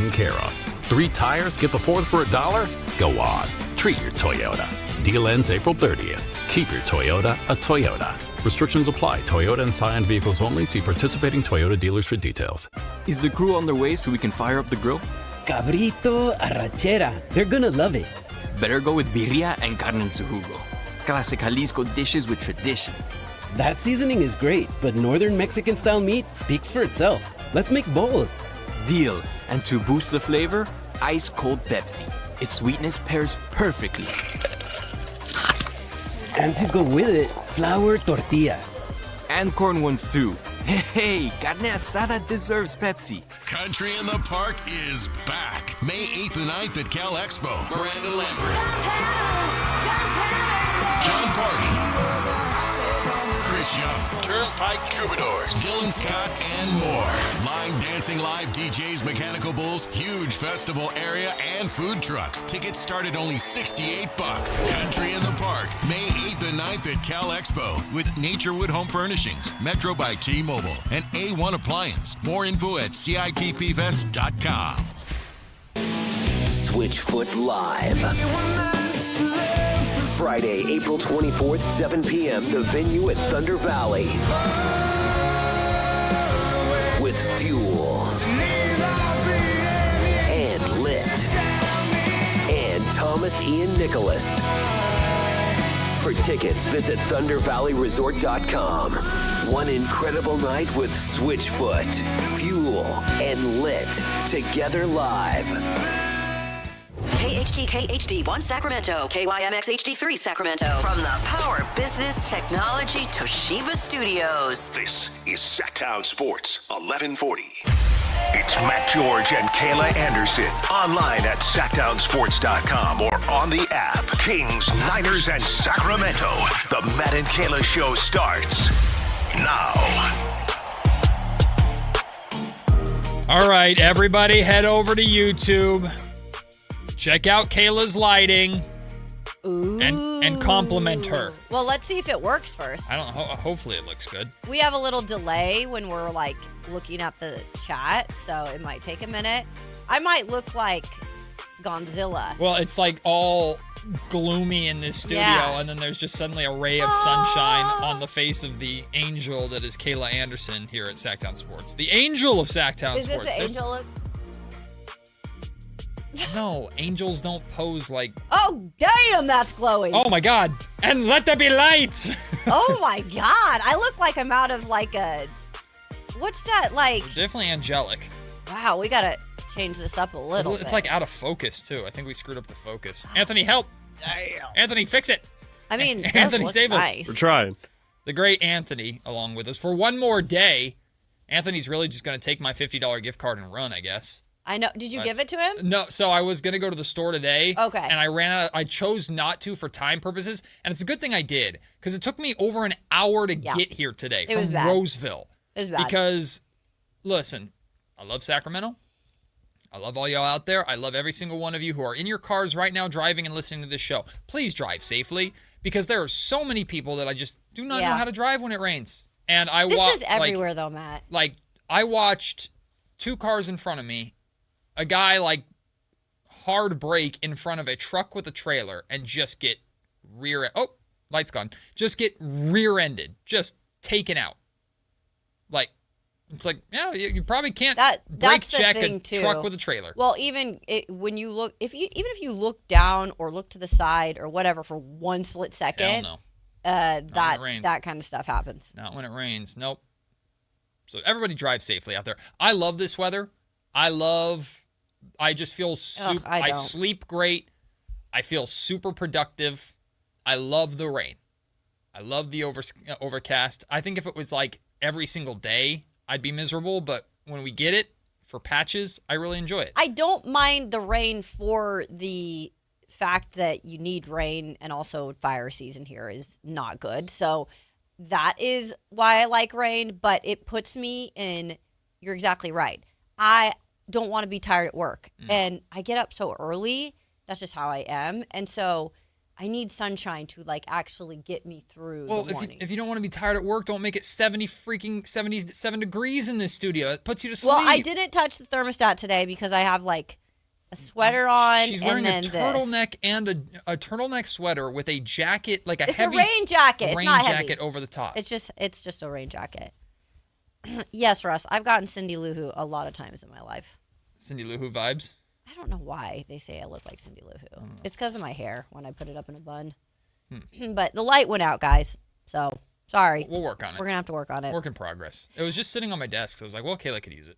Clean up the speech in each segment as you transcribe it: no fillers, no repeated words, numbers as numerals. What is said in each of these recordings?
taken care of. 3 tires, get the 4th for $1? Go on. Treat your Toyota. Deal ends April 30th. Keep your Toyota a Toyota. Restrictions apply. Toyota and Scion vehicles only. See participating Toyota dealers for details. Is the crew on their way so we can fire up the grill? Cabrito, arrachera. They're gonna love it. Better go with birria and carne en su jugo. Classic Jalisco dishes with tradition. That seasoning is great, but northern Mexican-style meat speaks for itself. Let's make both. Deal. And to boost the flavor, ice-cold Pepsi. Its sweetness pairs perfectly. And to go with it, flour tortillas. And corn ones too. Hey, carne asada deserves Pepsi. Country in the Park is back. May 8th and 9th at Cal Expo. Miranda Lambert. John Party. Chris Young. Turnpike Troubadours. Dylan Scott and more. Line dancing live DJs, mechanical bulls, huge festival area, and food trucks. Tickets start at only $68. Country in the Park. May 8th and 9th at Cal Expo with Naturewood Home Furnishings, Metro by T-Mobile, and A1 Appliance. More info at CITPFest.com. Switchfoot Live. Friday, April 24th, 7 p.m., the venue at Thunder Valley. With Fuel. And Lit. And Thomas Ian Nicholas. For tickets, visit ThunderValleyResort.com. One incredible night with Switchfoot, Fuel, and Lit. Together live. KHD 1 Sacramento, KYMX HD3 Sacramento. From the Power Business Technology Toshiba Studios. This is Sactown Sports 1140. It's Matt George and Kayla Anderson. Online at SactownSports.com or on the app. Kings, Niners, and Sacramento. The Matt and Kayla Show starts now. All right, everybody head over to YouTube. Check out Kayla's lighting. Ooh. And compliment her. Well, let's see if it works first. I don't know. Hopefully it looks good. We have a little delay when we're like looking at the chat, so it might take a minute. I might look like Godzilla. Well, it's like all gloomy in this studio, and then there's just suddenly a ray of sunshine on the face of the angel that is Kayla Anderson here at Sactown Sports. The angel of Sactown Sports. Is this the angel look? No, angels don't pose like... Oh, damn, that's glowing. Oh, my God. And let there be light. Oh, my God. I look like I'm out of like a... What's that like? You're definitely angelic. Wow, we got to change this up a little bit. It's like out of focus, too. I think we screwed up the focus. Anthony, help. Damn. Anthony, fix it. I mean, it Anthony, does save look us. nice. We're trying. The great Anthony along with us. For one more day, Anthony's really just going to take my $50 gift card and run, I guess. I know. Did you give it to him? No. So I was going to go to the store today. Okay. And I ran out. I chose not to for time purposes. And it's a good thing I did because it took me over an hour to get here today from Roseville. It was bad. Because, listen, I love Sacramento. I love all y'all out there. I love every single one of you who are in your cars right now driving and listening to this show. Please drive safely because there are so many people that I just do not know how to drive when it rains. And This is everywhere though, Matt. Like, I watched 2 cars in front of me. A guy, like, hard brake in front of a truck with a trailer and just get light's gone. Just get rear-ended. Just taken out. Like, it's like, yeah, you probably can't brake check a truck with a trailer. Well, when you look, if you look down or look to the side or whatever for one split second, that kind of stuff happens. Not when it rains. Nope. So everybody drive safely out there. I love this weather. I just feel I sleep great. I feel super productive. I love the rain. I love the overcast. I think if it was like every single day, I'd be miserable. But when we get it for patches, I really enjoy it. I don't mind the rain for the fact that you need rain, and also fire season here is not good. So that is why I like rain, but it puts me in, you're exactly right. I don't want to be tired at work. And I get up so early. That's just how I am. And so I need sunshine to like actually get me through the morning. If you don't want to be tired at work, don't make it 77 degrees in this studio. It puts you to sleep. Well, I didn't touch the thermostat today because I have like a sweater on. She's wearing and a then turtleneck and a turtleneck sweater with a jacket, like It's heavy a rain jacket. It's rain not jacket heavy. over the top. It's just a rain jacket. Yes, Russ. I've gotten Cindy Lou Who a lot of times in my life. Cindy Lou Who vibes. I don't know why they say I look like Cindy Lou Who. It's because of my hair when I put it up in a bun. But the light went out, guys. So sorry. We'll work on it. We're gonna have to work on it. Work in progress. It was just sitting on my desk, so I was like, well, Kayla could use it.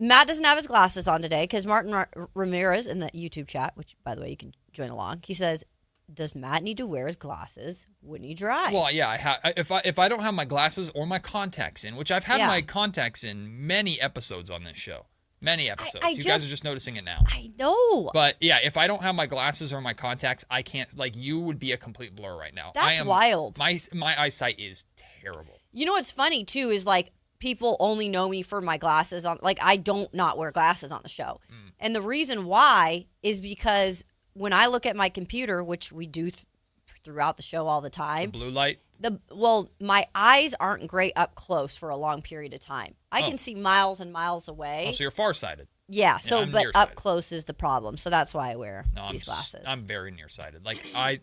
Matt doesn't have his glasses on today because Martin Ramirez in the YouTube chat, which by the way you can join along, he says, "Does Matt need to wear his glasses when he drives?" Well, yeah. If I don't have my glasses or my contacts in, which I've had my contacts in many episodes on this show, many episodes. You guys are just noticing it now. I know. But yeah, if I don't have my glasses or my contacts, I can't. Like, you would be a complete blur right now. That's wild. My eyesight is terrible. You know what's funny too is like people only know me for my glasses on. Like I don't not wear glasses on the show, and the reason why is because when I look at my computer, which we do throughout the show all the time, the blue light. My eyes aren't great up close for a long period of time. I can see miles and miles away. Oh, so you're farsighted. Yeah. So, I'm but nearsighted. up close is the problem. So that's why I wear these glasses. I'm very nearsighted. Like I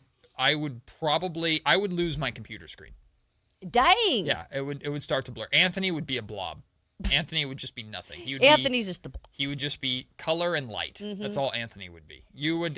would lose my computer screen. Dang. Yeah, it would start to blur. Anthony would be a blob. Anthony would just be nothing. Anthony's just the. He would just be color and light. That's all Anthony would be.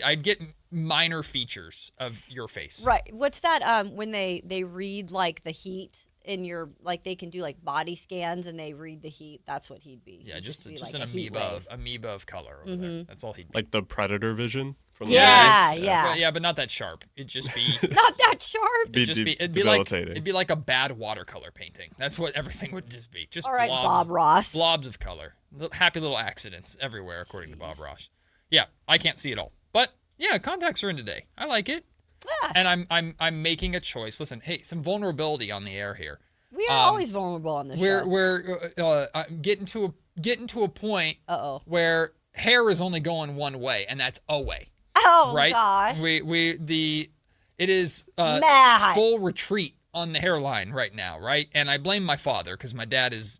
I'd get minor features of your face. Right. What's that? When they read like the heat in your, like they can do like body scans and they read the heat. That's what he'd be. Yeah, He'd just be an like a amoeba of color over there. That's all he'd be. Like the predator vision from yeah, the yeah. But not that sharp. It'd just be not that sharp. It'd be like a bad watercolor painting. That's what everything would just be. Just all right, blobs, Bob Ross. Blobs of color. Happy little accidents everywhere, according to Bob Ross. Yeah, I can't see it all. But yeah, contacts are in today. I like it. Yeah. And I'm making a choice. Listen, hey, some vulnerability on the air here. We are always vulnerable on this show. We're getting to a point where hair is only going one way, and that's away. Oh right? gosh. It is full retreat on the hairline right now, right? And I blame my father because my dad is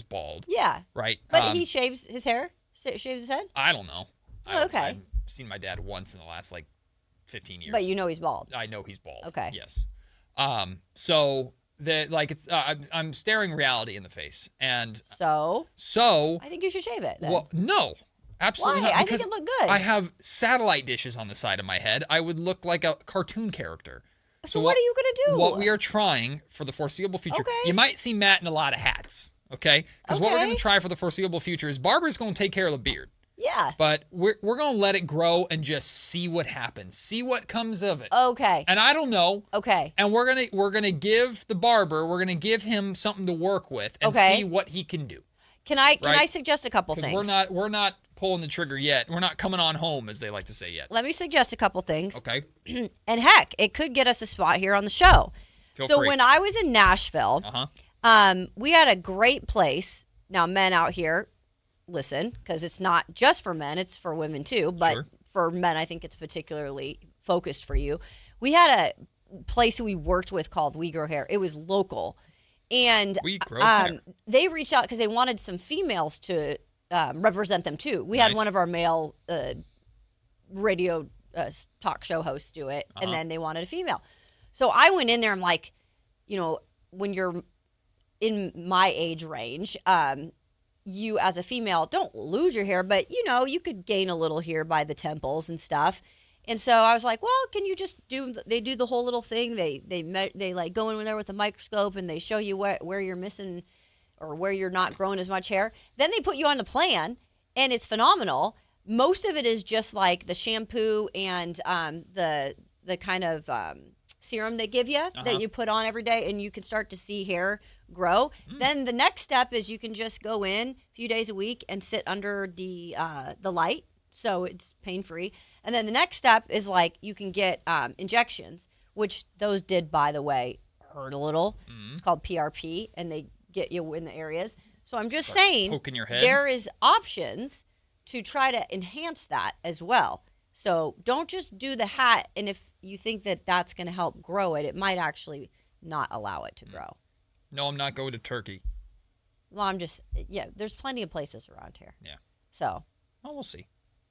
bald. Yeah. Right. But he shaves his hair. Shaves his head. I don't know. Oh, okay. I've seen my dad once in the last 15 years. But you know he's bald. I know he's bald. Okay. Yes. So I'm staring reality in the face, and so I think you should shave it then. Well, no, absolutely Why? not. I think it looked good. I have satellite dishes on the side of my head. I would look like a cartoon character. So what are you gonna do? What we are trying for the foreseeable future, Okay. you might see Matt in a lot of hats, okay? Because what we're going to try for the foreseeable future is Barbara's going to take care of the beard. Yeah. But we're going to let it grow and just see what happens. See what comes of it. Okay. And I don't know. Okay. And we're going to give the barber, we're going to give him something to work with and see what he can do. Can I suggest a couple things? We're not pulling the trigger yet. We're not coming on home, as they like to say, yet. Let me suggest a couple things. Okay. And heck, it could get us a spot here on the show. Feel free. When I was in Nashville, we had a great place. Now, men out here, listen, because it's not just for men, it's for women too. But for men, I think it's particularly focused for you. We had a place we worked with called We Grow Hair. It was local. And We Grow Hair. They reached out because they wanted some females to represent them too. We had one of our male radio talk show hosts do it, and then they wanted a female. So I went in there. I'm like, when you're in my age range, you as a female don't lose your hair, but you could gain a little here by the temples and stuff. And so I was like, well, can you just they do the whole little thing. They like go in there with a microscope and they show you where you're missing or where you're not growing as much hair. Then they put you on the plan, and it's phenomenal. Most of it is just like the shampoo and the kind of serum they give you that you put on every day, and you can start to see hair grow. Then the next step is you can just go in a few days a week and sit under the light, so it's pain-free. And then the next step is like you can get injections, which those did, by the way, hurt a little. It's called PRP, and they get you in the areas. So I'm just saying poking your head. there is options to try to enhance that as well. So don't just do the hat, and if you think that that's going to help grow it, it might actually not allow it to grow. No, I'm not going to Turkey. Well, there's plenty of places around here. Yeah. So. Well, we'll see.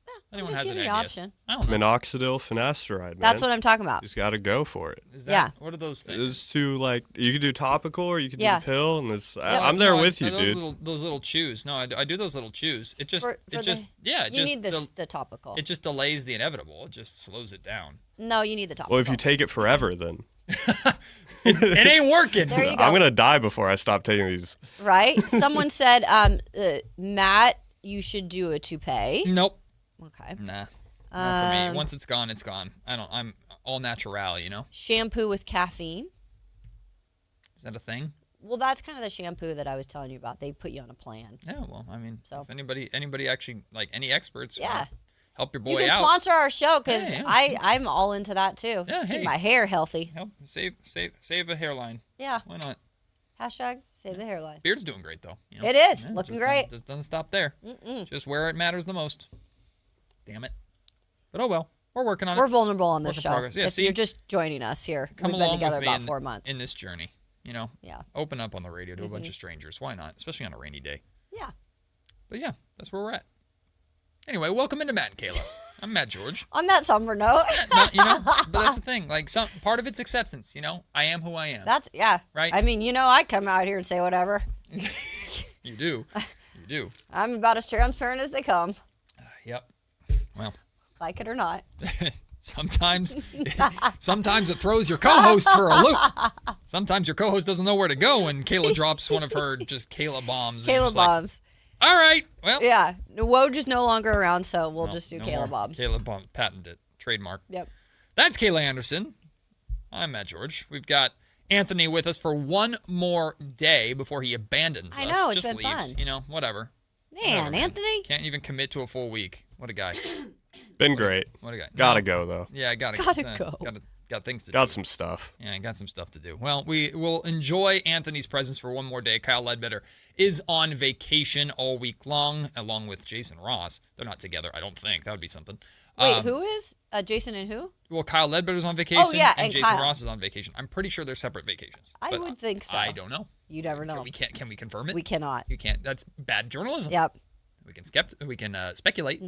Yeah, Anyone has any ideas? option. I don't know. Minoxidil finasteride, man. That's what I'm talking about. You just got to go for it. Is that, What are those things? It's to, like, you could do topical or you could do the pill, and it's. I'm No, there with you, dude. Those little chews. No, I do those little chews. It just, you need the topical. It just delays the inevitable. It just slows it down. No, you need the topical. Well, if you take it forever, then. it ain't working. There you go. I'm going to die before I stop taking these. Right? Someone said, Matt, you should do a toupee. Nope. Okay. Nah. Not for me. Once it's gone, it's gone. I'm all natural, you know? Shampoo with caffeine. Is that a thing? Well, that's kind of the shampoo that I was telling you about. They put you on a plan. Yeah, well, I mean, if anybody actually, like any experts, yeah, help your boy out. You can out. sponsor our show because I'm all into that too. Yeah, keep my hair healthy. Help save a hairline. Yeah. Why not? Hashtag save the hairline. Beard's doing great though. You know? It is looking great. Just doesn't stop there. Just where it matters the most. Damn it. But oh well, we're working on it. We're vulnerable on this show. Yeah, if you're just joining us here, come we've along been together with me about 4 months in this journey. You know, open up on the radio to a bunch of strangers. Why not? Especially on a rainy day. Yeah. But yeah, that's where we're at. Anyway, welcome into Matt and Kayla. I'm Matt George. On that somber note. But that's the thing. Like, part of it's acceptance. You know, I am who I am. Right. I mean, I come out here and say whatever. You do. You do. I'm about as transparent as they come. Yep. Well. Like it or not. Sometimes it throws your co-host for a loop. Sometimes your co-host doesn't know where to go when Kayla drops one of her just Kayla bombs. Kayla bombs. Like, all right. Well. Yeah. Woj is no longer around, so we'll just do Kayla bombs. Kayla bomb. Patented. Trademark. Yep. That's Kayla Anderson. I'm Matt George. We've got Anthony with us for one more day before he abandons us. I know. It's just been leaves. fun. You know, whatever. Man, Anthony. Can't even commit to a full week. What a guy. Been great. What a guy. Gotta go, though. Yeah, gotta go. Got things to do. Got some stuff. Yeah, I got some stuff to do. Well, we will enjoy Anthony's presence for one more day. Kyle Ledbetter is on vacation all week long, along with Jason Ross. They're not together, I don't think. That would be something. Wait, who is? Jason and who? Well, Kyle Ledbetter's on vacation, and Jason Kyle. Ross is on vacation. I'm pretty sure they're separate vacations. I would think so. I don't know. You never know. Can we confirm it? We cannot. You can't. That's bad journalism. Yep. We can speculate,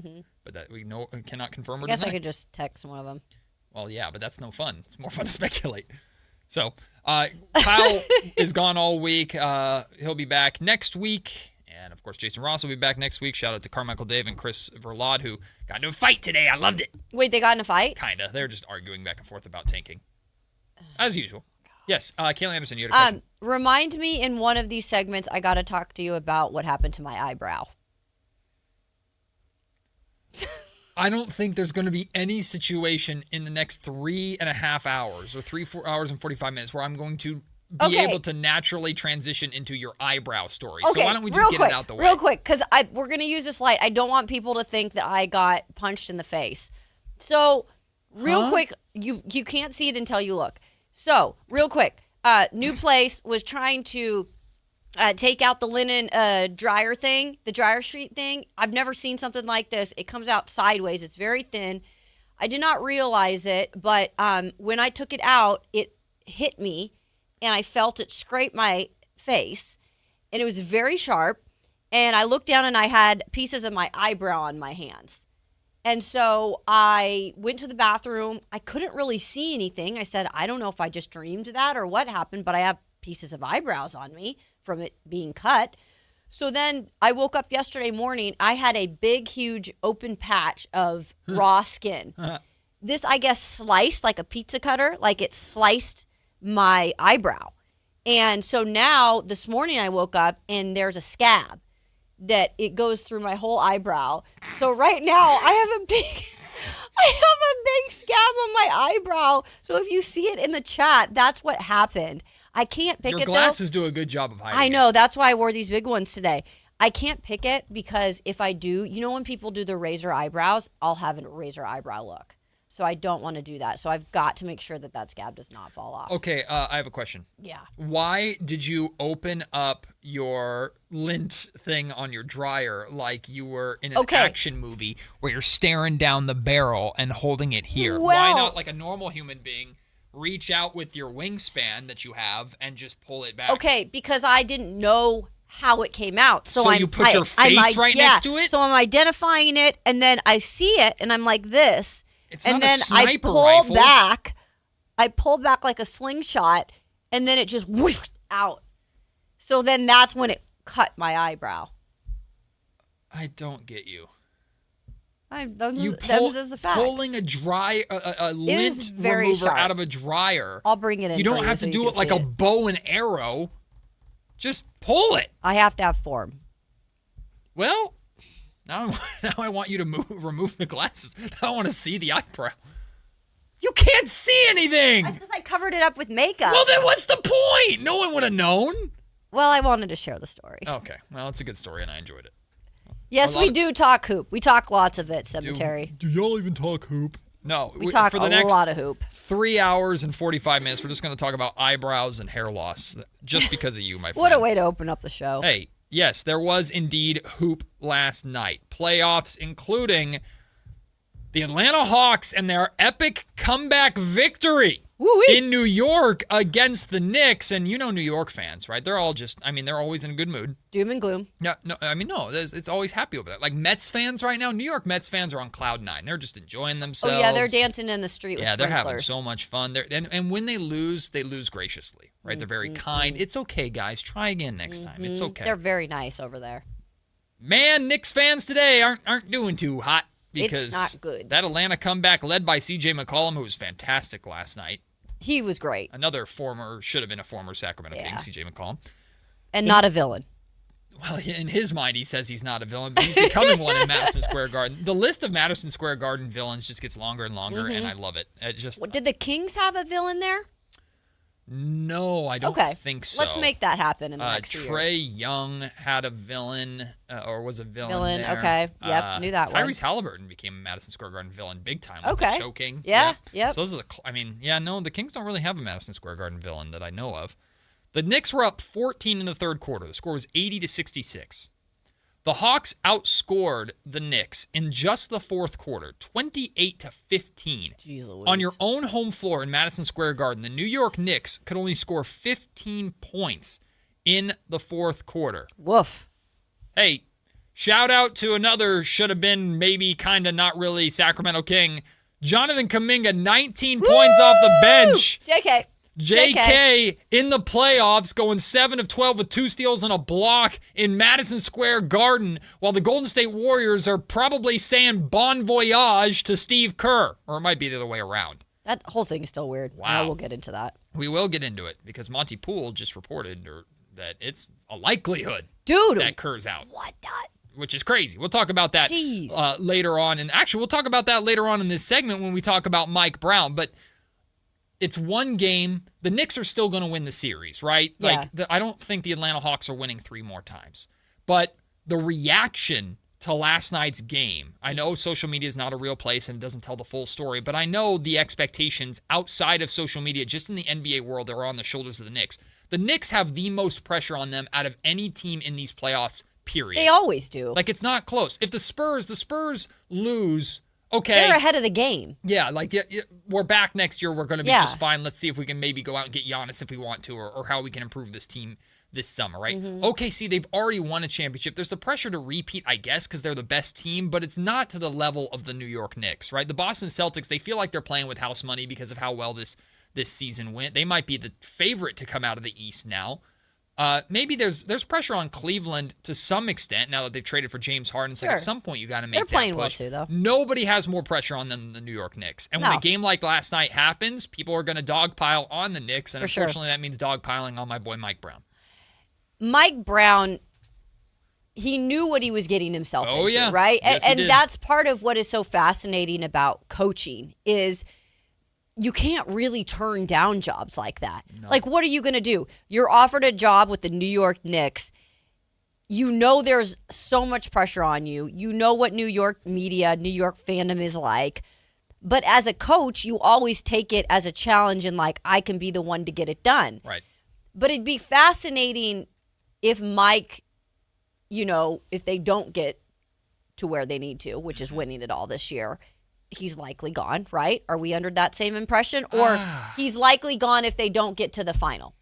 but that we cannot confirm or deny. I guess I could just text one of them. Well, yeah, but that's no fun. It's more fun to speculate. So, Kyle is gone all week. He'll be back next week. And, of course, Jason Ross will be back next week. Shout out to Carmichael Dave and Chris Verlade, who got into a fight today. I loved it. Wait, they got in a fight? Kind of. They were just arguing back and forth about tanking. As usual. Yes, Kayla Anderson, you had a question. Remind me in one of these segments, I got to talk to you about what happened to my eyebrow. I don't think there's going to be any situation in the next 3.5 hours or 4 hours and 45 minutes where I'm going to be able to naturally transition into your eyebrow story. Okay, so why don't we just get it out the way? Real quick, because we're going to use this light. I don't want people to think that I got punched in the face. So, real quick, you can't see it until you look. So, real quick, new place was trying to take out the linen dryer thing, the dryer sheet thing. I've never seen something like this. It comes out sideways. It's very thin. I did not realize it, but when I took it out, it hit me, and I felt it scrape my face, and it was very sharp. And I looked down, and I had pieces of my eyebrow on my hands. And so I went to the bathroom. I couldn't really see anything. I said, I don't know if I just dreamed that or what happened, but I have pieces of eyebrows on me from it being cut. So then I woke up yesterday morning. I had a big, huge open patch of raw skin. This, I guess, sliced like a pizza cutter, like it sliced my eyebrow. And so now this morning I woke up and there's a scab that it goes through my whole eyebrow. So right now I have a big scab on my eyebrow. So if you see it in the chat, that's what happened. I can't pick it, though. Your glasses do a good job of hiding I know. That's why I wore these big ones today. I can't pick it because if I do, when people do the razor eyebrows, I'll have a razor eyebrow look. So I don't want to do that. So I've got to make sure that scab does not fall off. Okay, I have a question. Yeah. Why did you open up your lint thing on your dryer like you were in an action movie where you're staring down the barrel and holding it here? Why not, like a normal human being, reach out with your wingspan that you have and just pull it back? Okay, because I didn't know how it came out. So you put your face right next to it? So I'm identifying it, and then I see it, and I'm like this. It's and not then a sniper I pull rifle. back. I pull back like a slingshot, and then it just whiffed out. So then that's when it cut my eyebrow. I don't get you. Them's is the facts. Pulling a lint remover out of a dryer. I'll bring it in. You don't have to do it like a bow and arrow. Just pull it. I have to have form. Well, now I want you to remove the glasses. Now I want to see the eyebrow. You can't see anything. That's because I covered it up with makeup. Well, then what's the point? No one would have known. Well, I wanted to share the story. Okay. Well, it's a good story, and I enjoyed it. Yes, we do talk hoop. We talk lots of it, Cemetery. Do y'all even talk hoop? No. We talk for the a next lot of hoop. 3 hours and 45 minutes, we're just going to talk about eyebrows and hair loss just because of you, my friend. What a way to open up the show. Hey, yes, there was indeed hoop last night. Playoffs, including the Atlanta Hawks and their epic comeback victory in New York against the Knicks. And you know New York fans, right? They're all just, they're always in a good mood. Doom and gloom. No, it's always happy over there. Like Mets fans right now, New York Mets fans are on cloud nine. They're just enjoying themselves. Oh, yeah, they're dancing in the street with they're sprinklers. having so much fun. And when they lose graciously, right? They're very kind. It's okay, guys. Try again next time. It's okay. They're very nice over there. Man, Knicks fans today aren't doing too hot because it's not good. That Atlanta comeback led by C.J. McCollum, who was fantastic last night. He was great. Should have been a former Sacramento King, C.J. McCollum. And not a villain. Well, in his mind, he says he's not a villain, but he's becoming one in Madison Square Garden. The list of Madison Square Garden villains just gets longer and longer, and I love it. Did the Kings have a villain there? No, I don't think so. Let's make that happen in the next year. Trae Young had a villain, or was a villain there. Okay. Yep, knew that one. Tyrese Halliburton became a Madison Square Garden villain big time. Okay. With the choking. Yeah. Yep. So those are the Kings don't really have a Madison Square Garden villain that I know of. The Knicks were up 14 in the third quarter. The score was 80-66. The Hawks outscored the Knicks in just the fourth quarter, 28-15. Jeez Louise. On your own home floor in Madison Square Garden, the New York Knicks could only score 15 points in the fourth quarter. Woof. Hey, shout out to another should have been maybe kind of not really Sacramento King, Jonathan Kuminga, 19 points off the bench. JK in the playoffs going 7 of 12 with 2 steals and a block in Madison Square Garden, while the Golden State Warriors are probably saying bon voyage to Steve Kerr. Or it might be the other way around. That whole thing is still weird. Wow. We'll get into that. We will get into it because Monty Poole just reported that it's a likelihood that Kerr's out. What? Which is crazy. We'll talk about that later on. And actually, we'll talk about that later on in this segment when we talk about Mike Brown. But it's one game. The Knicks are still going to win the series, right? Yeah. I don't think the Atlanta Hawks are winning 3 more times. But the reaction to last night's game, I know social media is not a real place and doesn't tell the full story, but I know the expectations outside of social media, just in the NBA world, are on the shoulders of the Knicks. The Knicks have the most pressure on them out of any team in these playoffs, period. They always do. Like, it's not close. If the Spurs lose, okay. They're ahead of the game. Yeah, we're back next year. We're going to be just fine. Let's see if we can maybe go out and get Giannis if we want to, or how we can improve this team this summer, right? OKC, they've already won a championship. There's the pressure to repeat, I guess, because they're the best team, but it's not to the level of the New York Knicks, right? The Boston Celtics, they feel like they're playing with house money because of how well this season went. They might be the favorite to come out of the East now. Maybe there's pressure on Cleveland to some extent now that they've traded for James Harden. It's like at some point you got to make that push. They're playing well too, though. Nobody has more pressure on them than the New York Knicks. And when a game like last night happens, people are going to dogpile on the Knicks, and unfortunately that means dogpiling on my boy Mike Brown. Mike Brown, he knew what he was getting himself into, right? Yes, and that's part of what is so fascinating about coaching is you can't really turn down jobs like that. No. Like, what are you going to do? You're offered a job with the New York Knicks. You know there's so much pressure on you. You know what New York media, New York fandom is like. But as a coach, you always take it as a challenge and like, I can be the one to get it done. Right. But it'd be fascinating if Mike, if they don't get to where they need to, which is winning it all this year, he's likely gone, right? Are we under that same impression? Or he's likely gone if they don't get to the final?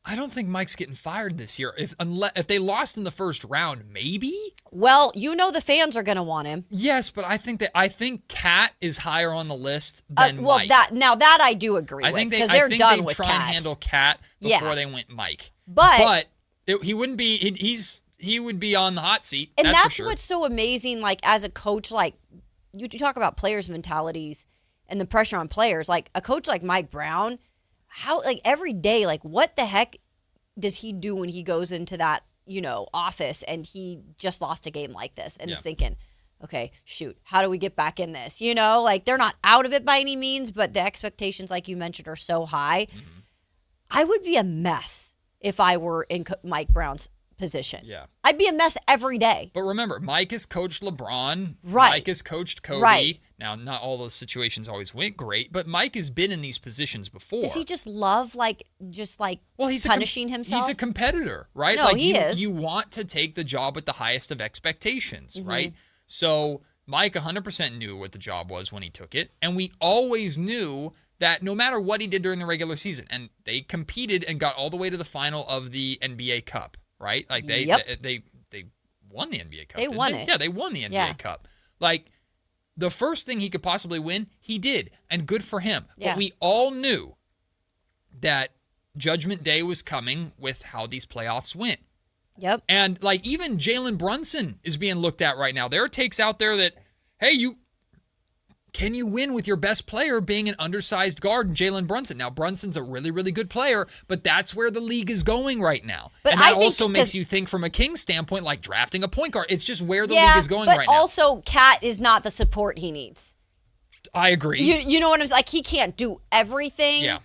I don't think Mike's getting fired this year. If they lost in the first round, maybe. Well, the fans are going to want him. Yes, but I think Cat is higher on the list than Mike. That I do agree with, because they're done with Cat. Try and handle Cat before they went Mike. But he wouldn't be. He would be on the hot seat. And that's that's for sure. what's so amazing. Like as a coach, like you talk about players' mentalities and the pressure on players. Like a coach like Mike Brown. How, like, every day, like, what the heck does he do when he goes into that, office and he just lost a game like this and is thinking, okay, shoot, how do we get back in this? Like, they're not out of it by any means, but the expectations, like you mentioned, are so high. Mm-hmm. I would be a mess if I were in Mike Brown's position. Yeah. I'd be a mess every day. But remember, Mike has coached LeBron. Right. Mike has coached Kobe. Right. Now, not all those situations always went great, but Mike has been in these positions before. Does he just love, he's punishing himself? He's a competitor, right? No, he is. You want to take the job with the highest of expectations, right? So Mike 100% knew what the job was when he took it, and we always knew that no matter what he did during the regular season, and they competed and got all the way to the final of the NBA Cup, right? Like they won the NBA Cup. They won it. Yeah, they won the NBA Cup. Like, the first thing he could possibly win, he did, and good for him. Yeah. But we all knew that Judgment Day was coming with how these playoffs went. Yep. And, like, even Jalen Brunson is being looked at right now. There are takes out there that, hey, can you win with your best player being an undersized guard in Jalen Brunson? Now, Brunson's a really, really good player, but that's where the league is going right now. And that also makes you think from a Kings standpoint, like drafting a point guard. It's just where the league is going right now. But also, Cat is not the support he needs. I agree. You know what I'm saying? Like, he can't do everything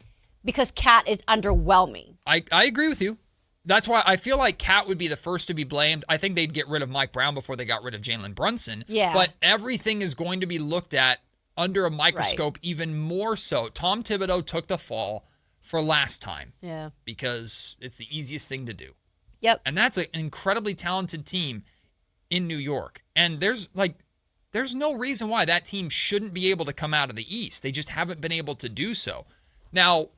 because Cat is underwhelming. I agree with you. That's why I feel like Cat would be the first to be blamed. I think they'd get rid of Mike Brown before they got rid of Jalen Brunson. Yeah. But everything is going to be looked at under a microscope even more so. Tom Thibodeau took the fall for last time. Yeah. Because it's the easiest thing to do. Yep. And that's an incredibly talented team in New York. And there's no reason why that team shouldn't be able to come out of the East. They just haven't been able to do so. Now,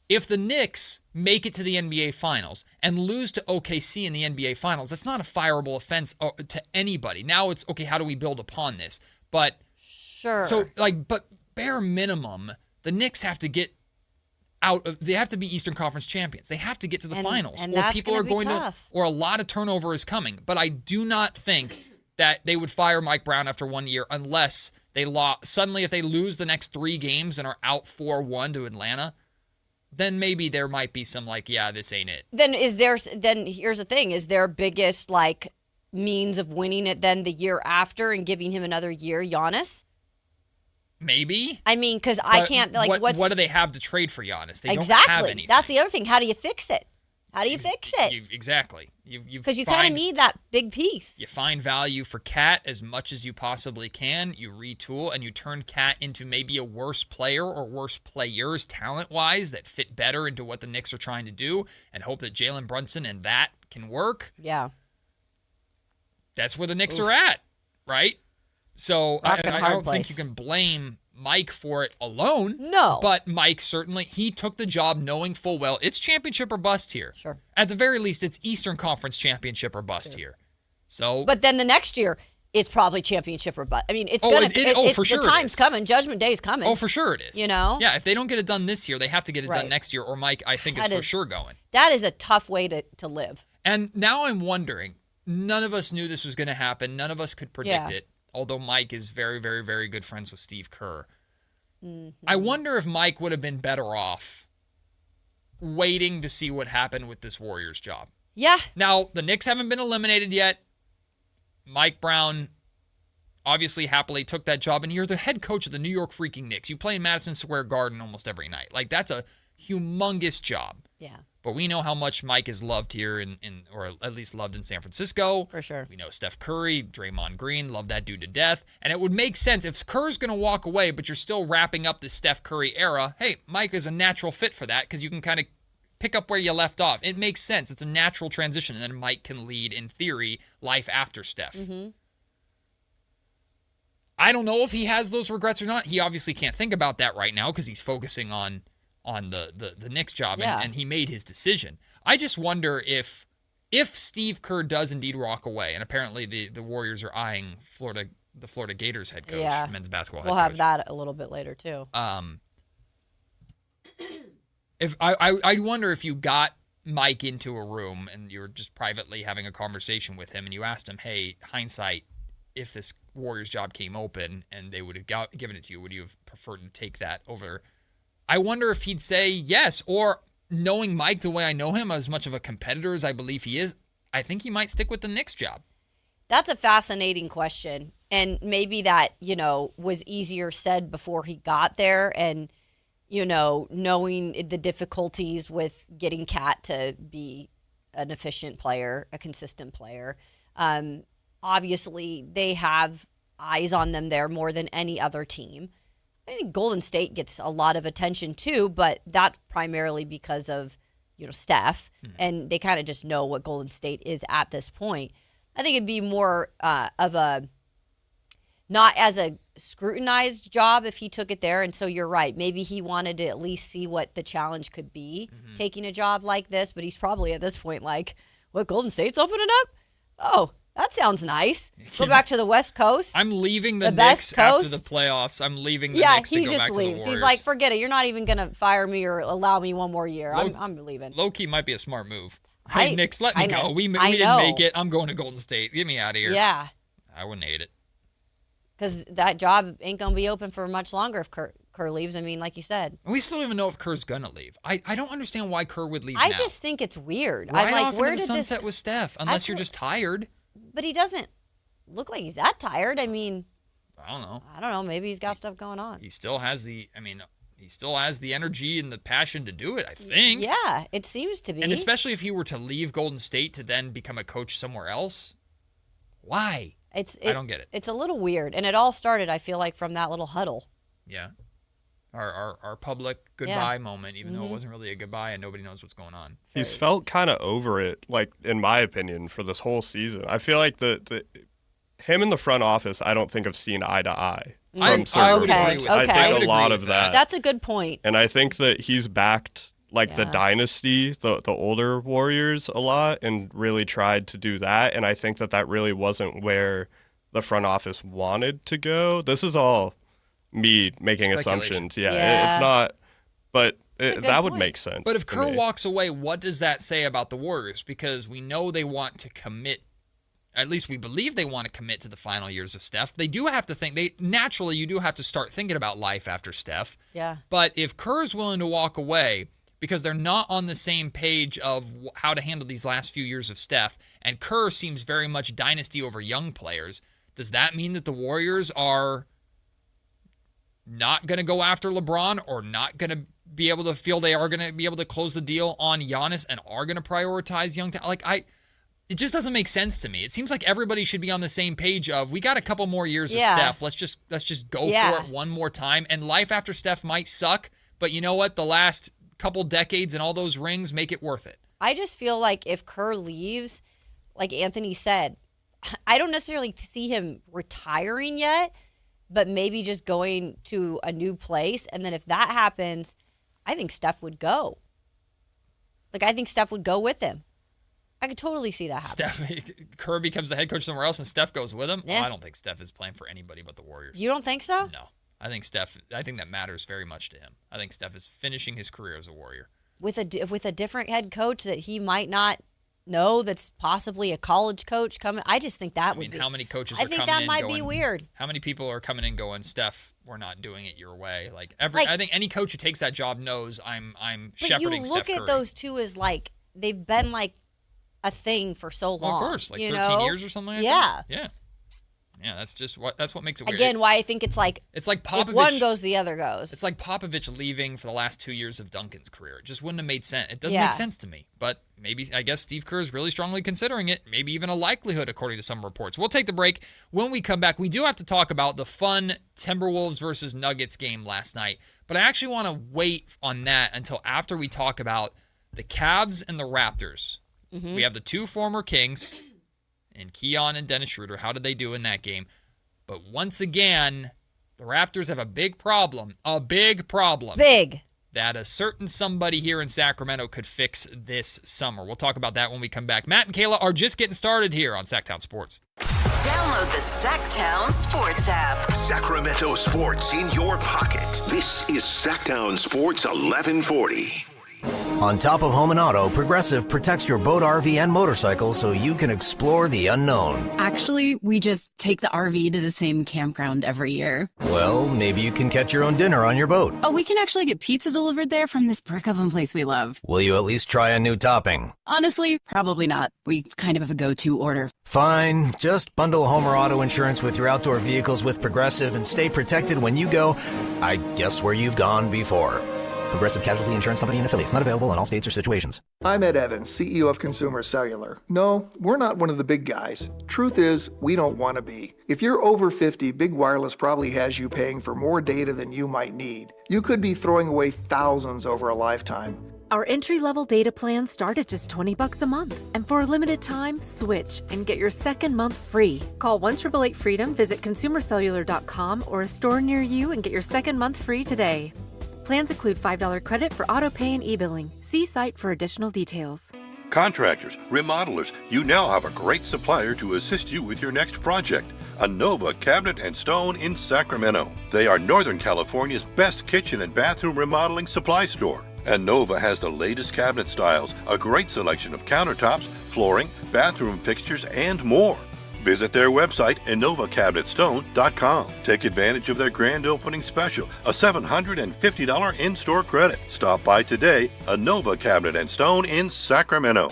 if the Knicks make it to the NBA Finals and lose to OKC in the NBA Finals, that's not a fireable offense to anybody. Now it's, okay, how do we build upon this? But sure. So, but bare minimum, the Knicks have to get they have to be Eastern Conference champions. They have to get to the finals. And or that's people are going tough. or a lot of turnover is coming. But I do not think that they would fire Mike Brown after 1 year unless they suddenly, if they lose the next 3 games and are out 4-1 to Atlanta, then maybe there might be some this ain't it. Then here's the thing. Is their biggest means of winning it then the year after and giving him another year, Giannis? Maybe. I mean, because I can't, what do they have to trade for Giannis? They exactly. don't have anything. That's the other thing. How do you fix it? How do you fix it? Exactly. Because you kind of need that big piece. You find value for Cat as much as you possibly can. You retool and you turn Cat into maybe a worse player or worse players talent-wise that fit better into what the Knicks are trying to do and hope that Jalen Brunson and that can work. Yeah. That's where the Knicks are at, right? So I don't think you can blame Mike for it alone. No. But Mike certainly, he took the job knowing full well it's championship or bust here. Sure. At the very least, it's Eastern Conference championship or bust here. So. But then the next year, it's probably championship or bust. I mean, it's for sure the time's coming. Judgment Day is coming. Oh, for sure it is. Yeah, if they don't get it done this year, they have to get it done next year, or Mike, I think, is for sure going. That is a tough way to live. And now I'm wondering, none of us knew this was going to happen. None of us could predict it. Although Mike is very, very, very good friends with Steve Kerr. Mm-hmm. I wonder if Mike would have been better off waiting to see what happened with this Warriors job. Yeah. Now, the Knicks haven't been eliminated yet. Mike Brown obviously happily took that job, and you're the head coach of the New York freaking Knicks. You play in Madison Square Garden almost every night. That's a humongous job. Yeah. But we know how much Mike is loved here or at least loved in San Francisco. For sure. We know Steph Curry, Draymond Green, love that dude to death. And it would make sense if Kerr's going to walk away, but you're still wrapping up the Steph Curry era. Hey, Mike is a natural fit for that because you can kind of pick up where you left off. It makes sense. It's a natural transition. And then Mike can lead, in theory, life after Steph. Mm-hmm. I don't know if he has those regrets or not. He obviously can't think about that right now because he's focusing on the Knicks job, and he made his decision. I just wonder if Steve Kerr does indeed walk away, and apparently the Warriors are eyeing the Florida Gators head coach, men's basketball head coach. We'll have that a little bit later too. If I wonder if you got Mike into a room and you're just privately having a conversation with him, and you asked him, "Hey, hindsight, if this Warriors job came open and they would have given it to you, would you have preferred to take that over?" I wonder if he'd say yes, or knowing Mike the way I know him, as much of a competitor as I believe he is, I think he might stick with the Knicks job. That's a fascinating question. And maybe that, was easier said before he got there and, knowing the difficulties with getting Cat to be an efficient player, a consistent player. Obviously, they have eyes on them there more than any other team. I think Golden State gets a lot of attention too, but that's primarily because of, Steph, and they kind of just know what Golden State is at this point. I think it'd be more of a, not as a scrutinized job if he took it there, and so you're right. Maybe he wanted to at least see what the challenge could be, taking a job like this, but he's probably at this point like, what, Golden State's opening up? Oh, that sounds nice. Go back to the West Coast. I'm leaving the Knicks after the playoffs. I'm leaving the Knicks to go back to the Warriors. He's like, forget it. You're not even going to fire me or allow me one more year. I'm leaving. Low-key might be a smart move. Hey, Knicks, let me go. We didn't make it. I'm going to Golden State. Get me out of here. Yeah. I wouldn't hate it. Because that job ain't going to be open for much longer if Kerr leaves. I mean, like you said. We still don't even know if Kerr's going to leave. I don't understand why Kerr would leave now. I just think it's weird. Right off into the sunset with Steph, unless you're just tired. But he doesn't look like he's that tired. I mean, I don't know. Maybe he's got stuff going on. He still has the energy and the passion to do it, I think. Yeah, it seems to be. And especially if he were to leave Golden State to then become a coach somewhere else. Why? I don't get it. It's a little weird. And it all started, I feel like, from that little huddle. Yeah. Our public goodbye moment, even though it wasn't really a goodbye and nobody knows what's going on. He's felt kind of over it, like, in my opinion, for this whole season. I feel like him in the front office, I don't think have seen eye to eye. I would agree with that. I think a lot of that. That's a good point. And I think that he's backed the dynasty, the older Warriors a lot, and really tried to do that. And I think that really wasn't where the front office wanted to go. This is all me making assumptions. It's not, but that would make sense. But if Kerr walks away, what does that say about the Warriors? Because we know they want to commit, at least we believe they want to commit to the final years of Steph. They do have to think, naturally you do have to start thinking about life after Steph. Yeah. But if Kerr's willing to walk away because they're not on the same page of how to handle these last few years of Steph, and Kerr seems very much dynasty over young players, does that mean that the Warriors are not going to go after LeBron or not going to be able to feel they are going to be able to close the deal on Giannis and are going to prioritize young talent? It just doesn't make sense to me. It seems like everybody should be on the same page of, we got a couple more years of Steph. Let's just go for it one more time. And life after Steph might suck, but you know what? The last couple decades and all those rings make it worth it. I just feel like if Kerr leaves, like Anthony said, I don't necessarily see him retiring yet, but maybe just going to a new place. And then if that happens, I think Steph would go. I think Steph would go with him. I could totally see that happen. Kerr becomes the head coach somewhere else and Steph goes with him? Yeah. Well, I don't think Steph is playing for anybody but the Warriors. You don't think so? No. I think that matters very much to him. I think Steph is finishing his career as a Warrior. With a different head coach that he might not know, that's possibly a college coach coming. I just think that would be. How many coaches are coming in I think that might be weird. How many people are coming in going, Steph, we're not doing it your way? I think any coach who takes that job knows I'm shepherding Steph Curry. You look at those two as they've been a thing for so long. Well, of course, 13 years or something like that. Yeah. Yeah, that's what makes it weird. Again, why I think it's like Popovich. If one goes, the other goes. It's like Popovich leaving for the last 2 years of Duncan's career. It just wouldn't have made sense. It doesn't make sense to me. But maybe, I guess Steve Kerr is really strongly considering it. Maybe even a likelihood, according to some reports. We'll take the break. When we come back, we do have to talk about the fun Timberwolves versus Nuggets game last night. But I actually want to wait on that until after we talk about the Cavs and the Raptors. We have the two former Kings and Keon and Dennis Schroeder. How did they do in that game? But once again, the Raptors have a big problem. Big. That a certain somebody here in Sacramento could fix this summer. We'll talk about that when we come back. Matt and Kayla are just getting started here on Sactown Sports. Download the Sactown Sports app. Sacramento sports in your pocket. This is Sactown Sports 1140. On top of home and auto, Progressive protects your boat, RV, and motorcycle so you can explore the unknown. Actually, we just take the RV to the same campground every year. Well, maybe you can catch your own dinner on your boat. Oh, we can actually get pizza delivered there from this brick oven place we love. Will you at least try a new topping? Honestly, probably not. We kind of have a go-to order. Fine. Just bundle home or auto insurance with your outdoor vehicles with Progressive and stay protected when you go, I guess, where you've gone before. Progressive Casualty Insurance Company and Affiliates. Not available in all states or situations. I'm Ed Evans, CEO of Consumer Cellular. No, we're not one of the big guys. Truth is, we don't want to be. If you're over 50, Big Wireless probably has you paying for more data than you might need. You could be throwing away thousands over a lifetime. Our entry-level data plans start at just $20 a month. And for a limited time, switch and get your second month free. Call 1-888-FREEDOM, visit consumercellular.com or a store near you and get your second month free today. Plans include $5 credit for auto pay and e-billing. See site for additional details. Contractors, remodelers, you now have a great supplier to assist you with your next project. Anova Cabinet and Stone in Sacramento. They are Northern California's best kitchen and bathroom remodeling supply store. Anova has the latest cabinet styles, a great selection of countertops, flooring, bathroom fixtures, and more. Visit their website, InnovaCabinetStone.com. Take advantage of their grand opening special, a $750 in-store credit. Stop by today, Innova Cabinet and Stone in Sacramento.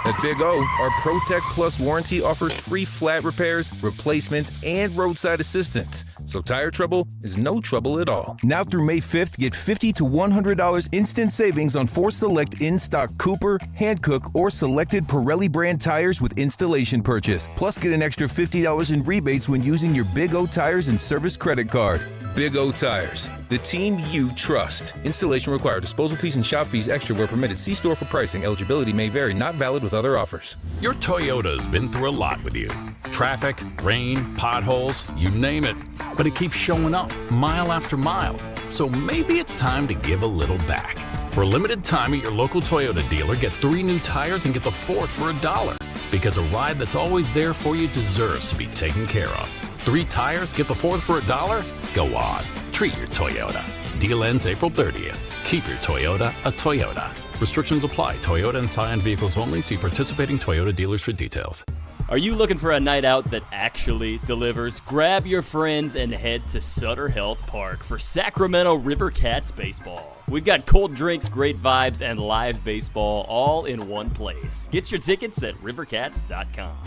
At Big O, our ProTech Plus warranty offers free flat repairs, replacements, and roadside assistance. So tire trouble is no trouble at all. Now through May 5th, get $50 to $100 instant savings on 4 select in-stock Cooper, Hankook, or selected Pirelli brand tires with installation purchase. Plus get an extra $50 in rebates when using your Big O Tires and Service credit card. Big O Tires, the team you trust. Installation required. Disposal fees and shop fees extra where permitted. See store for pricing. Eligibility may vary. Not valid with other offers. Your Toyota's been through a lot with you. Traffic, rain, potholes, you name it. But it keeps showing up mile after mile. So maybe it's time to give a little back. For a limited time at your local Toyota dealer, get 3 new tires and get the 4th for $1. Because a ride that's always there for you deserves to be taken care of. 3 tires, get the 4th for $1? Go on. Treat your Toyota. Deal ends April 30th. Keep your Toyota a Toyota. Restrictions apply. Toyota and Scion vehicles only. See participating Toyota dealers for details. Are you looking for a night out that actually delivers? Grab your friends and head to Sutter Health Park for Sacramento River Cats baseball. We've got cold drinks, great vibes, and live baseball all in one place. Get your tickets at rivercats.com.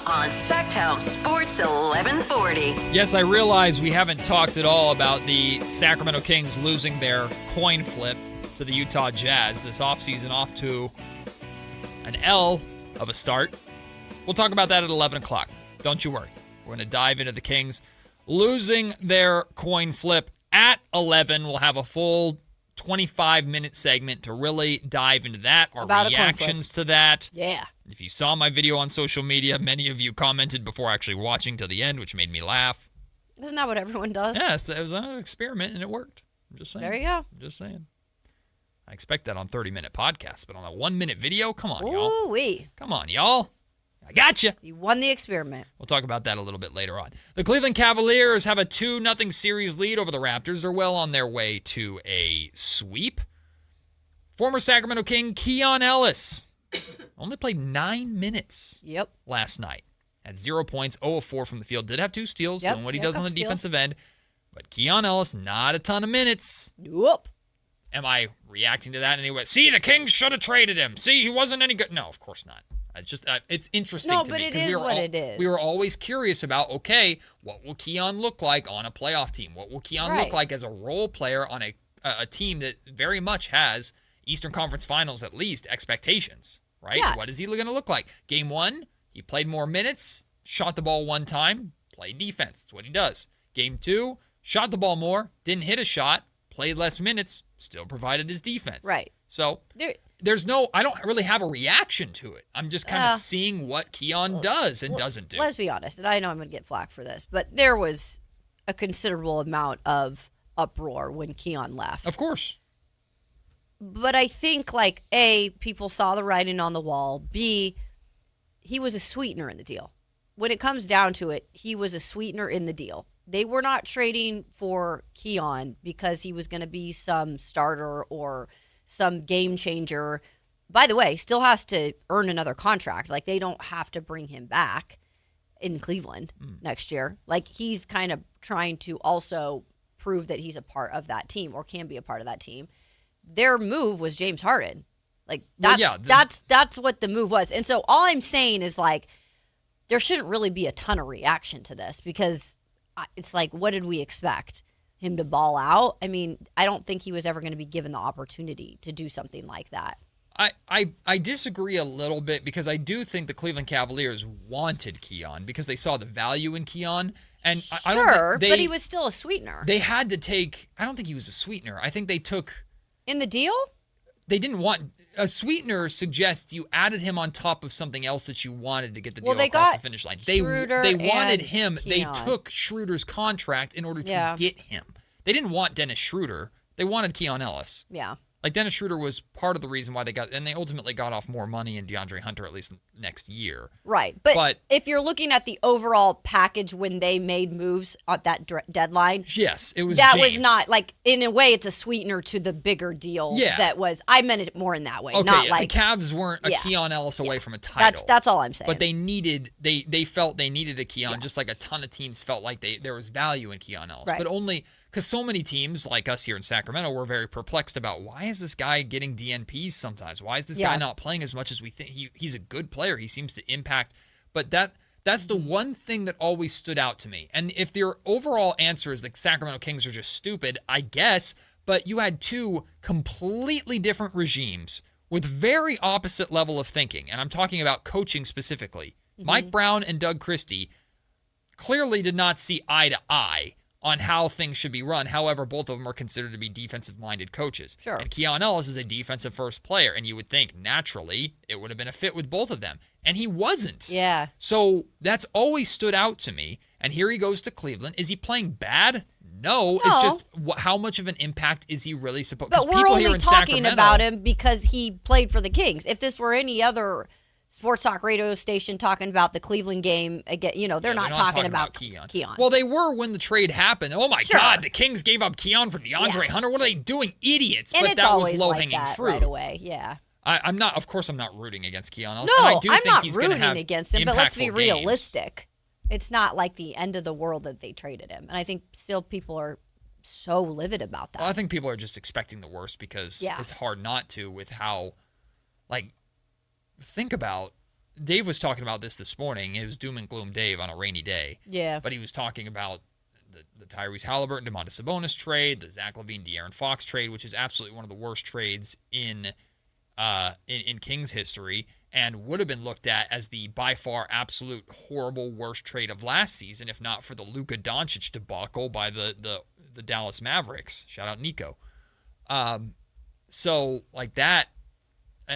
On Sactown Sports 1140. Yes, I realize we haven't talked at all about the Sacramento Kings losing their coin flip to the Utah Jazz this offseason, off to an L of a start. We'll talk about that at 11 o'clock. Don't you worry. We're going to dive into the Kings losing their coin flip at 11. We'll have a full 25-minute segment to really dive into that, our reactions to that. Yeah. If you saw my video on social media, many of you commented before actually watching to the end, which made me laugh. Isn't that what everyone does? Yes, it was an experiment, and it worked. I'm just saying. There you go. I'm just saying. I expect that on 30-minute podcasts, but on a 1-minute video, come on, y'all. Ooh-wee. Come on, y'all. I got you. You won the experiment. We'll talk about that a little bit later on. The Cleveland Cavaliers have a 2-0 series lead over the Raptors. They're well on their way to a sweep. Former Sacramento King Keon Ellis only played 9 minutes last night. Had 0 points, 0 of 4 from the field. Did have 2 steals, doing what he does on the defensive end. But Keon Ellis, not a ton of minutes. Nope. am I reacting to that in any way? See, the Kings should have traded him. See, he wasn't any good. No, of course not. It's just it's interesting to me. No, but it is what it is. We were always curious about, okay, what will Keon look like on a playoff team? What will Keon look like as a role player on a team that very much has Eastern Conference Finals, at least, expectations, right? Yeah. What is he going to look like? Game 1, he played more minutes, shot the ball 1 time, played defense. That's what he does. Game 2, shot the ball more, didn't hit a shot, played less minutes, still provided his defense. Right. So I don't really have a reaction to it. I'm just kind of seeing what Keon does and doesn't do. Let's be honest, and I know I'm going to get flack for this, but there was a considerable amount of uproar when Keon left. Of course. But I think, like, A, people saw the writing on the wall. B, he was a sweetener in the deal. When it comes down to it, he was a sweetener in the deal. They were not trading for Keon because he was going to be some starter or some game changer. By the way, still has to earn another contract. Like, they don't have to bring him back in Cleveland next year. Like, he's kind of trying to also prove that he's a part of that team or can be a part of that team. Their move was James Harden. Like, that's what the move was. And so all I'm saying is, like, there shouldn't really be a ton of reaction to this because it's like, what did we expect? Him to ball out? I mean, I don't think he was ever going to be given the opportunity to do something like that. I disagree a little bit because I do think the Cleveland Cavaliers wanted Keon because they saw the value in Keon. And I don't think but he was still a sweetener. They had to take, I don't think he was a sweetener. I think they took. In the deal? They didn't want, a sweetener suggests you added him on top of something else that you wanted to get the deal across the finish line. They wanted him. Keon. They took Schroeder's contract in order to get him. They didn't want Dennis Schroeder. They wanted Keon Ellis. Yeah. Like, Dennis Schroeder was part of the reason why they ultimately got off more money in DeAndre Hunter, at least next year. Right. But if you're looking at the overall package when they made moves at that deadline. Yes, it was That James. was not, like, in a way, it's a sweetener to the bigger deal that was, I meant it more in that way. Okay, not like the Cavs weren't a Keon Ellis away from a title. That's all I'm saying. But they felt they needed a Keon, just like a ton of teams felt like there was value in Keon Ellis. Right. But only because so many teams like us here in Sacramento were very perplexed about why is this guy getting DNPs sometimes? Why is this guy not playing as much as we think? He's a good player. He seems to impact. But that's the one thing that always stood out to me. And if your overall answer is the Sacramento Kings are just stupid, I guess, but you had 2 completely different regimes with very opposite level of thinking. And I'm talking about coaching specifically. Mike Brown and Doug Christie clearly did not see eye to eye on how things should be run. However, both of them are considered to be defensive-minded coaches. Sure. And Keon Ellis is a defensive-first player, and you would think, naturally, it would have been a fit with both of them. And he wasn't. Yeah. So that's always stood out to me. And here he goes to Cleveland. Is he playing bad? No. It's just how much of an impact is he really supposed to? But we're only talking about him because he played for the Kings. If this were any other sports talk radio station talking about the Cleveland game, again, they're not talking about Keon. Well, they were when the trade happened. Oh my God, the Kings gave up Keon for DeAndre Hunter. What are they doing? Idiots. And but it's that always was low-hanging like that fruit. right away. Yeah. Of course I'm not rooting against Keon Ellis. No, and I do I'm think not he's gonna rooting have against him, but let's be impactful games. realistic. It's not like the end of the world that they traded him. And I think still people are so livid about that. Well, I think people are just expecting the worst because it's hard not to with how, think about, Dave was talking about this morning. It was doom and gloom Dave on a rainy day. Yeah. But he was talking about the Tyrese Halliburton, Domantas Sabonis trade, the Zach LaVine, De'Aaron Fox trade, which is absolutely one of the worst trades in Kings history and would have been looked at as the by far absolute horrible worst trade of last season, if not for the Luka Doncic debacle by the Dallas Mavericks. Shout out Nico. So like that.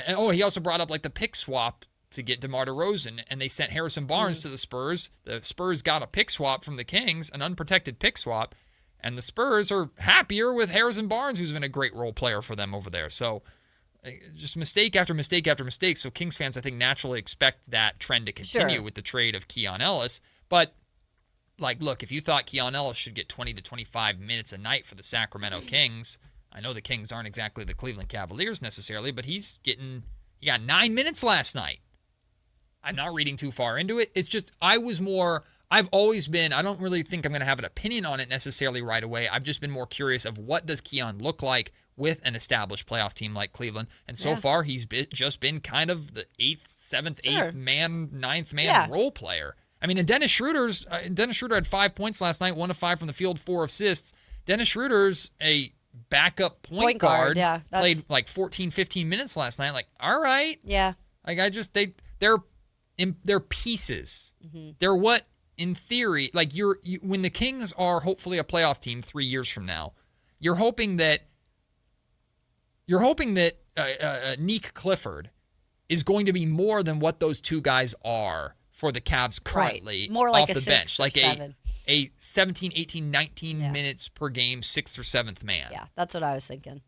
And, he also brought up the pick swap to get DeMar DeRozan, and they sent Harrison Barnes to the Spurs. The Spurs got a pick swap from the Kings, an unprotected pick swap, and the Spurs are happier with Harrison Barnes, who's been a great role player for them over there. So just mistake after mistake after mistake. So Kings fans, I think, naturally expect that trend to continue with the trade of Keon Ellis. But, look, if you thought Keon Ellis should get 20 to 25 minutes a night for the Sacramento Kings, I know the Kings aren't exactly the Cleveland Cavaliers necessarily, but he got 9 minutes last night. I'm not reading too far into it. It's just, I've always been, I don't really think I'm going to have an opinion on it necessarily right away. I've just been more curious of what does Keon look like with an established playoff team like Cleveland. And so far, he's just been kind of the 8th man, 9th man role player. I mean, and Dennis Schroeder had 5 points last night, 1 of 5 from the field, 4 assists. Dennis Schroeder's a backup point guard. Played like 14, 15 minutes last night. Like, all right. Yeah. Like, they're pieces. Mm-hmm. They're what, in theory, like when the Kings are hopefully a playoff team 3 years from now, you're hoping that Nick Clifford is going to be more than what those two guys are for the Cavs currently, more like off the bench, like 7. a 17, 18, 19 minutes per game, 6th or 7th man. Yeah, that's what I was thinking.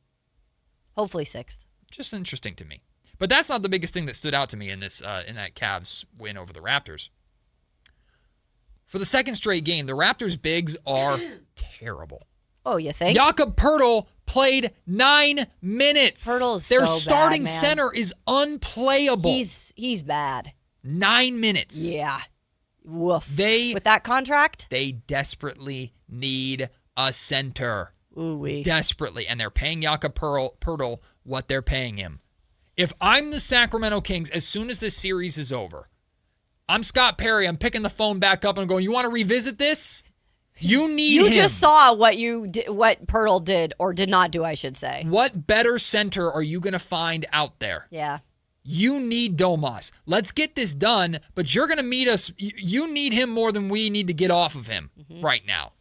Hopefully 6th. Just interesting to me. But that's not the biggest thing that stood out to me in this in that Cavs win over the Raptors. For the second straight game, the Raptors' bigs are terrible. Oh, you think? Jakob Poeltl played 9 minutes. Poeltl's Their so starting bad, man. center is unplayable. He's bad. 9 minutes. Yeah. Woof. With that contract? They desperately need a center. Ooh-wee. Desperately. And they're paying Jakob Poeltl what they're paying him. If I'm the Sacramento Kings, as soon as this series is over, I'm Scott Perry. I'm picking the phone back up and going, you want to revisit this? You need him. You just saw what Poeltl did or did not do, I should say. What better center are you going to find out there? Yeah. You need Domas. Let's get this done, but you're going to meet us. You need him more than we need to get off of him right now.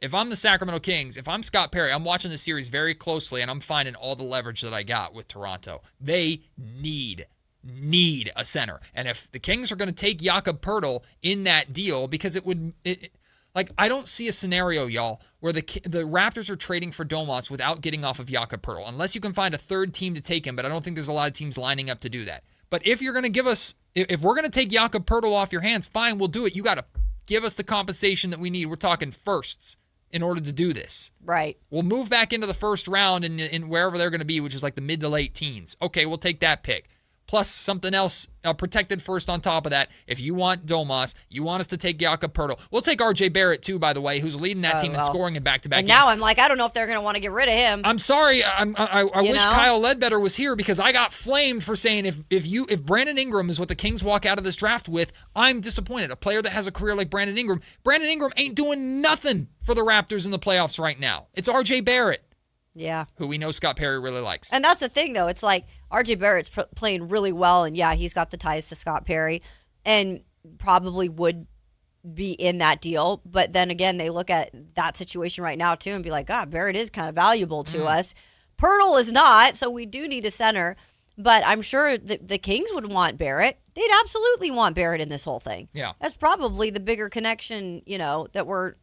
If I'm the Sacramento Kings, if I'm Scott Perry, I'm watching the series very closely, and I'm finding all the leverage that I got with Toronto. They need a center. And if the Kings are going to take Jakob Poeltl in that deal, because I don't see a scenario, y'all, where the Raptors are trading for Domas without getting off of Jakob Poeltl, unless you can find a third team to take him, but I don't think there's a lot of teams lining up to do that. But if you're going to give us, if we're going to take Jakob Poeltl off your hands, fine, we'll do it. You got to give us the compensation that we need. We're talking firsts in order to do this. Right. We'll move back into the first round in wherever they're going to be, which is like the mid to late teens. Okay, we'll take that pick. Plus something else, protected first on top of that. If you want Domas, you want us to take Jakob Poeltl. We'll take R.J. Barrett, too, by the way, who's leading that team in scoring in back-to-back and games. now I'm like, I don't know if they're going to want to get rid of him. I'm sorry. I wish Kyle Ledbetter was here because I got flamed for saying if Brandon Ingram is what the Kings walk out of this draft with, I'm disappointed. A player that has a career like Brandon Ingram ain't doing nothing for the Raptors in the playoffs right now. It's R.J. Barrett. Yeah. Who we know Scott Perry really likes. And that's the thing, though. It's like R.J. Barrett's playing really well, and yeah, he's got the ties to Scott Perry and probably would be in that deal. But then again, they look at that situation right now, too, and be like, God, Barrett is kind of valuable to us. Poeltl is not, so we do need a center. But I'm sure the Kings would want Barrett. They'd absolutely want Barrett in this whole thing. Yeah. That's probably the bigger connection, that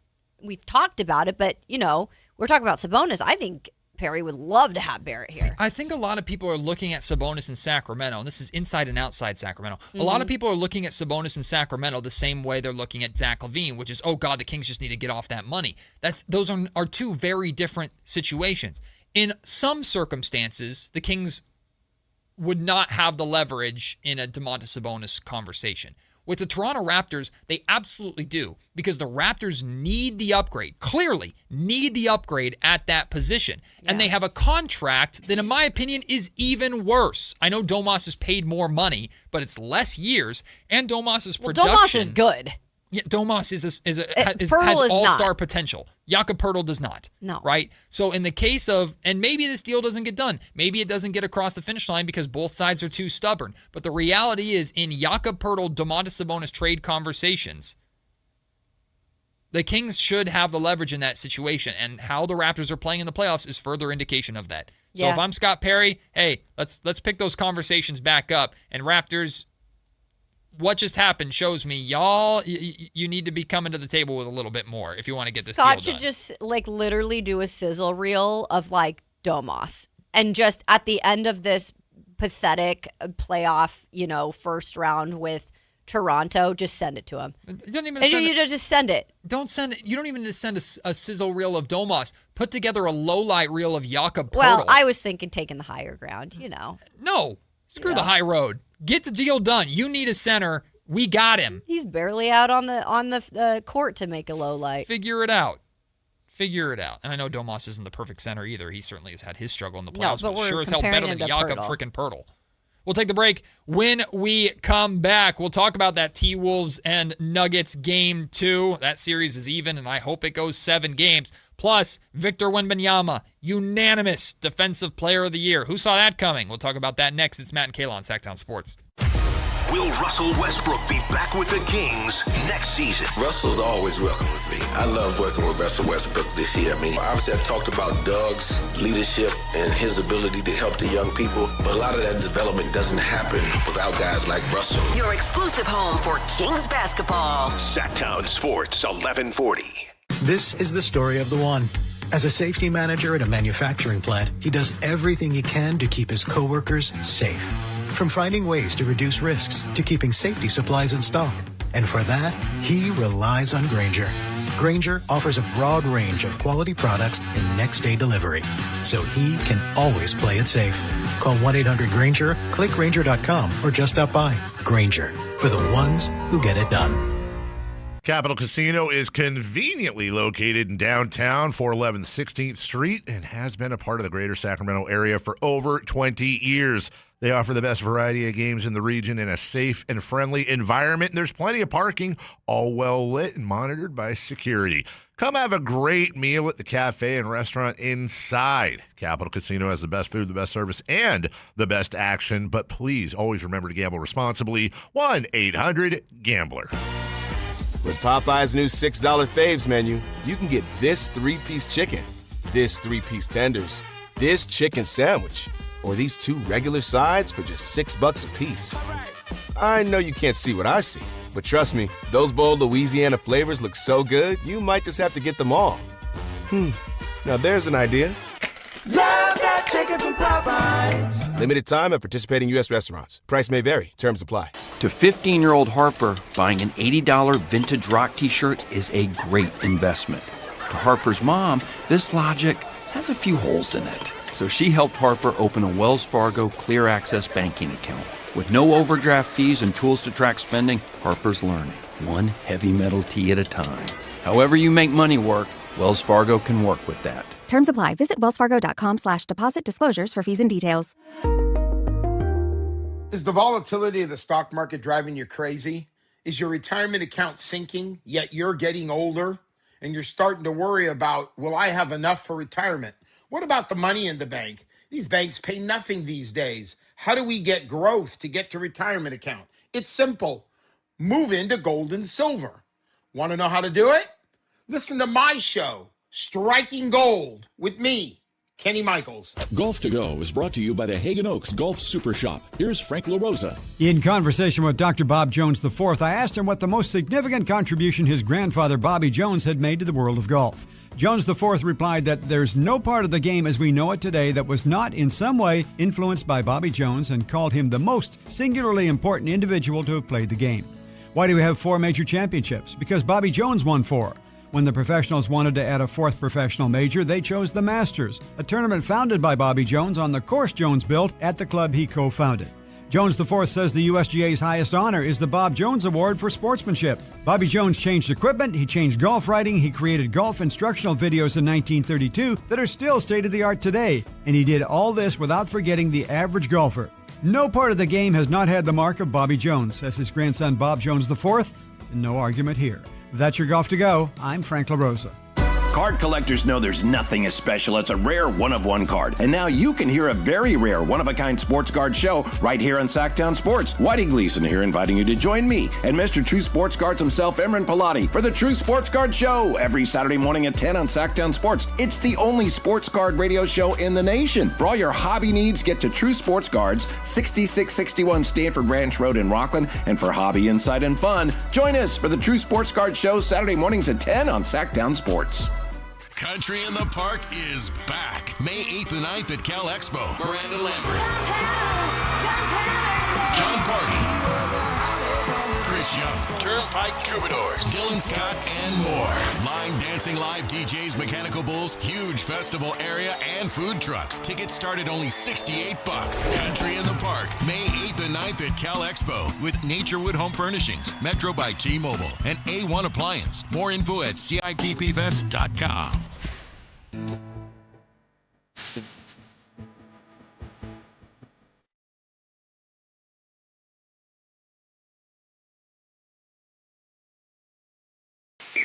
we've talked about it. But, we're talking about Sabonis. I think Perry would love to have Barrett here. See, I think a lot of people are looking at Sabonis in Sacramento, and this is inside and outside Sacramento. A lot of people are looking at Sabonis in Sacramento the same way they're looking at Zach LaVine, which is, oh God, the Kings just need to get off that money. Those are two very different situations. In some circumstances, the Kings would not have the leverage in a Domantas Sabonis conversation. With the Toronto Raptors, they absolutely do, because the Raptors need the upgrade, clearly need the upgrade at that position. Yeah. And they have a contract that, in my opinion, is even worse. I know Domas is paid more money, but it's less years, and Domas's production... Domas is good. Yeah, Domas has all-star potential. Jakob Poeltl does not. No. Right? So in the case of, and maybe this deal doesn't get done. Maybe it doesn't get across the finish line because both sides are too stubborn. But the reality is, in Jakob Poeltl, Domantas Sabonis trade conversations, the Kings should have the leverage in that situation. And how the Raptors are playing in the playoffs is further indication of that. So if I'm Scott Perry, hey, let's pick those conversations back up. And Raptors... what just happened shows me, y'all, you need to be coming to the table with a little bit more if you want to get this deal done. Scott should just, literally do a sizzle reel of, Domas. And just at the end of this pathetic playoff, first round with Toronto, just send it to him. You don't even just send it. Don't send it. You don't even need to send a sizzle reel of Domas. Put together a low-light reel of Jakob Poeltl. Well, I was thinking taking the higher ground, No. Screw the high road. Get the deal done. You need a center. We got him. He's barely out on the court to make a low light. Figure it out. Figure it out. And I know Domas isn't the perfect center either. He certainly has had his struggle in the playoffs, but but we're sure as hell better than comparing him to Jakob Purtle. freaking Purtle. We'll take the break. When we come back, we'll talk about that T-Wolves and Nuggets game 2. That series is even, and I hope it goes 7 games. Plus, Victor Wembanyama, unanimous Defensive Player of the Year. Who saw that coming? We'll talk about that next. It's Matt and Kayla on Sactown Sports. Will Russell Westbrook be back with the Kings next season? Russell's always welcome with me. I love working with Russell Westbrook this year. I mean, obviously I talked about Doug's leadership and his ability to help the young people, but a lot of that development doesn't happen without guys like Russell. Your exclusive home for Kings basketball. Sactown Sports 1140. This is the story of the one. As a safety manager at a manufacturing plant, he does everything he can to keep his coworkers safe. From finding ways to reduce risks to keeping safety supplies in stock. And for that, he relies on Grainger. Grainger offers a broad range of quality products and next-day delivery, so he can always play it safe. Call 1-800-GRAINGER, click Grainger.com, or just stop by. Grainger, for the ones who get it done. Capital Casino is conveniently located in downtown, 411 16th Street, and has been a part of the greater Sacramento area for over 20 years. They offer the best variety of games in the region in a safe and friendly environment. And there's plenty of parking, all well lit and monitored by security. Come have a great meal at the cafe and restaurant inside. Capital Casino has the best food, the best service, and the best action. But please always remember to gamble responsibly. 1-800-GAMBLER. With Popeye's new $6 faves menu, you can get this 3-piece chicken, this 3-piece tenders, this chicken sandwich, or these 2 regular sides for just $6 a piece. I know you can't see what I see, but trust me, those bold Louisiana flavors look so good, you might just have to get them all. Now there's an idea. Love that chicken from Popeyes. Limited time at participating U.S. restaurants. Price may vary. Terms apply. To 15-year-old Harper, buying an $80 vintage rock t-shirt is a great investment. To Harper's mom, this logic has a few holes in it. So she helped Harper open a Wells Fargo Clear Access banking account. With no overdraft fees and tools to track spending, Harper's learning, one heavy metal tee at a time. However you make money work, Wells Fargo can work with that. Terms apply. Visit wellsfargo.com/deposit disclosures for fees and details. Is the volatility of the stock market driving you crazy? Is your retirement account sinking, yet you're getting older and you're starting to worry about, will I have enough for retirement? What about the money in the bank? These banks pay nothing these days. How do we get growth to get to retirement account? It's simple. Move into gold and silver. Want to know how to do it? Listen to my show, Striking Gold, with me, Kenny Michaels. Golf to Go is brought to you by the Hagen Oaks Golf Super Shop. Here's Frank LaRosa. In conversation with Dr. Bob Jones IV, I asked him what the most significant contribution his grandfather Bobby Jones had made to the world of golf. Jones IV replied that there's no part of the game as we know it today that was not in some way influenced by Bobby Jones, and called him the most singularly important individual to have played the game. Why do we have 4 major championships? Because Bobby Jones won 4. When the professionals wanted to add a 4th professional major, they chose the Masters, a tournament founded by Bobby Jones on the course Jones built at the club he co-founded. Jones IV says the USGA's highest honor is the Bob Jones Award for Sportsmanship. Bobby Jones changed equipment, he changed golf writing, he created golf instructional videos in 1932 that are still state-of-the-art today, and he did all this without forgetting the average golfer. No part of the game has not had the mark of Bobby Jones, says his grandson Bob Jones IV, and no argument here. That's your Golf to Go. I'm Frank LaRosa. Card collectors know there's nothing as special as a rare one-of-one card. And now you can hear a very rare one-of-a-kind sports card show right here on Sactown Sports. Whitey Gleason here inviting you to join me and Mr. True Sports Cards himself, Emran Pilati, for the True Sports Card Show every Saturday morning at 10 on Sactown Sports. It's the only sports card radio show in the nation. For all your hobby needs, get to True Sports Cards, 6661 Stanford Ranch Road in Rockland. And for hobby insight and fun, join us for the True Sports Card Show Saturday mornings at 10 on Sactown Sports. Country in the Park is back. May 8th and 9th at Cal Expo. Miranda Lambert, John Party, Chris Young, Turnpike Troubadours, Dylan Scott, and more. Line dancing live DJs, Mechanical Bulls, huge festival area, and food trucks. Tickets start at only $68. Country in the Park, May 8th and 9th at Cal Expo with Naturewood Home Furnishings, Metro by T-Mobile, and A1 Appliance. More info at CITPFest.com.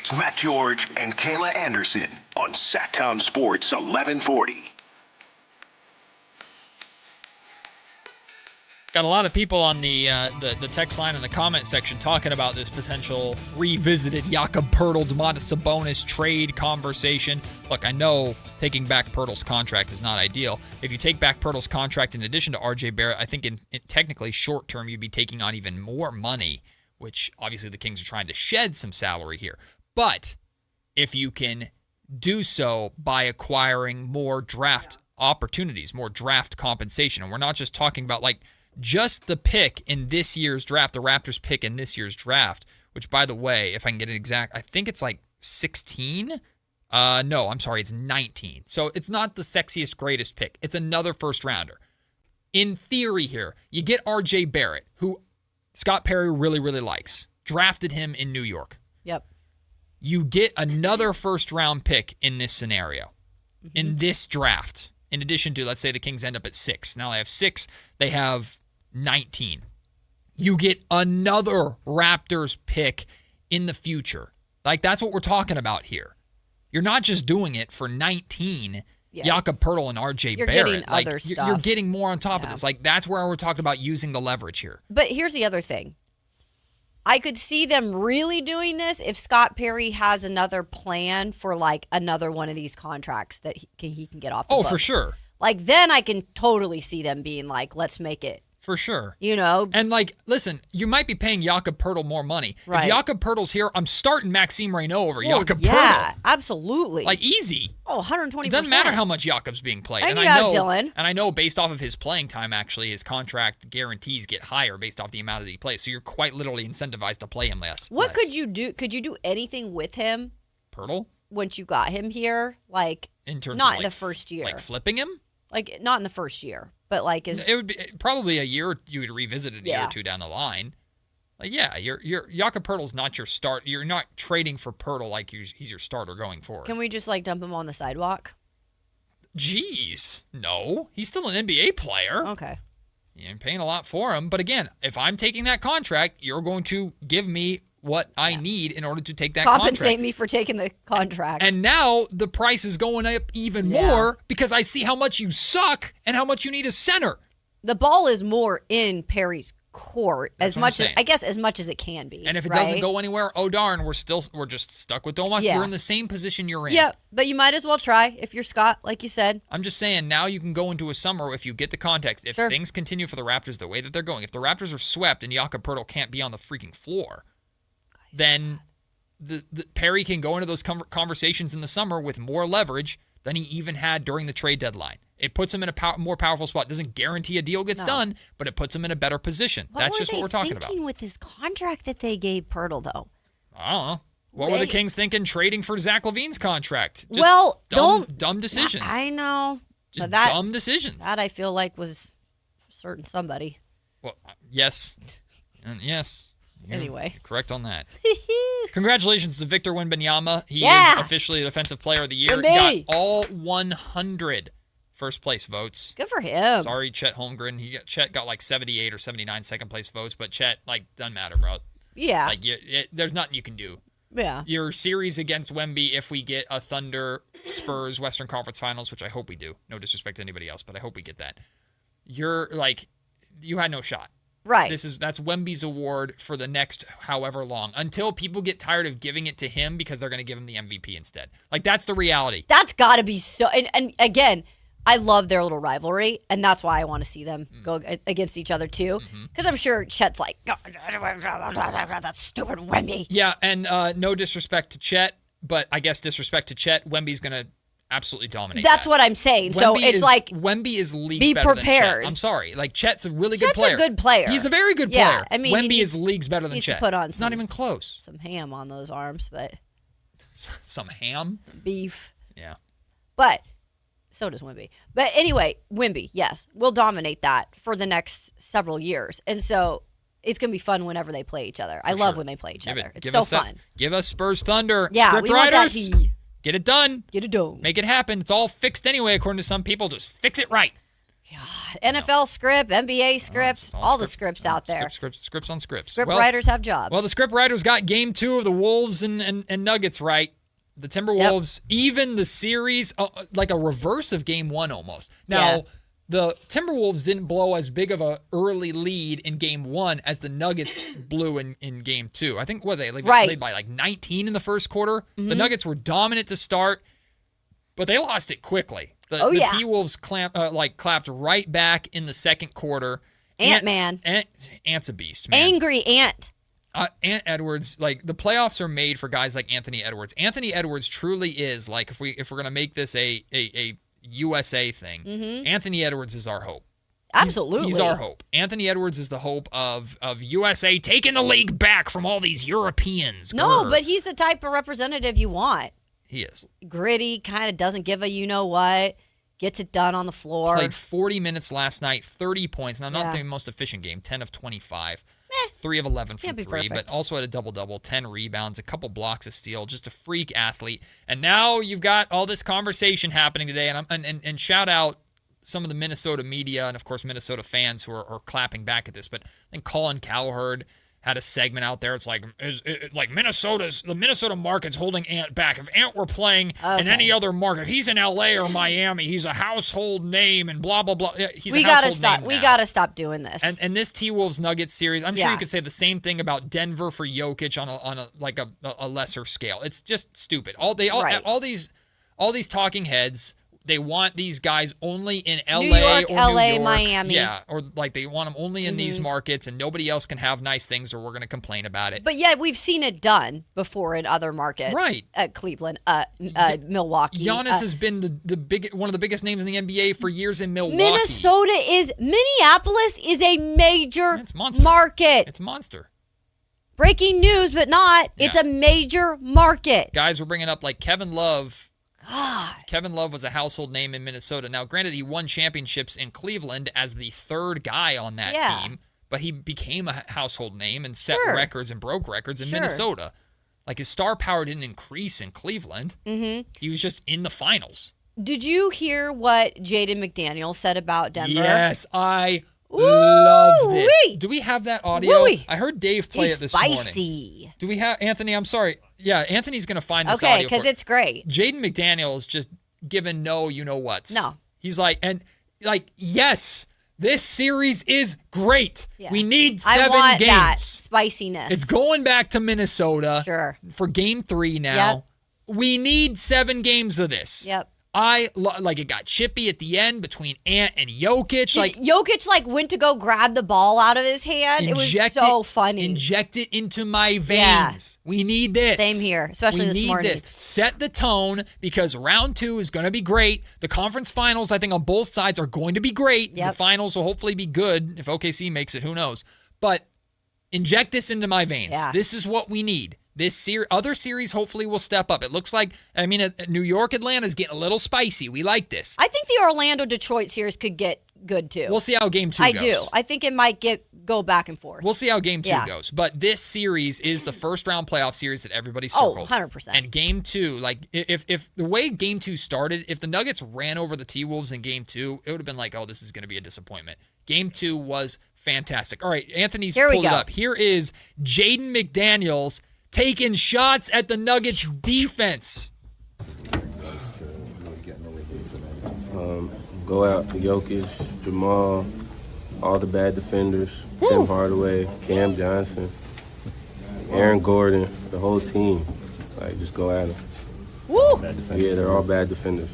It's Matt George and Kayla Anderson on Sactown Sports 1140. Got a lot of people on the text line in the comment section talking about this potential revisited Jakob Poeltl, Domantas Sabonis trade conversation. Look, I know taking back Poeltl's contract is not ideal. If you take back Poeltl's contract in addition to RJ Barrett, I think in technically short term you'd be taking on even more money, which obviously the Kings are trying to shed some salary here. But if you can do so by acquiring more draft opportunities, more draft compensation, and we're not just talking about like just the pick in this year's draft, the Raptors pick in this year's draft, which, by the way, if I can get it exact, I think it's like 16. No, I'm sorry, it's 19. So it's not the sexiest, greatest pick. It's another first rounder. In theory here, you get RJ Barrett, who Scott Perry really, really likes. Drafted him in New York. Yep. You get another first round pick in this scenario, in this draft. In addition to, let's say the Kings end up at 6. Now they have 6. They have 19. You get another Raptors pick in the future. Like, that's what we're talking about here. You're not just doing it for 19, Jakob Poeltl and RJ Barrett. Getting other stuff. You're getting more on top of this. Like, that's where we're talking about using the leverage here. But here's the other thing. I could see them really doing this if Scott Perry has another plan for, like, another one of these contracts that he can get off the books. For sure. Like, then I can totally see them being like, let's make it. For sure. You know? And, like, listen, you might be paying Jakob Poeltl more money. Right. If Jakob Poeltl's here, I'm starting Maxime Reynaud over Jakob Poeltl. Yeah, absolutely. Like, easy. Oh, 120%. It doesn't matter how much Jakob's being played. And you have Dylan. And I know based off of his playing time, actually, his contract guarantees get higher based off the amount that he plays. So you're quite literally incentivized to play him less. What could you do? Could you do anything with him? Poeltl? Once you got him here? Like, in terms not of, like, in the first year. Like flipping him? Like, not in the first year. But, like, it would be probably a year you would revisit it a year or two down the line. Like, yeah, your Jakob Poeltl's not your start. You're not trading for Poeltl like he's your starter going forward. Can we just, like, dump him on the sidewalk? Jeez. No. He's still an NBA player. Okay. You're paying a lot for him. But again, if I'm taking that contract, you're going to give me what I need in order to take that Compensate contract. me for taking the contract. And now the price is going up even more because I see how much you suck and how much you need a center. The ball is more in Perry's court That's as what I'm saying. as much as it can be. And if it doesn't go anywhere, oh darn, we're just stuck with Domas. Yeah. You're in the same position you're in. Yeah, but you might as well try if you're Scott, like you said. I'm just saying, now you can go into a summer if you get the context. If things continue for the Raptors the way that they're going, if the Raptors are swept and Jakob Poeltl can't be on the freaking floor, then the Perry can go into those conversations in the summer with more leverage than he even had during the trade deadline. It puts him in a more powerful spot. Doesn't guarantee a deal gets done, but it puts him in a better position. That's just what we're talking about. What were they thinking with this contract that they gave Poeltl, though? I don't know. What were the Kings thinking trading for Zach LaVine's contract? Just dumb decisions. I know. Just dumb decisions. That I feel like was for certain somebody. Well, yes. And yes. Anyway. You're correct on that. Congratulations to Victor Wembanyama. He is officially Defensive Player of the Year. Got all 100 first place votes. Good for him. Sorry, Chet Holmgren. Chet got like 78 or 79 second place votes, but Chet, like, doesn't matter, bro. Yeah. Like, there's nothing you can do. Yeah. Your series against Wemby, if we get a Thunder Spurs Western Conference Finals, which I hope we do. No disrespect to anybody else, but I hope we get that. You're like, you had no shot. Right. That's Wemby's award for the next however long, until people get tired of giving it to him because they're going to give him the MVP instead. Like, that's the reality. That's got to be so. And again, I love their little rivalry, and that's why I want to see them go against each other too. Because I'm sure Chet's like, that stupid Wemby. Yeah, and no disrespect to Chet, but I guess disrespect to Chet, Wemby's going to absolutely dominate. That's what I'm saying. So it's like, Wemby is leagues be better prepared. than Chet. I'm sorry. Like, Chet's a really good player. Chet's a good player. He's a very good Yeah, player. I mean, Wemby is leagues better than needs Chet. to put on it's not even close. Some ham on those arms, but some ham? Beef. Yeah. But so does Wemby. But anyway, Wemby, yes, will dominate that for the next several years. And so it's going to be fun whenever they play each other. I love when they play each other. It's so fun. Give us Spurs Thunder. Yeah, Script we want that writers. Get it done. Get it done. Make it happen. It's all fixed anyway, according to some people. Just fix it right. NFL script, NBA script, all the scripts out there. Scripts on scripts. Script writers have jobs. Well, the script writers got game 2 of the Wolves and Nuggets right. The Timberwolves, even the series, like a reverse of game 1 almost. Now, the Timberwolves didn't blow as big of a early lead in game 1 as the Nuggets blew in game 2. I think, they played by like 19 in the first quarter. The Nuggets were dominant to start, but they lost it quickly. The T-Wolves clapped right back in the second quarter. Ant-Man. Ant's a beast, man. Angry Ant. Ant Edwards, like the playoffs are made for guys like Anthony Edwards. Anthony Edwards truly is, like, if we're gonna make this a USA thing, Anthony Edwards is our hope. Absolutely. He's our hope. Anthony Edwards is the hope of USA taking the league back from all these Europeans. No, but he's the type of representative you want. He is. Gritty, kind of doesn't give a you-know-what, gets it done on the floor. Played 40 minutes last night, 30 points. Now, not the most efficient game, 10 of 25. 3 of 11 from 3, but also had a double-double, 10 rebounds, a couple blocks of steel, just a freak athlete. And now you've got all this conversation happening today, and shout out some of the Minnesota media and, of course, Minnesota fans who are clapping back at this. But I think Colin Cowherd had a segment out there. It's like, the Minnesota market's holding Ant back. If Ant were playing in any other market, if he's in LA or Miami, he's a household name and blah, blah, blah. We gotta stop doing this. And this T-Wolves Nuggets series, I'm sure you could say the same thing about Denver for Jokic on a lesser scale. It's just stupid. All these talking heads, they want these guys only in LA New York, or LA, New York. Miami. Yeah, or like they want them only in these markets and nobody else can have nice things or we're going to complain about it. But yet we've seen it done before in other markets. Right. At Cleveland, Milwaukee. Giannis has been one of the biggest names in the NBA for years in Milwaukee. Minneapolis is a major market. It's a monster. Breaking news, but not. Yeah. It's a major market. Guys, we're bringing up like Kevin Love. Kevin Love was a household name in Minnesota. Now, granted, he won championships in Cleveland as the third guy on that team, but he became a household name and set records and broke records in Minnesota. Like, his star power didn't increase in Cleveland. He was just in the finals. Did you hear what Jaden McDaniels said about Denver? Yes, I love this. Do we have that audio? I heard Dave play it this morning. Do we have Anthony? I'm sorry. Yeah, Anthony's going to find this audio. Okay, because it's great. Jaden McDaniels just given no you-know-whats. No. He's yes, this series is great. Yeah. We need 7 games. That spiciness. It's going back to Minnesota for game 3 now. Yep. We need 7 games of this. Yep. It got chippy at the end between Ant and Jokic. Jokic went to go grab the ball out of his hand. It was so funny. Inject it into my veins. We need this. Same here, especially this morning. This. Set the tone because round 2 is going to be great. The conference finals, I think, on both sides are going to be great. Yep. The finals will hopefully be good. If OKC makes it, who knows? But inject this into my veins. Yeah. This is what we need. This other series hopefully will step up. It looks like, New York, Atlanta's getting a little spicy. We like this. I think the Orlando-Detroit series could get good, too. We'll see how game 2 goes. I do. I think it might go back and forth. We'll see how game 2 goes. But this series is the first-round playoff series that everybody circled. 100%. And game 2, if the way game 2 started, if the Nuggets ran over the T-Wolves in game 2, it would have been like, oh, this is going to be a disappointment. Game 2 was fantastic. All right, Anthony's pulled it up. Here is Jaden McDaniels taking shots at the Nuggets defense. Go out to Jokic, Jamal, all the bad defenders, Tim Hardaway, Cam Johnson, Aaron Gordon, the whole team. Just go at them. Woo! Yeah, they're all bad defenders.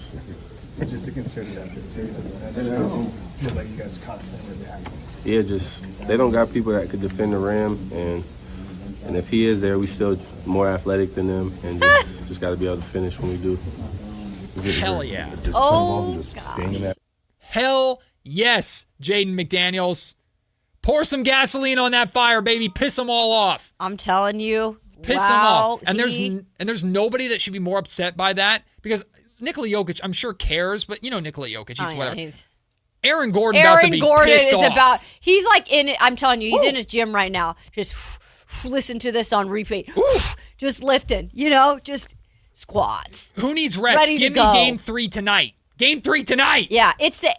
So just to consider that, feel like you guys constantly react. Yeah, they don't got people that could defend the rim, and if he is there, we still more athletic than them, and just got to be able to finish when we do. Hell yeah! God. Hell yes, Jaden McDaniels. Pour some gasoline on that fire, baby. Piss them all off. I'm telling you. Piss them off. And there's nobody that should be more upset by that because Nikola Jokic, I'm sure cares, but Nikola Jokic, he's whatever. Aaron Gordon about to be pissed off. He's in it. I'm telling you, he's in his gym right now. Just listen to this on repeat. Just lifting, just squats. Who needs rest? Give me game 3 tonight. Game 3 tonight. Yeah, it's the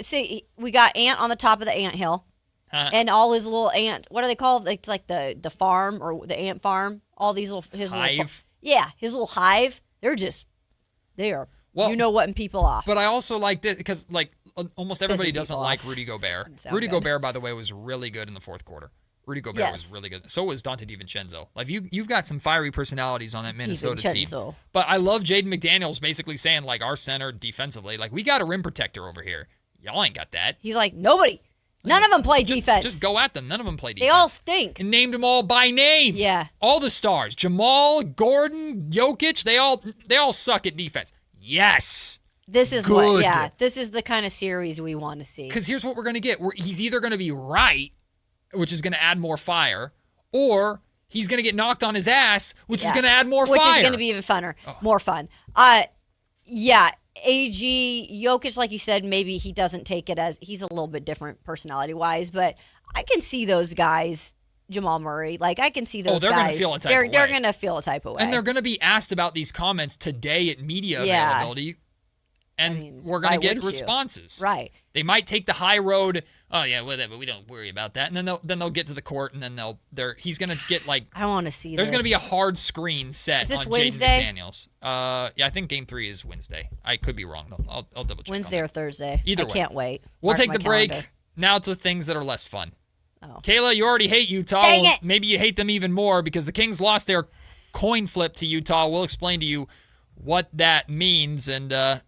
See, we got Ant on the top of the anthill. And all his little ant, what are they called? It's like the farm or the ant farm. All these little his hive. His little hive. They are. Well, you know whatting people off. But I also like this because almost everybody doesn't like Rudy Gobert. Rudy Gobert, by the way, was really good in the fourth quarter. Rudy Gobert was really good. So was Dante DiVincenzo. Like you've got some fiery personalities on that Minnesota team. But I love Jaden McDaniels basically saying like our center defensively, like we got a rim protector over here. Y'all ain't got that. He's like nobody. None of them play defense. Just go at them. None of them play defense. They all stink. And named them all by name. Yeah. All the stars. Jamal, Gordon, Jokic, they all suck at defense. Yes. This is this is the kind of series we want to see. Because here's what we're going to get. He's either going to be right, which is going to add more fire, or he's going to get knocked on his ass, which is going to add more fire. Which is going to be even funner. More fun. AG, Jokic, like you said, maybe he doesn't take it as he's a little bit different personality-wise, but I can see those guys, Jamal Murray, like I can see those guys. They're going to feel a type of way. They're going to feel a type of way. And they're going to be asked about these comments today at media availability, and we're going to get responses. Right. They might take the high road. Oh yeah, whatever. We don't worry about that. And then they'll get to the court, and then he's gonna get like. I want to see. There's gonna be a hard screen set on Jaden McDaniels. Yeah, I think Game 3 is Wednesday. I could be wrong though. I'll double check. Wednesday or Thursday. Either way. I can't wait. We'll take the break. Now to things that are less fun. Oh. Kayla, you already hate Utah. Dang it. Maybe you hate them even more because the Kings lost their coin flip to Utah. We'll explain to you what that means and.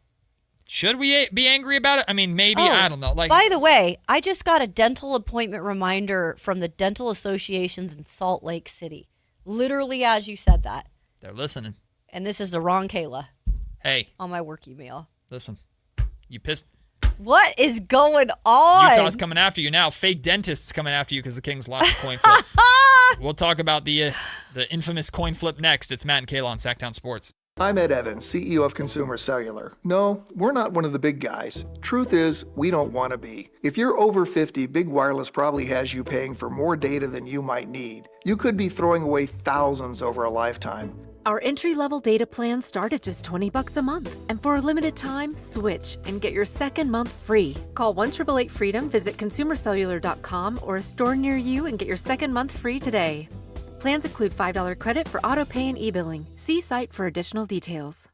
Should we be angry about it? I mean, maybe. I don't know. By the way, I just got a dental appointment reminder from the dental associations in Salt Lake City. Literally as you said that. They're listening. And this is the wrong Kayla. Hey. On my work email. Listen. You pissed. What is going on? Utah's coming after you now. Fake dentists coming after you because the Kings lost the coin flip. We'll talk about the infamous coin flip next. It's Matt and Kayla on Sactown Sports. I'm Ed Evans, CEO of Consumer Cellular. No, we're not one of the big guys. Truth is, we don't want to be. If you're over 50, Big Wireless probably has you paying for more data than you might need. You could be throwing away thousands over a lifetime. Our entry-level data plans start at just $20 a month. And for a limited time, switch and get your second month free. Call 1-888-FREEDOM, visit consumercellular.com or a store near you and get your second month free today. Plans include $5 credit for auto pay and e-billing. See site for additional details.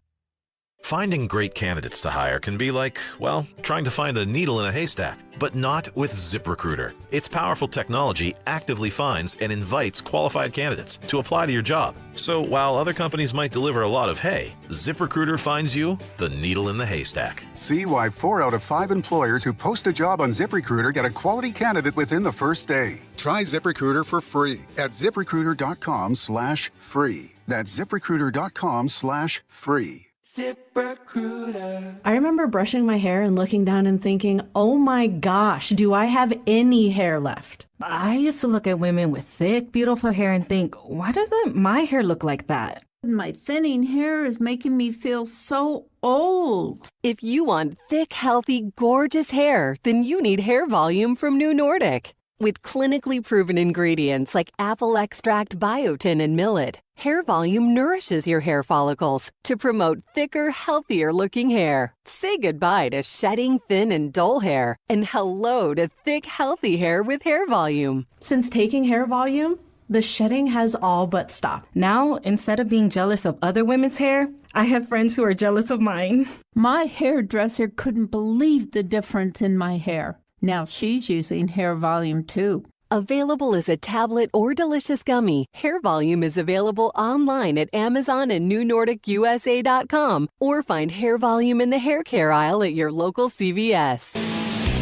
Finding great candidates to hire can be like, well, trying to find a needle in a haystack, but not with ZipRecruiter. Its powerful technology actively finds and invites qualified candidates to apply to your job. So while other companies might deliver a lot of hay, ZipRecruiter finds you the needle in the haystack. See why 4 out of 5 employers who post a job on ZipRecruiter get a quality candidate within the first day. Try ZipRecruiter for free at ZipRecruiter.com/free. That's ZipRecruiter.com/free. ZipRecruiter. I remember brushing my hair and looking down and thinking, oh my gosh, do I have any hair left? I used to look at women with thick, beautiful hair and think, why doesn't my hair look like that? My thinning hair is making me feel so old. If you want thick, healthy, gorgeous hair, then you need Hair Volume from New Nordic. With clinically proven ingredients like apple extract, biotin, and millet, Hair Volume nourishes your hair follicles to promote thicker, healthier-looking hair. Say goodbye to shedding, thin, and dull hair, and hello to thick, healthy hair with Hair Volume. Since taking Hair Volume, the shedding has all but stopped. Now, instead of being jealous of other women's hair, I have friends who are jealous of mine. My hairdresser couldn't believe the difference in my hair. Now she's using Hair Volume too. Available as a tablet or delicious gummy, Hair Volume is available online at Amazon and NewNordicUSA.com or find Hair Volume in the hair care aisle at your local CVS.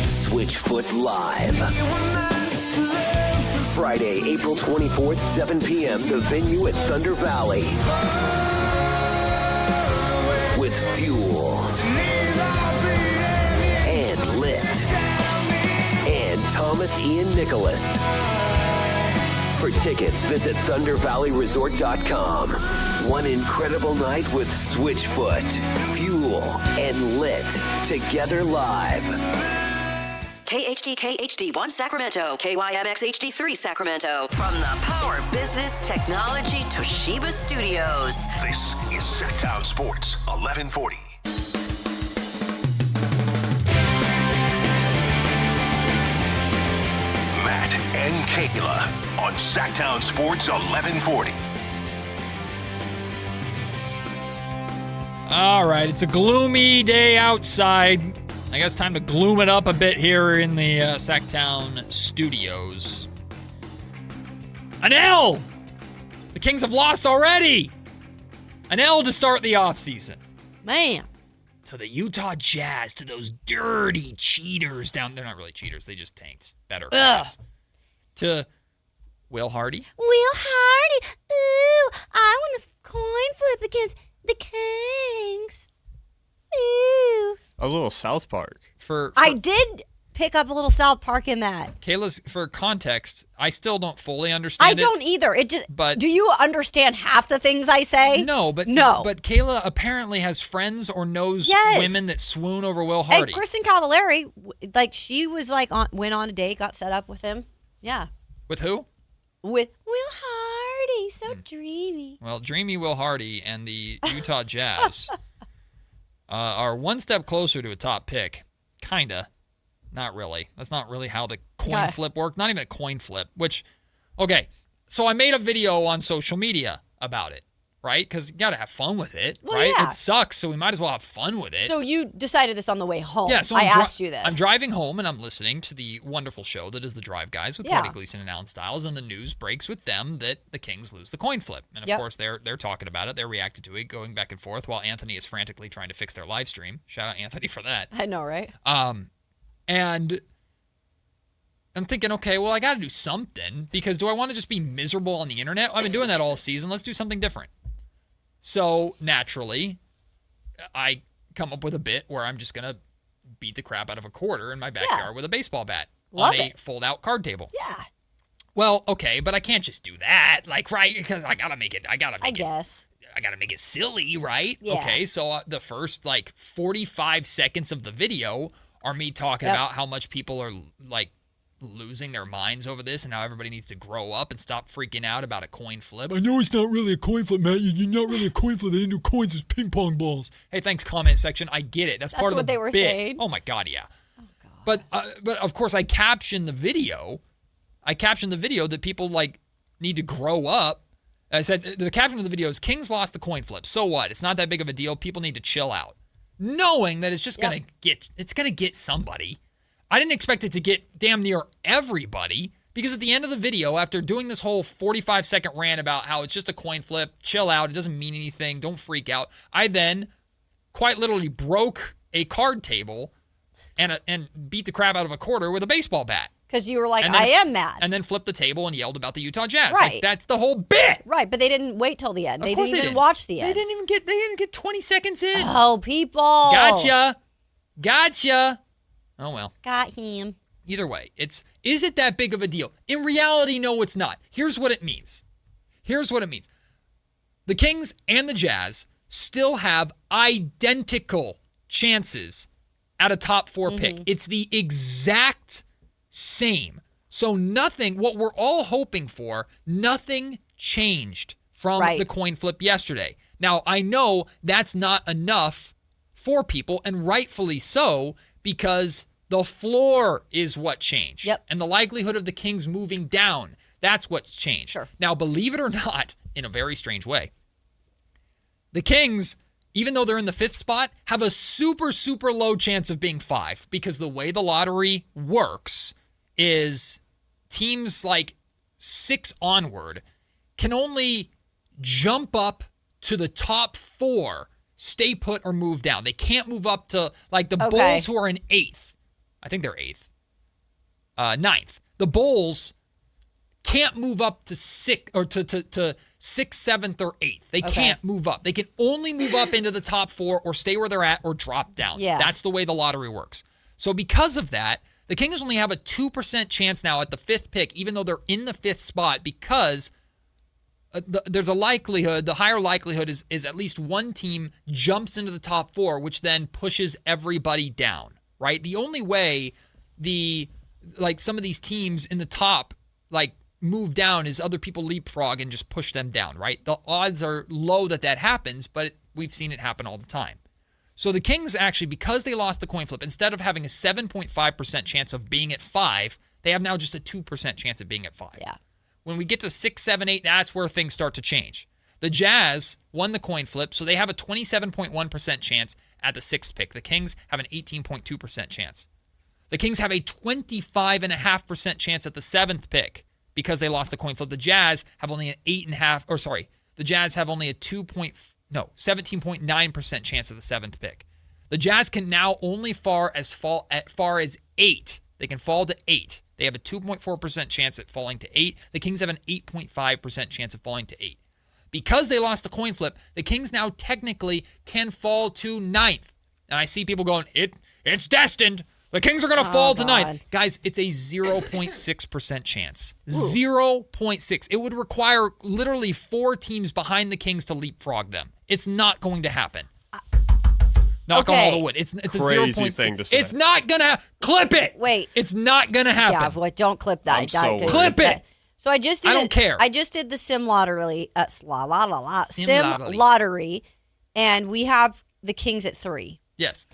Switchfoot Live. Friday, April 24th, 7 p.m., the venue at Thunder Valley. With Fuel. And Lit. And Thomas Ian Nicholas. For tickets, visit ThunderValleyResort.com. One incredible night with Switchfoot, Fuel, and Lit together live. KHD1 Sacramento, KYMX HD3 Sacramento. From the Power Business Technology Toshiba Studios. This is Sactown Sports 1140. Matt and Kayla on Sactown Sports 1140. All right, it's a gloomy day outside. I guess time to gloom it up a bit here in the Sactown studios. An L! The Kings have lost already! An L to start the offseason. Man. To the Utah Jazz, to those dirty cheaters down. They're not really cheaters. They just tanked better. To Will Hardy. Will Hardy. Ooh, I won the coin flip against the Kings. Ooh. A little South Park. I did pick up a little South Park in that. Kayla's, for context, I still don't fully understand it. I don't either. But do you understand half the things I say? No. But Kayla apparently has friends or knows women that swoon over Will Hardy. And Kristen Cavallari, she was went on a date, got set up with him. Yeah. With who? With Will Hardy. So dreamy. Well, dreamy Will Hardy and the Utah Jazz are one step closer to a top pick. Kinda. Not really. That's not really how the coin flip worked. Not even a coin flip, okay. So I made a video on social media about it, right? Because you got to have fun with it, right? Yeah. It sucks, so we might as well have fun with it. So you decided this on the way home. Yeah, so I asked you this. I'm driving home and I'm listening to the wonderful show that is The Drive Guys with Whitey Gleason and Alan Stiles, and the news breaks with them that the Kings lose the coin flip. And of course, they're talking about it. They're reacting to it, going back and forth while Anthony is frantically trying to fix their live stream. Shout out Anthony for that. I know, right? And I'm thinking, okay, well, I got to do something, because do I want to just be miserable on the internet? I've been doing that all season. Let's do something different. So naturally, I come up with a bit where I'm just going to beat the crap out of a quarter in my backyard with a baseball bat on a fold-out card table. Yeah. Well, okay, but I can't just do that, right? Because I got to make it. I got to make it silly, right? Yeah. Okay, so the first 45 seconds of the video are me talking about how much people are losing their minds over this and how everybody needs to grow up and stop freaking out about a coin flip. I know it's not really a coin flip, Matt. You're not really a coin flip. They didn't do coins as ping pong balls. Hey, thanks, comment section. I get it. That's part of the what they were bit. saying. Oh my God, yeah. Oh, God. But of course, I captioned the video. That people need to grow up. I said the caption of the video is Kings lost the coin flip. So what? It's not that big of a deal. People need to chill out. Knowing that it's just gonna get somebody. I didn't expect it to get damn near everybody, because at the end of the video, after doing this whole 45-second rant about how it's just a coin flip, chill out, it doesn't mean anything, don't freak out, I then quite literally broke a card table and beat the crap out of a quarter with a baseball bat. Because you were like, I am mad. And then flipped the table and yelled about the Utah Jazz. Right. That's the whole bit. Right, but they didn't wait till the end. Of course they didn't watch the end. They didn't get 20 seconds in. Oh, people. Gotcha. Oh, well. Got him. Either way, is it that big of a deal? In reality, no, it's not. Here's what it means. The Kings and the Jazz still have identical chances at a top 4 pick. It's the exact same. So what we're all hoping for, nothing changed from the coin flip yesterday. Now, I know that's not enough for people, and rightfully so, because the floor is what changed. And the likelihood of the Kings moving down, that's what's changed. Sure. Now, believe it or not, in a very strange way, the Kings, even though they're in the 5th spot, have a super, super low chance of being 5, because the way the lottery works is teams 6 onward can only jump up to the top 4, stay put, or move down. They can't move up to the Bulls, who are in 8th. I think they're 8th. 9th. The Bulls can't move up to 6th or to 6th, 7th, or 8th. They can't move up. They can only move up into the top 4 or stay where they're at or drop down. Yeah. That's the way the lottery works. So because of that, the Kings only have a 2% chance now at the 5th pick, even though they're in the 5th spot, because there's a likelihood, the higher likelihood is at least one team jumps into the top 4, which then pushes everybody down, right? The only way some of these teams in the top, move down is other people leapfrog and just push them down, right? The odds are low that happens, but we've seen it happen all the time. So the Kings actually, because they lost the coin flip, instead of having a 7.5% chance of being at 5, They have now just a 2% chance of being at 5. Yeah. When we get to 6, 7, 8, that's where things start to change. The Jazz won the coin flip, so they have a 27.1% chance at the 6th pick. The Kings have an 18.2% chance. The Kings have a 25.5% chance at the 7th pick because they lost the coin flip. The Jazz have only an 8.5, the Jazz have only a 17.9% chance at the 7th pick. The Jazz can now only fall as 8. They can fall to 8. They have a 2.4% chance at falling to 8. The Kings have an 8.5% chance of falling to 8. Because they lost the coin flip, the Kings now technically can fall to 9th. And I see people going, it's destined. The Kings are going to fall to 9th. Guys, it's a 0.6% chance. 0.6. It would require literally 4 teams behind the Kings to leapfrog them. It's not going to happen. Knock on all the wood. It's a 0.6 thing to say. It's not gonna clip it. Wait. It's not gonna happen. Yeah, but don't clip that. I'm so worried. Clip it. So I just did. I don't care. I just did the sim lottery. Sim lottery, and we have the Kings at 3. Yes.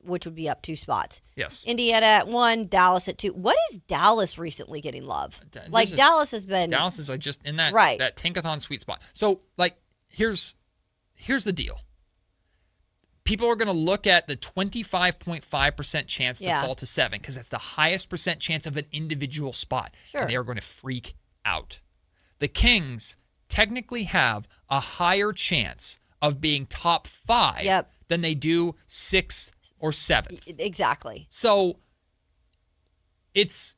Which would be up 2 spots. Yes. Indiana at 1, Dallas at 2. What is Dallas recently getting love? Dallas has been. Dallas is just in that right. that tankathon sweet spot. So here's the deal. People are going to look at the 25.5% chance to fall to 7 because that's the highest percent chance of an individual spot. Sure. And they are going to freak out. The Kings technically have a higher chance of being top 5 than they do 6th or 7th. Exactly. So it's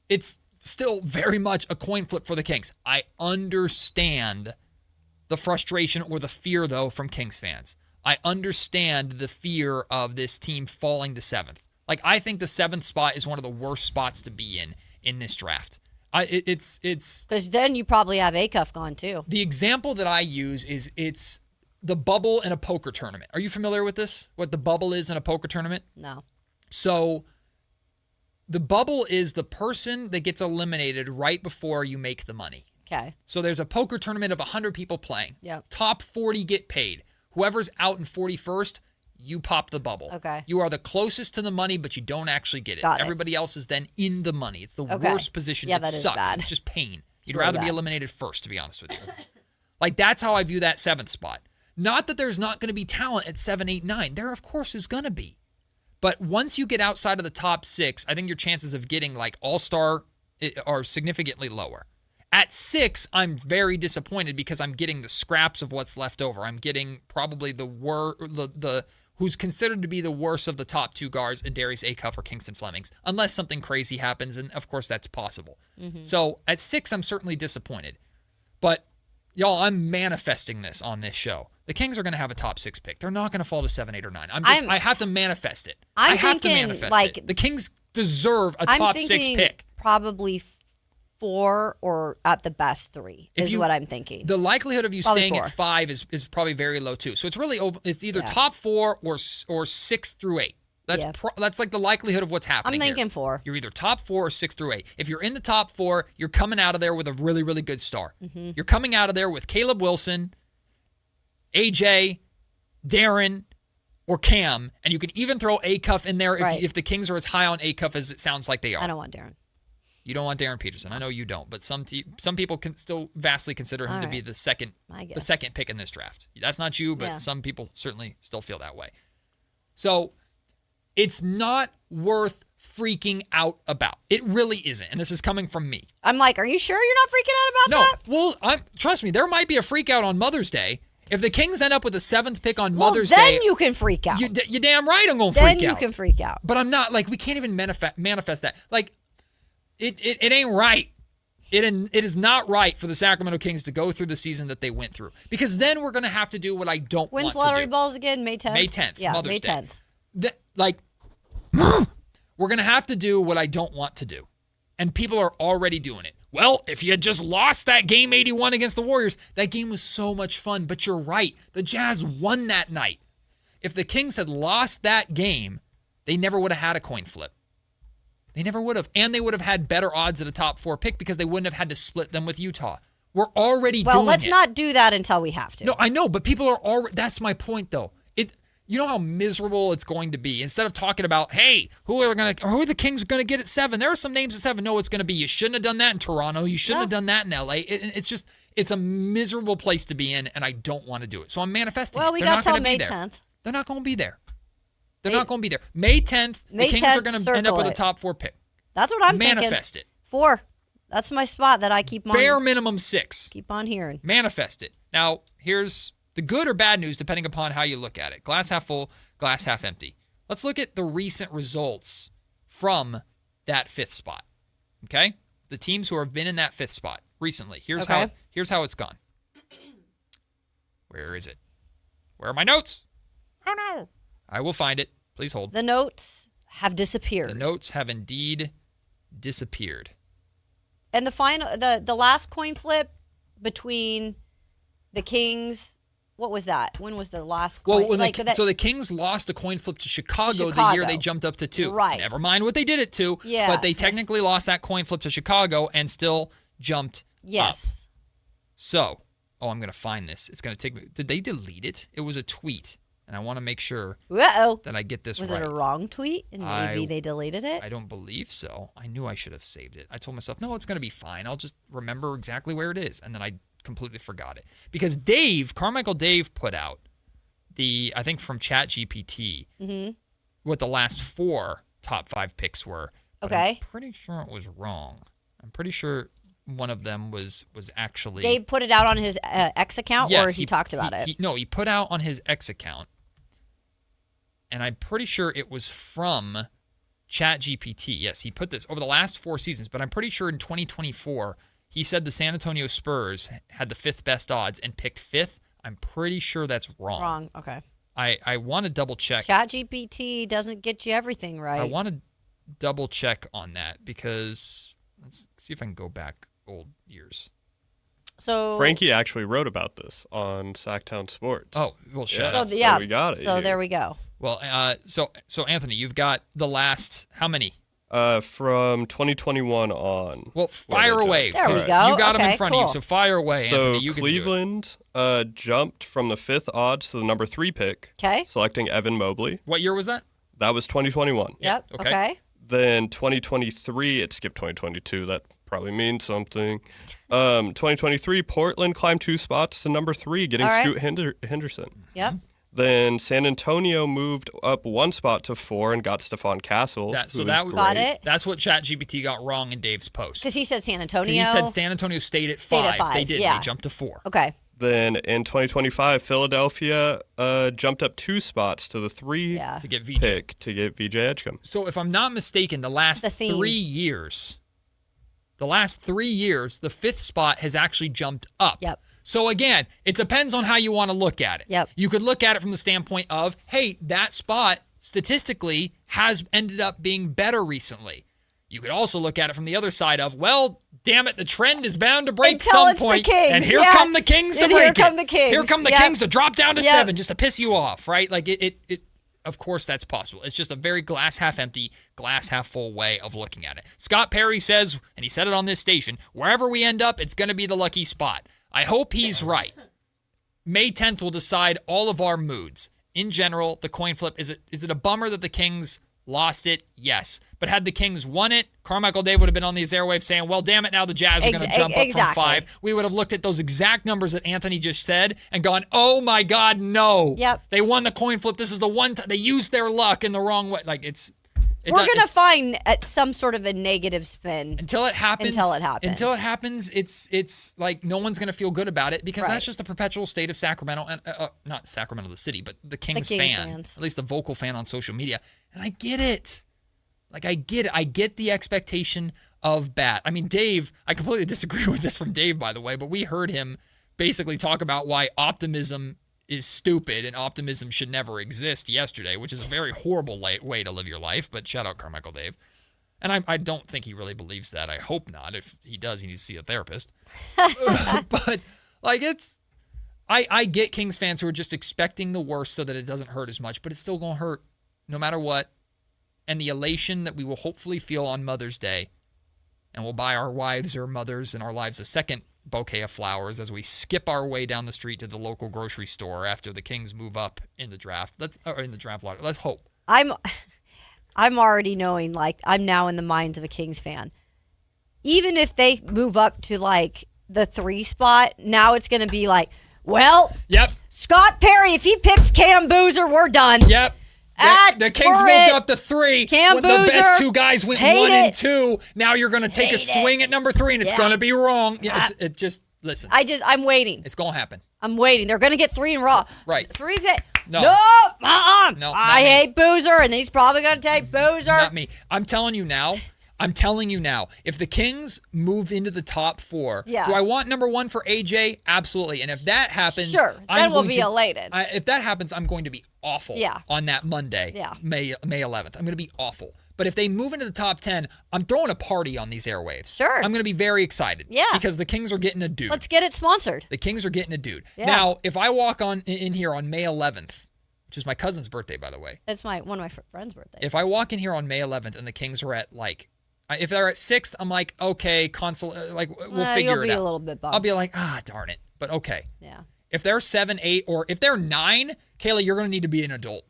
still very much a coin flip for the Kings. I understand the frustration or the fear, though, from Kings fans. I understand the fear of this team falling to 7th. I think the 7th spot is one of the worst spots to be in this draft. It's because then you probably have Acuff gone too. The example that I use is it's the bubble in a poker tournament. Are you familiar with this? What the bubble is in a poker tournament? No. So the bubble is the person that gets eliminated right before you make the money. Okay. So there's a poker tournament of 100 people playing. Yep. Top 40 get paid. Whoever's out in 41st, you pop the bubble. Okay. You are the closest to the money, but you don't actually get it. Got it. Everybody else is then in the money. It's the worst position. Yeah, it that is sucks. bad. It's just pain. You'd really rather be bad. eliminated first, to be honest with you. That's how I view that 7th spot. Not that there's not going to be talent at 7, 8, 9. There, of course, is going to be. But once you get outside of the top 6, I think your chances of getting all-star are significantly lower. At 6, I'm very disappointed because I'm getting the scraps of what's left over. I'm getting probably the who's considered to be the worst of the top 2 guards in Darius Acuff or Kingston Flemings, unless something crazy happens, and of course that's possible. Mm-hmm. So at 6, I'm certainly disappointed. But y'all, I'm manifesting this on this show. The Kings are going to have a top 6 pick. They're not going to fall to 7, 8, or 9. I have to manifest it. I have to manifest it. The Kings deserve a top 6 pick. Probably 4 or at the best 3 is what I'm thinking. The likelihood of you Probably staying 4. at 5 is probably very low too. So it's really it's either top 4 or 6 through 8. That's like the likelihood of what's happening. I'm thinking here. 4. You're either top 4 or 6 through 8. If you're in the top 4, you're coming out of there with a really, really good star. Mm-hmm. You're coming out of there with Caleb Wilson, AJ, Darren, or Cam, and you can even throw Acuff in there if the Kings are as high on Acuff as it sounds like they are. I don't want Darren. You don't want Darren Peterson. I know you don't, but some people can still vastly consider him to be the second pick in this draft. That's not you, but some people certainly still feel that way. So it's not worth freaking out about. It really isn't, and this is coming from me. I'm like, are you sure you're not freaking out about that? No, well, trust me, there might be a freak out on Mother's Day. If the Kings end up with the 7th pick on Mother's Day, then you can freak out. You're damn right I'm going to freak out. Then you can freak out. But I'm not, we can't even manifest that. It ain't right. It is not right for the Sacramento Kings to go through the season that they went through. Because then we're going to have to do what I don't want to do. When's lottery balls again? May 10th? May 10th, Yeah, Mother's May Day. 10th. We're going to have to do what I don't want to do. And people are already doing it. Well, if you had just lost that game 81 against the Warriors, that game was so much fun. But you're right. The Jazz won that night. If the Kings had lost that game, they never would have had a coin flip. They never would have. And they would have had better odds at a top 4 pick because they wouldn't have had to split them with Utah. We're already doing it. Well, let's not do that until we have to. No, I know, but people are already... That's my point, though. You know how miserable it's going to be. Instead of talking about, hey, who are the Kings going to get at 7? There are some names at 7. No, it's going to be, you shouldn't have done that in Toronto. You shouldn't have done that in LA. It's a miserable place to be in, and I don't want to do it. So I'm manifesting Well, it. we They're got not till gonna be May there. 10th. They're not going to be there. They're not going to be there. May 10th, the Kings are going to end up with a top 4 pick. That's what I'm thinking. Manifest it. 4. That's my spot that I keep on. Bare minimum 6. Keep on hearing. Manifest it. Now, here's the good or bad news, depending upon how you look at it. Glass half full, glass half empty. Let's look at the recent results from that 5th spot. Okay? The teams who have been in that 5th spot recently. Here's how it's gone. Where is it? Where are my notes? Oh no. I will find it. Please hold. The notes have disappeared. The notes have indeed disappeared. And the last coin flip between the Kings, what was that? When was the last coin? Well, so the Kings lost a coin flip to Chicago the year they jumped up to 2. Right. Never mind what they did it to. Yeah. But they technically lost that coin flip to Chicago and still jumped up. So, I'm going to find this. It's going to take me. Did they delete it? It was a tweet. And I want to make sure that I get this right. Was it a wrong tweet? And maybe they deleted it? I don't believe so. I knew I should have saved it. I told myself, no, it's going to be fine. I'll just remember exactly where it is. And then I completely forgot it. Because Carmichael Dave put out I think from ChatGPT, what the last 4 top 5 picks were. But I'm pretty sure it was wrong. I'm pretty sure one of them was actually... Dave put it out on his X account, or he talked about it? He put out on his X account. And I'm pretty sure it was from ChatGPT. Yes, he put this over the last 4 seasons, but I'm pretty sure in 2024, he said the San Antonio Spurs had the 5th best odds and picked 5th. I'm pretty sure that's wrong. Wrong, okay. I want to double check. ChatGPT doesn't get you everything right. I want to double check on that because let's see if I can go back old years. So Frankie actually wrote about this on Sactown Sports. Oh, well, shut up. So we got it. So here. there we go. Well, so Anthony, you've got the last how many? From 2021 on. Well, fire away. There we go. You got them in front of you, so fire away, Anthony. You Cleveland jumped from the 5th odds to the number 3 pick. Okay. Selecting Evan Mobley. What year was that? That was 2021. Yep. Okay. Then 2023, it skipped 2022. That probably means something. 2023, Portland climbed 2 spots to number 3, getting Scoot Henderson. Yep. Then San Antonio moved up 1 spot to 4 and got Stephon Castle. Got it. That's what ChatGPT got wrong in Dave's post. Because he said San Antonio. He said San Antonio stayed at 5. They did. Yeah. They jumped to 4. Okay. Then in 2025, Philadelphia jumped up 2 spots to the 3 to get VJ. pick to get VJ Edgecombe. So if I'm not mistaken, the last 3 years, the 5th spot has actually jumped up. Yep. So again, it depends on how you want to look at it. Yep. You could look at it from the standpoint of, hey, that spot statistically has ended up being better recently. You could also look at it from the other side of, well, damn it, the trend is bound to break some point. And here come the Kings to break it. Here come the Kings. Here come the Kings to drop down to 7 just to piss you off, right? Like it of course that's possible. It's just a very glass half empty, glass half full way of looking at it. Scott Perry says, and he said it on this station, wherever we end up, it's going to be the lucky spot. I hope he's right. May 10th will decide all of our moods. In general, the coin flip, is it a bummer that the Kings lost it? Yes. But had the Kings won it, Carmichael Dave would have been on these airwaves saying, well, damn it, now the Jazz are going to jump up from 5. We would have looked at those exact numbers that Anthony just said and gone, oh my God, no. Yep. They won the coin flip. This is the one time they used their luck in the wrong way. Like we're going to find some sort of a negative spin. Until it happens, it's like no one's going to feel good about it because that's just the perpetual state of Sacramento, and not Sacramento the city, but the Kings fans. At least the vocal fan on social media. And I get it. Like, I get it. I get the expectation of bad. I mean, Dave, I completely disagree with this from Dave, by the way, but we heard him basically talk about why optimism is stupid and optimism should never exist yesterday, which is a very horrible way to live your life. But shout out Carmichael Dave. And I don't think he really believes that. I hope not. If he does, he needs to see a therapist. But like I get Kings fans who are just expecting the worst so that it doesn't hurt as much, but it's still going to hurt no matter what. And the elation that we will hopefully feel on Mother's Day, and we'll buy our wives or mothers in our lives a second bouquet of flowers as we skip our way down the street to the local grocery store after the Kings move up in the draft. In the draft lottery. Let's hope. I'm already knowing, like, I'm now in the minds of a Kings fan. Even if they move up to, like, the 3 spot, now it's going to be like, well, yep. Scott Perry, if he picked Cam Boozer, we're done. Yep. The Kings moved up to 3. Cam when Boozer, the best 2 guys went 1 and 2. Now you're going to take a swing at number 3, and it's going to be wrong. Yeah, it just, listen. I'm waiting. It's going to happen. I'm waiting. They're going to get 3 in raw. Right. 3 pick. No. No. No, I hate Boozer, and he's probably going to take Boozer. Not me. I'm telling you now, if the Kings move into the top 4, do I want number 1 for AJ? Absolutely. And if that happens, sure, then we'll be elated. If that happens, I'm going to be awful on that Monday, May 11th. I'm going to be awful. But if they move into the top 10, I'm throwing a party on these airwaves. Sure. I'm going to be very excited. Yeah. Because the Kings are getting a dude. Let's get it sponsored. The Kings are getting a dude. Yeah. Now, if I walk in here on May 11th, which is my cousin's birthday, by the way. It's one of my friend's birthdays. If I walk in here on May 11th and the Kings are at, like, if they're at 6th, I'm like, okay, we'll figure you'll it be out. a little bit bummed. I'll be like, darn it. But okay. Yeah. If they're 7, 8, or if they're 9, Kayla, you're going to need to be an adult.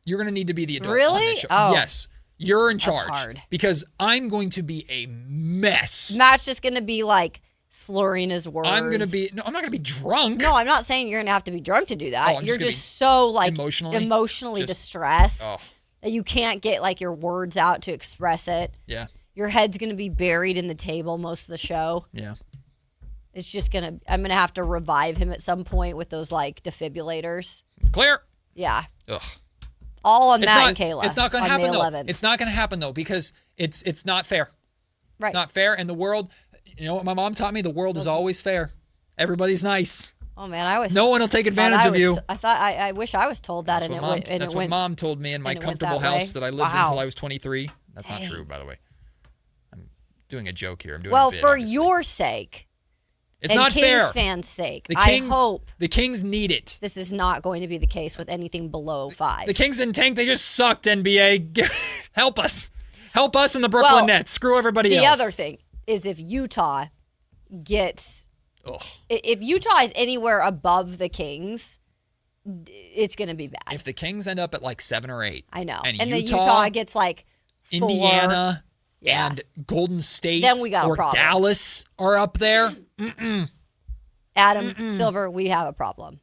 You're going to need to be the adult. Really? On this show. Oh. Yes. You're in charge. That's hard. Because I'm going to be a mess. Matt's just going to be like slurring his words. I'm not going to be drunk. No, I'm not saying you're going to have to be drunk to do that. Oh, you're just so like emotionally distressed that you can't get like your words out to express it. Yeah. Your head's going to be buried in the table most of the show. Yeah. It's just I'm going to have to revive him at some point with those like defibrillators. Clear. Yeah. Ugh. All on Matt and Kayla. It's not going to on happen May though. 11th. It's not going to happen though because it's not fair. Right. It's not fair, and the world. You know what my mom taught me? The world is always fair. Everybody's nice. Oh man, no one will take advantage of you. I wish I was told that, That's what mom told me in my comfortable house that I lived until I was 23. That's not true, by the way. I'm doing a joke here. I'm doing a bit, for obviously. your sake. It's and not Kings fair. fans' sake, I hope the Kings need it. This is not going to be the case with anything below 5. The Kings didn't tank; they just sucked. NBA, help us in the Brooklyn Nets. Screw everybody else. The other thing is if Utah gets, if Utah is anywhere above the Kings, it's going to be bad. If the Kings end up at like 7 or 8, I know, and Utah gets like 4, Indiana. And Golden State then we got or a problem. Dallas are up there. Adam Silver, we have a problem.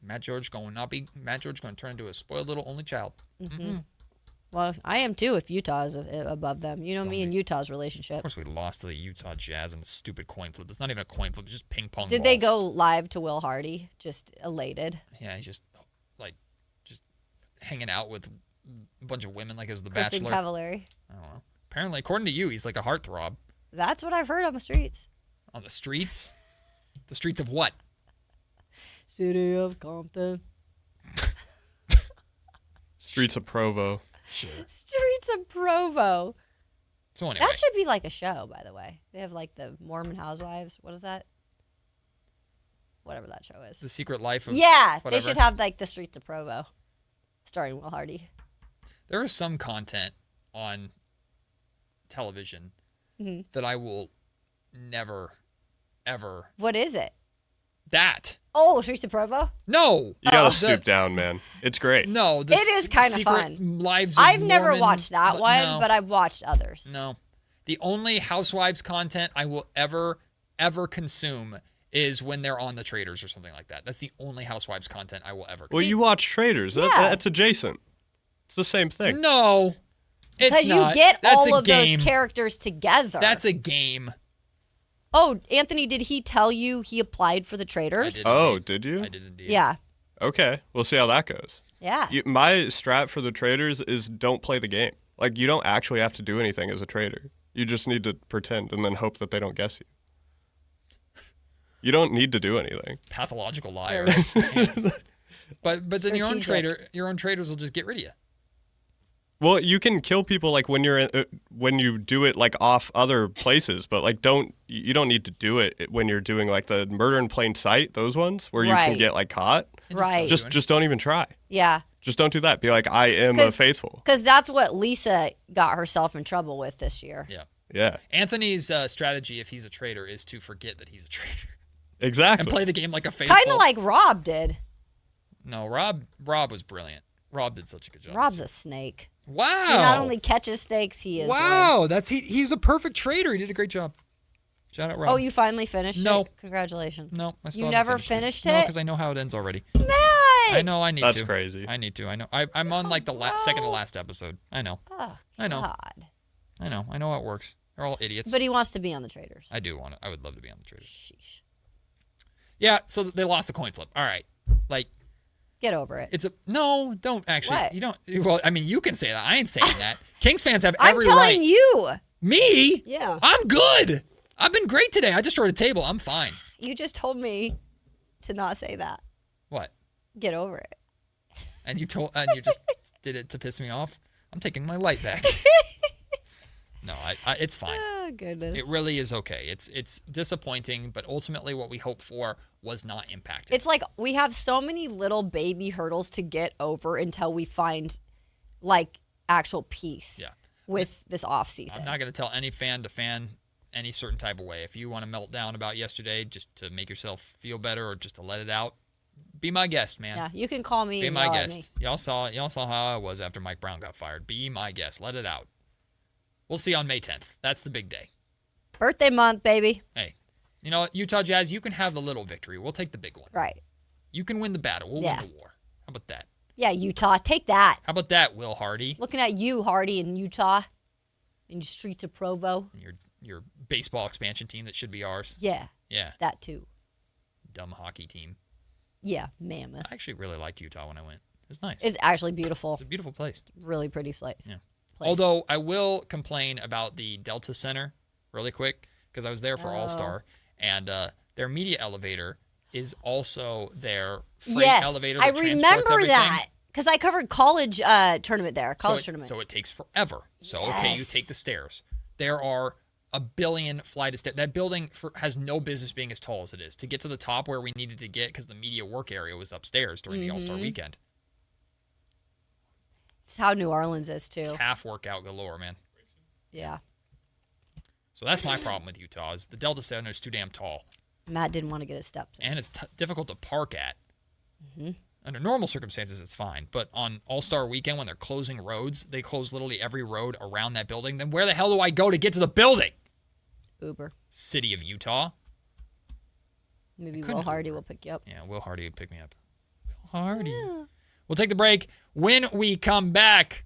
Matt George going to turn into a spoiled little only child. Mm-hmm. Well, I am too if Utah is above them. You know me and Utah's relationship. Of course, we lost to the Utah Jazz in a stupid coin flip. It's not even a coin flip; it's just ping pong. Did they go live to Will Hardy? Just elated. Yeah, he's just hanging out with a bunch of women like it was The Kristen Bachelor. Cavallari. I don't know. Apparently, according to you, he's like a heartthrob. That's what I've heard on the streets. On the streets? The streets of what? City of Compton. Streets of Provo. Sure. Streets of Provo. So anyway. That should be like a show, by the way. They have like the Mormon Housewives. What is that? Whatever that show is. The Secret Life of whatever. They should have like the Streets of Provo, starring Will Hardy. There is some content on television that I will never, ever. What is it? That. Oh, Streets of Provo? No. You gotta stoop down, man. It's great. No. It is kind of fun. I've never watched that one, but I've watched others. No. The only Housewives content I will ever consume is when they're on the Traders or something like that. That's the only Housewives content I will ever consume. Well, you watch Traders. That's adjacent. It's the same thing. No. It's not. Because you get That's all a of game. those characters together. That's a game. Oh, Anthony, did he tell you he applied for the Traders? Did you? I did indeed. Yeah. Okay, we'll see how that goes. Yeah. My strat for the Traders is don't play the game. Like, you don't actually have to do anything as a trader. You just need to pretend and then hope that they don't guess you. You don't need to do anything. Pathological liar. But then your own traders will just get rid of you. Well, you can kill people like when you do it like off other places, but like you don't need to do it when you're doing like the murder in plain sight, those ones where you can get like caught. Right. Just don't even try. Yeah. Just don't do that. Be like, I am a faithful. Because that's what Lisa got herself in trouble with this year. Yeah. Yeah. Anthony's strategy, if he's a traitor, is to forget that he's a traitor. Exactly. And play the game like a faithful. Kind of like Rob did. No, Rob was brilliant. Rob did such a good job. Rob's a snake. Wow. He not only catches snakes, he is. Wow, he's a perfect traitor. He did a great job. Shout out, Rob. Oh, you finally finished No. it? Congratulations. No, I still You haven't never finished finished it? No, because I know how it ends already. Matt! I know I need to. That's crazy. I need to. I know. I'm on like the second to last episode. I know. Oh, I know. God. I know. I know how it works. They're all idiots. But he wants to be on the Traders. I do want to. I would love to be on the Traders. Yeah, so they lost the coin flip. All right. Like, get over it. No, don't actually. What? You don't. Well, I mean, you can say that. I ain't saying that. Kings fans have every I'm right. telling you. Me? Yeah. I'm good. I've been great today. I destroyed a table. I'm fine. You just told me to not say that. What? Get over it. And you just did it to piss me off? I'm taking my light back. No, it's fine. Oh, goodness. It really is okay. It's disappointing, but ultimately what we hoped for was not impacted. It's like we have so many little baby hurdles to get over until we find like actual peace with this off season. I'm not going to tell any fan to fan any certain type of way. If you want to melt down about yesterday just to make yourself feel better or just to let it out, be my guest, man. Yeah, you can call me. Be and my yell at guest. Y'all saw how I was after Mike Brown got fired. Be my guest. Let it out. We'll see on May 10th. That's the big day. Birthday month, baby. Hey, you know what, Utah Jazz, you can have the little victory. We'll take the big one. Right. You can win the battle. We'll win the war. How about that? Yeah, Utah, take that. How about that, Will Hardy? Looking at you, Hardy, in Utah, in the streets of Provo. Your baseball expansion team that should be ours. Yeah. Yeah. That too. Dumb hockey team. Yeah, mammoth. I actually really liked Utah when I went. It was nice. It's actually beautiful. It's a beautiful place. Really pretty place. Yeah. Although I will complain about the Delta Center really quick because I was there for All-Star and their media elevator is also their freight elevator that transports everything. I remember that because I covered college tournament there, tournament. So it takes forever. So, okay, you take the stairs. There are a billion flight of stairs. That building has no business being as tall as it is. To get to the top where we needed to get because the media work area was upstairs during the All-Star weekend. It's how New Orleans is, too. Calf workout galore, man. Yeah. So that's my problem with Utah is the Delta Center is too damn tall. Matt didn't want to get his steps in. And it's difficult to park at. Mm-hmm. Under normal circumstances, it's fine. But on All-Star Weekend, when they're closing roads, they close literally every road around that building. Then where the hell do I go to get to the building? Uber. City of Utah. Maybe Will Hardy will pick you up. Yeah, Will Hardy will pick me up. Will Hardy. Yeah. We'll take the break. When we come back,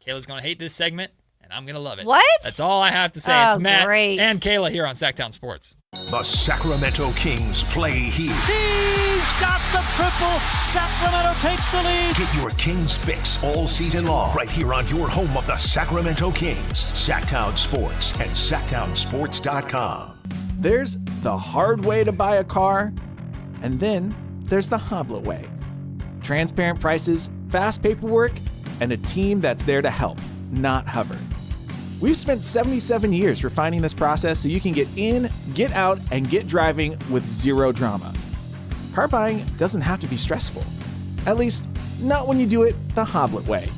Kayla's going to hate this segment, and I'm going to love it. What? That's all I have to say. It's Matt and Kayla here on Sactown Sports. The Sacramento Kings play here. He's got the triple. Sacramento takes the lead. Get your Kings fix all season long right here on your home of the Sacramento Kings. Sactown Sports and SactownSports.com. There's the hard way to buy a car, and then there's the Hoblet way. Transparent prices, fast paperwork, and a team that's there to help, not hover. We've spent 77 years refining this process so you can get in, get out, and get driving with zero drama. Car buying doesn't have to be stressful. At least, not when you do it the Hoblet way.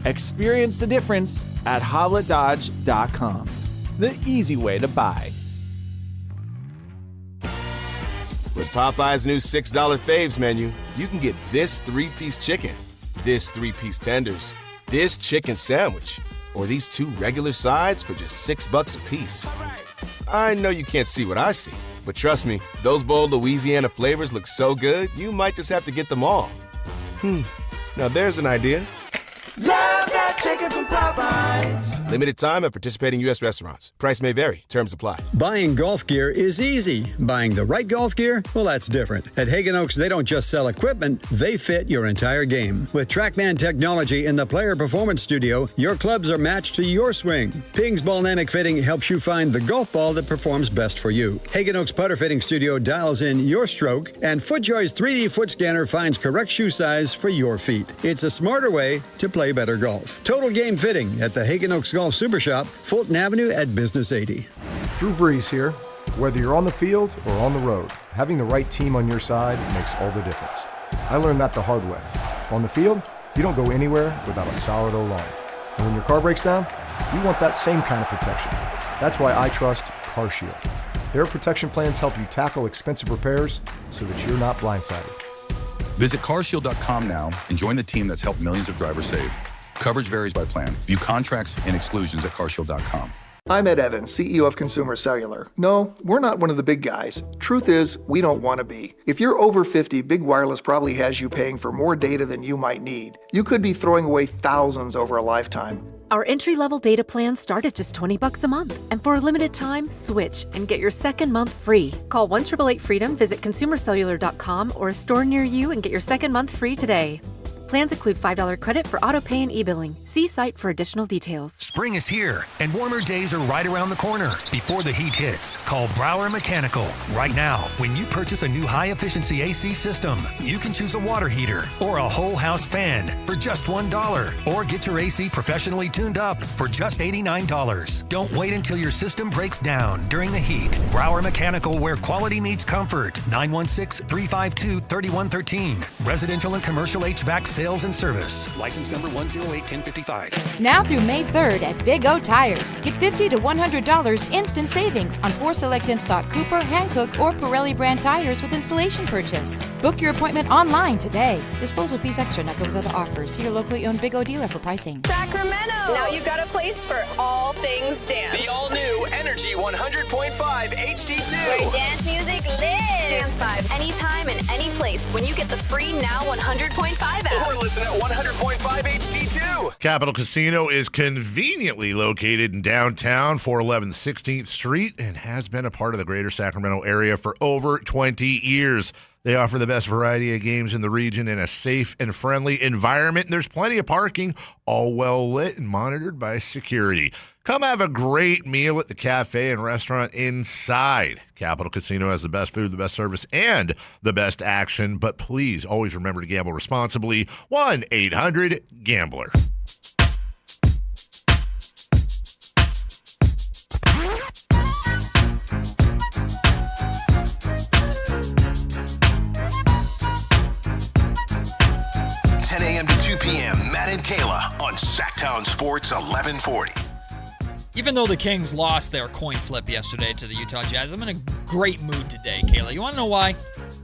Experience the difference at HobletDodge.com. The easy way to buy. With Popeye's new $6 faves menu, you can get this 3-piece chicken, this 3-piece tenders, this chicken sandwich, or these 2 regular sides for just $6 a piece. I know you can't see what I see, but trust me, those bold Louisiana flavors look so good, you might just have to get them all. Now there's an idea. Love that chicken from Popeyes. Limited time at participating U.S. restaurants. Price may vary. Terms apply. Buying golf gear is easy. Buying the right golf gear, well, that's different. At Hagen Oaks, they don't just sell equipment, they fit your entire game. With TrackMan technology in the Player Performance Studio, your clubs are matched to your swing. Ping's Ballnamic Fitting helps you find the golf ball that performs best for you. Hagen Oaks Putter Fitting Studio dials in your stroke, and FootJoy's 3D foot scanner finds correct shoe size for your feet. It's a smarter way to play better golf. Total Game Fitting at the Hagen Oaks Golf Super Shop, Fulton Avenue at Business 80. Drew Brees here. Whether you're on the field or on the road, having the right team on your side makes all the difference. I learned that the hard way. On the field, you don't go anywhere without a solid O-line. And when your car breaks down, you want that same kind of protection. That's why I trust CarShield. Their protection plans help you tackle expensive repairs so that you're not blindsided. Visit carshield.com now and join the team that's helped millions of drivers save. Coverage varies by plan. View contracts and exclusions at carshield.com. I'm Ed Evans, CEO of Consumer Cellular. No, we're not one of the big guys. Truth is, we don't want to be. If you're over 50, Big Wireless probably has you paying for more data than you might need. You could be throwing away thousands over a lifetime. Our entry-level data plans start at just $20 a month. And for a limited time, switch and get your second month free. Call 1-888-FREEDOM, visit consumercellular.com or a store near you and get your second month free today. Plans include $5 credit for auto pay and e-billing. See site for additional details. Spring is here, and warmer days are right around the corner. Before the heat hits, call Brower Mechanical. Right now, when you purchase a new high-efficiency AC system, you can choose a water heater or a whole house fan for just $1. Or get your AC professionally tuned up for just $89. Don't wait until your system breaks down during the heat. Brower Mechanical, where quality meets comfort. 916-352-3113. Residential and commercial HVAC sales and service. License number 108-1055. Now through May 3rd at Big O Tires. Get $50 to $100 instant savings on 4 select in-stock Cooper, Hankook, or Pirelli brand tires with installation purchase. Book your appointment online today. Disposal fees extra, not good with other offers. See your locally owned Big O dealer for pricing. Sacramento! Now you've got a place for all things dance. The all-new Energy 100.5 HD2. Where dance music lives. Dance vibes anytime and any place when you get the free Now 100.5 app. Or listen at 100.5 HD2. Capital Casino is conveniently located in downtown 411 16th Street and has been a part of the greater Sacramento area for over 20 years. They offer the best variety of games in the region in a safe and friendly environment. And there's plenty of parking, all well lit and monitored by security. Come have a great meal at the cafe and restaurant inside. Capital Casino has the best food, the best service, and the best action. But please always remember to gamble responsibly. 1-800-GAMBLER. A.m. to 2 p.m. Matt and Kayla on Sactown Sports 1140. Even though the Kings lost their coin flip yesterday to the Utah Jazz, I'm in a great mood today, Kayla. You want to know why?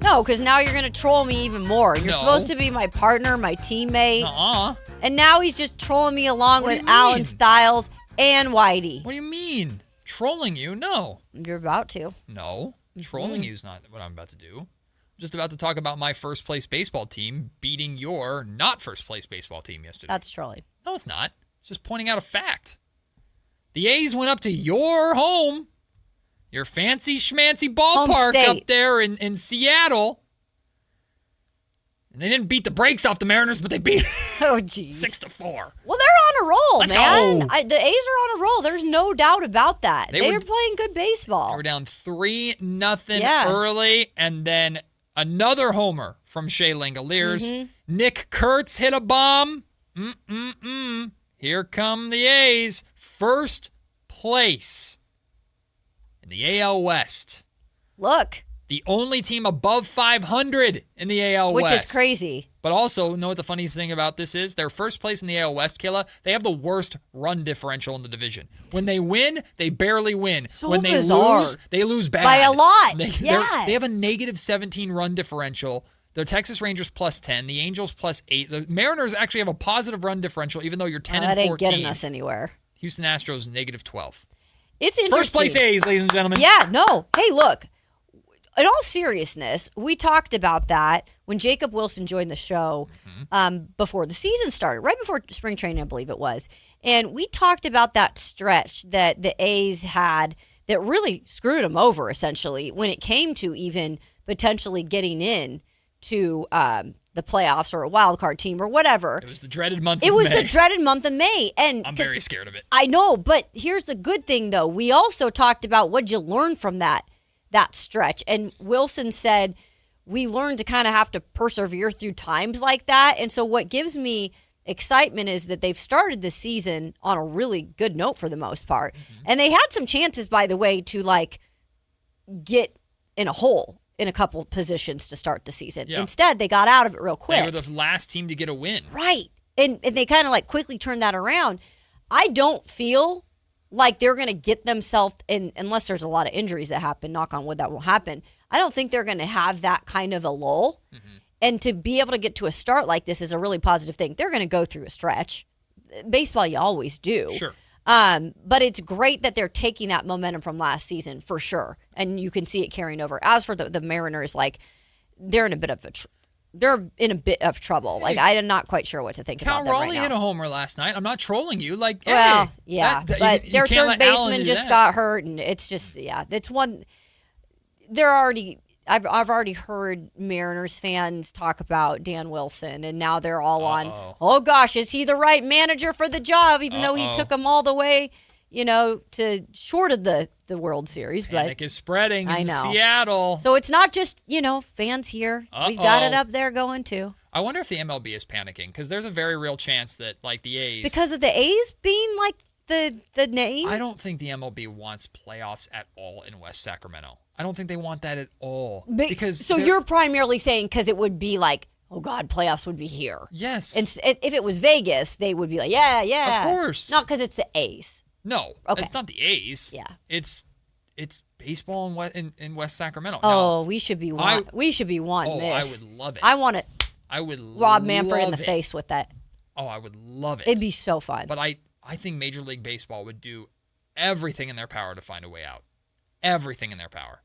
No, because now you're going to troll me even more. You're supposed to be my partner, my teammate. And now he's just trolling me along with Alan Stiles and Whitey. What do you mean? Trolling you? No. You're about to. No. Trolling you is not what I'm about to do. Just about to talk about my first place baseball team beating your not first place baseball team yesterday. That's trolling. No, it's not. It's just pointing out a fact. The A's went up to your home, your fancy schmancy ballpark up there in Seattle. And they didn't beat the brakes off the Mariners, but they beat 6-4. Well, they're on a roll, Let's man. go. The A's are on a roll. There's no doubt about that. They were playing good baseball. They were down 3-0 early, and then another homer from Shea Langoliers. Mm-hmm. Nick Kurtz hit a bomb. Here come the A's. First place in the AL West. Look. The only team above 500 in the AL West. Which is crazy. But also, know what the funny thing about this is? Their first place in the AL West, Kayla, they have the worst run differential in the division. When they win, they barely win. So when bizarre. they lose bad. By a lot. They have a negative 17 run differential. The Texas Rangers +10, the Angels +8. The Mariners actually have a positive run differential, even though you're 10 and 14. That ain't getting us anywhere. Houston Astros -12. It's interesting. First place A's, ladies and gentlemen. Yeah, no. Hey, look. In all seriousness, we talked about that when Jacob Wilson joined the show before the season started, right before spring training, I believe it was. And we talked about that stretch that the A's had that really screwed them over, essentially, when it came to even potentially getting in to the playoffs or a wild card team or whatever. It was the dreaded month of May. It was the dreaded month of May. And I'm very scared of it. I know, but here's the good thing, though. We also talked about what'd you learn from that stretch. And Wilson said, we learned to kind of have to persevere through times like that. And so what gives me excitement is that they've started the season on a really good note for the most part. Mm-hmm. And they had some chances, by the way, to get in a hole in a couple positions to start the season. Yeah. Instead, they got out of it real quick. They were the last team to get a win. Right. And they kind of quickly turned that around. I don't feel like they're going to get themselves in, unless there's a lot of injuries that happen, knock on wood, that won't happen. I don't think they're going to have that kind of a lull. And to be able to get to a start like this is a really positive thing. They're going to go through a stretch. Baseball, you always do. Sure. But it's great that they're taking that momentum from last season for sure. And you can see it carrying over. As for the Mariners, like they're in a bit of trouble. Like I'm not quite sure what to think about that right now. Cal Raleigh hit a homer last night. I'm not trolling you. Like, well, hey, yeah, but you their can't third let Allen baseman do just that. got hurt, and it's just it's one. They're already. I've already heard Mariners fans talk about Dan Wilson, and now they're all on. Oh gosh, is he the right manager for the job? Even though he took them all the way, to short of the World Series. Panic is spreading I in know. Seattle. So it's not just fans here. We've got it up there going too. I wonder if the MLB is panicking because there's a very real chance that like the A's Because of the A's being like the name. I don't think the MLB wants playoffs at all in West Sacramento. I don't think they want that at all. So you're primarily saying because it would be like, oh God, playoffs would be here. Yes. And if it was Vegas, they would be like, yeah. Of course. Not because it's the A's. No, Okay. it's not the A's. Yeah. It's baseball in West Sacramento. Oh, No, we should be one. We should be one. Oh, this. I would love it. I want to I would Rob Manfred in the love it. face with that. Oh, I would love it. It'd be so fun. But I think Major League Baseball would do everything in their power to find a way out. Everything in their power.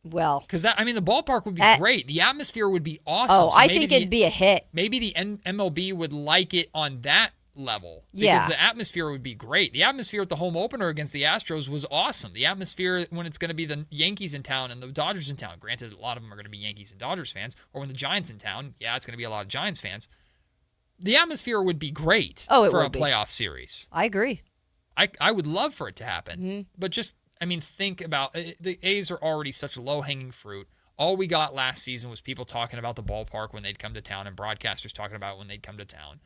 Well, because the ballpark would be great. The atmosphere would be awesome. Oh, I think it'd be a hit. Maybe the MLB would like it on that level because Yeah. the atmosphere would be great. The atmosphere at the home opener against the Astros was awesome. The atmosphere when it's going to be the Yankees in town and the Dodgers in town. Granted, a lot of them are going to be Yankees and Dodgers fans. Or when the Giants in town, it's going to be a lot of Giants fans. The atmosphere would be great for a playoff series. I agree. I would love for it to happen. But just, think about the A's are already such low-hanging fruit. All we got last season was people talking about the ballpark when they'd come to town and broadcasters talking about it when they'd come to town.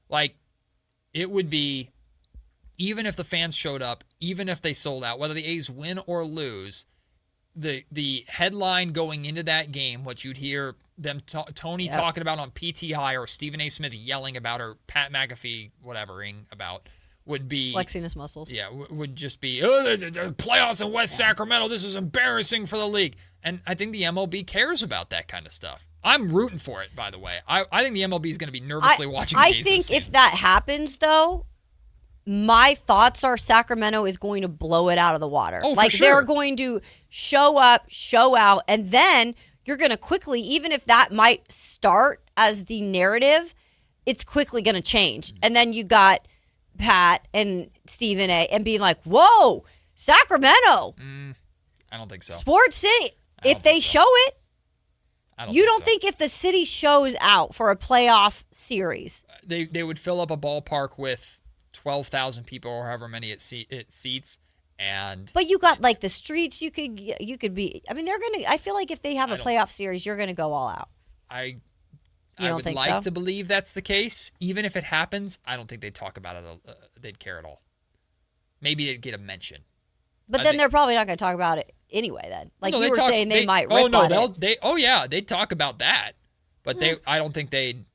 Like, it would be, even if the fans showed up, even if they sold out, whether the A's win or lose, the headline going into that game, what you'd hear them Tony talking about on PTI or Stephen A. Smith yelling about or Pat McAfee whatevering about would be flexing his muscles. Yeah, would just be the playoffs in West Sacramento. This is embarrassing for the league, and I think the MLB cares about that kind of stuff. I'm rooting for it, by the way. I think the MLB is going to be nervously watching. I think if that happens, though, my thoughts are Sacramento is going to blow it out of the water. Oh, like for sure. They're going to show up, show out, and then you're going to quickly, even if that might start as the narrative, it's quickly going to change. And then you got Pat and Stephen A. and being like, whoa, Sacramento. I don't think so. Sports City. If they show it, you don't think if the city shows out for a playoff series, they would fill up a ballpark with 12,000 people or however many it seats, and but you got like the streets. You could be. They're gonna. I feel like if they have a playoff series, you're gonna go all out. I don't would think like so? to believe that's the case. Even if it happens, I don't think they'd talk about it. They'd care at all. Maybe they'd get a mention. But then they're probably not going to talk about it anyway. Then, like No, you were saying, they might. Oh rip no, on it. they'd talk about that. But I don't think they'd.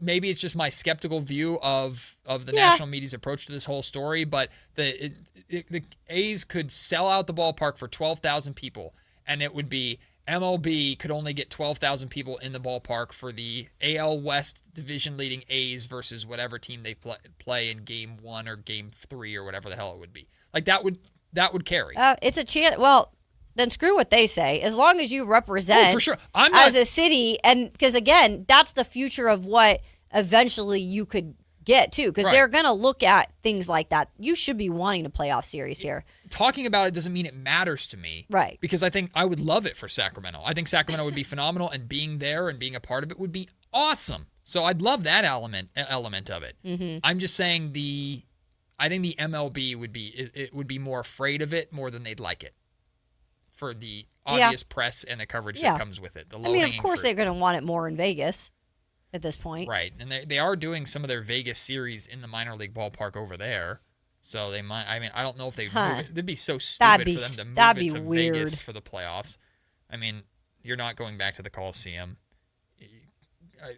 Maybe it's just my skeptical view of the national media's approach to this whole story. But the A's could sell out the ballpark for 12,000 people, and it would be MLB could only get 12,000 people in the ballpark for the AL West division leading A's versus whatever team they play in Game 1 or Game 3 or whatever the hell it would be. Like that would carry. It's a chance. Well, then screw what they say. As long as you represent, for sure, as a city, and because again, that's the future of what eventually you could get too. Because they're gonna look at things like that. You should be wanting a playoff series here. Talking about it doesn't mean it matters to me. Right. Because I think I would love it for Sacramento. I think Sacramento would be phenomenal, and being there and being a part of it would be awesome. So I'd love that element of it. Mm-hmm. I'm just saying I think the MLB would be more afraid of it more than they'd like it for the obvious press and the coverage that comes with it. Of course they're going to want it more in Vegas at this point. Right. And they are doing some of their Vegas series in the minor league ballpark over there. So they might, I don't know if they'd move it. It'd be so stupid for them to move it to Vegas for the playoffs. You're not going back to the Coliseum.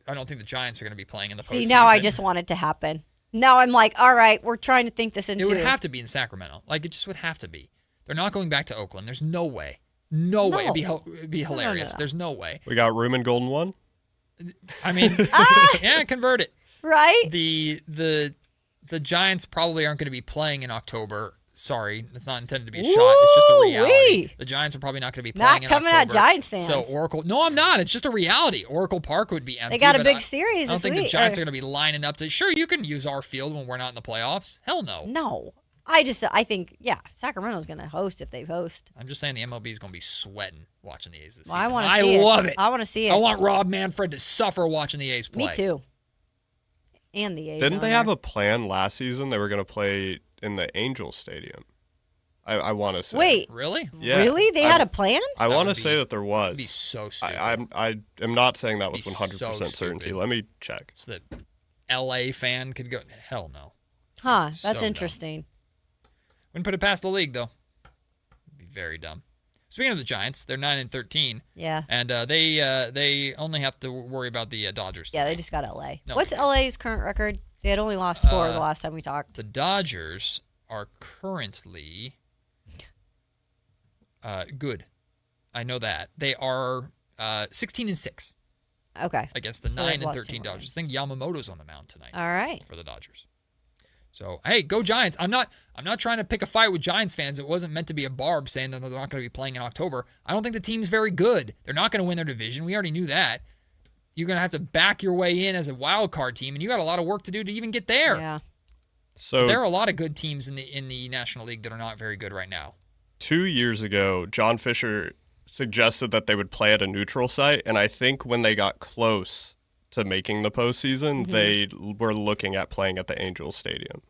I don't think the Giants are going to be playing in the postseason. See, now I just want it to happen. Now I'm like, all right, we're trying to think this into. It would have to be in Sacramento. Like, it just would have to be. They're not going back to Oakland. There's no way. No way. It'd be hilarious. No. There's no way. We got room in Golden One? I mean, yeah, convert it. Right? The Giants probably aren't going to be playing in October. Sorry, it's not intended to be a shot. It's just a reality. The Giants are probably not going to be playing in October. Not coming out Giants fans. So Oracle, no, I'm not. It's just a reality. Oracle Park would be empty. They got a big series I don't this think week. the Giants are going to be lining up to. Sure, you can use our field when we're not in the playoffs. Hell no. No. I think, Sacramento's going to host if they host. I'm just saying the MLB is going to be sweating watching the A's this Well, season. I love it. I want to see it. I want Rob Manfred to suffer watching the A's play. Me too. And the A's. Didn't they have a plan last season? They were going to play in the Angels Stadium. I want to say. Wait. Really? Yeah. Really? They had a plan? I want to say that there was. It'd be so stupid. I am not saying that with Be 100% so certainty. stupid. Let me check. So that LA fan could go, hell no. Huh, that's So dumb. interesting. Wouldn't put it past the league, though. It'd be very dumb. Speaking of the Giants, they're 9-13. Yeah. And they only have to worry about the Dodgers. Yeah, they just got LA. No, What's LA's current record? They had only lost 4 the last time we talked. The Dodgers are currently good. I know that. They are 16-6. Okay. Against the So they've 9-13 lost 2 more Dodgers. I think Yamamoto's on the mound tonight. All right. For the Dodgers. So, hey, go Giants. I'm not trying to pick a fight with Giants fans. It wasn't meant to be a barb saying that they're not going to be playing in October. I don't think the team's very good. They're not going to win their division. We already knew that. You're going to have to back your way in as a wild card team, and you got a lot of work to do to even get there. Yeah. So there are a lot of good teams in the National League that are not very good right now. 2 years ago, John Fisher suggested that they would play at a neutral site, and I think when they got close to making the postseason, they were looking at playing at the Angels Stadium.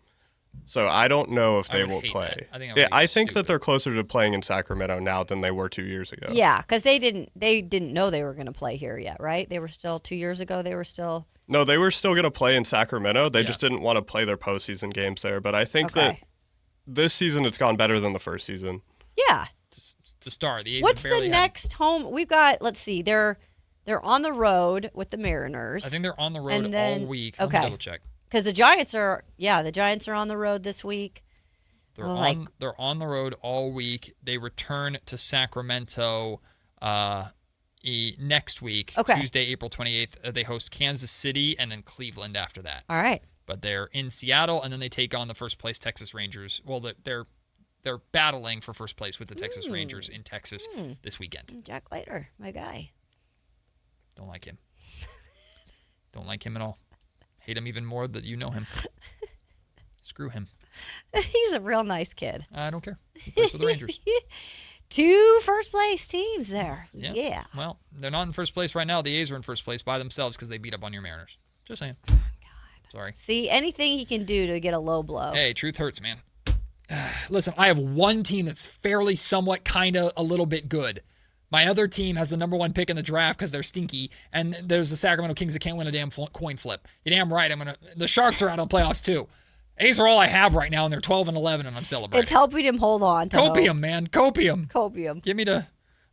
So I don't know if they will play. I think that they're closer to playing in Sacramento now than they were 2 years ago. Yeah, because they didn't know they were going to play here yet, right? They were still 2 years ago. They were still. No, they were still going to play in Sacramento. They just didn't want to play their postseason games there. But I think that this season it's gone better than the first season. Yeah. To start, the A's What's have barely the next home? We've got. Let's see. They're on the road with the Mariners. I think they're on the road all week. Let me double check. Because the Giants are on the road this week. They're on the road all week. They return to Sacramento next week, Tuesday, April 28th. They host Kansas City and then Cleveland after that. All right. But they're in Seattle, and then they take on the first place Texas Rangers. Well, they're battling for first place with the Texas Rangers in Texas this weekend. Jack Leiter, my guy. Don't like him. Don't like him at all. Hate him even more that you know him. Screw him. He's a real nice kid. I don't care. He plays for the Rangers. 2 first place teams there. Yeah. Well, they're not in first place right now. The A's are in first place by themselves because they beat up on your Mariners. Just saying. Oh, God. Sorry. See, anything he can do to get a low blow. Hey, truth hurts, man. Listen, I have one team that's fairly, somewhat, kind of, a little bit good. My other team has the number 1 pick in the draft because they're stinky, and there's the Sacramento Kings that can't win a damn coin flip. You're damn right. The Sharks are out of the playoffs too. A's are all I have right now, and they're 12-11, and I'm celebrating. It's helping him hold on to Copium, hope. man. Copium. Give me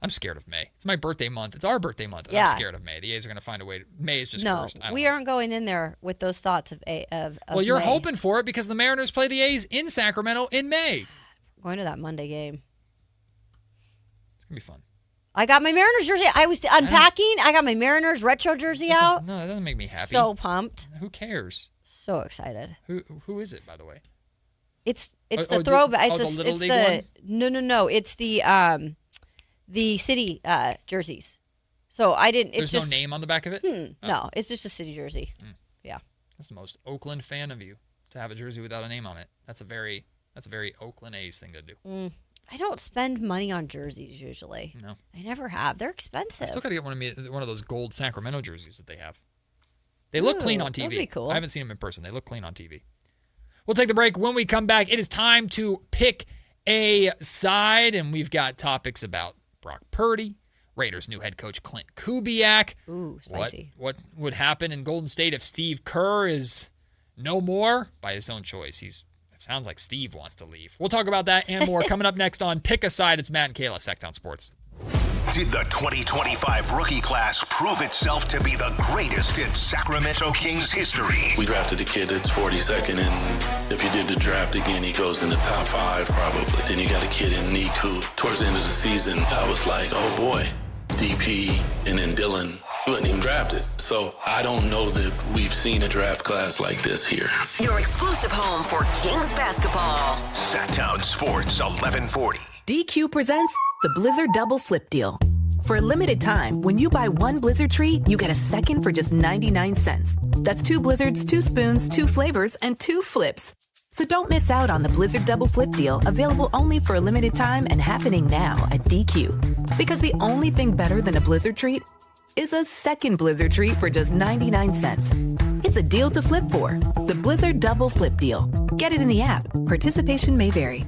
I'm scared of May. It's my birthday month. It's our birthday month, and I'm scared of May. The A's are going to find a way. May is just cursed. We aren't going in there with those thoughts of well, you're May. hoping for it because the Mariners play the A's in Sacramento in May. Going to that Monday game. It's going to be fun. I got my Mariners jersey. I was unpacking. I got my Mariners retro jersey out. No, that doesn't make me happy. So pumped. Who cares? So excited. Who is it, by the way? It's the throwback. It's the Little League one? No. It's the city jerseys. So I didn't. It's There's no name on the back of it. No, it's just a city jersey. Yeah. That's the most Oakland fan of you to have a jersey without a name on it. That's a very Oakland A's thing to do. I don't spend money on jerseys usually. No, I never have. They're expensive. I still got to get one of those gold Sacramento jerseys that they have. They look clean on TV. That'd be cool. I haven't seen them in person. They look clean on TV. We'll take the break. When we come back, it is time to pick a side, and we've got topics about Brock Purdy, Raiders' new head coach Clint Kubiak. Ooh, spicy. What would happen in Golden State if Steve Kerr is no more by his own choice? Sounds like Steve wants to leave. We'll talk about that and more coming up next on Pick a Side. It's Matt and Kayla, Sactown Sports. Did the 2025 rookie class prove itself to be the greatest in Sacramento Kings history? We drafted a kid that's 42nd, and if you did the draft again, he goes in the top 5 probably. Then you got a kid in Nick who, towards the end of the season, I was like, oh boy, DP, and then Dylan. He wasn't even drafted. So I don't know that we've seen a draft class like this here. Your exclusive home for Kings basketball. Sactown Sports 1140. DQ presents the Blizzard Double Flip Deal. For a limited time, when you buy one Blizzard treat, you get a second for just 99 cents. That's 2 Blizzards, 2 spoons, 2 flavors, and 2 flips. So don't miss out on the Blizzard Double Flip Deal, available only for a limited time and happening now at DQ. Because the only thing better than a Blizzard treat is a second Blizzard treat for just 99 cents. It's a deal to flip for. The Blizzard Double Flip Deal. Get it in the app. Participation may vary.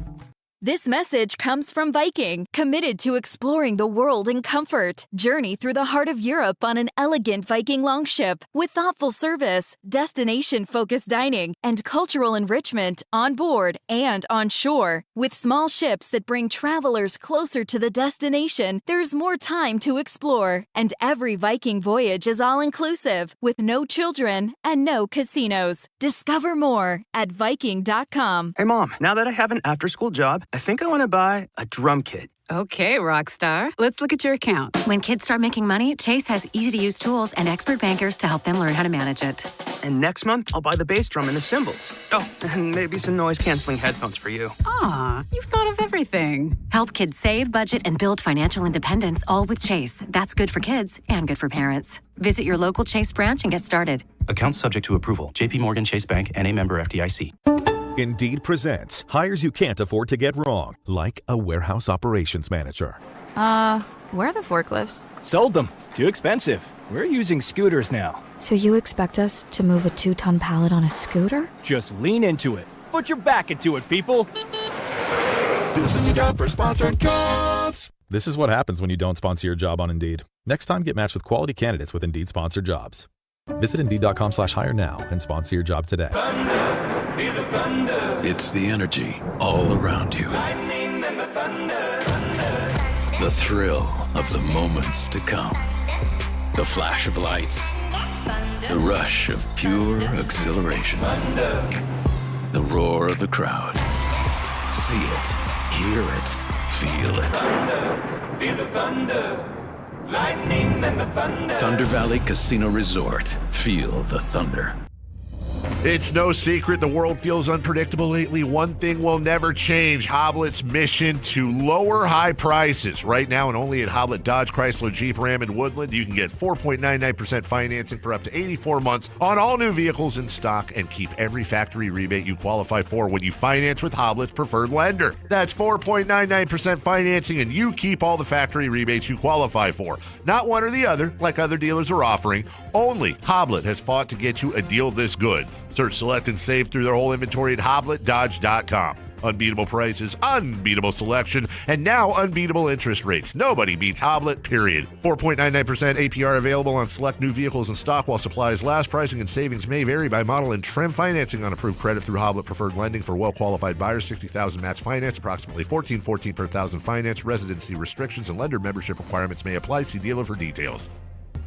This message comes from Viking, committed to exploring the world in comfort. Journey through the heart of Europe on an elegant Viking longship with thoughtful service, destination-focused dining, and cultural enrichment on board and on shore. With small ships that bring travelers closer to the destination, there's more time to explore. And every Viking voyage is all-inclusive, with no children and no casinos. Discover more at Viking.com. Hey, Mom, now that I have an after-school job, I think I want to buy a drum kit. Okay, Rockstar. Let's look at your account. When kids start making money, Chase has easy-to-use tools and expert bankers to help them learn how to manage it. And next month, I'll buy the bass drum and the cymbals. Oh, and maybe some noise-canceling headphones for you. Aw, you've thought of everything. Help kids save, budget, and build financial independence, all with Chase. That's good for kids and good for parents. Visit your local Chase branch and get started. Account subject to approval. JP Morgan Chase Bank, N.A. member FDIC. Indeed presents hires you can't afford to get wrong, like a warehouse operations manager. Where are the forklifts? Sold them. Too expensive. We're using scooters now. So you expect us to move a 2-ton pallet on a scooter? Just lean into it. Put your back into it, people. This is your job for sponsored jobs. This is what happens when you don't sponsor your job on Indeed. Next time, get matched with quality candidates with Indeed sponsored jobs. Visit Indeed.com/hire now and sponsor your job today. Thunder, feel the thunder. It's the energy all around you. Lightning and the thunder, thunder. The thrill of the moments to come. The flash of lights. The rush of pure exhilaration. Thunder. The roar of the crowd. See it, hear it, feel it. Thunder, feel the thunder. Lightning and the thunder. Thunder Valley Casino Resort. Feel the thunder. It's no secret the world feels unpredictable lately. One thing will never change: Hoblet's mission to lower high prices. Right now, and only at Hoblet Dodge, Chrysler, Jeep, Ram, and Woodland, you can get 4.99% financing for up to 84 months on all new vehicles in stock, and keep every factory rebate you qualify for when you finance with Hoblet's preferred lender. That's 4.99% financing, and you keep all the factory rebates you qualify for. Not one or the other, like other dealers are offering. Only Hoblet has fought to get you a deal this good. Search, select, and save through their whole inventory at HobletDodge.com. Unbeatable prices, unbeatable selection, and now unbeatable interest rates. Nobody beats Hoblet, period. 4.99% APR available on select new vehicles in stock while supplies last. Pricing and savings may vary by model, and trim financing on approved credit through Hoblet Preferred Lending for well-qualified buyers. $60,000 match finance, approximately $14.14 per thousand finance. Residency restrictions and lender membership requirements may apply. See dealer for details.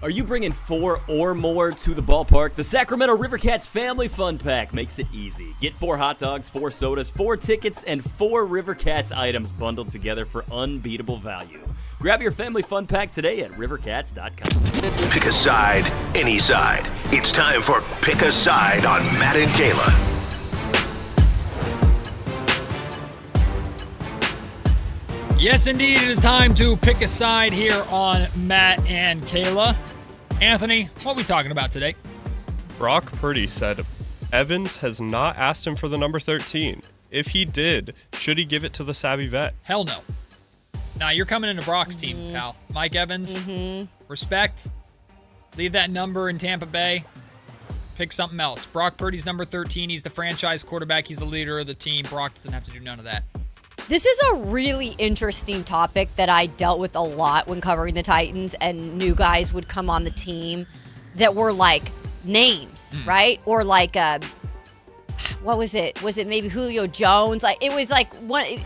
Are you bringing 4 or more to the ballpark? The Sacramento Rivercats Family Fun Pack makes it easy. Get 4 hot dogs, 4 sodas, 4 tickets, and 4 Rivercats items bundled together for unbeatable value. Grab your Family Fun Pack today at rivercats.com. Pick a side, any side. It's time for Pick a Side on Matt and Kayla. Yes, indeed, it is time to pick a side here on Matt and Kayla. Anthony, what are we talking about today? Brock Purdy said Evans has not asked him for the number 13. If he did, should he give it to the savvy vet? Hell no. Now, you're coming into Brock's team, pal. Mike Evans, respect. Leave that number in Tampa Bay. Pick something else. Brock Purdy's number 13. He's the franchise quarterback. He's the leader of the team. Brock doesn't have to do none of that. This is a really interesting topic that I dealt with a lot when covering the Titans, and new guys would come on the team that were like names, right? Or like, I what was it? Was it maybe Julio Jones? Like it was like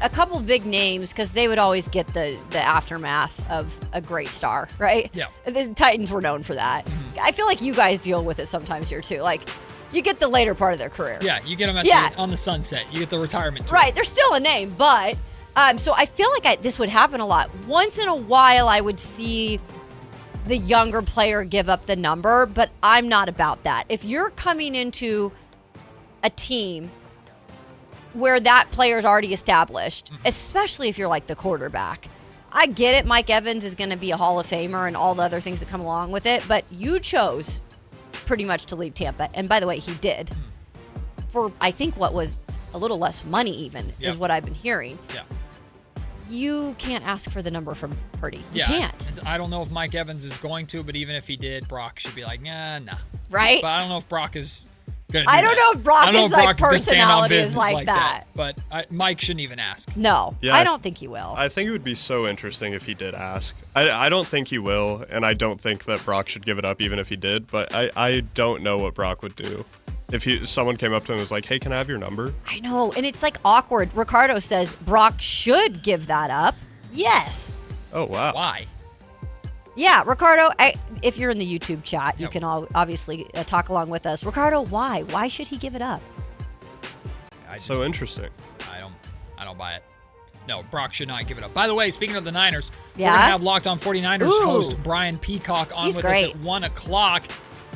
a couple big names because they would always get the aftermath of a great star, right? Yeah. The Titans were known for that. I feel like you guys deal with it sometimes here too. Like you get the later part of their career. Yeah, you get them on the sunset. You get the retirement tour. Right, they're still a name, but so I feel like this would happen a lot. Once in a while, I would see the younger player give up the number, but I'm not about that. If you're coming into a team where that player's already established, especially if you're like the quarterback, I get it. Mike Evans is going to be a Hall of Famer and all the other things that come along with it, but you chose pretty much to leave Tampa. And by the way, he did. For, I think, what was a little less money even, is what I've been hearing. Yeah. You can't ask for the number from Purdy. You Yeah, can't. I don't know if Mike Evans is going to, but even if he did, Brock should be like, nah. Right? But I don't know if Brock is going to do I don't that. know if Brock I don't know is if like Brock is gonna stand on personality is business like that. But Mike shouldn't even ask. No, Yeah, I don't think he will. I think it would be so interesting if he did ask. I don't think he will, and I don't think that Brock should give it up even if he did, but I don't know what Brock would do. If someone came up to him and was like, hey, can I have your number? I know, and it's like awkward. Ricardo says Brock should give that up. Yes. Oh, wow. Why? Yeah, Ricardo, if you're in the YouTube chat, you can obviously talk along with us. Ricardo, why? Why should he give it up? So interesting. I don't buy it. No, Brock should not give it up. By the way, speaking of the Niners, we're Yeah? going to have Locked On 49ers host Brian Peacock on He's with great. us at 1 o'clock.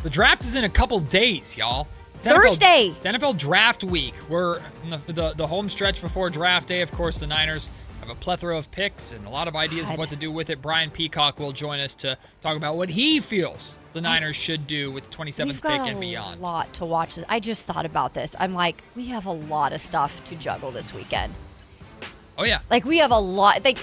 The draft is in a couple days, y'all. It's Thursday. It's NFL draft week. We're in the home stretch before draft day. Of course, the Niners have a plethora of picks and a lot of ideas of what to do with it. Brian Peacock will join us to talk about what he feels the Niners should do with the 27th pick and beyond. We've got a lot to watch. This. I just thought about this. I'm like, we have a lot of stuff to juggle this weekend. Oh, yeah. Like, we have a lot. Like,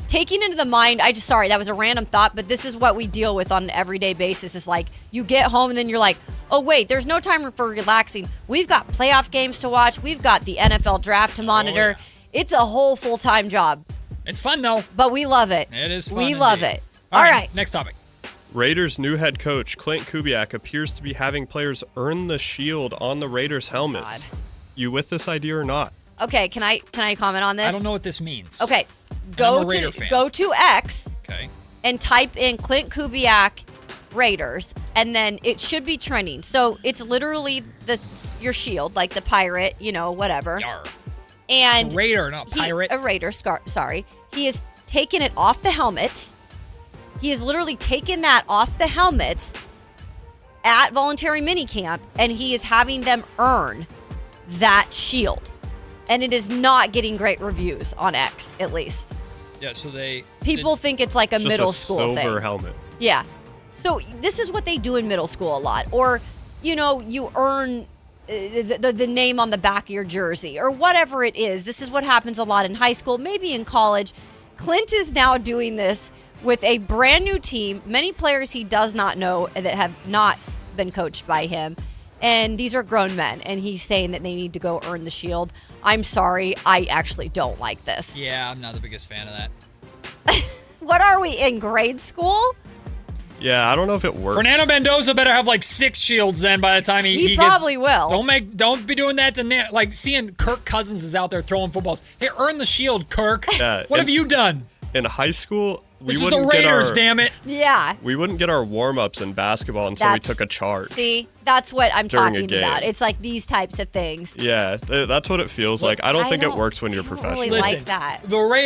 taking into the mind, sorry, that was a random thought, but this is what we deal with on an everyday basis. Is like, you get home and then you're like, oh, wait, there's no time for relaxing. We've got playoff games to watch. We've got the NFL draft to monitor. Yeah. It's a whole full-time job. It's fun, though. But we love it. It is fun. We love indeed. it. All right. Next topic. Raiders' new head coach, Clint Kubiak, appears to be having players earn the shield on the Raiders' helmets. God. You with this idea or not? Okay, can I comment on this? I don't know what this means. Okay, I'm a Raider fan. go to X Okay. and type in Clint Kubiak Raiders, and then it should be trending. So it's literally your shield, like the pirate, whatever. Yar. And It's a Raider, not pirate. A Raider, sorry. He has taken it off the helmets. He has literally taken that off the helmets at voluntary minicamp, and he is having them earn that shield. And it is not getting great reviews on X, at least. Yeah, so People think it's like a Just middle a school silver thing. helmet. Yeah. So this is what they do in middle school a lot. Or, you earn the name on the back of your jersey or whatever it is. This is what happens a lot in high school, maybe in college. Clint is now doing this with a brand new team, many players he does not know that have not been coached by him. And these are grown men, and he's saying that they need to go earn the shield. I'm sorry, I actually don't like this. Yeah, I'm not the biggest fan of that. What are we, in grade school? Yeah, I don't know if it works. Fernando Mendoza better have like 6 shields then by the time he probably will. Don't be doing that to like seeing Kirk Cousins is out there throwing footballs. Hey, earn the shield, Kirk. Yeah, what have you done? In high school, This is the Raiders, damn it. Yeah. We wouldn't get our warm-ups in basketball until we took a charge. See, that's what I'm During a talking game. about. It's like these types of things. Yeah, that's what it feels like. I don't think it works when you're professional. Really like that.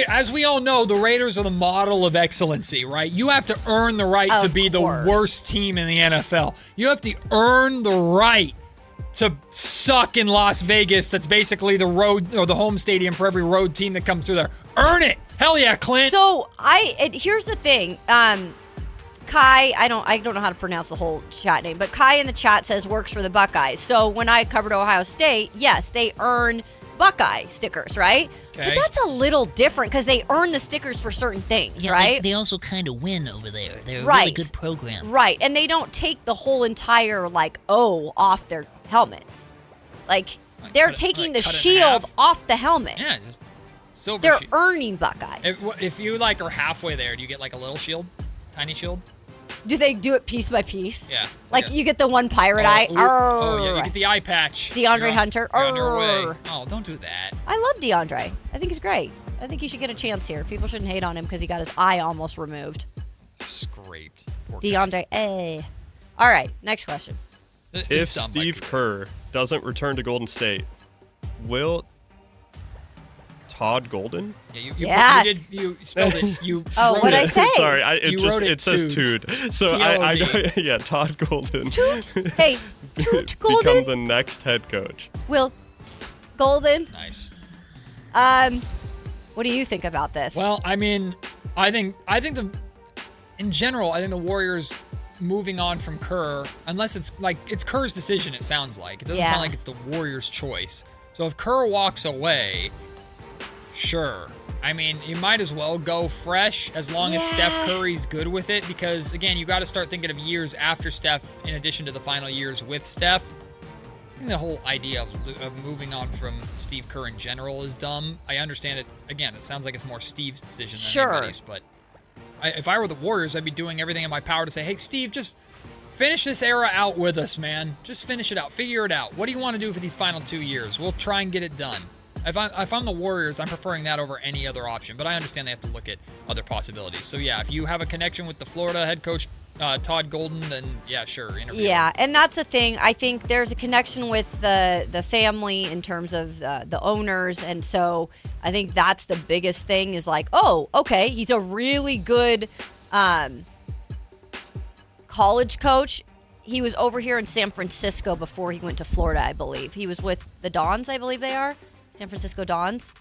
As we all know, the Raiders are the model of excellency, right? You have to earn the right to be the worst team in the NFL. You have to earn the right to suck in Las Vegas. That's basically the road or the home stadium for every road team that comes through there. Earn it. Hell yeah, Clint. So here's the thing. Kai, I don't know how to pronounce the whole chat name, but Kai in the chat says works for the Buckeyes. So when I covered Ohio State, yes, they earn Buckeye stickers, right? Okay. But that's a little different because they earn the stickers for certain things, Yeah, right? They also kind of win over there. They're a really Right. good program. Right, and they don't take the whole entire off their helmets. Like they're taking the cut it in shield half? off the helmet. Yeah, just silver They're shield. earning Buckeyes. If you are halfway there, do you get like a little shield? Tiny shield? Do they do it piece by piece? Yeah. Like you get the one pirate eye. Yeah, you get the eye patch. DeAndre Hunter. You're on your way. Oh, don't do that. I love DeAndre. I think he's great. I think he should get a chance here. People shouldn't hate on him because he got his eye almost removed. Scraped. Poor DeAndre, All right, next question. If Steve Kerr doesn't return to Golden State, will Todd Golden? Yeah, you spelled it. You what'd I say? Sorry, it says Tood. So I go, Todd Golden. Toot? Hey, Toot Golden? Becomes the next head coach. Will Golden? Nice. What do you think about this? Well, I mean, I think in general, I think the Warriors moving on from Kerr, unless it's Kerr's decision, it sounds like. It doesn't sound like it's the Warriors' choice. So if Kerr walks away, sure. I mean, you might as well go fresh as long as Steph Curry's good with it, because, again, you got to start thinking of years after Steph in addition to the final years with Steph. I think the whole idea of moving on from Steve Kerr in general is dumb. I understand it sounds like it's more Steve's decision than anybody's, but if I were the Warriors, I'd be doing everything in my power to say, hey, Steve, just finish this era out with us, man. Just finish it out. Figure it out. What do you want to do for these final 2 years? We'll try and get it done. If I'm the Warriors, I'm preferring that over any other option, but I understand they have to look at other possibilities. So, yeah, if you have a connection with the Florida head coach, Todd Golden, then, yeah, sure, interview him. Yeah, and that's the thing. I think there's a connection with the family in terms of the owners, and so I think that's the biggest thing is like, oh, okay, he's a really good college coach. He was over here in San Francisco before he went to Florida, I believe. He was with the Dons, I believe they are. San Francisco Dons.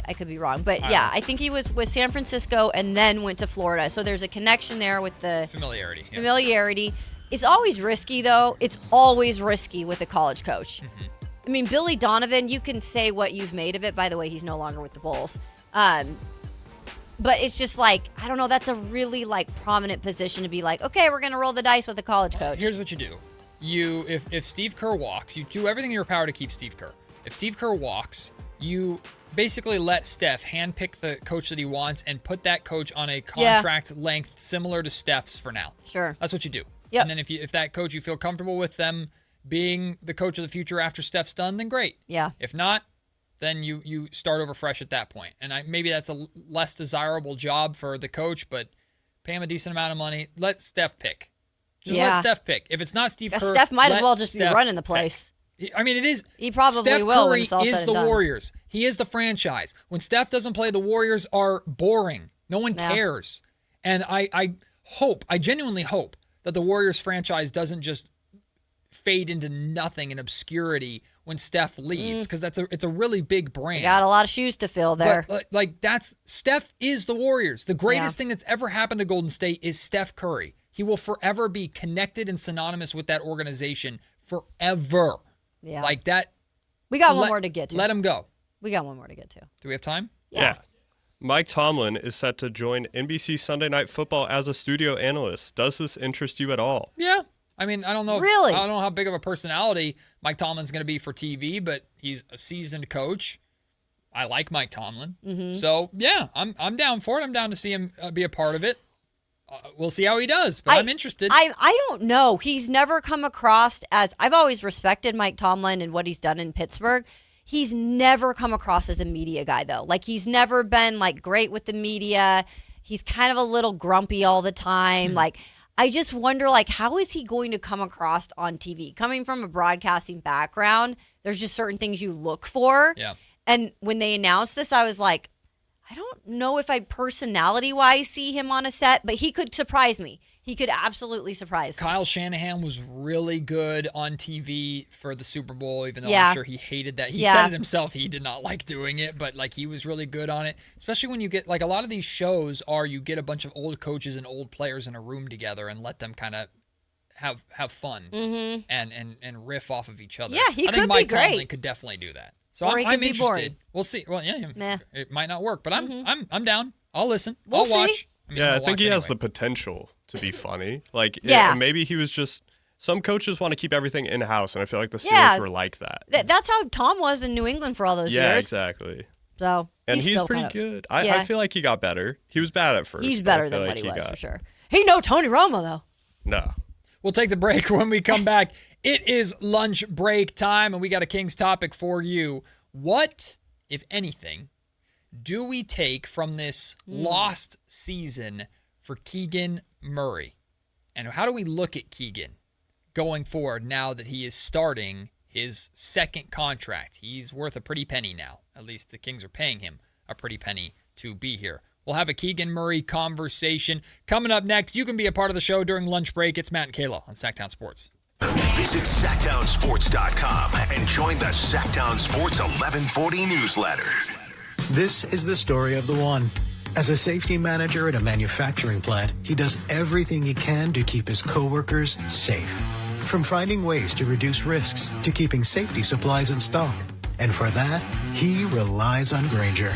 I could be wrong. But, I think he was with San Francisco and then went to Florida. So there's a connection there with the familiarity. Yeah. Familiarity. It's always risky, though. It's always risky with a college coach. Mm-hmm. I mean, Billy Donovan, you can say what you've made of it. By the way, he's no longer with the Bulls. But it's just like, I don't know, that's a really prominent position to be like, okay, we're going to roll the dice with a college coach. Here's what you do. If Steve Kerr walks, you do everything in your power to keep Steve Kerr. If Steve Kerr walks, you basically let Steph handpick the coach that he wants and put that coach on a contract length similar to Steph's for now. Sure. That's what you do. Yep. And then if that coach, you feel comfortable with them being the coach of the future after Steph's done, then great. Yeah. If not, then you start over fresh at that point. And maybe that's a less desirable job for the coach, but pay him a decent amount of money. Let Steph pick. Just let Steph pick. If it's not Steve Kerr, Steph might as well just be running the place. I mean, it is. He probably Steph will. Curry When it's all is said the and done. Warriors. He is the franchise. When Steph doesn't play, the Warriors are boring. No one cares. And I genuinely hope that the Warriors franchise doesn't just fade into nothing and obscurity when Steph leaves, because it's a really big brand. You got a lot of shoes to fill there. But, Steph is the Warriors. The greatest thing that's ever happened to Golden State is Steph Curry. He will forever be connected and synonymous with that organization forever. Yeah. Like that. We got one more to get to. Let him go. We got one more to get to. Do we have time? Yeah. Mike Tomlin is set to join NBC Sunday Night Football as a studio analyst. Does this interest you at all? Yeah. I mean, I don't know. Really? I don't know how big of a personality Mike Tomlin's going to be for TV, but he's a seasoned coach. I like Mike Tomlin. Mm-hmm. So, yeah, I'm down for it. I'm down to see him be a part of it. We'll see how he does, but I'm interested. I don't know. He's never come across as, I've always respected Mike Tomlin and what he's done in Pittsburgh. He's never come across as a media guy, though. He's never been, great with the media. He's kind of a little grumpy all the time. I just wonder, how is he going to come across on TV? Coming from a broadcasting background, there's just certain things you look for. Yeah. And when they announced this, I was like, I don't know if I personality-wise see him on a set, but he could surprise me. He could absolutely surprise me. Kyle Shanahan was really good on TV for the Super Bowl, even though I'm sure he hated that. He said it himself. He did not like doing it, but he was really good on it. Especially when you get a lot of these shows you get a bunch of old coaches and old players in a room together and let them kind of have fun and riff off of each other. Yeah, he I could think Mike be great. Tomlin could definitely do that. So Or he I'm could be interested. boring. We'll see. Well, yeah, it might not work, but I'm down. I'll listen. We'll I'll watch. see. I think he has the potential to be funny. Maybe he was just. Some coaches want to keep everything in house, and I feel like the Steelers were like that. That's how Tom was in New England for all those years. Yeah, exactly. So and he's still pretty good. I feel like he got better. He was bad at first. He's better than what he was for sure. He know Tony Romo, though. No. We'll take the break. When we come back, it is lunch break time, and we got a Kings topic for you. What, if anything, do we take from this lost season for Keegan Murray? And how do we look at Keegan going forward now that he is starting his second contract? He's worth a pretty penny now. At least the Kings are paying him a pretty penny to be here. We'll have a Keegan Murray conversation coming up next. You can be a part of the show during lunch break. It's Matt and Kayla on Sactown Sports. Visit SactownSports.com and join the Sactown Sports 1140 newsletter. This is the story of the one. As a safety manager at a manufacturing plant, he does everything he can to keep his coworkers safe. From finding ways to reduce risks to keeping safety supplies in stock. And for that, he relies on Grainger.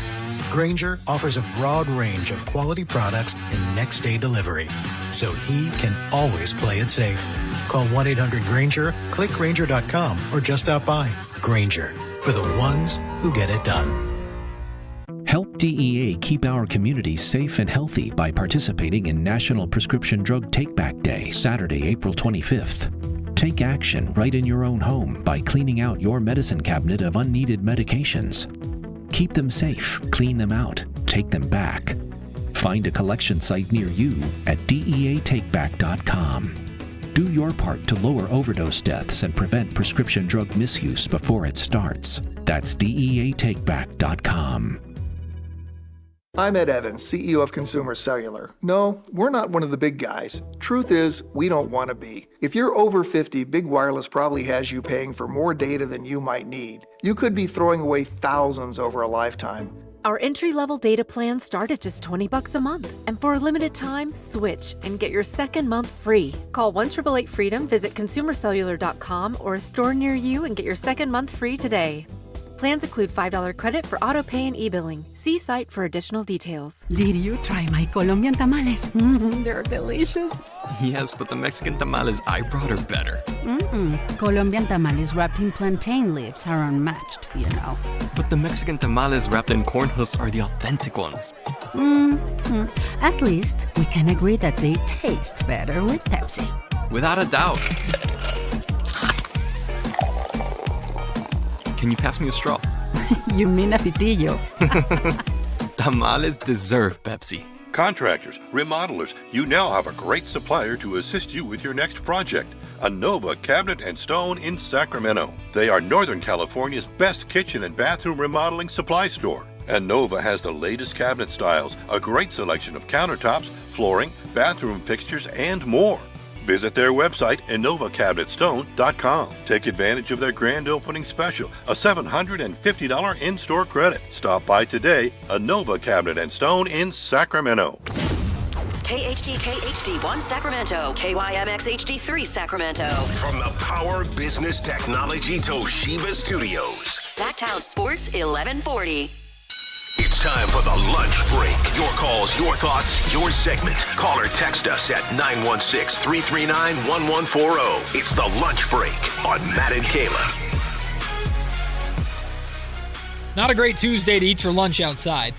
Grainger offers a broad range of quality products and next-day delivery, so he can always play it safe. Call 1-800-GRAINGER, click Grainger.com, or just stop by. Grainger, for the ones who get it done. Help DEA keep our communities safe and healthy by participating in National Prescription Drug Take-Back Day, Saturday, April 25th. Take action right in your own home by cleaning out your medicine cabinet of unneeded medications. Keep them safe, clean them out, take them back. Find a collection site near you at DEATakeback.com. Do your part to lower overdose deaths and prevent prescription drug misuse before it starts. That's DEATakeback.com. I'm Ed Evans, CEO of Consumer Cellular. No, we're not one of the big guys. Truth is, we don't want to be. If you're over 50, Big Wireless probably has you paying for more data than you might need. You could be throwing away thousands over a lifetime. Our entry-level data plans start at just $20 a month. And for a limited time, switch and get your second month free. Call 1-888-FREEDOM, visit consumercellular.com or a store near you and get your second month free today. Plans include $5 credit for auto pay and e-billing. See site for additional details. Did you try my Colombian tamales? They're delicious. Yes, but the Mexican tamales I brought are better. Colombian tamales wrapped in plantain leaves are unmatched, you know. But the Mexican tamales wrapped in corn husks are the authentic ones. At least we can agree that they taste better with Pepsi. Without a doubt. Can you pass me a straw? You mean a pitillo. Tamales deserve Pepsi. Contractors, remodelers, you now have a great supplier to assist you with your next project. Anova Cabinet and Stone in Sacramento. They are Northern California's best kitchen and bathroom remodeling supply store. Anova has the latest cabinet styles, a great selection of countertops, flooring, bathroom fixtures, and more. Visit their website, InnovaCabinetStone.com. Take advantage of their grand opening special, a $750 in-store credit. Stop by today, Innova Cabinet and Stone in Sacramento. KHD1 Sacramento, KYMX HD3 Sacramento. From the Power Business Technology Toshiba Studios. Sactown Sports 1140. It's time for the lunch break. Your calls, your thoughts, your segment. Call or text us at 916-339-1140. It's the lunch break on Matt and Kayla. Not a great Tuesday to eat your lunch outside.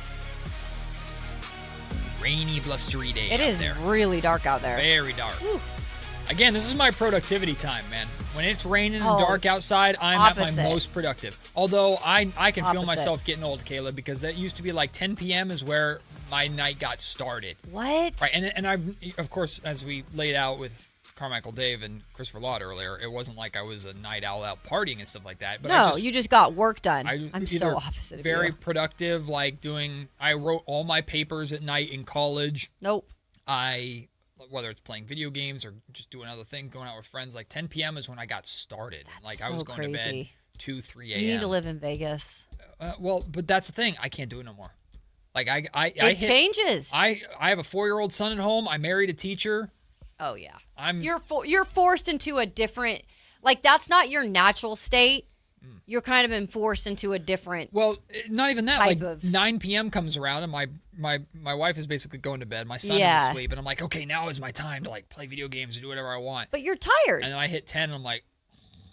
Rainy, blustery day. It is really dark out there. Very dark. Whew. Again, this is my productivity time, man. When it's raining and Oh, dark outside, I'm opposite. at my most productive. Although I can feel Opposite. myself getting old, Kayla, because that used to be like 10 p.m. is where my night got started. What? Right, and I've, of course, as we laid out with Carmichael Dave and Christopher Lott earlier, it wasn't like I was a night owl out partying and stuff like that. But No, you just got work done. I'm I'm either so opposite of very you. productive, like I wrote all my papers at night in college. Nope. Whether it's playing video games or just doing other things, going out with friends, like 10 p.m. is when I got started. Like I was going to bed crazy. 2, 3 a.m. You need to live in Vegas. Well, but that's the thing. I can't do it no more. Like It changes. I have a 4-year-old son at home. I married a teacher. Oh yeah. You're forced into a different, like that's not your natural state. You're kind of been forced into a different. Well, not even that. Type Like of, 9 p.m. comes around and my wife is basically going to bed. My son is asleep and I'm like, okay, now is my time to like play video games and do whatever I want. But you're tired. And then I hit 10 and I'm like,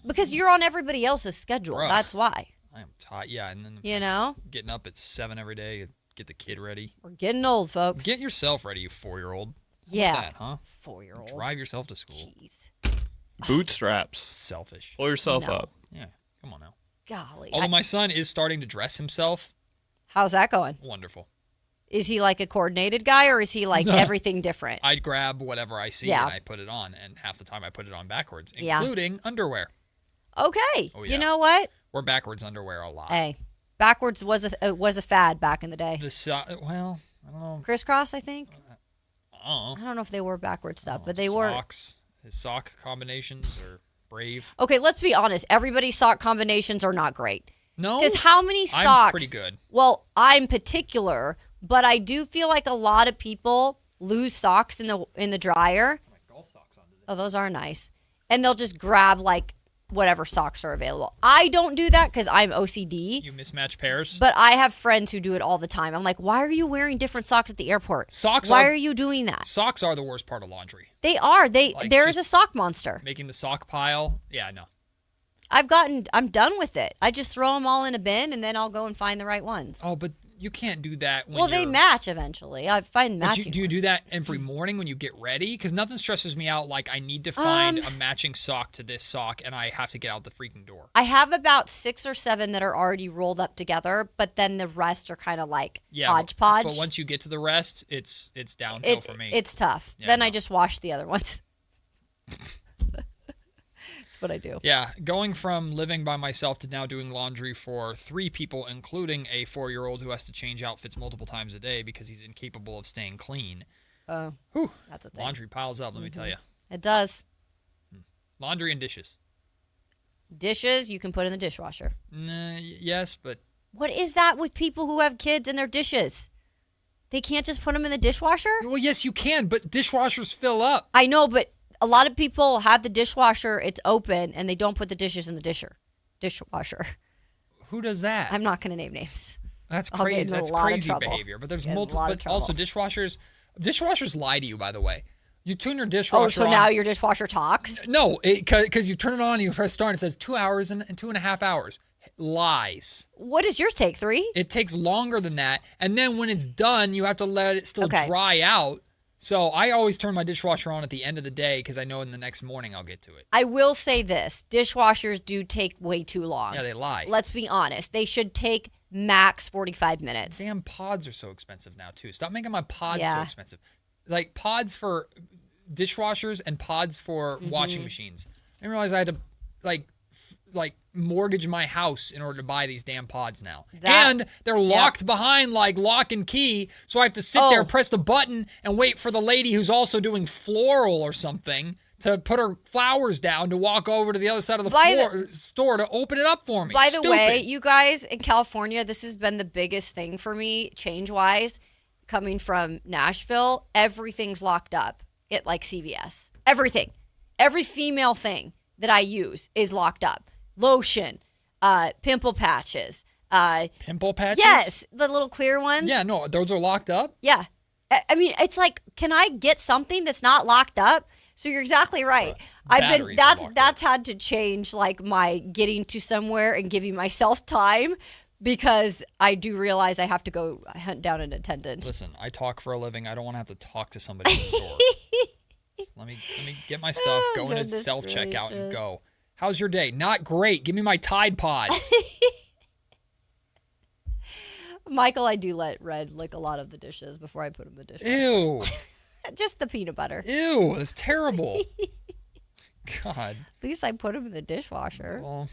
because you're on everybody else's schedule. Bruh. That's why. I am tired. Yeah, and then getting up at 7 every day, get the kid ready. We're getting old, folks. Get yourself ready, you 4-year-old. Yeah. That, huh? 4-year-old. Drive yourself to school. Jeez. Bootstraps. Selfish. Pull yourself up. Yeah. Come on now. Golly. Although my son is starting to dress himself. How's that going? Wonderful. Is he like a coordinated guy or is he like everything different? I'd grab whatever I see and I put it on, and half the time I put it on backwards, including underwear. Okay. Oh, yeah. You know what? We're backwards underwear a lot. Hey, backwards was a fad back in the day. Well, I don't know. Crisscross, I think. I don't know if they wore backwards stuff, but they socks. His sock combinations are brave. Okay, let's be honest. Everybody's sock combinations are not great. No. Because how many socks? I'm pretty good. Well, I'm particular, but I do feel like a lot of people lose socks in the dryer. Golf socks on today. Oh, those are nice. And they'll just grab like whatever socks are available. I don't do that because I'm OCD. You mismatch pairs? But I have friends who do it all the time. I'm like, why are you wearing different socks at the airport? Why are you doing that? Socks are the worst part of laundry. They are. There is a sock monster. Making the sock pile. Yeah, no. I'm done with it. I just throw them all in a bin and then I'll go and find the right ones. Oh, but you can't do that when they match eventually. I find matching. Do you do that every morning when you get ready? Because nothing stresses me out like I need to find a matching sock to this sock and I have to get out the freaking door. I have about 6 or 7 that are already rolled up together, but then the rest are kind of like hodgepodge. But once you get to the rest, it's downhill for me. It's tough. Yeah, then I just wash the other ones. What I do. Yeah, going from living by myself to now doing laundry for 3 people, including a 4-year-old who has to change outfits multiple times a day because he's incapable of staying clean. Oh, whew, that's a thing. Laundry piles up, let me tell you. It does. Laundry and dishes. Dishes you can put in the dishwasher. Yes, but... What is that with people who have kids and their dishes? They can't just put them in the dishwasher? Well, yes, you can, but dishwashers fill up. I know, but... A lot of people have the dishwasher, it's open, and they don't put the dishes in the dishwasher. Who does that? I'm not going to name names. That's crazy. That's crazy behavior. But there's multiple. But also dishwashers lie to you, by the way. You turn your dishwasher on. Oh, so now your dishwasher talks? No, because you turn it on and you press start and it says 2 hours and 2.5 hours. Lies. What does yours take, 3? It takes longer than that. And then when it's done, you have to let it still dry out. So I always turn my dishwasher on at the end of the day because I know in the next morning I'll get to it. I will say this. Dishwashers do take way too long. Yeah, they lie. Let's be honest. They should take max 45 minutes. Damn pods are so expensive now, too. Stop making my pods so expensive. Like pods for dishwashers and pods for washing machines. I didn't realize I had to like mortgage my house in order to buy these damn pods now. And they're locked behind like lock and key, so I have to sit there, press the button, and wait for the lady who's also doing floral or something to put her flowers down to walk over to the other side of the store to open it up for me. By the way, you guys in California, this has been the biggest thing for me change-wise. Coming from Nashville, everything's locked up at like CVS. Everything. Every female thing that I use is locked up. Lotion, pimple patches. Pimple patches? Yes, the little clear ones. Yeah, no, those are locked up? Yeah. I mean, it's like, can I get something that's not locked up? So you're exactly right. That's had to change like my getting to somewhere and giving myself time because I do realize I have to go hunt down an attendant. Listen, I talk for a living. I don't want to have to talk to somebody in the store. Just let me get my stuff, go into self-checkout and go. How's your day? Not great. Give me my Tide Pods. Michael, I do let Red lick a lot of the dishes before I put them in the dishwasher. Ew. Just the peanut butter. Ew, that's terrible. God. At least I put them in the dishwasher. Well,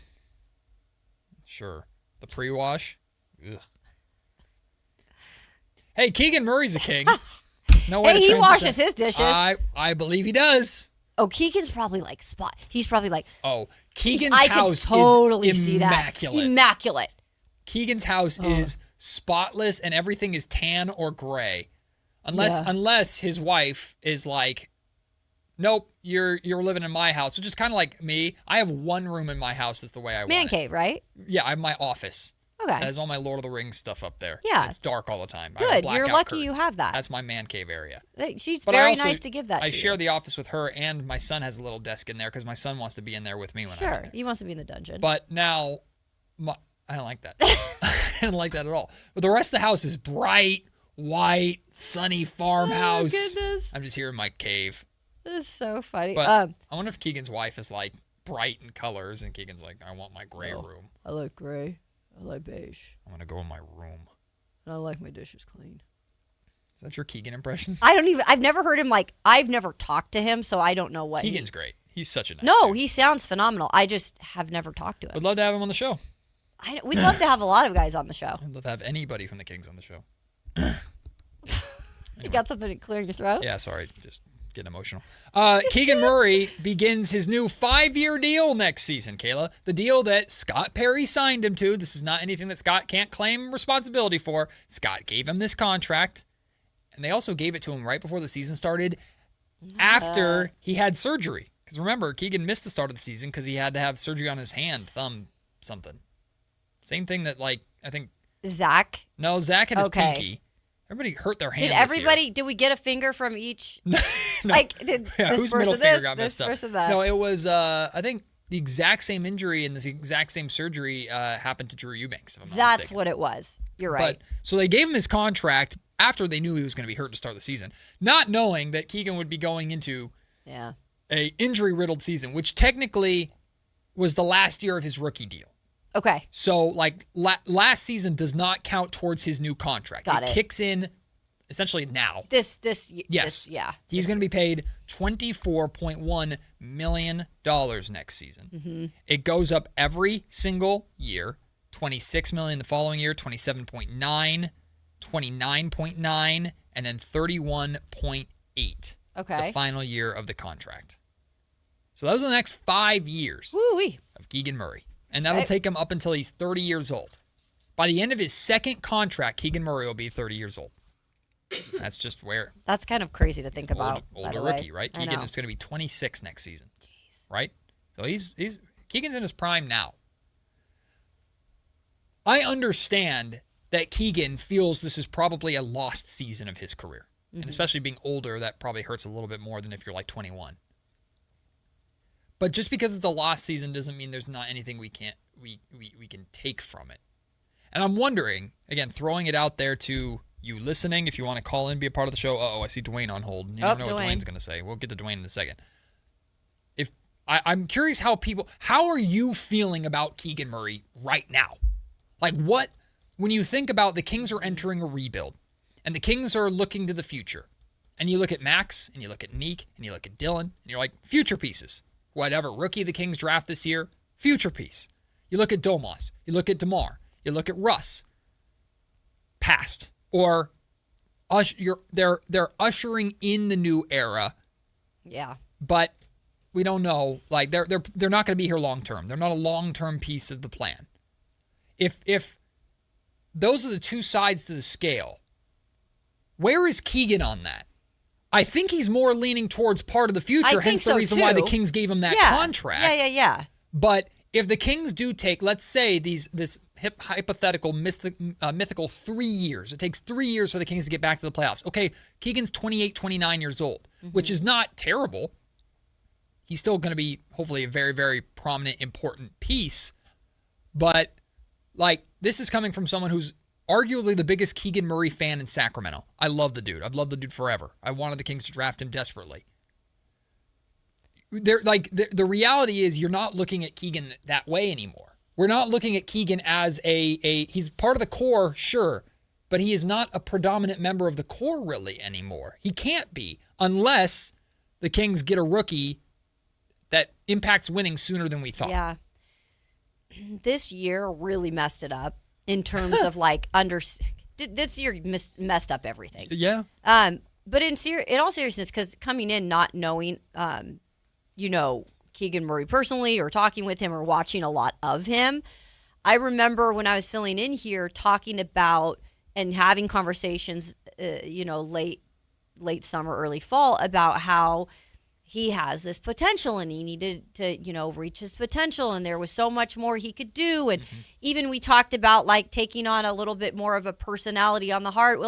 sure. The pre-wash? Ugh. Hey, Keegan Murray's a king. No way to he washes his dishes. I believe he does. Oh, Keegan's probably like He's probably like. Oh, Keegan's I house can totally is see immaculate. That. Immaculate. Keegan's house is spotless and everything is tan or gray, unless his wife is like, nope, you're living in my house. Which is kind of like me. I have one room in my house that's the way I want it. Man cave, right? Yeah, I have my office. Okay. That has all my Lord of the Rings stuff up there. Yeah. It's dark all the time. Good. You're lucky you have that. That's my man cave area. She's very nice to give that to I you. share the office with her, and my son has a little desk in there because my son wants to be in there with me when I'm in there. Sure. He wants to be in the dungeon. But now, I don't like that. I don't like that at all. But the rest of the house is bright, white, sunny farmhouse. Oh, goodness. I'm just here in my cave. This is so funny. But I wonder if Keegan's wife is like bright in colors, and Keegan's like, I want my gray room. I like gray. I like beige. I'm gonna go in my room. And I like my dishes clean. Is that your Keegan impression? I've never heard him I've never talked to him, so I don't know what Keegan's great. He's such a nice No, dude. He sounds phenomenal. I just have never talked to him. Would love to have him on the show. We'd love to have a lot of guys on the show. I'd love to have anybody from the Kings on the show. You got something to clear in your throat? Yeah, sorry. Just getting emotional. Keegan Murray begins his new 5-year deal next season, Kayla. The deal that Scott Perry signed him to. This is not anything that Scott can't claim responsibility for. Scott gave him this contract, and they also gave it to him right before the season started after he had surgery. Because remember, Keegan missed the start of the season because he had to have surgery on his hand, thumb, something. Same thing that, I think... Zach? No, Zach had his pinky. Everybody hurt their hand. Did we get a finger from each? No. Did Whose middle finger got messed up? Person that? No, it was, I think the exact same injury and this exact same surgery happened to Drew Eubanks, if I'm not That's mistaken. what it was. You're right. So they gave him his contract after they knew he was going to be hurt to start the season, not knowing that Keegan would be going into a injury-riddled season, which technically was the last year of his rookie deal. Okay. So, last season does not count towards his new contract. Got it. Kicks in essentially now. Yes. He's going to be paid $24.1 million next season. Mm-hmm. It goes up every single year. $26 million the following year, $27.9, $29.9, and then $31.8. Okay. The final year of the contract. So those are the next 5 years of Keegan Murray. And that'll take him up until he's 30 years old. By the end of his second contract, Keegan Murray will be 30 years old. That's just where. That's kind of crazy to think about. Older rookie, right? Keegan is going to be 26 next season. Jeez. Right? So he's Keegan's in his prime now. I understand that Keegan feels this is probably a lost season of his career. Mm-hmm. And especially being older, that probably hurts a little bit more than if you're 21. But just because it's a lost season doesn't mean there's not anything we can take from it. And I'm wondering, again, throwing it out there to you listening, if you want to call in, be a part of the show. I see Dwayne on hold. You never know what Dwayne's going to say. We'll get to Dwayne in a second. I'm curious how are you feeling about Keegan Murray right now? When you think about the Kings are entering a rebuild and the Kings are looking to the future, and you look at Max and you look at Neek and you look at Dylan and you're like, future pieces. Whatever rookie the Kings draft this year, future piece. You look at Domas, you look at DeMar, you look at Russ, past. Or they're ushering in the new era. Yeah. But we don't know. They're not going to be here long term. They're not a long term piece of the plan. If those are the two sides to the scale, where is Keegan on that? I think he's more leaning towards part of the future, hence the reason why the Kings gave him that contract. Yeah. But if the Kings do take, let's say, this hypothetical mythical 3 years, it takes 3 years for the Kings to get back to the playoffs. Okay, Keegan's 28, 29 years old, which is not terrible. He's still going to be, hopefully, a very, very prominent, important piece. But, this is coming from someone who's arguably the biggest Keegan Murray fan in Sacramento. I love the dude. I've loved the dude forever. I wanted the Kings to draft him desperately. The reality is you're not looking at Keegan that way anymore. We're not looking at Keegan as he's part of the core, sure, but he is not a predominant member of the core really anymore. He can't be unless the Kings get a rookie that impacts winning sooner than we thought. Yeah. This year really messed it up. In terms of this year messed up everything. Yeah. But in all seriousness, because coming in not knowing, Keegan Murray personally or talking with him or watching a lot of him, I remember when I was filling in here talking about and having conversations, late summer, early fall about how he has this potential and he needed to, reach his potential. And there was so much more he could do. And even we talked about taking on a little bit more of a personality on the heart.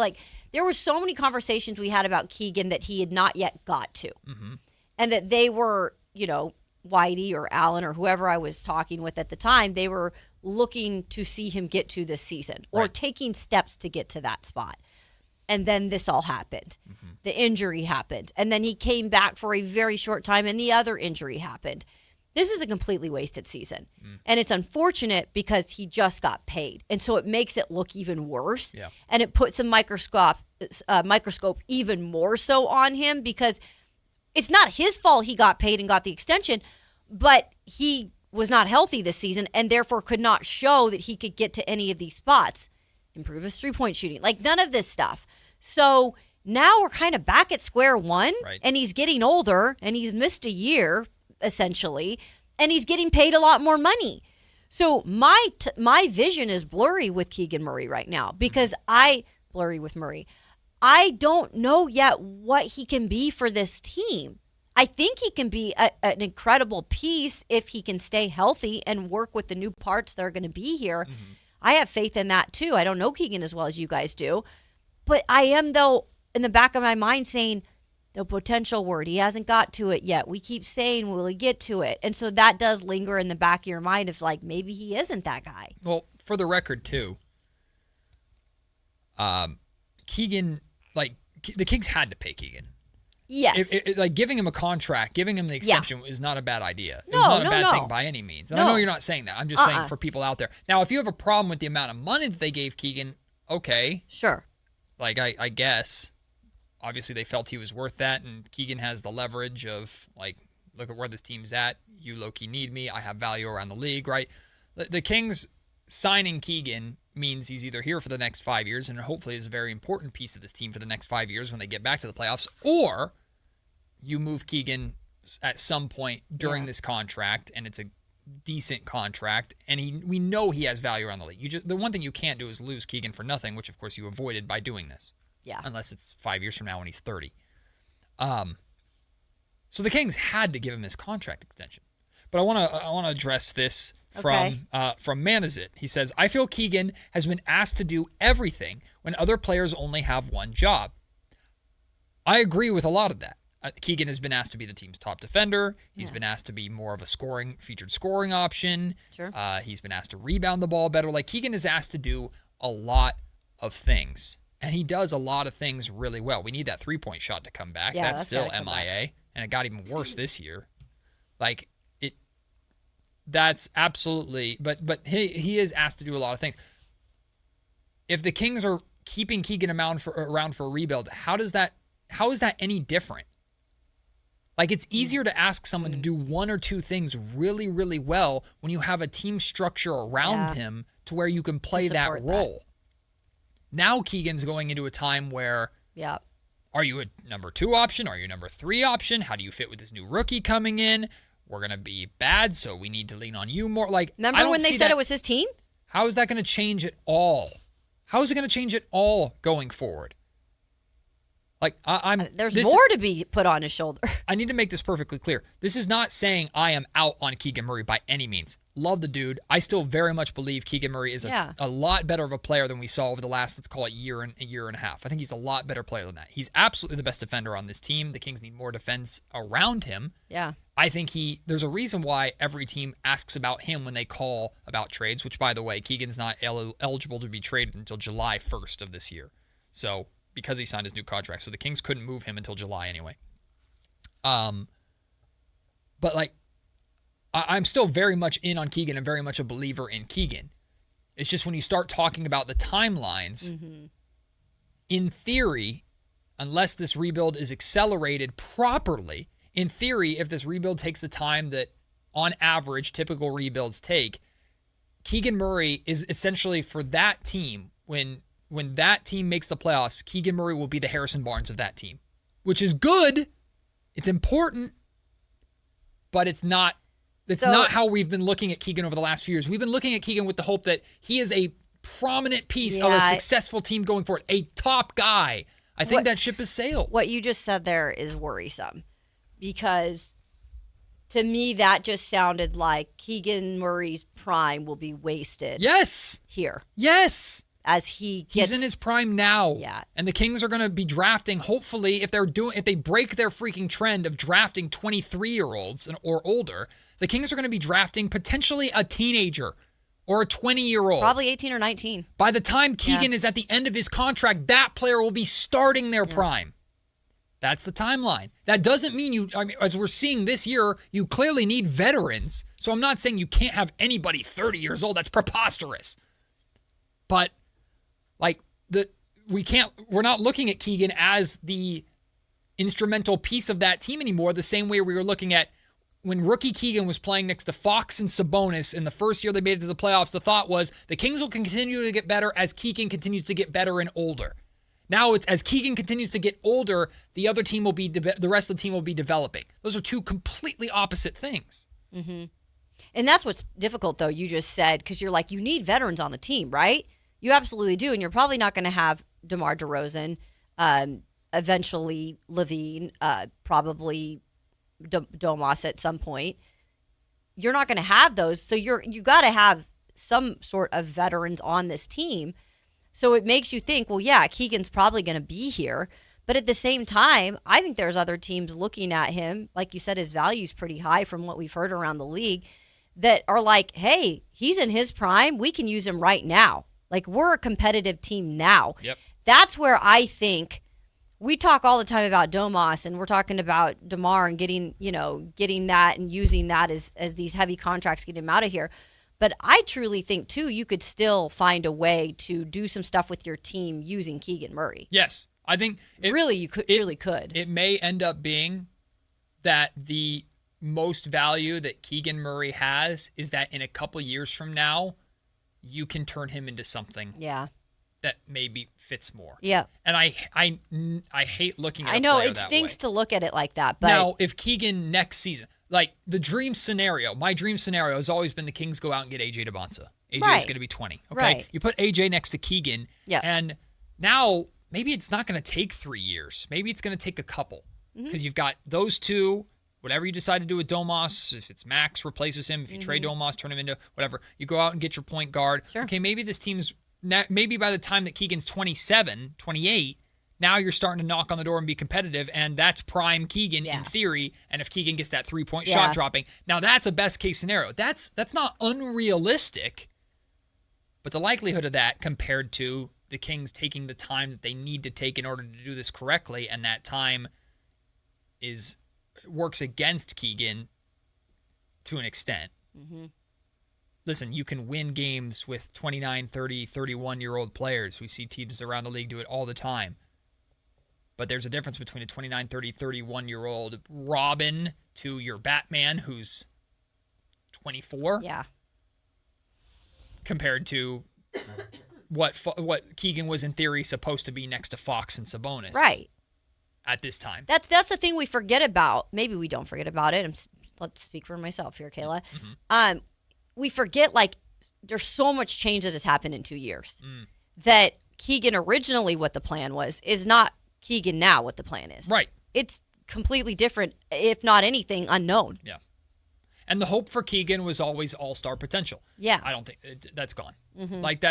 There were so many conversations we had about Keegan that he had not yet got to. Mm-hmm. And that they were, Whitey or Allen or whoever I was talking with at the time, they were looking to see him get to this season or taking steps to get to that spot. and then this all happened. The injury happened, and then he came back for a very short time, and the other injury happened. This is a completely wasted season, and it's unfortunate because he just got paid, and so it makes it look even worse, and it puts a microscope even more so on him because it's not his fault he got paid and got the extension, but he was not healthy this season and therefore could not show that he could get to any of these spots, improve his three-point shooting, like none of this stuff. So now we're kind of back at square one, and he's getting older, and he's missed a year, essentially, and he's getting paid a lot more money. So my vision is blurry with Keegan Murray right now because blurry with Murray. I don't know yet what he can be for this team. I think he can be an incredible piece if he can stay healthy and work with the new parts that are going to be here. I have faith in that too. I don't know Keegan as well as you guys do, but I am, though, in the back of my mind saying the potential word. He hasn't got to it yet. We keep saying, will he get to it? And so that does linger in the back of your mind of like, maybe he isn't that guy. Well, for the record too, Keegan, like the Kings had to pay Keegan. Yes. Like giving him a contract, giving him the extension is not a bad idea. It was not a bad thing by any means. And I know you're not saying that. I'm just saying for people out there. Now, if you have a problem with the amount of money that they gave Keegan, okay. Sure. Like, I guess, obviously they felt he was worth that, and Keegan has the leverage of, like, look at where this team's at. You low-key need me. I have value around the league, right? The Kings signing Keegan means he's either here for the next 5 years, and hopefully is a very important piece of this team for the next 5 years when they get back to the playoffs, or you move Keegan at some point during this contract, and it's a decent contract, and we know he has value around the league. The one thing you can't do is lose Keegan for nothing, which of course you avoided by doing this. Yeah. Unless it's 5 years from now when he's 30. So the Kings had to give him his contract extension. But I want to address this from Manizit. He says, I feel Keegan has been asked to do everything when other players only have one job. I agree with a lot of that. Keegan has been asked to be the team's top defender. He's been asked to be more of a featured scoring option. Sure. He's been asked to rebound the ball better. Like, Keegan is asked to do a lot of things, and he does a lot of things really well. We need that three-point shot to come back. That's still MIA, and it got even worse this year. Like, that's absolutely, but he is asked to do a lot of things. If the Kings are keeping Keegan around for a rebuild, how is that any different? Like, it's easier to ask someone to do one or two things really, really well when you have a team structure around him to where you can play that role. Now Keegan's going into a time where are you a number 2 option? Are you a number 3 option? How do you fit with this new rookie coming in? We're going to be bad, so we need to lean on you more. Like, remember when they said it was his team? How is that going to change at all? How is it going to change at all going forward? Like, there's more to be put on his shoulder. I need to make this perfectly clear. This is not saying I am out on Keegan Murray by any means. Love the dude. I still very much believe Keegan Murray is a lot better of a player than we saw over the last, let's call it, year and a half. I think he's a lot better player than that. He's absolutely the best defender on this team. The Kings need more defense around him. Yeah. I think there's a reason why every team asks about him when they call about trades, which, by the way, Keegan's not eligible to be traded until July 1st of this year. So, because he signed his new contract. So the Kings couldn't move him until July anyway. But, like, I'm still very much in on Keegan and very much a believer in Keegan. It's just when you start talking about the timelines, in theory, unless this rebuild is accelerated properly, in theory, if this rebuild takes the time that, on average, typical rebuilds take, Keegan Murray is essentially, for that team, when that team makes the playoffs, Keegan Murray will be the Harrison Barnes of that team, which is good. It's important, but it's not how we've been looking at Keegan over the last few years. We've been looking at Keegan with the hope that he is a prominent piece of a successful team going forward, a top guy. I think that ship has sailed. What you just said there is worrisome because to me that just sounded like Keegan Murray's prime will be wasted. Yes. Here. Yes. As he's in his prime now. Yeah. And the Kings are going to be drafting, hopefully, if they break their freaking trend of drafting 23-year-olds or older, the Kings are going to be drafting potentially a teenager or a 20-year-old. Probably 18 or 19. By the time Keegan is at the end of his contract, that player will be starting their prime. That's the timeline. That doesn't mean as we're seeing this year, you clearly need veterans. So I'm not saying you can't have anybody 30 years old. That's preposterous. But we're not looking at Keegan as the instrumental piece of that team anymore, the same way we were looking at when rookie Keegan was playing next to Fox and Sabonis in the first year they made it to the playoffs. The thought was the Kings will continue to get better as Keegan continues to get better and older. Now it's as Keegan continues to get older, the rest of the team will be developing. Those are two completely opposite things. Mm-hmm. And that's what's difficult, though, you just said, because you're like, you need veterans on the team, right? You absolutely do, and you're probably not going to have DeMar DeRozan, eventually Levine, probably Domas at some point. You're not going to have those, so you got to have some sort of veterans on this team. So it makes you think, well, yeah, Keegan's probably going to be here. But at the same time, I think there's other teams looking at him. Like you said, his value's pretty high from what we've heard around the league that are like, hey, he's in his prime. We can use him right now. Like, we're a competitive team now. Yep. That's where I think we talk all the time about Domas, and we're talking about DeMar and getting that and using that as these heavy contracts get him out of here. But I truly think, too, you could still find a way to do some stuff with your team using Keegan Murray. Yes. I think you could. It may end up being that the most value that Keegan Murray has is that in a couple years from now, you can turn him into something that maybe fits more. Yeah. And I hate looking at I know it stinks to look at it like that. But now, if Keegan next season, like my dream scenario has always been the Kings go out and get AJ DeBonsa. AJ is going to be 20. Okay. Right. You put AJ next to Keegan. Yeah. And now maybe it's not going to take 3 years. Maybe it's going to take a couple because you've got those two. Whatever you decide to do with Domas, if it's Max replaces him, if you trade Domas, turn him into whatever, you go out and get your point guard. Sure. Okay, maybe this team's, maybe by the time that Keegan's 27, 28, now you're starting to knock on the door and be competitive, and that's prime Keegan in theory. And if Keegan gets that 3-point shot dropping, now that's a best case scenario. That's not unrealistic, but the likelihood of that compared to the Kings taking the time that they need to take in order to do this correctly, and that time works against Keegan to an extent. Mm-hmm. Listen, you can win games with 29, 30, 31-year-old players. We see teams around the league do it all the time. But there's a difference between a 29, 30, 31-year-old Robin to your Batman who's 24. Yeah. Compared to what Keegan was in theory supposed to be next to Fox and Sabonis. Right. At this time. That's the thing we forget about. Maybe we don't forget about it. Let's speak for myself here, Kayla. Mm-hmm. We forget, like, there's so much change that has happened in 2 years. That Keegan originally, what the plan was, is not Keegan now what the plan is. Right. It's completely different, if not anything, unknown. Yeah. And the hope for Keegan was always all-star potential. Yeah. I don't think that's gone. Mm-hmm. Like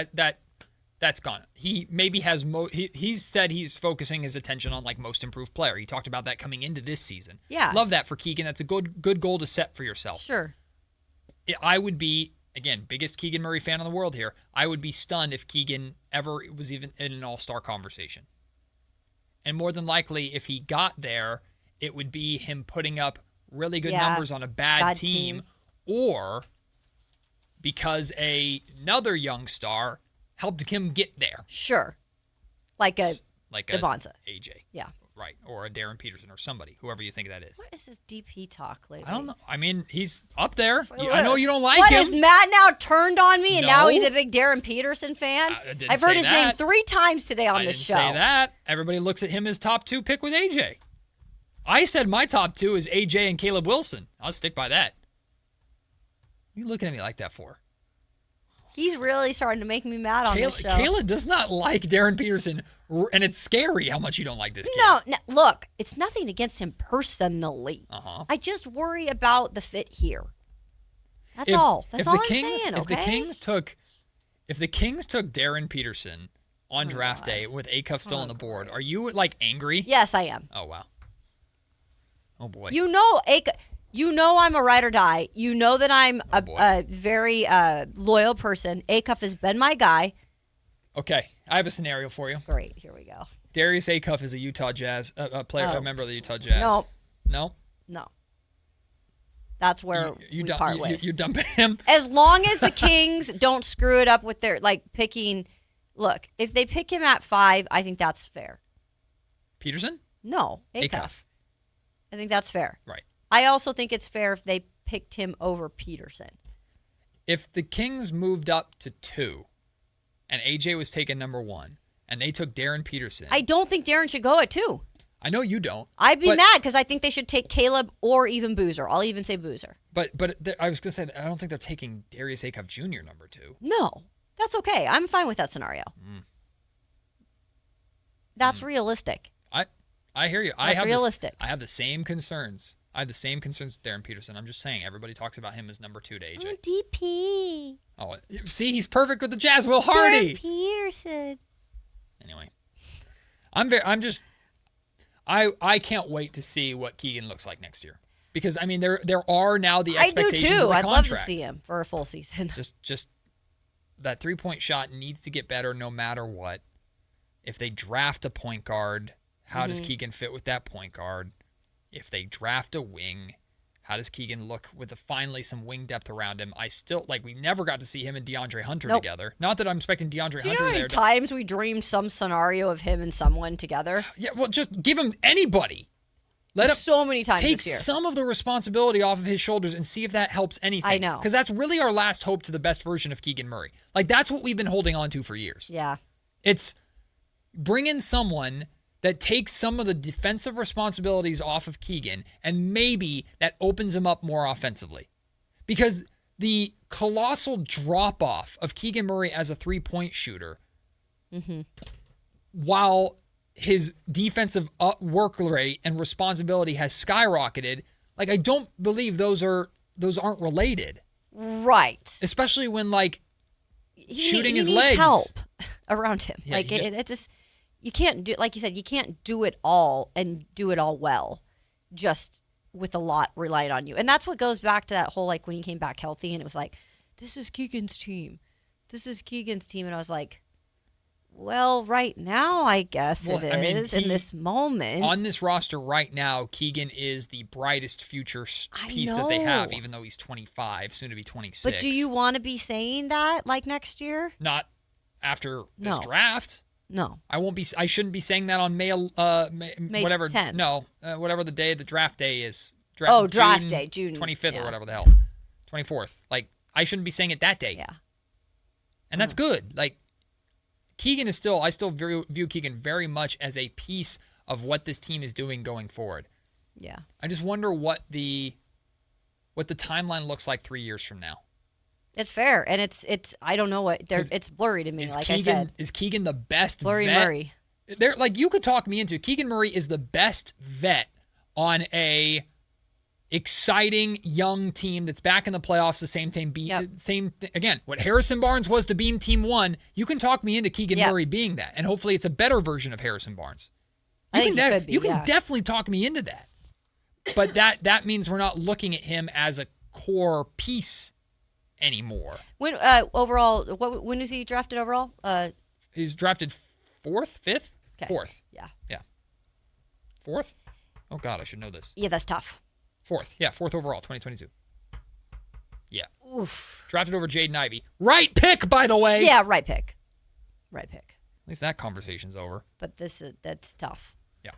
that's gone. He maybe has he's said he's focusing his attention on like most improved player. He talked about that coming into this season. Yeah. Love that for Keegan. That's a good goal to set for yourself. Sure. I would be, again, biggest Keegan Murray fan in the world here. I would be stunned if Keegan ever was even in an all-star conversation. And more than likely, if he got there, it would be him putting up really good numbers on a bad team, or because another young star helped him get there. Sure. Like DeBonsa. AJ. Yeah. Right. Or a Darren Peterson or somebody, whoever you think that is. What is this DP talk lately? I don't know. I mean, he's up there. I know you don't like him. What, is Matt now turned on me and No. now he's a big Darren Peterson fan? I've heard his name 3 times today on this show. I didn't say that. Everybody looks at him as top 2 pick with AJ. I said my top 2 is AJ and Caleb Wilson. I'll stick by that. What are you looking at me like that for? He's really starting to make me mad on this show. Kayla does not like Darren Peterson, and it's scary how much you don't like this kid. No, look, it's nothing against him personally. I just worry about the fit here. That's all. That's all I'm saying, okay? If the Kings took Darren Peterson on draft day with Acuff still on the board, are you, like, angry? Yes, I am. Oh, wow. Oh, boy. You know, You know I'm a ride or die. You know that I'm a very loyal person. Acuff has been my guy. Okay, I have a scenario for you. Great, here we go. Darius Acuff is a Utah Jazz player, a member of the Utah Jazz. No. That's where we part ways. You dump him. As long as the Kings don't screw it up with their picking. Look, if they pick him at 5, I think that's fair. Peterson? No, Acuff. I think that's fair. Right. I also think it's fair if they picked him over Peterson. If the Kings moved up to 2 and AJ was taken number 1 and they took Darren Peterson. I don't think Darren should go at 2. I know you don't. I'd be mad because I think they should take Caleb or even Boozer. I'll even say Boozer. But I was going to say, I don't think they're taking Darius Acuff Jr. number 2. No, that's okay. I'm fine with that scenario. That's realistic. I hear you. That's realistic. I have the same concerns. I have the same concerns with Darren Peterson. I'm just saying, everybody talks about him as number 2 to AJ. DP. Oh, see, he's perfect with the Jazz. Will Hardy. Darren Peterson. Anyway, I can't wait to see what Keegan looks like next year. Because, I mean, there are now the expectations I do too. of the I'd contract. love to see him for a full season. Just that 3-point shot needs to get better no matter what. If they draft a point guard, how does Keegan fit with that point guard? If they draft a wing, how does Keegan look with finally some wing depth around him? I still, we never got to see him and DeAndre Hunter together. Not that I'm expecting DeAndre Hunter there. Do you know how many times we dreamed some scenario of him and someone together? Yeah, well, just give him anybody. Let him so many times take this year. some of the responsibility off of his shoulders and see if that helps anything. I know. Because that's really our last hope to the best version of Keegan Murray. That's what we've been holding on to for years. Yeah. It's bring in someone that takes some of the defensive responsibilities off of Keegan, and maybe that opens him up more offensively. Because the colossal drop-off of Keegan Murray as a three-point shooter, while his defensive work rate and responsibility has skyrocketed, I don't believe those aren't related. Right. Especially when, shooting his needs legs. help around him. Yeah, it just... You can't do, like you said, you can't do it all and do it all well just with a lot relying on you. And that's what goes back to that whole, when he came back healthy and it was this is Keegan's team. This is Keegan's team. And I was like, well, right now, I guess in this moment. On this roster right now, Keegan is the brightest future piece that they have, even though he's 25, soon to be 26. But do you want to be saying that next year? Not after this draft. No, I won't be. I shouldn't be saying that on May whatever. 10th. No, whatever the draft day is. Draft day, June 25th or whatever the hell, 24th. I shouldn't be saying it that day. Yeah, and that's good. Keegan is still. I still view Keegan very much as a piece of what this team is doing going forward. Yeah. I just wonder what the timeline looks like 3 years from now. It's fair, and it's I don't know what it's blurry to me. I said, is Keegan the best blurry vet? Murray? You could talk me into Keegan Murray is the best vet on a exciting young team that's back in the playoffs. The same team, again. What Harrison Barnes was to Beam Team 1, you can talk me into Keegan Murray being that, and hopefully it's a better version of Harrison Barnes. You can definitely talk me into that, but that means we're not looking at him as a core piece anymore. When overall, when is he drafted overall? He's drafted 4th, 5th, 4th. Yeah. 4th? Oh God, I should know this. Yeah, that's tough. 4th, 4th overall, 2022. Yeah. Oof. Drafted over Jaden Ivey. Right pick, by the way. Yeah, right pick. At least that conversation's over. But that's tough. Yeah.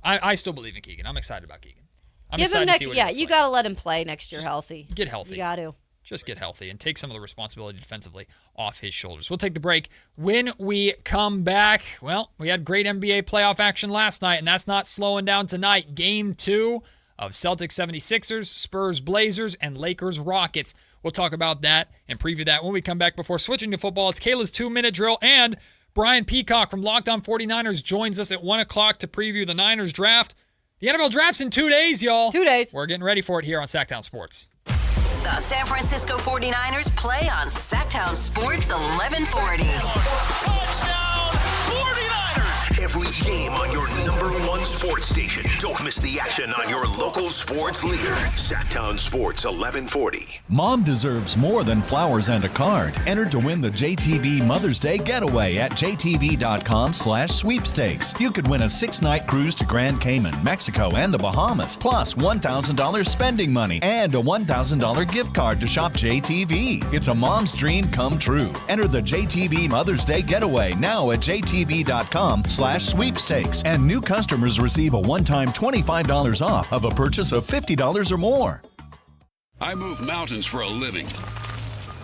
I still believe in Keegan. I'm excited about Keegan. I'm excited to see what he looks you got to let him play next year healthy. Get healthy. You got to. Just get healthy and take some of the responsibility defensively off his shoulders. We'll take the break. When we come back, we had great NBA playoff action last night, and that's not slowing down tonight. Game 2 of Celtics 76ers, Spurs Blazers, and Lakers Rockets. We'll talk about that and preview that when we come back. Before switching to football, it's Kayla's 2-minute drill, and Brian Peacock from Locked On 49ers joins us at 1 o'clock to preview the Niners draft. The NFL draft's in 2 days, y'all. 2 days. We're getting ready for it here on Sactown Sports. The San Francisco 49ers play on Sactown Sports 1140. Touchdown 49ers! If every game on your #1 sports station. Don't miss the action on your local sports leader. Sactown Sports 1140. Mom deserves more than flowers and a card. Enter to win the JTV Mother's Day getaway at jtv.com/sweepstakes. You could win a 6-night cruise to Grand Cayman, Mexico, and the Bahamas, plus $1,000 spending money and a $1,000 gift card to shop JTV. It's a mom's dream come true. Enter the JTV Mother's Day getaway now at jtv.com/sweepstakes, and new customers receive a one-time $25 off of a purchase of $50 or more. I move mountains for a living.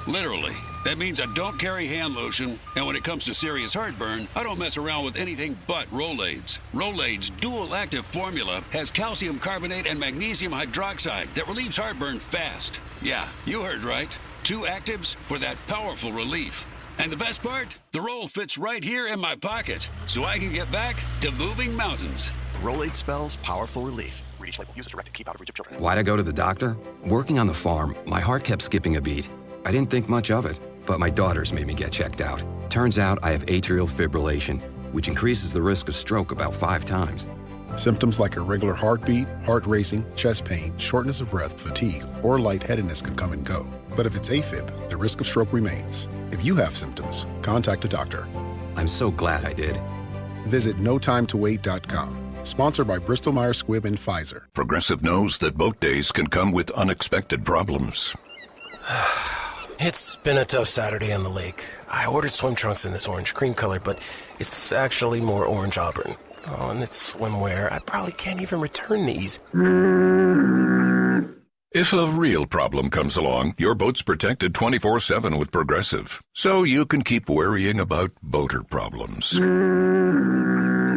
Literally. That means I don't carry hand lotion, and when it comes to serious heartburn, I don't mess around with anything but Rolaids. Rolaids' dual-active formula has calcium carbonate and magnesium hydroxide that relieves heartburn fast. Yeah, you heard right. 2 actives for that powerful relief. And the best part? The roll fits right here in my pocket, so I can get back to moving mountains. Rolade spells powerful relief. Read each label. Use as directed. Keep out of reach of children. Why'd I go to the doctor? Working on the farm, my heart kept skipping a beat. I didn't think much of it, but my daughters made me get checked out. Turns out I have atrial fibrillation, which increases the risk of stroke about 5 times. Symptoms like irregular heartbeat, heart racing, chest pain, shortness of breath, fatigue, or lightheadedness can come and go. But if it's AFib, the risk of stroke remains. If you have symptoms, contact a doctor. I'm so glad I did. Visit notimetowait.com. Sponsored by Bristol Myers Squibb and Pfizer. Progressive knows that boat days can come with unexpected problems. It's been a tough Saturday on the lake. I ordered swim trunks in this orange cream color, but it's actually more orange auburn. Oh, and it's swimwear. I probably can't even return these. If a real problem comes along, your boat's protected 24/7 with Progressive, so you can keep worrying about boater problems.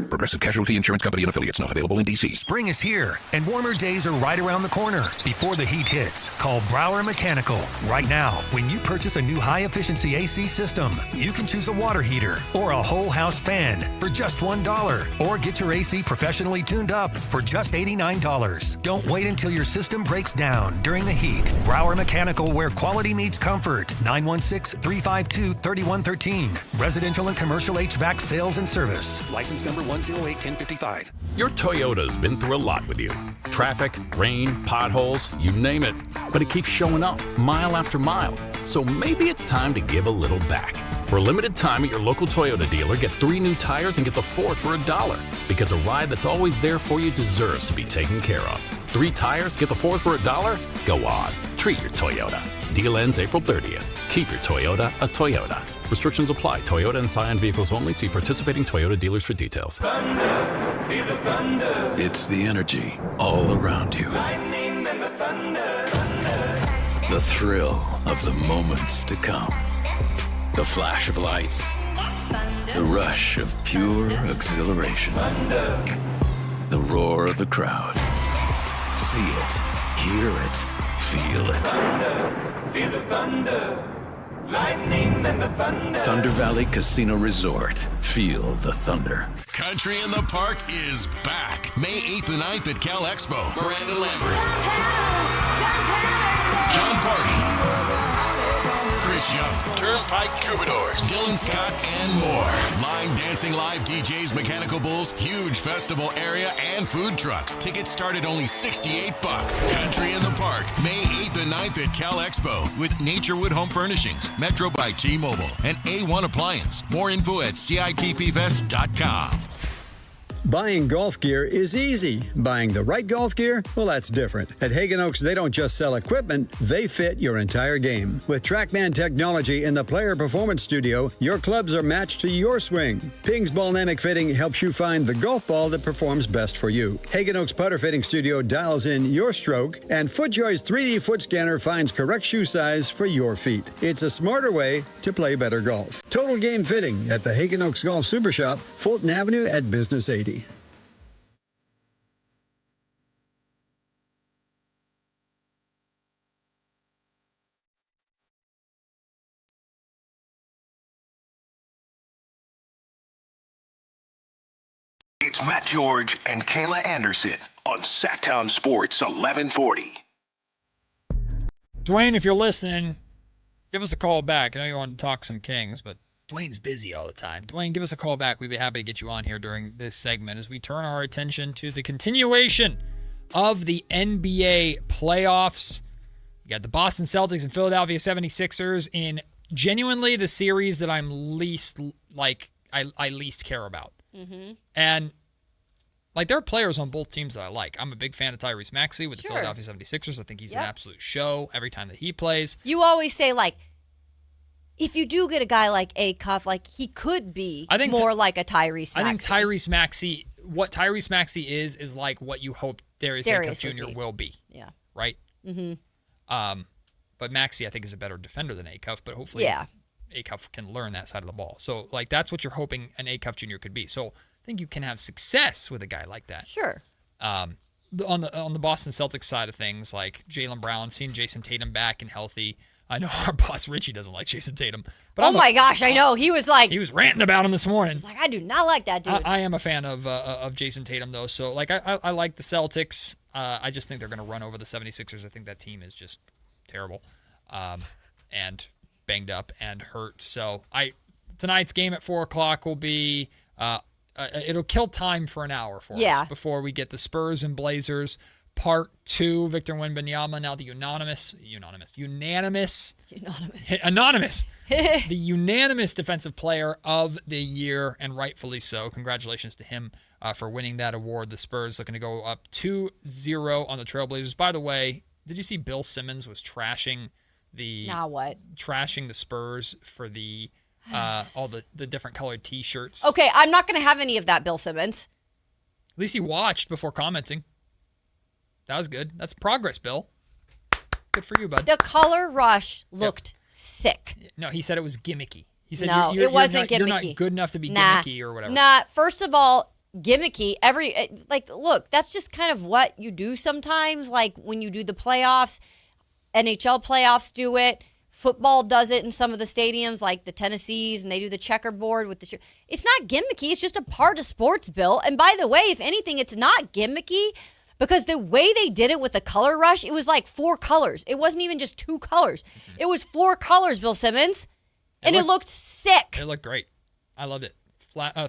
Progressive Casualty Insurance Company and Affiliates, not available in D.C. Spring is here, and warmer days are right around the corner. Before the heat hits, call Brower Mechanical. Right now, when you purchase a new high-efficiency AC system, you can choose a water heater or a whole house fan for just $1, or get your AC professionally tuned up for just $89. Don't wait until your system breaks down during the heat. Brower Mechanical, where quality meets comfort. 916-352-3113. Residential and commercial HVAC sales and service. License number 108-1055. Your Toyota's been through a lot with you. Traffic, rain, potholes, you name it. But it keeps showing up mile after mile. So maybe it's time to give a little back. For a limited time at your local Toyota dealer, get 3 new tires and get the 4th for $1. Because a ride that's always there for you deserves to be taken care of. 3 tires, get the 4th for $1? Go on. Treat your Toyota. Deal ends April 30th. Keep your Toyota a Toyota. Restrictions apply. Toyota and Scion vehicles only. See participating Toyota dealers for details. Thunder, feel the thunder. It's the energy all around you. Lightning and the thunder, thunder. The thrill of the moments to come. The flash of lights. The rush of pure exhilaration. Thunder. The roar of the crowd. See it, hear it, feel it. Thunder, feel the thunder. Lightning and the thunder. Thunder Valley Casino Resort. Feel the thunder. Country in the Park is back. May 8th and 9th at Cal Expo. Miranda Lambert. John Party. Chris Young. Turnpike Troubadours. Dylan Scott and more. Line dancing live DJs, Mechanical Bulls, huge festival area, and food trucks. Tickets start at only $68. Country in the Park. May 8th and 9th at Cal Expo with Naturewood Home Furnishings, Metro by T-Mobile, and A1 Appliance. More info at CITPFest.com. Buying golf gear is easy. Buying the right golf gear, well, that's different. At Hagen Oaks, they don't just sell equipment, they fit your entire game. With TrackMan technology in the Player Performance Studio, your clubs are matched to your swing. Ping's Ballnamic Fitting helps you find the golf ball that performs best for you. Hagen Oaks Putter Fitting Studio dials in your stroke, and FootJoy's 3D foot scanner finds correct shoe size for your feet. It's a smarter way to play better golf. Total Game Fitting at the Hagen Oaks Golf Super Shop, Fulton Avenue at Business 80. It's Matt George and Kayla Anderson on Sactown Sports 1140. Dwayne, if you're listening, give us a call back. I know you want to talk some Kings, but Dwayne's busy all the time. Dwayne, give us a call back. We'd be happy to get you on here during this segment as we turn our attention to the continuation of the NBA playoffs. You got the Boston Celtics and Philadelphia 76ers in genuinely the series that I'm least, I least care about. Mm-hmm. And, there are players on both teams that I like. I'm a big fan of Tyrese Maxey with the Philadelphia 76ers. I think he's an absolute show every time that he plays. You always say, if you do get a guy like A-Cuff, he could be more like a Tyrese Maxey. I think Tyrese Maxey, what Tyrese Maxey is like what you hope Darius A-Cuff Jr. will be. Yeah. Right? Mm-hmm. But Maxey, I think, is a better defender than A-Cuff, but hopefully A-Cuff can learn that side of the ball. So, that's what you're hoping an A-Cuff Jr. could be. So, I think you can have success with a guy like that. Sure. On the Boston Celtics side of things, Jaylen Brown, seeing Jason Tatum back and healthy. I know our boss Richie doesn't like Jason Tatum. But my gosh, I know. He was he was ranting about him this morning. He's I do not like that dude. I am a fan of Jason Tatum, though. So, I like the Celtics. I just think they're going to run over the 76ers. I think that team is just terrible and banged up and hurt. So, tonight's game at 4 o'clock will be it'll kill time for an hour for us before we get the Spurs and Blazers part 2. Victor Wembanyama, now the the unanimous defensive player of the year, and rightfully so. Congratulations to him for winning that award. The Spurs looking to go up 2-0 on the Trailblazers. By the way, did you see Bill Simmons was trashing the Spurs for the all the different colored T-shirts? Okay, I'm not going to have any of that, Bill Simmons. At least he watched before commenting. That was good. That's progress, Bill. Good for you, bud. The color rush looked sick. No, he said it was gimmicky. He said it wasn't gimmicky. You're not good enough to be gimmicky or whatever. Nah, first of all, gimmicky. Look, that's just kind of what you do sometimes. When you do the playoffs, NHL playoffs do it. Football does it in some of the stadiums, like the Tennessees, and they do the checkerboard with the shirt. It's not gimmicky. It's just a part of sports, Bill. And by the way, if anything, it's not gimmicky because the way they did it with the color rush, it was 4 colors. It wasn't even just 2 colors. Mm-hmm. It was 4 colors, Bill Simmons. And it looked sick. It looked great. I loved it.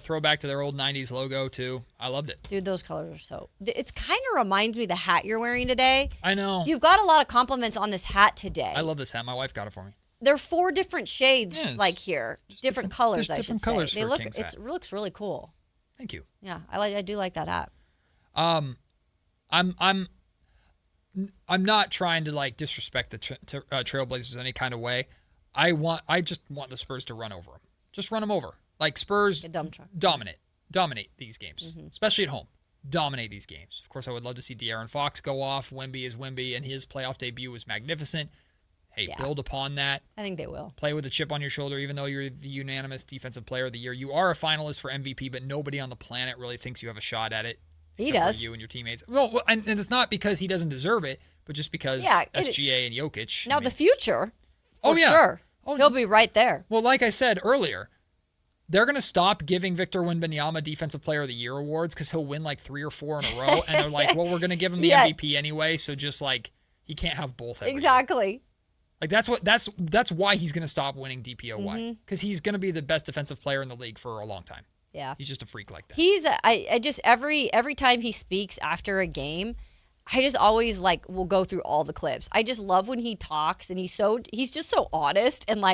Throwback to their old 90s logo, too. I loved it. Dude, those colors are so... It kind of reminds me of the hat you're wearing today. I know. You've got a lot of compliments on this hat today. I love this hat. My wife got it for me. There are 4 different shades, here. Different colors, I should say. Different colors for a King's hat. It looks really cool. Thank you. Yeah, I do like that hat. I'm not trying to disrespect the Trailblazers in any kind of way. I just want the Spurs to run over them. Just run them over. Spurs dominate these games, especially at home. Dominate these games. Of course, I would love to see De'Aaron Fox go off. Wemby is Wemby, and his playoff debut was magnificent. Hey, build upon that. I think they will. Play with a chip on your shoulder, even though you're the unanimous defensive player of the year. You are a finalist for MVP, but nobody on the planet really thinks you have a shot at it. He does. For you and your teammates. Well, and it's not because he doesn't deserve it, but just because SGA and Jokic. Now, the future, sure. He'll be right there. Well, like I said earlier, they're going to stop giving Victor Wembanyama Defensive Player of the Year awards because he'll win 3 or 4 in a row. And they're like, well, we're going to give him the MVP anyway. So just he can't have both every year. That's why he's going to stop winning DPOY because he's going to be the best defensive player in the league for a long time. Yeah. He's just a freak like that. I just every time he speaks after a game, I just always will go through all the clips. I just love when he talks and he's just so honest and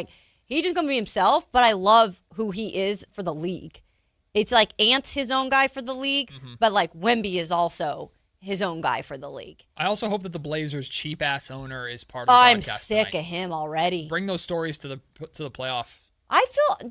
he's just gonna be himself, but I love who he is for the league. It's Ant's his own guy for the league, but Wemby is also his own guy for the league. I also hope that the Blazers' cheap ass owner is part of the podcast. I'm sick of him already. Bring those stories to the playoff.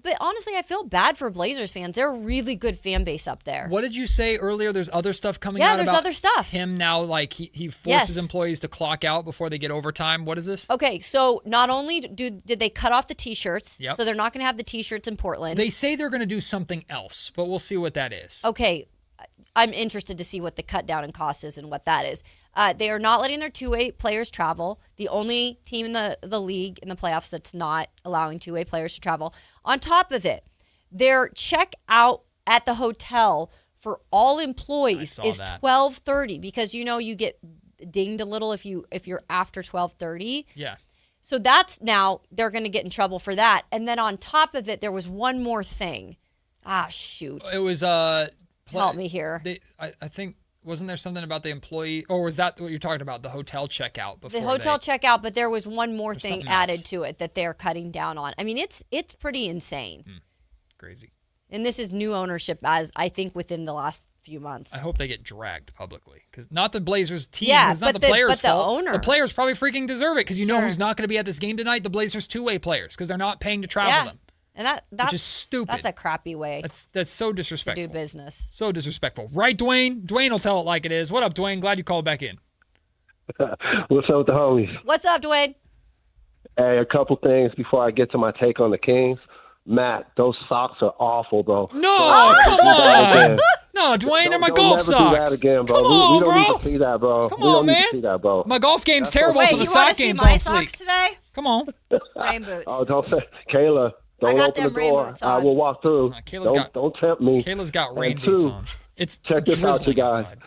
But honestly, I feel bad for Blazers fans. They're a really good fan base up there. What did you say earlier? There's other stuff coming out about there's other stuff. Him now, he forces employees to clock out before they get overtime. What is this? Okay, so not only did they cut off the T-shirts, so they're not going to have the T-shirts in Portland. They say they're going to do something else, but we'll see what that is. Okay, I'm interested to see what the cut down in cost is and what that is. They are not letting their two-way players travel. The only team in the league in the playoffs that's not allowing two-way players to travel. On top of it, their checkout at the hotel for all employees is 12:30 because you get dinged a little if you're after 12:30. Yeah. So that's now they're going to get in trouble for that. And then on top of it, there was one more thing. Ah, shoot. It was help me here. I think wasn't there something about the employee, or was that what you're talking about? The hotel checkout before the hotel checkout, but there was one more thing added to it that they're cutting down on. I mean, it's pretty insane. Crazy. And this is new ownership, as I think within the last few months. I hope they get dragged publicly, because not the Blazers team. Yeah, it's not the players' but fault. the owner. The players probably freaking deserve it, because you know who's not going to be at this game tonight? The Blazers two-way players, because they're not paying to travel them. And that's just stupid. That's a crappy way. That's so disrespectful. To do business. So disrespectful, right, Dwayne? Dwayne will tell it like it is. What up, Dwayne? Glad you called back in. What's up with the homies? What's up, Dwayne? Hey, a couple things before I get to my take on the Kings. Matt, those socks are awful, bro. No, come on. No, Dwayne, they're my golf socks. Don't never do that again, bro. Come on, we don't bro. need to see that, bro. Come we don't on, need man. to see that, bro. My golf game's terrible, so the sock game's my on socks fleek. today? Come on. Rain boots. Oh, don't say, Kayla. Don't open the door. I will walk through. Don't tempt me. Kayla's got rain And boots two, on. It's check this out, you guys. outside.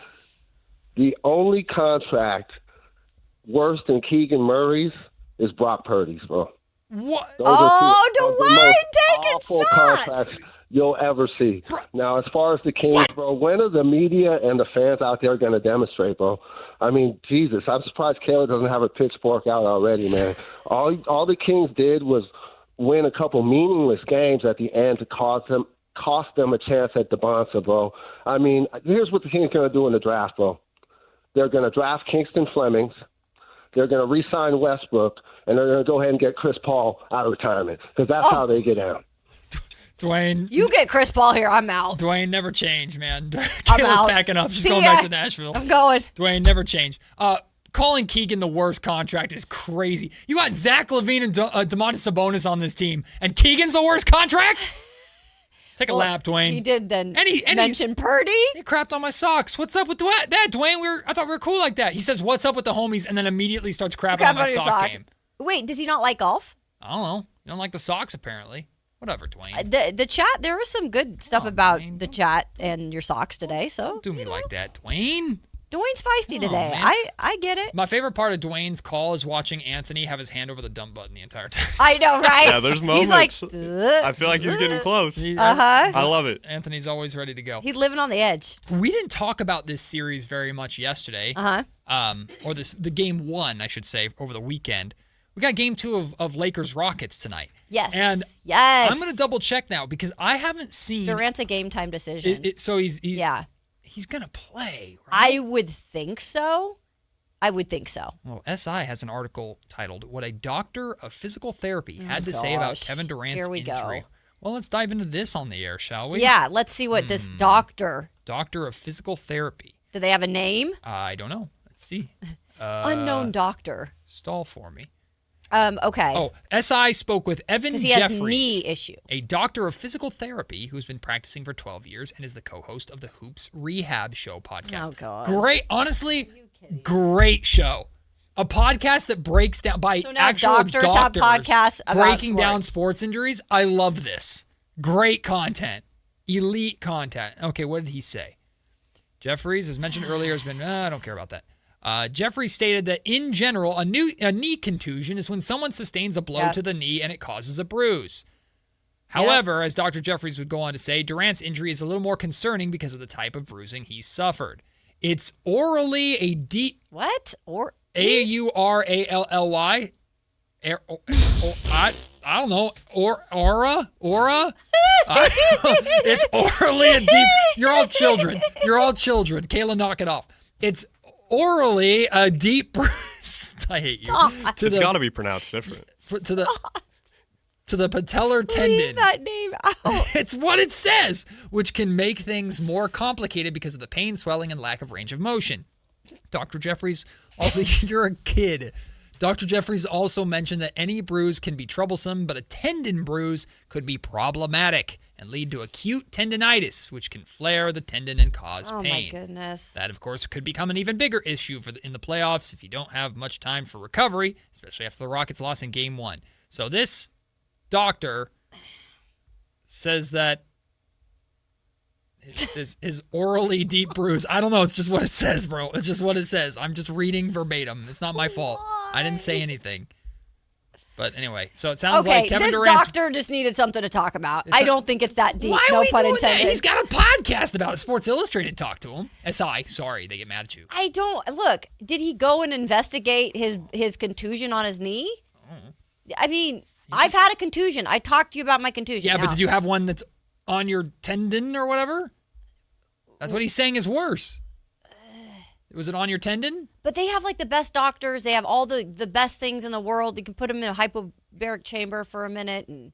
The only contract worse than Keegan Murray's is Brock Purdy's, bro. What? Dwayne, taking awful shots. contracts you'll ever see. Now, as far as the Kings, bro, when are the media and the fans out there going to demonstrate, bro? I mean, Jesus, I'm surprised Kayla doesn't have a pitchfork out already, man. All the Kings did was win a couple meaningless games at the end to cost them a chance at the Bonza, bro. I mean, here's what the Kings are going to do in the draft, bro. They're going to draft Kingston Flemings. They're going to re-sign Westbrook, and they're going to go ahead and get Chris Paul out of retirement, because that's how they get down. Dwayne. You get Chris Paul here, I'm out. Dwayne, never change, man. I'm Kayla's out. packing up. She's See going ya. back to Nashville. I'm going. Dwayne, never change. Calling Keegan the worst contract is crazy. You got Zach LaVine and Domantas Sabonis on this team, and Keegan's the worst contract? Take a lap, Dwayne. He did then and mention Purdy. He crapped on my socks. What's up with that, Dwayne? I thought we were cool like that. He says, "What's up with the homies?" and then immediately starts crapping on my sock game. Wait, does he not like golf? I don't know. You don't like the socks, apparently. Whatever, Dwayne. The chat, there was some good stuff about the chat and your socks today. So Don't do me like that, Dwayne. Dwayne's feisty today. man. I get it. My favorite part of Dwayne's call is watching Anthony have his hand over the dump button the entire time. I know, right? Yeah, there's moments. He's like, I feel like he's getting close. Uh-huh. I love it. Anthony's always ready to go. He's living on the edge. We didn't talk about this series very much yesterday. Or the game one, I should say, over the weekend. We got game two of Lakers Rockets tonight. Yes. And yes. I'm going to double check now because I haven't seen. Durant's a game time decision. So he's going to play, right? I would think so. Well, SI has an article titled "What a Doctor of Physical Therapy Had to Say About Kevin Durant's Injury." Go. Well, let's dive into this on the air, shall we? Yeah, let's see what this doctor of Physical Therapy. Do they have a name? I don't know. Let's see. Unknown doctor. Stall for me. Okay. Oh, SI spoke with Evan Jeffries. He has knee issue. A doctor of physical therapy who's been practicing for 12 years and is the co-host of the Hoops Rehab Show podcast. Oh, God. Great. Honestly, great show. A podcast that breaks down by So now actual doctors have podcasts about breaking down sports. sports injuries. I love this. Great content. Elite content. Okay, what did he say? Jeffries, as mentioned earlier, has been, I don't care about that. Jeffries stated that in general, a knee contusion is when someone sustains a blow to the knee and it causes a bruise. However, as Dr. Jeffries would go on to say, Durant's injury is a little more concerning because of the type of bruising he suffered. It's orally a deep... What? A-U-R-A-L-L-Y? I don't know. Aura? It's orally a deep... You're all children. Kayla, knock it off. It's orally a deep bruise. I hate you. It's got to be pronounced different. To the patellar tendon. Leave that name out. It's what it says, which can make things more complicated because of the pain, swelling, and lack of range of motion. Dr. Jeffries, also, you're a kid. Dr. Jeffries also mentioned that any bruise can be troublesome, but a tendon bruise could be problematic and lead to acute tendinitis, which can flare the tendon and cause pain. Oh, my goodness. That, of course, could become an even bigger issue in the playoffs if you don't have much time for recovery, especially after the Rockets lost in Game 1. So this doctor says that his orally deep bruise, I don't know, it's just what it says, bro. It's just what it says. I'm just reading verbatim. It's not my fault. I didn't say anything. But anyway, so it sounds okay, like Kevin this Durant's... doctor just needed something to talk about. I don't think it's that deep. Why are no we pun doing intended. that? He's got a podcast about it. Sports Illustrated talked to him. SI, sorry, they get mad at you. I don't look. Did he go and investigate his contusion on his knee? I mean, I've had a contusion. I talked to you about my contusion. Yeah, but did you have one that's on your tendon or whatever? That's what he's saying is worse. Was it on your tendon? But they have like the best doctors. They have all the best things in the world. You can put him in a hyperbaric chamber for a minute and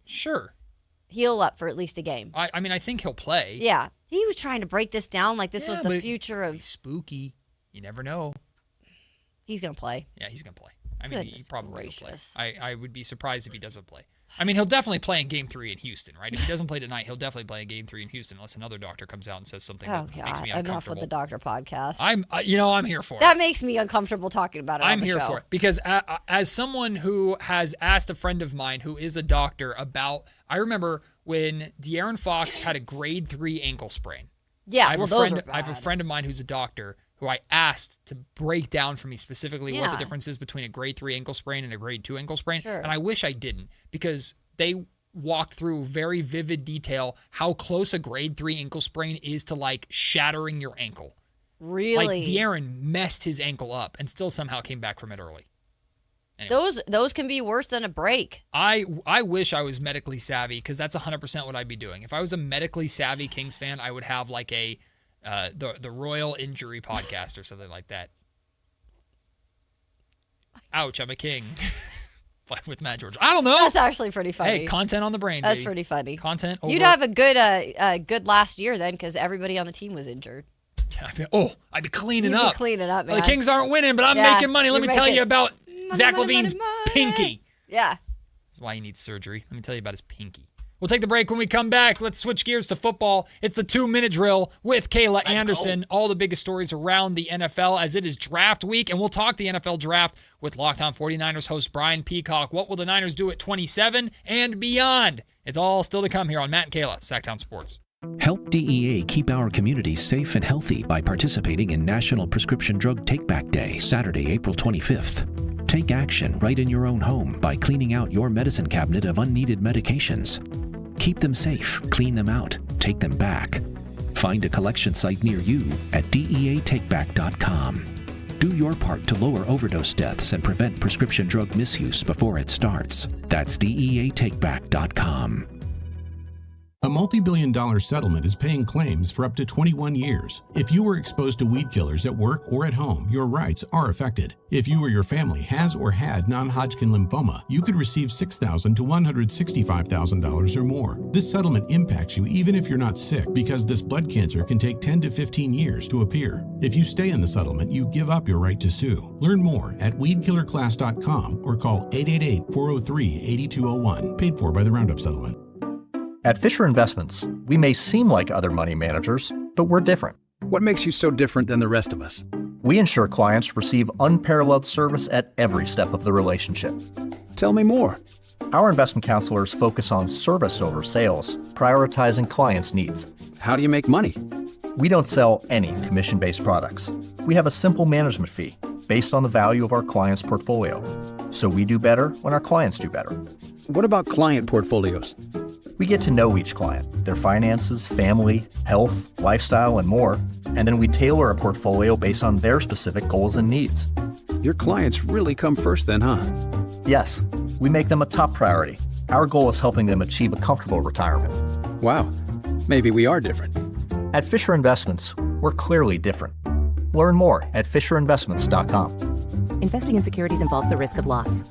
heal up for at least a game. I mean, I think he'll play. Yeah. He was trying to break this down like this was the future of... Spooky. You never know. He's going to play. Yeah, he's going to play. I mean, he probably will play. I would be surprised if he doesn't play. I mean, he'll definitely play in Game 3 in Houston, right? If he doesn't play tonight, he'll definitely play in Game 3 in Houston unless another doctor comes out and says something that makes me uncomfortable. Enough with the doctor podcast. I'm here for it. That makes me uncomfortable talking about it I'm on the here show. for it because as someone who has asked a friend of mine who is a doctor about, I remember when De'Aaron Fox had a grade 3 ankle sprain. Yeah, I have I have a friend of mine who's a doctor who I asked to break down for me specifically what the difference is between a grade 3 ankle sprain and a grade 2 ankle sprain. Sure. And I wish I didn't because they walked through very vivid detail how close a grade 3 ankle sprain is to like shattering your ankle. Really? Like De'Aaron messed his ankle up and still somehow came back from it early. Anyway. Those can be worse than a break. I wish I was medically savvy because that's 100% what I'd be doing. If I was a medically savvy Kings fan, I would have like a the Royal Injury podcast or something like that. Ouch, I'm a king. With Matt George. I don't know. That's actually pretty funny. Hey, content on the brain, That's baby. pretty funny. Content over... You'd have a good last year then because everybody on the team was injured. I'd be cleaning You'd up. be cleaning up, man. Well, the Kings aren't winning, but I'm making money. Let me tell you about Zach LaVine's pinky. Yeah. That's why he needs surgery. Let me tell you about his pinky. We'll take the break. When we come back, let's switch gears to football. It's the 2-minute drill with Kayla Anderson. All the biggest stories around the NFL as it is draft week, and we'll talk the NFL draft with Locked On 49ers host Brian Peacock. What will the Niners do at 27 and beyond? It's all still to come here on Matt and Kayla, Sactown Sports. Help DEA keep our communities safe and healthy by participating in National Prescription Drug Take-Back Day, Saturday, April 25th. Take action right in your own home by cleaning out your medicine cabinet of unneeded medications. Keep them safe, clean them out, take them back. Find a collection site near you at DEATakeback.com. Do your part to lower overdose deaths and prevent prescription drug misuse before it starts. That's DEATakeback.com. A multi-billion-dollar settlement is paying claims for up to 21 years. If you were exposed to weed killers at work or at home, your rights are affected. If you or your family has or had non-Hodgkin lymphoma, you could receive $6,000 to $165,000 or more. This settlement impacts you even if you're not sick because this blood cancer can take 10 to 15 years to appear. If you stay in the settlement, you give up your right to sue. Learn more at weedkillerclass.com or call 888-403-8201. Paid for by the Roundup Settlement. At Fisher Investments, we may seem like other money managers, but we're different. What makes you so different than the rest of us? We ensure clients receive unparalleled service at every step of the relationship. Tell me more. Our investment counselors focus on service over sales, prioritizing clients' needs. How do you make money? We don't sell any commission-based products. We have a simple management fee based on the value of our clients' portfolio. So we do better when our clients do better. What about client portfolios? We get to know each client, their finances, family, health, lifestyle, and more, and then we tailor a portfolio based on their specific goals and needs. Your clients really come first then, huh? Yes, we make them a top priority. Our goal is helping them achieve a comfortable retirement. Wow, maybe we are different. At Fisher Investments, we're clearly different. Learn more at FisherInvestments.com. Investing in securities involves the risk of loss.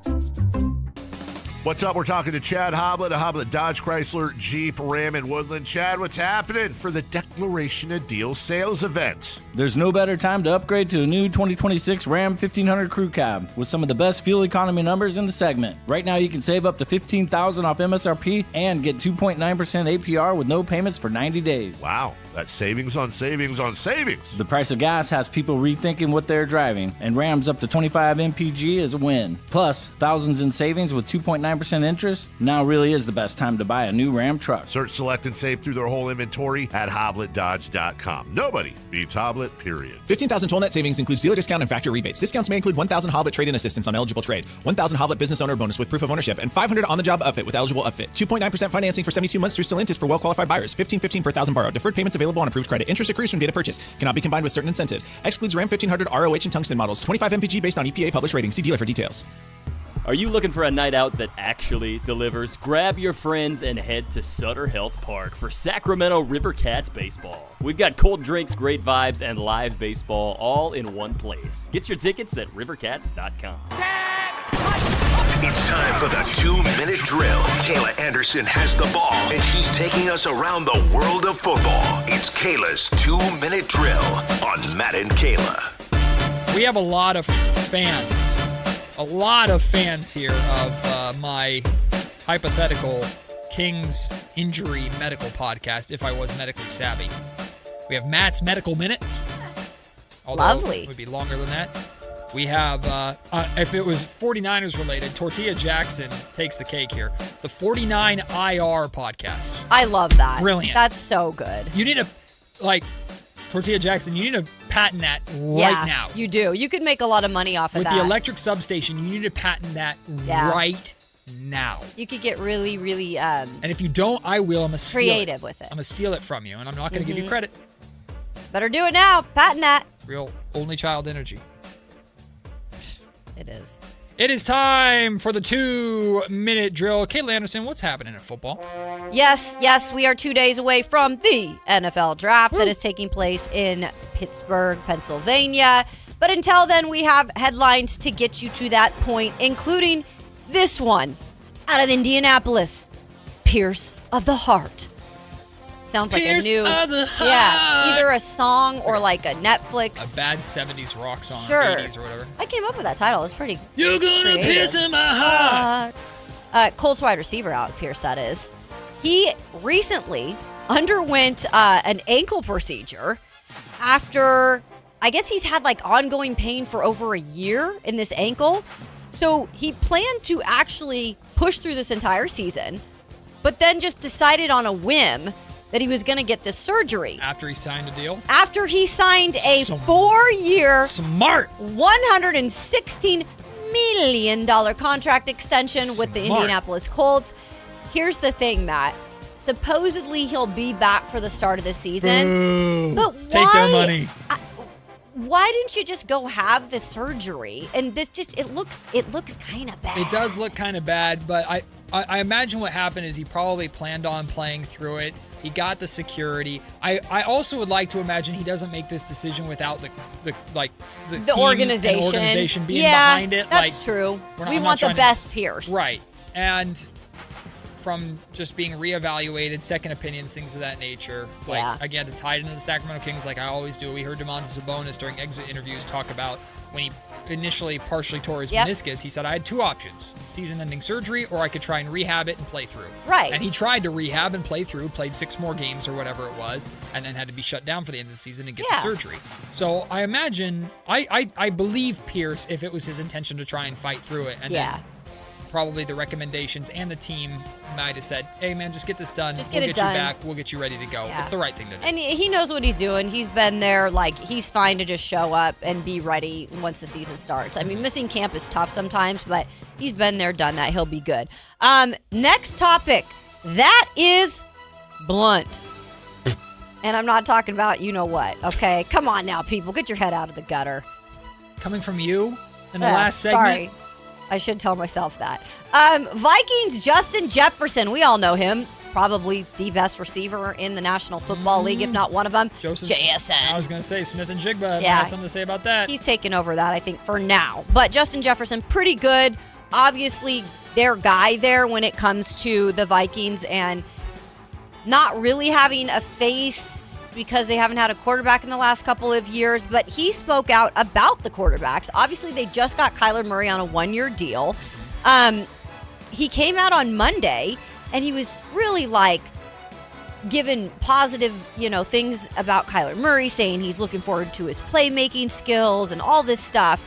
What's up? We're talking to Chad Hoblet of Hoblet Dodge Chrysler Jeep Ram and Woodland. Chad, what's happening for the Declaration of Deal sales event? There's no better time to upgrade to a new 2026 Ram 1500 Crew Cab with some of the best fuel economy numbers in the segment. Right now, you can save up to $15,000 off MSRP and get 2.9% APR with no payments for 90 days. Wow. That's savings on savings on savings. The price of gas has people rethinking what they're driving, and Ram's up to 25 mpg is a win. Plus, thousands in savings with 2.9% interest. Now really is the best time to buy a new Ram truck. Search, select, and save through their whole inventory at HoblettDodge.com. Nobody beats Hoblet, period. 15,000 total net savings includes dealer discount and factory rebates. Discounts may include 1,000 Hoblet trade-in assistance on eligible trade, 1,000 Hoblet business owner bonus with proof of ownership, and 500 on-the-job upfit with eligible upfit. 2.9% financing for 72 months through Stellantis for well-qualified buyers. $15.15 per thousand borrowed. Deferred payments available on approved credit. Interest accrues from data purchase. Cannot be combined with certain incentives. Excludes Ram 1500 ROH and Tungsten models. 25 mpg based on EPA published rating. See dealer for details. Are you looking for a night out that actually delivers? Grab your friends and head to Sutter Health Park for Sacramento River Cats baseball. We've got cold drinks, great vibes, and live baseball all in one place. Get your tickets at rivercats.com. It's time for the 2-minute drill. Kayla Anderson has the ball, and she's taking us around the world of football. It's Kayla's 2-minute drill on Matt and Kayla. We have a lot of fans here of my hypothetical Kings injury medical podcast, if I was medically savvy. We have Matt's Medical Minute. Although Lovely. It would be longer than that. We have, if it was 49ers related, Tortilla Jackson takes the cake here. The 49 IR podcast. I love that. Brilliant. That's so good. You need Tortilla Jackson, you need to patent that right now. You do. You could make a lot of money off of that. With the electric substation, you need to patent that right now. You could get really, really and if you don't, I will. I'm going to steal creative it. with it. I'm going to steal it from you, and I'm not going to give you credit. Better do it now. Patent that. Real only child energy. It is. It is time for the 2-minute drill. Kayla Anderson, what's happening in football? Yes, we are 2 days away from the NFL draft that is taking place in Pittsburgh, Pennsylvania. But until then, we have headlines to get you to that point, including this one out of Indianapolis. Pierce of the Heart. Sounds like Pierce a new, of the Heart. either a song or like a Netflix. A bad 70s rock song, Sure. 80s or whatever. I came up with that title. It's pretty You're gonna creative. pierce in my heart. Colts wide receiver Alec Pierce, that is. He recently underwent an ankle procedure after, I guess he's had like ongoing pain for over a year in this ankle. So he planned to actually push through this entire season, but then just decided on a whim that he was going to get this surgery. After he signed a deal? After he signed a 4-year, $116 million contract extension with the Indianapolis Colts. Here's the thing, Matt. Supposedly he'll be back for the start of the season. Boo. But why? Take their money. Why didn't you just go have the surgery? And this just, it looks kind of bad. It does look kind of bad, but I imagine what happened is he probably planned on playing through it. He got the security. I also would like to imagine he doesn't make this decision without the team organization. and organization being behind it. That's true. We want the best Pierce. Right. And from just being reevaluated, second opinions, things of that nature. Again, to tie it into the Sacramento Kings like I always do. We heard Domantas Sabonis during exit interviews talk about when he initially partially tore his meniscus. He said, I had two options, season-ending surgery, or I could try and rehab it and play through. Right. And he tried to rehab and play through, played 6 more games or whatever it was, and then had to be shut down for the end of the season and get the surgery. So I imagine, I believe Pierce if it was his intention to try and fight through it. And then probably the recommendations and the team might have said, hey man, just get this done. We'll get you back. We'll get you ready to go. It's the right thing to do. And he knows what he's doing. He's been there. Like, he's fine to just show up and be ready once the season starts. I mean, missing camp is tough sometimes, but he's been there, done that. He'll be good. Next topic. That is blunt. And I'm not talking about you know what, okay? Come on now, people. Get your head out of the gutter. Coming from you in the last segment? Sorry. I should tell myself that. Vikings Justin Jefferson. We all know him. Probably the best receiver in the National Football League, if not one of them. JSN. I was going to say Smith and Jigba. I have something to say about that. He's taken over that, I think, for now. But Justin Jefferson, pretty good. Obviously, their guy there when it comes to the Vikings and not really having a face because they haven't had a quarterback in the last couple of years, but he spoke out about the quarterbacks. Obviously, they just got Kyler Murray on a 1-year deal. He came out on Monday, and he was really, given positive, things about Kyler Murray, saying he's looking forward to his playmaking skills and all this stuff.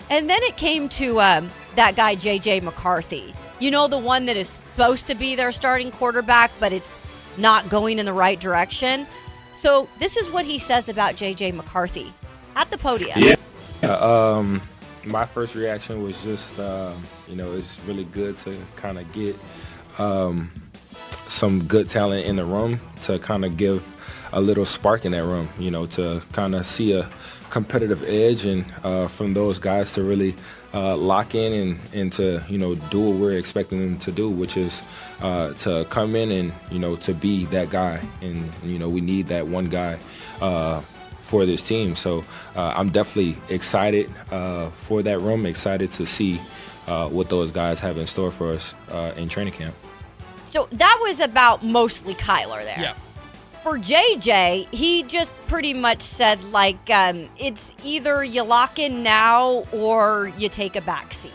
And then it came to that guy, J.J. McCarthy. The one that is supposed to be their starting quarterback, but it's not going in the right direction. So this is what he says about J.J. McCarthy at the podium. Yeah. My first reaction was just, it's really good to kind of get some good talent in the room to kind of give a little spark in that room, to kind of see a competitive edge and from those guys to really lock in and to, do what we're expecting them to do, which is to come in and, to be that guy. And, we need that one guy for this team. So I'm definitely excited for that room, excited to see what those guys have in store for us in training camp. So that was about mostly Kyler there. Yeah. For JJ, he just pretty much said, it's either you lock in now or you take a backseat.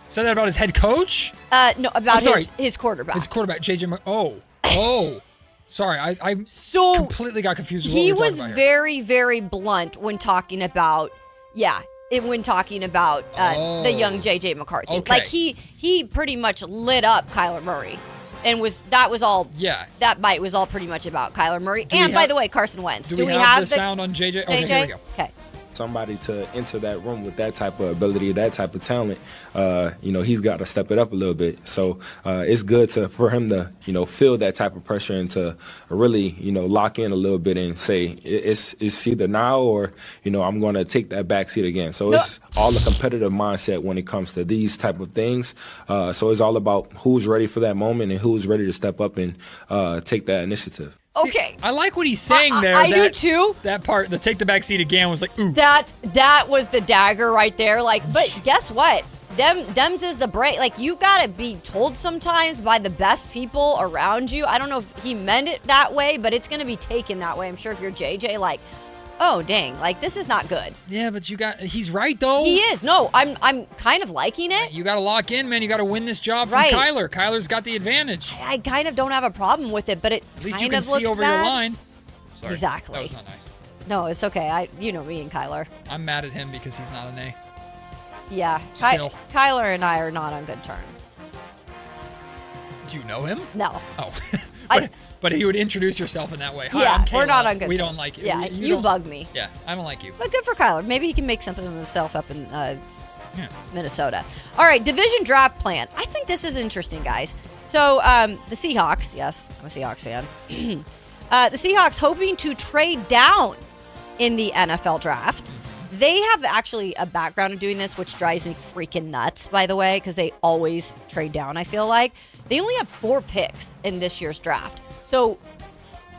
Said that about his head coach? No, about his quarterback. His quarterback, JJ. Oh. Sorry, I completely got confused with what he we're talking was about here. very, very blunt when talking about, the young JJ McCarthy. Okay. Like he pretty much lit up Kyler Murray. And that bite was all pretty much about Kyler Murray. By the way, Carson Wentz. Do we have the sound on JJ? Okay, here we go. Okay. Somebody to enter that room with that type of ability, that type of talent, he's got to step it up a little bit. So it's good for him to, feel that type of pressure and to really, lock in a little bit and say it's either now or, I'm going to take that back seat again. So it's all a competitive mindset when it comes to these type of things. So it's all about who's ready for that moment and who's ready to step up and take that initiative. Okay. See, I like what he's saying there. I do too. That part, the take the back seat again, was like, ooh. That was the dagger right there. But guess what? Dems is the break. You gotta be told sometimes by the best people around you. I don't know if he meant it that way, but it's gonna be taken that way. I'm sure if you're JJ, oh dang, this is not good. Yeah, but he's right though. He is. No, I'm kind of liking it. You got to lock in, man. You got to win this job from Kyler. Kyler's got the advantage. I kind of don't have a problem with it, but at least you can see over your line. Sorry, exactly. That was not nice. No, it's okay. Me and Kyler. I'm mad at him because he's not an A. Yeah. Still. Kyler and I are not on good terms. Do you know him? No. Oh. But he would introduce yourself in that way. Hi, yeah, I'm Kayla. We're not on good terms. We don't like you. Yeah, you bug me. Yeah, I don't like you. But good for Kyler. Maybe he can make something of himself up in Minnesota. All right, division draft plan. I think this is interesting, guys. So the Seahawks, yes, I'm a Seahawks fan. The Seahawks hoping to trade down in the NFL draft. They have actually a background of doing this, which drives me freaking nuts, by the way, because they always trade down, I feel like. They only have 4 picks in this year's draft. So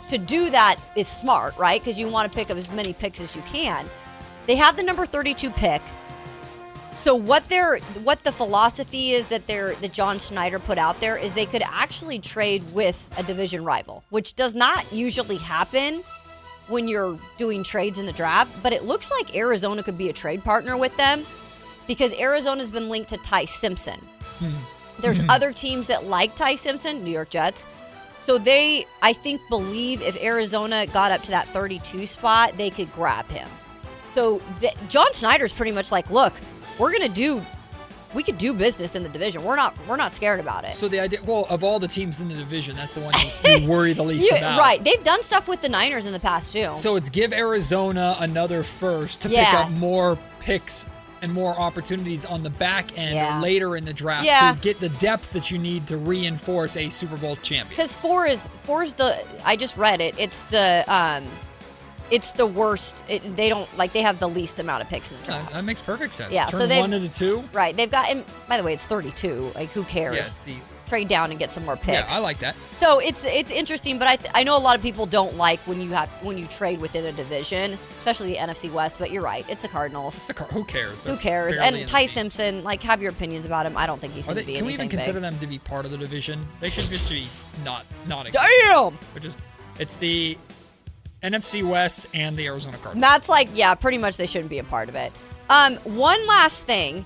to do that is smart, right? Because you want to pick up as many picks as you can. They have the number 32 pick. So what the philosophy is that John Schneider put out there is they could actually trade with a division rival, which does not usually happen when you're doing trades in the draft. But it looks like Arizona could be a trade partner with them because Arizona's been linked to Ty Simpson. There's other teams that like Ty Simpson, New York Jets. So they, I think, believe if Arizona got up to that 32 spot, they could grab him. So John Snyder's pretty much like, look, we could do business in the division. We're not scared about it. So the idea, of all the teams in the division, that's the one you worry the least about. Right. They've done stuff with the Niners in the past too. So it's give Arizona another first to pick up more picks and more opportunities on the back end or later in the draft to get the depth that you need to reinforce a Super Bowl champion. Because four is the, I just read it. It's the worst. They have the least amount of picks in the draft. That makes perfect sense. Yeah, Turn 1 into 2. Right. They've got, and by the way, it's 32. Who cares? Yes. Trade down and get some more picks. Yeah, I like that. So it's interesting, but I know a lot of people don't like when you trade within a division, especially the NFC West. But you're right, it's the Cardinals. Who cares? Who cares? And Ty Simpson, have your opinions about him. I don't think he's going to be anything. Can we even big. consider them to be part of the division? They should just be not existent. Damn. It's the NFC West and the Arizona Cardinals. Matt's like, yeah, pretty much they shouldn't be a part of it. One last thing,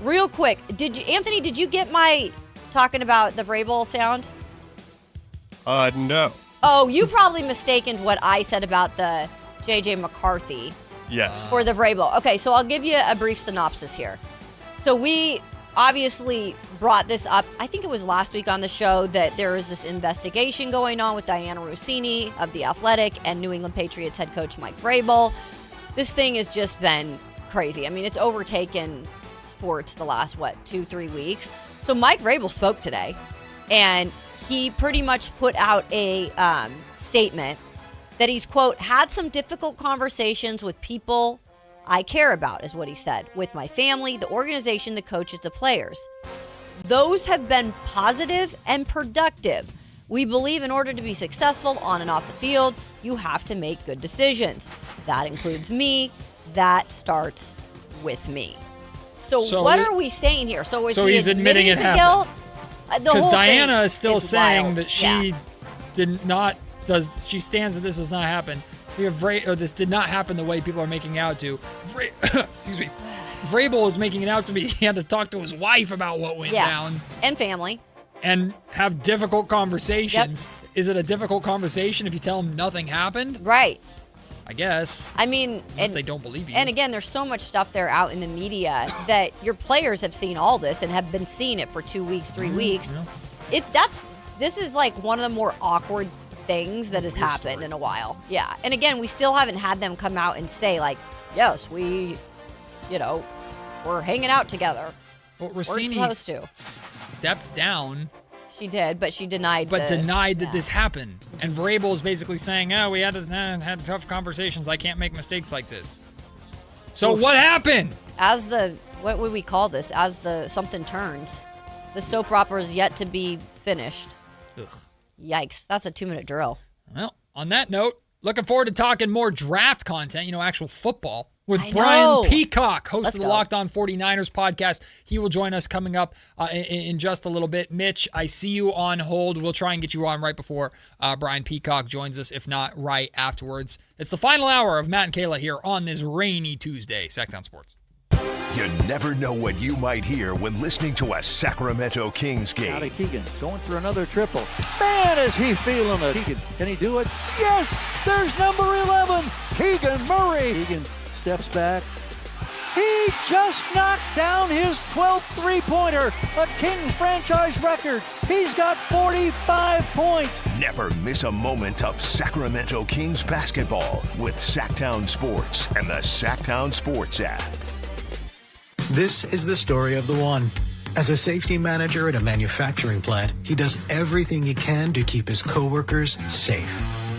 real quick. Did you get my talking about the Vrabel sound? No. Oh, you probably mistaken what I said about the J.J. McCarthy. Yes. For the Vrabel. Okay, so I'll give you a brief synopsis here. So we obviously brought this up, I think it was last week on the show, that there is this investigation going on with Diana Rossini of The Athletic and New England Patriots head coach Mike Vrabel. This thing has just been crazy. I mean, it's overtaken sports the last, 2-3 weeks. So Mike Vrabel spoke today, and he pretty much put out a statement that he's, quote, had some difficult conversations with people I care about, is what he said, with my family, the organization, the coaches, the players. Those have been positive and productive. We believe in order to be successful on and off the field, you have to make good decisions. That includes me. That starts with me. So what are we saying here? So he's admitting it happened. Because Diana is still saying wild. That she she stands that this has not happened. This did not happen the way people are making out to. Excuse me. Vrabel is making it out to be he had to talk to his wife about what went down. And family. And have difficult conversations. Yep. Is it a difficult conversation if you tell them nothing happened? Right. I guess. I mean, unless they don't believe you. And again, there's so much stuff there out in the media that your players have seen all this and have been seeing it for 2 weeks, 3 weeks. Yeah. This is like one of the more awkward things that has happened in a while. Yeah. And again, we still haven't had them come out and say like, yes, we're hanging out together. Well, Rossini we're supposed to. Stepped down. She did, but she denied that this happened. And Vrabel is basically saying, we had tough conversations. I can't make mistakes like this. So what happened? As what would we call this? As something turns. The soap opera is yet to be finished. Ugh. Yikes. That's a 2-minute drill. Well, on that note, looking forward to talking more draft content, actual football, with Brian Peacock, host of the Locked On 49ers podcast. He will join us coming up in just a little bit. Mitch, I see you on hold. We'll try and get you on right before Brian Peacock joins us, if not right afterwards. It's the final hour of Matt and Kayla here on this rainy Tuesday. Sactown Sports. You never know what you might hear when listening to a Sacramento Kings game. Out of Keegan, going for another triple. Man, is he feeling it. Keegan, can he do it? Yes! There's number 11, Keegan Murray. Keegan steps back. He just knocked down his 12th three-pointer, a Kings franchise record. He's got 45 points. Never miss a moment of Sacramento Kings basketball with Sactown Sports and the Sactown Sports app. This is the story of the one. As a safety manager at a manufacturing plant, he does everything he can to keep his coworkers safe.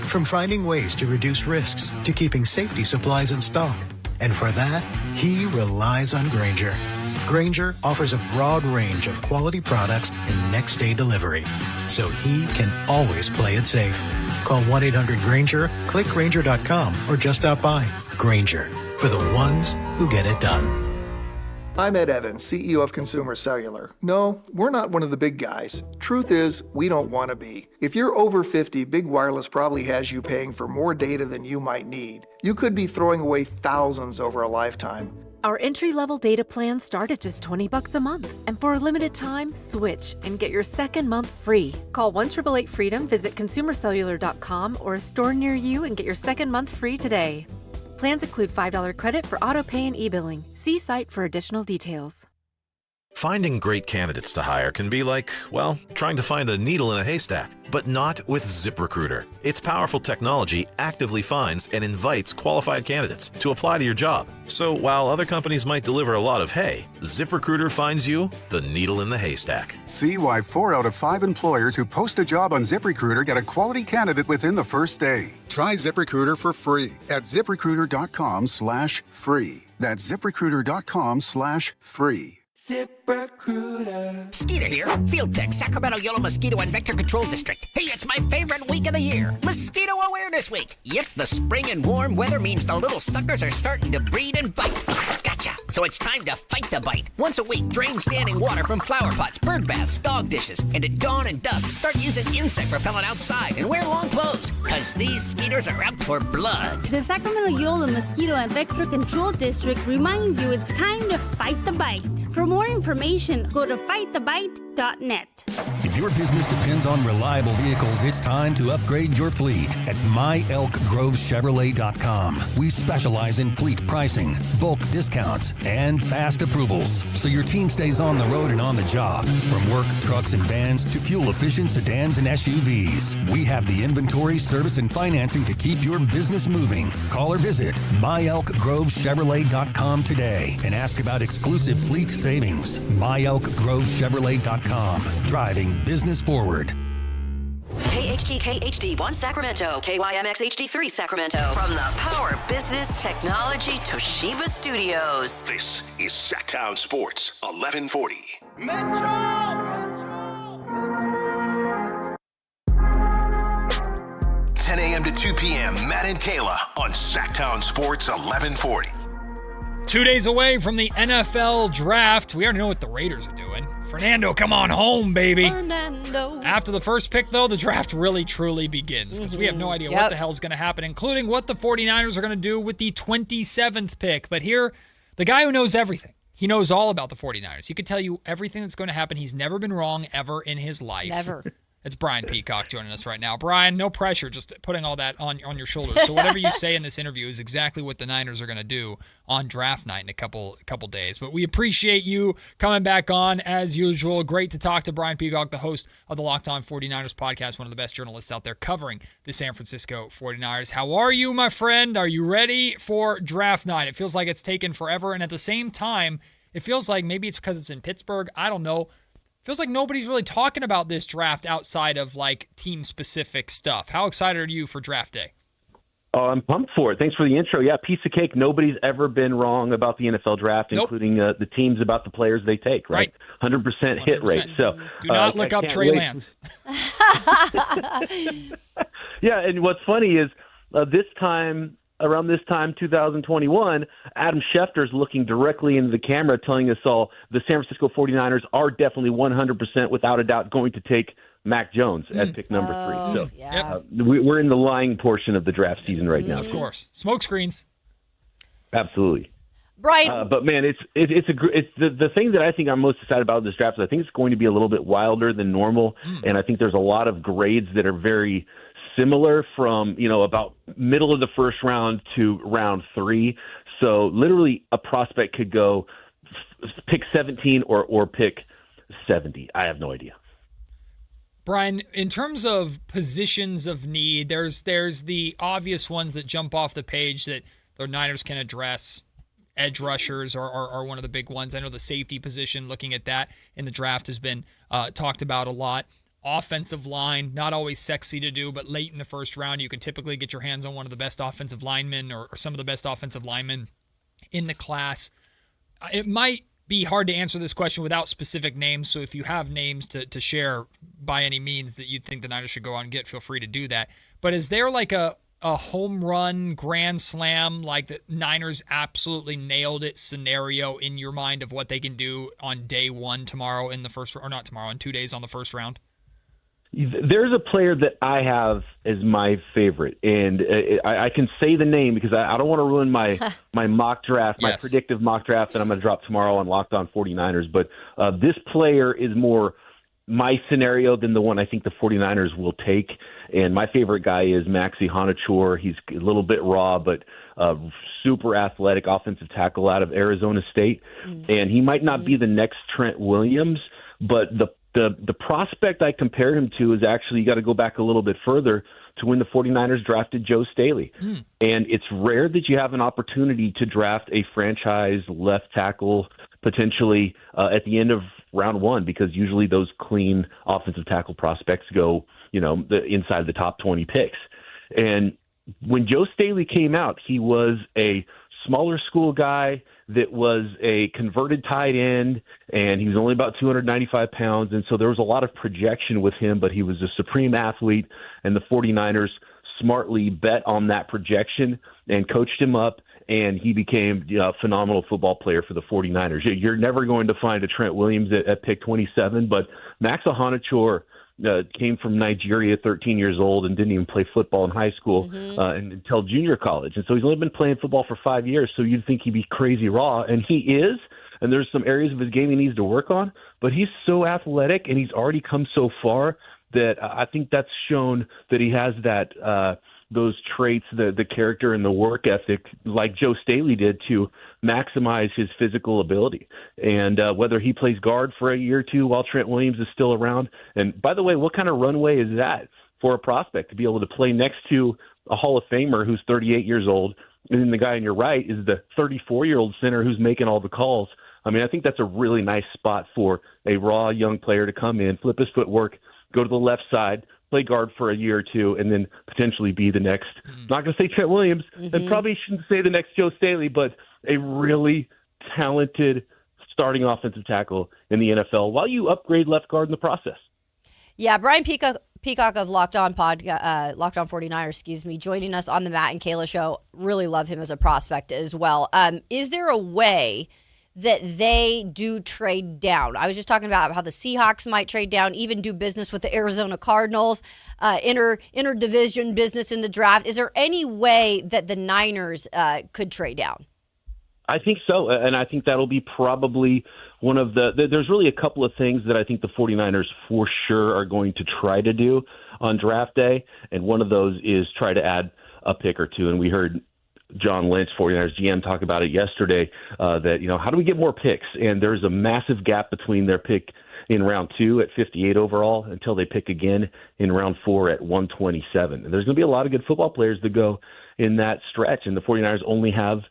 From finding ways to reduce risks to keeping safety supplies in stock. And for that, he relies on Grainger. Grainger offers a broad range of quality products and next-day delivery, so he can always play it safe. Call 1-800-GRAINGER, click Grainger.com, or just stop by. Grainger, for the ones who get it done. I'm Ed Evans, CEO of Consumer Cellular. No, we're not one of the big guys. Truth is, we don't want to be. If you're over 50, Big Wireless probably has you paying for more data than you might need. You could be throwing away thousands over a lifetime. Our entry-level data plans start at just $20 a month. And for a limited time, switch and get your second month free. Call 1-888-FREEDOM, visit consumercellular.com or a store near you and get your second month free today. Plans include $5 credit for auto-pay and e-billing. See site for additional details. Finding great candidates to hire can be like, well, trying to find a needle in a haystack, but not with ZipRecruiter. Its powerful technology actively finds and invites qualified candidates to apply to your job. So while other companies might deliver a lot of hay, ZipRecruiter finds you the needle in the haystack. See why 4 out of 5 employers who post a job on ZipRecruiter get a quality candidate within the first day. Try ZipRecruiter for free at ZipRecruiter.com/free. That's ZipRecruiter.com/free. ZipRecruiter. Skeeter here, Field Tech, Sacramento Yellow Mosquito and Vector Control District. Hey, it's my favorite week of the year, Mosquito Awareness Week. Yep, the spring and warm weather means the little suckers are starting to breed and bite. Gotcha. So it's time to fight the bite. Once a week, drain standing water from flower pots, bird baths, dog dishes, and at dawn and dusk, start using insect repellent outside and wear long clothes, because these skeeters are out for blood. The Sacramento Yellow Mosquito and Vector Control District reminds you it's time to fight the bite. For more information, go to fightthebite.com. myelkgrove.net. If your business depends on reliable vehicles, it's time to upgrade your fleet at myelkgrovechevrolet.com. We specialize in fleet pricing, bulk discounts, and fast approvals, so your team stays on the road and on the job. From work, trucks, and vans to fuel-efficient sedans and SUVs, we have the inventory, service, and financing to keep your business moving. Call or visit myelkgrovechevrolet.com today and ask about exclusive fleet savings. myelkgrovechevrolet.com. Driving business forward. KHD HD1 Sacramento, KYMX HD3 Sacramento. From the Power Business Technology Toshiba Studios. This is Sactown Sports 1140. Metro! 10 a.m. to 2 p.m. Matt and Kayla on Sactown Sports 1140. 2 days away from the NFL draft. We already know what the Raiders are doing. Fernando, come on home, baby. Fernando. After the first pick, though, the draft really, truly begins because we have no idea what the hell's going to happen, including what the 49ers are going to do with the 27th pick. But here, the guy who knows everything. He knows all about the 49ers. He could tell you everything that's going to happen. He's never been wrong ever in his life. Never. It's Brian Peacock joining us right now. Brian, no pressure, just putting all that on your shoulders. So whatever you say in this interview is exactly what the Niners are going to do on draft night in a couple days. But we appreciate you coming back on as usual. Great to talk to Brian Peacock, the host of the Locked On 49ers podcast, one of the best journalists out there covering the San Francisco 49ers. How are you, my friend? Are you ready for draft night? It feels like it's taken forever, and at the same time, it feels like maybe it's because it's in Pittsburgh. I don't know. Feels like nobody's really talking about this draft outside of like team-specific stuff. How excited are you for draft day? Oh, I'm pumped for it. Thanks for the intro. Yeah, piece of cake. Nobody's ever been wrong about the NFL draft, including the teams about the players they take, right? 100% hit rate. So do not look up Trey Lance. Yeah, and what's funny is around this time, 2021, Adam Schefter's looking directly into the camera telling us all the San Francisco 49ers are definitely 100% without a doubt going to take Mac Jones at pick number 3. So we're in the lying portion of the draft season right now. Of course. Smoke screens. Absolutely. Brian. But man, it's the thing that I think I'm most excited about in this draft is I think it's going to be a little bit wilder than normal. And I think there's a lot of grades that are very similar from, about middle of the first round to round 3. So literally a prospect could go pick 17 or pick 70. I have no idea. Brian, in terms of positions of need, there's the obvious ones that jump off the page that the Niners can address. Edge rushers are one of the big ones. I know the safety position, looking at that in the draft, has been talked about a lot. Offensive line, not always sexy to do, but late in the first round, you can typically get your hands on one of the best offensive linemen or some of the best offensive linemen in the class. It might be hard to answer this question without specific names, so if you have names to share by any means that you think the Niners should go out and get, feel free to do that. But is there like a home run, grand slam, like the Niners absolutely nailed it scenario in your mind of what they can do on day one tomorrow in the first, or not tomorrow, in 2 days on the first round? There's a player that I have as my favorite, and I can say the name because I don't want to ruin my mock draft, my predictive mock draft that I'm going to drop tomorrow on Locked On 49ers. But this player is more my scenario than the one I think the 49ers will take. And my favorite guy is Maxi Honachor. He's a little bit raw, but super athletic offensive tackle out of Arizona State. And he might not be the next Trent Williams, but the prospect I compared him to is actually, you got to go back a little bit further to when the 49ers drafted Joe Staley. And it's rare that you have an opportunity to draft a franchise left tackle potentially at the end of round 1, because usually those clean offensive tackle prospects go, inside the top 20 picks. And when Joe Staley came out, he was a smaller school guy that was a converted tight end, and he was only about 295 pounds. And so there was a lot of projection with him, but he was a supreme athlete, and the 49ers smartly bet on that projection and coached him up, and he became a phenomenal football player for the 49ers. You're never going to find a Trent Williams at pick 27, but Max Honachor came from Nigeria, 13 years old, and didn't even play football in high school until junior college. And so he's only been playing football for 5 years, so you'd think he'd be crazy raw, and he is. and there's some areas of his game he needs to work on, but he's so athletic and he's already come so far that I think that's shown that he has that those traits, the character and the work ethic, like Joe Staley did, to maximize his physical ability. And whether he plays guard for a year or two while Trent Williams is still around. And by the way, what kind of runway is that for a prospect to be able to play next to a Hall of Famer who's 38 years old, and then the guy on your right is the 34-year-old center who's making all the calls? I mean, I think that's a really nice spot for a raw young player to come in, flip his footwork, go to the left side, play guard for a year or two, and then potentially be the next, not going to say Trent Williams, and probably shouldn't say the next Joe Staley, but a really talented starting offensive tackle in the NFL while you upgrade left guard in the process. Yeah, Brian Peacock of Locked On 49ers, joining us on the Matt and Kayla Show. Really love him as a prospect as well. Is there a way that they do trade down? I was just talking about how the Seahawks might trade down, even do business with the Arizona Cardinals, interdivision business in the draft. Is there any way that the Niners could trade down? I think so, and I think that'll be probably one of there's really a couple of things that I think the 49ers for sure are going to try to do on draft day, and one of those is try to add a pick or two. And we heard John Lynch, 49ers GM, talk about it yesterday, that, how do we get more picks? And there's a massive gap between their pick in round 2 at 58 overall until they pick again in round 4 at 127. And there's going to be a lot of good football players that go in that stretch, and the 49ers only have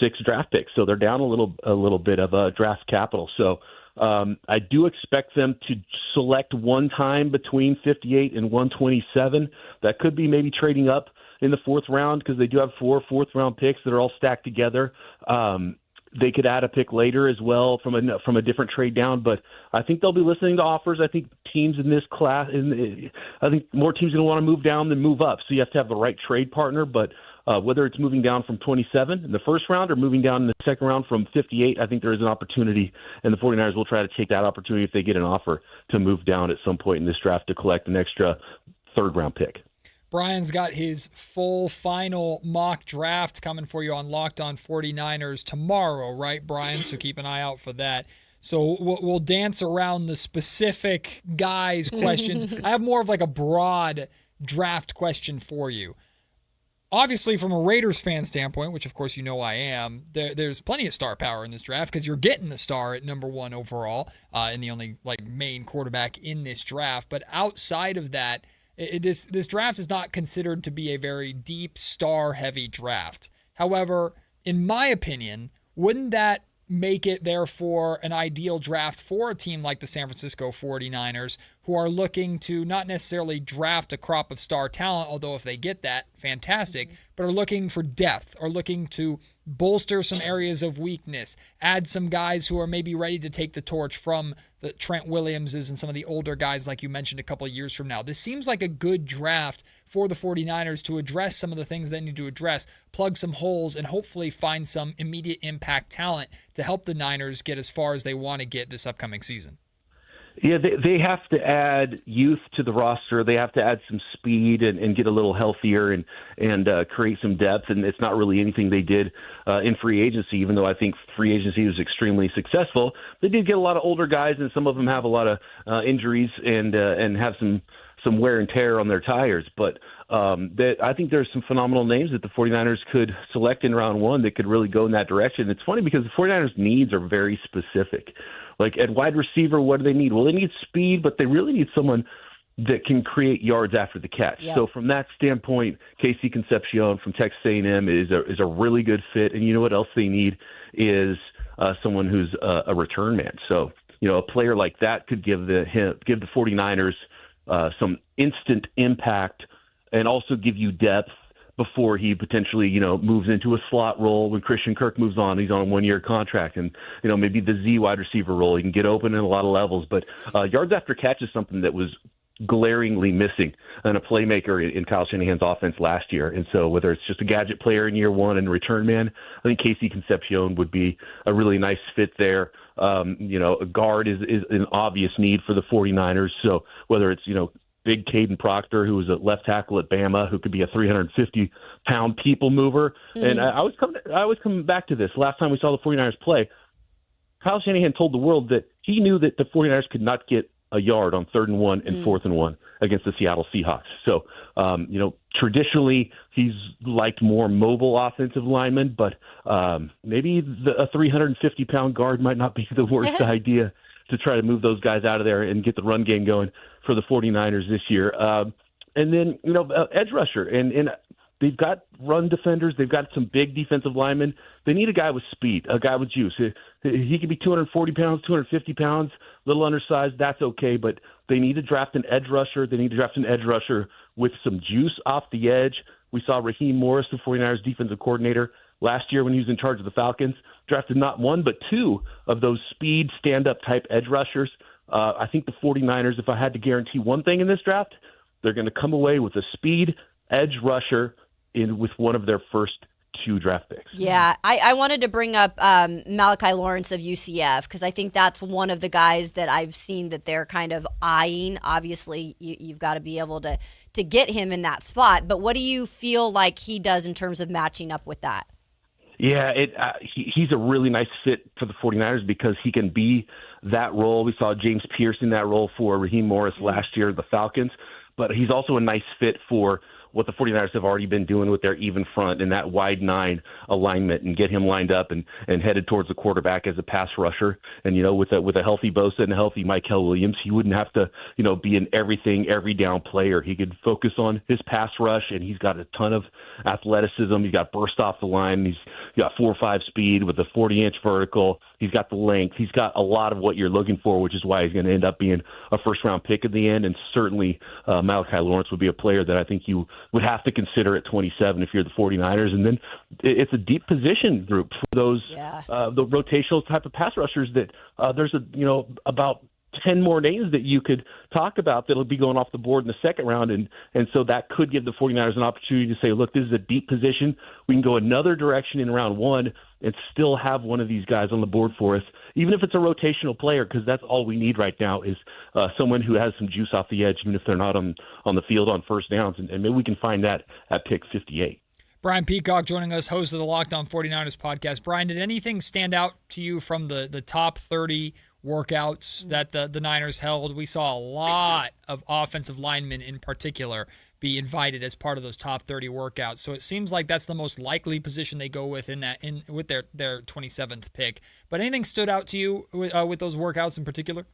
6 draft picks, so they're down a little bit of draft capital. So I do expect them to select one time between 58 and 127. That could be maybe trading up in the 4th round, because they do have 4 fourth-round picks that are all stacked together. They could add a pick later as well from a different trade down, but I think they'll be listening to offers. I think teams in this class, I think more teams are going to want to move down than move up, so you have to have the right trade partner. But whether it's moving down from 27 in the 1st round or moving down in the 2nd round from 58, I think there is an opportunity, and the 49ers will try to take that opportunity if they get an offer to move down at some point in this draft to collect an extra 3rd-round pick. Brian's got his full final mock draft coming for you on Locked On 49ers tomorrow, right, Brian? So keep an eye out for that. So we'll dance around the specific guys' questions. I have more of like a broad draft question for you. Obviously, from a Raiders fan standpoint, which of course you know I am, there's plenty of star power in this draft because you're getting the star at number 1 overall and the only main quarterback in this draft. But outside of that, this draft is not considered to be a very deep, star-heavy draft. However, in my opinion, wouldn't that make it, therefore, an ideal draft for a team like the San Francisco 49ers, who are looking to not necessarily draft a crop of star talent, although if they get that, fantastic, but are looking for depth, are looking to bolster some areas of weakness, add some guys who are maybe ready to take the torch from the Trent Williamses and some of the older guys like you mentioned a couple of years from now. This seems like a good draft for the 49ers to address some of the things they need to address, plug some holes, and hopefully find some immediate impact talent to help the Niners get as far as they want to get this upcoming season. Yeah, they have to add youth to the roster. They have to add some speed and get a little healthier and create some depth. And it's not really anything they did in free agency, even though I think free agency was extremely successful. They did get a lot of older guys, and some of them have a lot of injuries and have some wear and tear on their tires. But I think there's some phenomenal names that the 49ers could select in round 1 that could really go in that direction. It's funny because the 49ers' needs are very specific. Like at wide receiver, what do they need? Well, they need speed, but they really need someone that can create yards after the catch. Yep. So from that standpoint, Casey Concepcion from Texas A&M is a really good fit. And you know what else they need is someone who's a return man. So, a player like that could give the 49ers some instant impact and also give you depth before he potentially, moves into a slot role. When Christian Kirk moves on, he's on a 1-year contract, and, maybe the Z wide receiver role. He can get open in a lot of levels, but yards after catch is something that was glaringly missing in a playmaker in Kyle Shanahan's offense last year. And so whether it's just a gadget player in year 1 and return man, I think Casey Concepcion would be a really nice fit there. A guard is an obvious need for the 49ers. So whether it's, big Caden Proctor, who was a left tackle at Bama, who could be a 350-pound people mover. Mm-hmm. And I was coming back to this. Last time we saw the 49ers play, Kyle Shanahan told the world that he knew that the 49ers could not get a yard on 3rd and 1 and 4th and 1 against the Seattle Seahawks. So, traditionally he's liked more mobile offensive linemen, but maybe a 350-pound guard might not be the worst idea to try to move those guys out of there and get the run game going for the 49ers this year. And then, edge rusher. And they've got run defenders. They've got some big defensive linemen. They need a guy with speed, a guy with juice. He could be 240 pounds, 250 pounds, a little undersized. That's okay, but they need to draft an edge rusher. They need to draft an edge rusher with some juice off the edge. We saw Raheem Morris, the 49ers defensive coordinator, last year when he was in charge of the Falcons, drafted not one but two of those speed stand-up type edge rushers. I think the 49ers, if I had to guarantee one thing in this draft, they're going to come away with a speed edge rusher with one of their first 2 draft picks. Yeah, I wanted to bring up Malachi Lawrence of UCF because I think that's one of the guys that I've seen that they're kind of eyeing. Obviously, you've got to be able to get him in that spot. But what do you feel like he does in terms of matching up with that? Yeah, he's a really nice fit for the 49ers because he can be that role. We saw James Pierce in that role for Raheem Morris last year, the Falcons. But he's also a nice fit for what the 49ers have already been doing with their even front and that wide 9 alignment, and get him lined up and headed towards the quarterback as a pass rusher. And, with a healthy Bosa and a healthy Mykel Williams, he wouldn't have to, be an everything, every down player. He could focus on his pass rush, and he's got a ton of athleticism. He's got burst off the line. He's got 4.5 speed with a 40-inch vertical. He's got the length. He's got a lot of what you're looking for, which is why he's going to end up being a first-round pick at the end. And certainly Malachi Lawrence would be a player that I think you would have to consider at 27 if you're the 49ers. And then it's a deep position group for those the rotational type of pass rushers that there's about 10 more names that you could talk about that'll be going off the board in the second round. And so that could give the 49ers an opportunity to say, look, this is a deep position. We can go another direction in round 1 and still have one of these guys on the board for us, even if it's a rotational player, because that's all we need right now is someone who has some juice off the edge, even if they're not on the field on first downs. And maybe we can find that at pick 58. Brian Peacock joining us, host of the Locked On 49ers podcast. Brian, did anything stand out to you from the top 30 workouts that the Niners held? We saw a lot of offensive linemen in particular be invited as part of those top 30 workouts. So it seems like that's the most likely position they go with with their 27th pick. But anything stood out to you with those workouts in particular?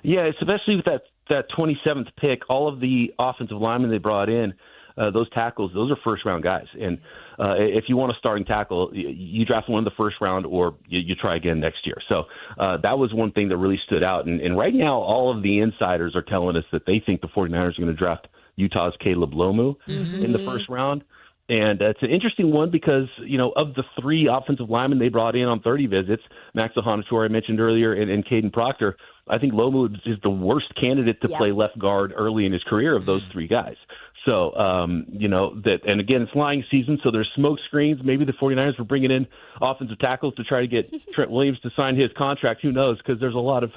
Yeah, especially with that 27th pick, all of the offensive linemen they brought in, those tackles, those are first-round guys. And if you want a starting tackle, you draft one in the first round or you try again next year. So that was one thing that really stood out. And right now, all of the insiders are telling us that they think the 49ers are going to draft Utah's Caleb Lomu in the first round. And it's an interesting one because, of the 3 offensive linemen they brought in on 30 visits, Max Ahanator I mentioned earlier and Caden Proctor, I think Lomu is the worst candidate to play left guard early in his career of those 3 guys. So, and again, it's lying season, so there's smoke screens. Maybe the 49ers were bringing in offensive tackles to try to get Trent Williams to sign his contract. Who knows? Because there's a lot of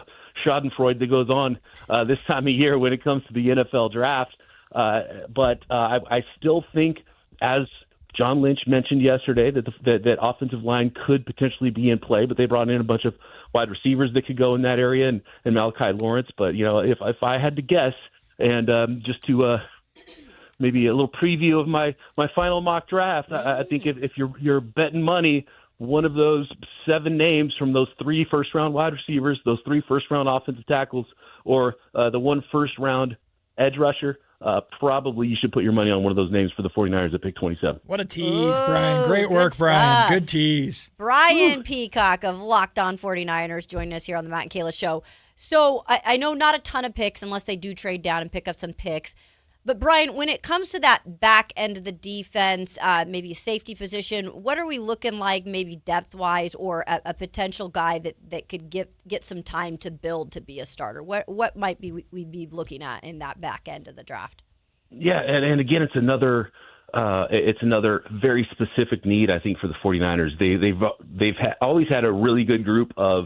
schadenfreude that goes on this time of year when it comes to the NFL draft. But I still think, as John Lynch mentioned yesterday, that offensive line could potentially be in play, but they brought in a bunch of wide receivers that could go in that area and Malachi Lawrence. But, if I had to guess, and just to maybe a little preview of my final mock draft, I think if you're betting money, one of those 7 names from those 3 first-round wide receivers, those 3 first-round offensive tackles, or the 1 first-round edge rusher, probably you should put your money on one of those names for the 49ers at pick 27. What a tease, Brian. Great work, Brian. Good tease. Brian Peacock of Locked On 49ers joining us here on the Matt Kayla Show. So I know not a ton of picks unless they do trade down and pick up some picks. But, Brian, when it comes to that back end of the defense, maybe a safety position, what are we looking like maybe depth-wise or a potential guy that could get some time to build to be a starter? What might we be looking at in that back end of the draft? Yeah, and again, it's another very specific need, I think, for the 49ers. They've always had a really good group of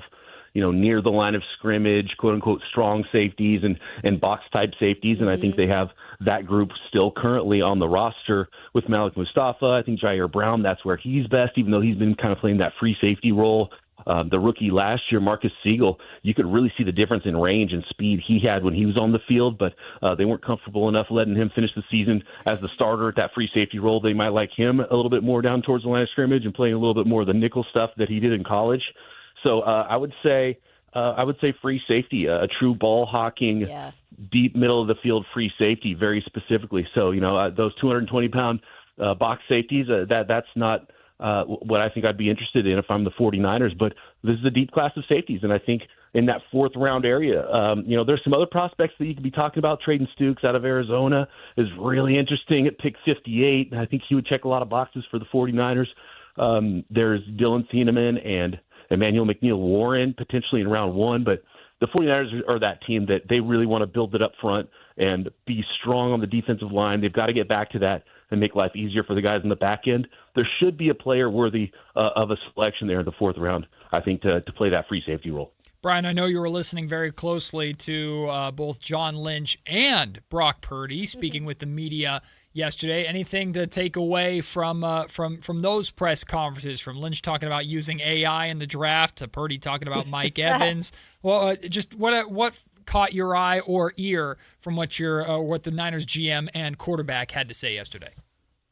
near the line of scrimmage, quote unquote, strong safeties and box type safeties. And I think they have that group still currently on the roster with Malik Mustafa. I think Jair Brown, that's where he's best, even though he's been kind of playing that free safety role The rookie last year, Marcus Siegel, you could really see the difference in range and speed he had when he was on the field, but they weren't comfortable enough letting him finish the season as the starter at that free safety role. They might like him a little bit more down towards the line of scrimmage and playing a little bit more of the nickel stuff that he did in college. So I would say free safety, a true ball hawking, deep middle of the field free safety, very specifically. So, those 220-pound box safeties, that's not what I think I'd be interested in if I'm the 49ers. But this is a deep class of safeties, and I think in that fourth round area, there's some other prospects that you could be talking about. Traden Stukes out of Arizona is really interesting at pick 58, and I think he would check a lot of boxes for the 49ers. There's Dylan Thieneman and Emmanuel McNeil-Warren potentially in round 1, but the 49ers are that team that they really want to build it up front and be strong on the defensive line. They've got to get back to that and make life easier for the guys in the back end. There should be a player worthy of a selection there in the fourth round, I think, to play that free safety role. Brian, I know you were listening very closely to both John Lynch and Brock Purdy speaking with the media yesterday. Anything to take away from those press conferences, from Lynch talking about using AI in the draft to Purdy talking about Mike Evans? Well, just what caught your eye or ear from what the Niners GM and quarterback had to say yesterday?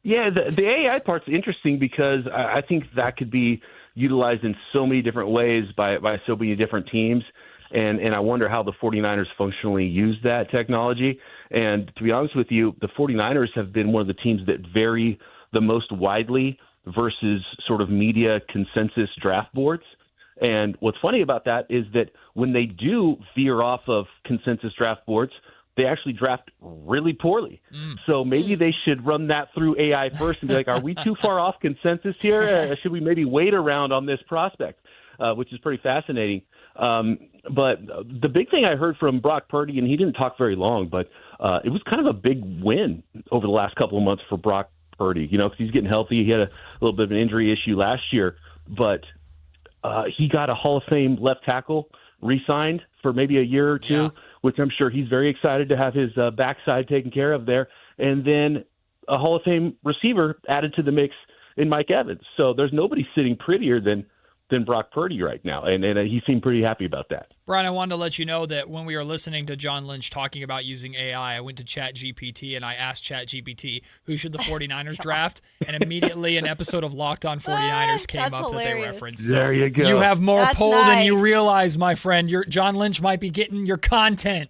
Yeah, the AI part's interesting because I think that could be utilized in so many different ways by so many different teams. And I wonder how the 49ers functionally use that technology. And to be honest with you, the 49ers have been one of the teams that vary the most widely versus sort of media consensus draft boards. And what's funny about that is that when they do veer off of consensus draft boards, they actually draft really poorly. So maybe they should run that through AI first and be like, are we too far off consensus here? Should we maybe wait around on this prospect? Which is pretty fascinating. But the big thing I heard from Brock Purdy, and he didn't talk very long, but it was kind of a big win over the last couple of months for Brock Purdy, because he's getting healthy. He had a little bit of an injury issue last year, but he got a Hall of Fame left tackle re-signed for maybe a year or two, which I'm sure he's very excited to have his backside taken care of there. And then a Hall of Fame receiver added to the mix in Mike Evans. So there's nobody sitting prettier than Brock Purdy right now, and he seemed pretty happy about that. Brian, I wanted to let you know that when we were listening to John Lynch talking about using AI, I went to ChatGPT and I asked ChatGPT, who should the 49ers draft? And immediately an episode of Locked On 49ers came up hilarious. That they referenced. So there you go. You have more That's pull nice. than you realize, my friend. John Lynch might be getting your content.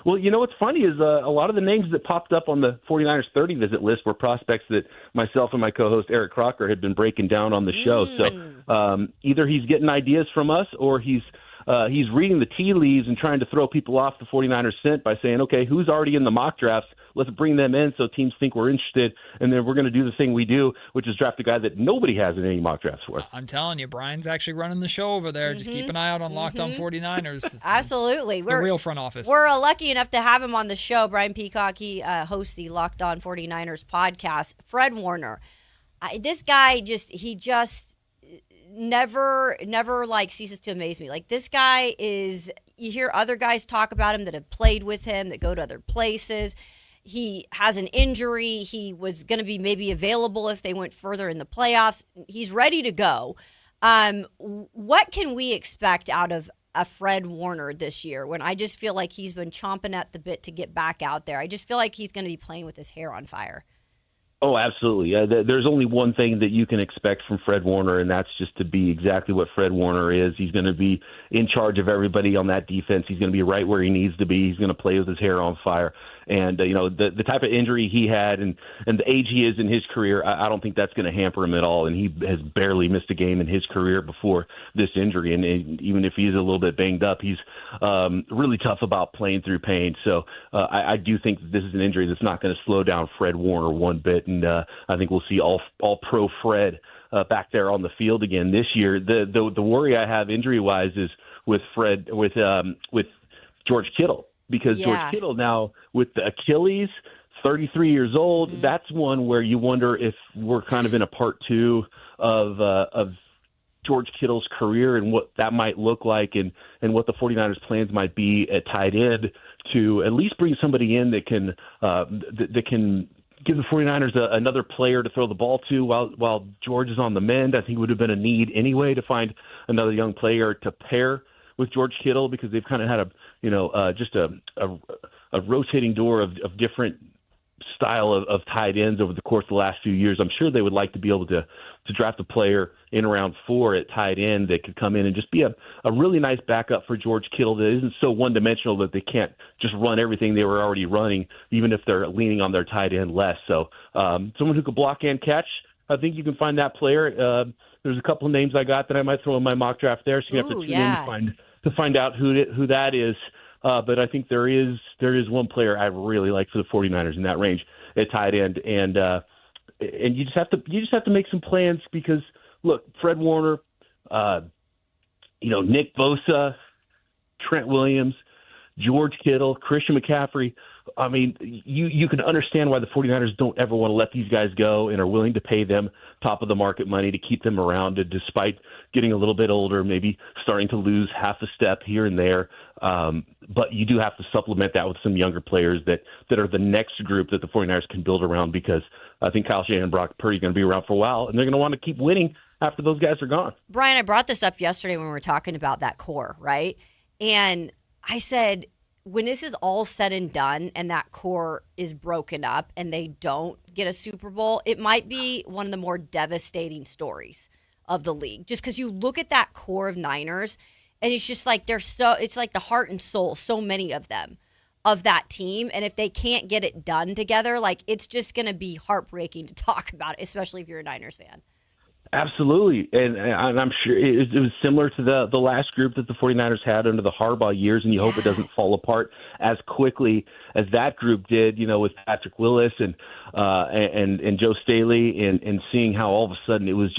Well, what's funny is a lot of the names that popped up on the 49ers 30 visit list were prospects that myself and my co-host Eric Crocker had been breaking down on the show. So either he's getting ideas from us or he's reading the tea leaves and trying to throw people off the 49ers scent by saying, okay, who's already in the mock drafts? Let's bring them in so teams think we're interested, and then we're going to do the thing we do, which is draft a guy that nobody has in any mock drafts for. I'm telling you, Brian's actually running the show over there. Just keep an eye out on Locked On 49ers. Absolutely. It's the real front office. We're lucky enough to have him on the show. Brian Peacock, he hosts the Locked On 49ers podcast. Fred Warner. This guy just never ceases to amaze me. Like, this guy is, you hear other guys talk about him that have played with him, that go to other places. He has an injury. He was going to be maybe available if they went further in the playoffs. He's ready to go. What can we expect out of a Fred Warner this year, when I just feel like he's been chomping at the bit to get back out there? I just feel like he's going to be playing with his hair on fire. Oh, absolutely. There's only one thing that you can expect from Fred Warner, and that's just to be exactly what Fred Warner is. He's going to be in charge of everybody on that defense. He's going to be right where he needs to be. He's going to play with his hair on fire. And, the type of injury he had and the age he is in his career, I don't think that's going to hamper him at all. And he has barely missed a game in his career before this injury. And even if he's a little bit banged up, he's really tough about playing through pain. So I do think this is an injury that's not going to slow down Fred Warner one bit. And I think we'll see all pro Fred back there on the field again this year. The worry I have injury-wise is with George Kittle. Because George Kittle now, with the Achilles, 33 years old, that's one where you wonder if we're kind of in a part two of George Kittle's career and what that might look like and what the 49ers' plans might be at tight end to at least bring somebody in that can give the 49ers another player to throw the ball to while George is on the mend. I think it would have been a need anyway to find another young player to pair with George Kittle, because they've kind of had just a rotating door of different style of tight ends over the course of the last few years. I'm sure they would like to be able to draft a player in round 4 at tight end that could come in and just be a really nice backup for George Kittle that isn't so one-dimensional that they can't just run everything they were already running, even if they're leaning on their tight end less. So someone who could block and catch, I think you can find that player. There's a couple of names I got that I might throw in my mock draft there, so you have to tune in to find out who that is. But I think there is one player I really like for the 49ers in that range at tight end, and you just have to make some plans, because look, Fred Warner, Nick Bosa, Trent Williams, George Kittle, Christian McCaffrey. I mean, you can understand why the 49ers don't ever want to let these guys go and are willing to pay them top of the market money to keep them around, despite getting a little bit older, maybe starting to lose half a step here and there. But you do have to supplement that with some younger players that are the next group that the 49ers can build around, because I think Kyle Shanahan and Brock Purdy are going to be around for a while, and they're going to want to keep winning after those guys are gone. Brian, I brought this up yesterday when we were talking about that core, right? And I said, when this is all said and done and that core is broken up and they don't get a Super Bowl, it might be one of the more devastating stories of the league. Just because you look at that core of Niners, and it's just like it's like the heart and soul, so many of them, of that team. And if they can't get it done together, like, it's just going to be heartbreaking to talk about it, especially if you're a Niners fan. Absolutely, and I'm sure it was similar to the last group that the 49ers had under the Harbaugh years, and you hope it doesn't fall apart as quickly as that group did, with Patrick Willis and Joe Staley, and seeing how all of a sudden it was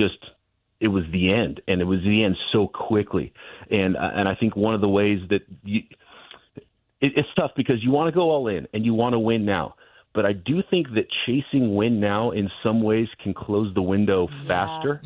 the end, and it was the end so quickly. And I think one of the ways that it's tough, because you want to go all in and you want to win now. But I do think that chasing win now in some ways can close the window faster.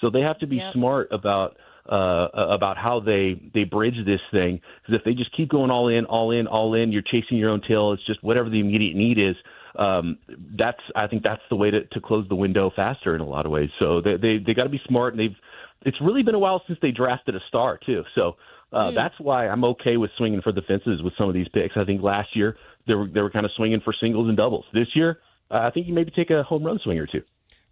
So they have to be smart about how they bridge this thing. Because if they just keep going all in, you're chasing your own tail. It's just whatever the immediate need is. I think that's the way to close the window faster in a lot of ways. So they got to be smart, and it's really been a while since they drafted a star too. So that's why I'm okay with swinging for the fences with some of these picks. I think last year they were kind of swinging for singles and doubles. This year, I think you maybe take a home run swing or two.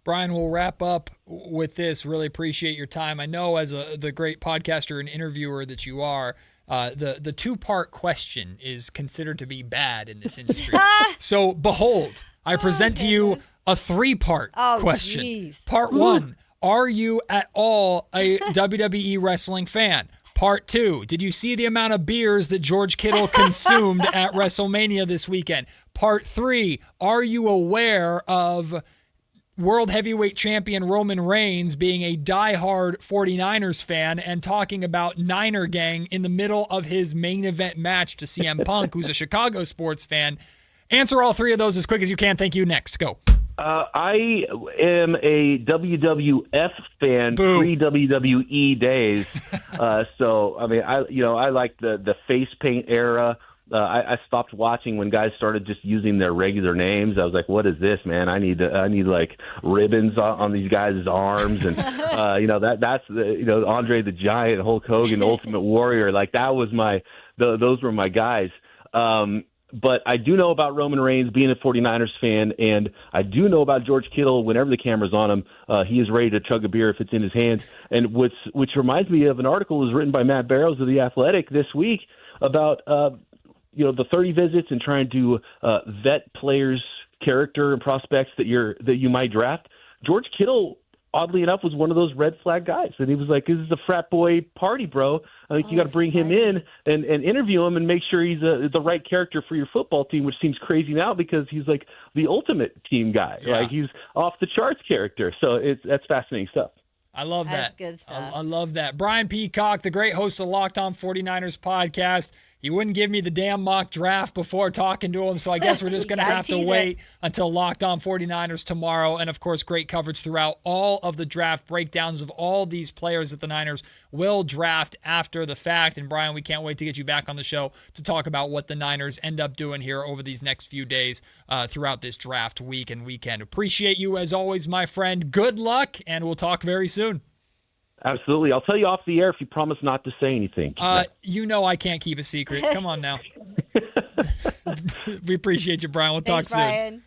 Brian, we'll wrap up with this. Really appreciate your time. I know, as the great podcaster and interviewer that you are, the two-part question is considered to be bad in this industry. So, behold, I present to you a three-part question. Geez. Part 1, are you at all a WWE wrestling fan? Part 2, did you see the amount of beers that George Kittle consumed at WrestleMania this weekend? Part 3, are you aware of World Heavyweight Champion Roman Reigns being a diehard 49ers fan and talking about Niner Gang in the middle of his main event match to CM Punk, who's a Chicago sports fan? Answer all three of those as quick as you can. Thank you. Next, go. I am a WWF fan pre-WWE days. So, I mean, I like the face paint era. I stopped watching when guys started just using their regular names. I was like, what is this, man? I need like ribbons on these guys' arms. And, that's Andre the Giant, Hulk Hogan, Ultimate Warrior. Like, that was those were my guys. But I do know about Roman Reigns being a 49ers fan, and I do know about George Kittle. Whenever the camera's on him, he is ready to chug a beer if it's in his hands. And which reminds me of an article that was written by Matt Barrows of The Athletic this week about the 30 visits and trying to vet players' character and prospects that you might draft. George Kittle, oddly enough, was one of those red flag guys. And he was like, this is a frat boy party, bro. I think you got to bring him in and interview him and make sure he's the right character for your football team, which seems crazy now because he's like the ultimate team guy. Yeah. Like, he's off the charts character. So that's fascinating stuff. I love That's that. good stuff. I love that. Brian Peacock, the great host of Locked On 49ers podcast. He wouldn't give me the damn mock draft before talking to him, so I guess we're just going to have to wait until Locked On 49ers tomorrow. And, of course, great coverage throughout all of the draft breakdowns of all these players that the Niners will draft after the fact. And, Brian, we can't wait to get you back on the show to talk about what the Niners end up doing here over these next few days throughout this draft week and weekend. Appreciate you, as always, my friend. Good luck, and we'll talk very soon. Absolutely. I'll tell you off the air if you promise not to say anything. You know I can't keep a secret. Come on now. We appreciate you, Brian. We'll talk soon. Brian.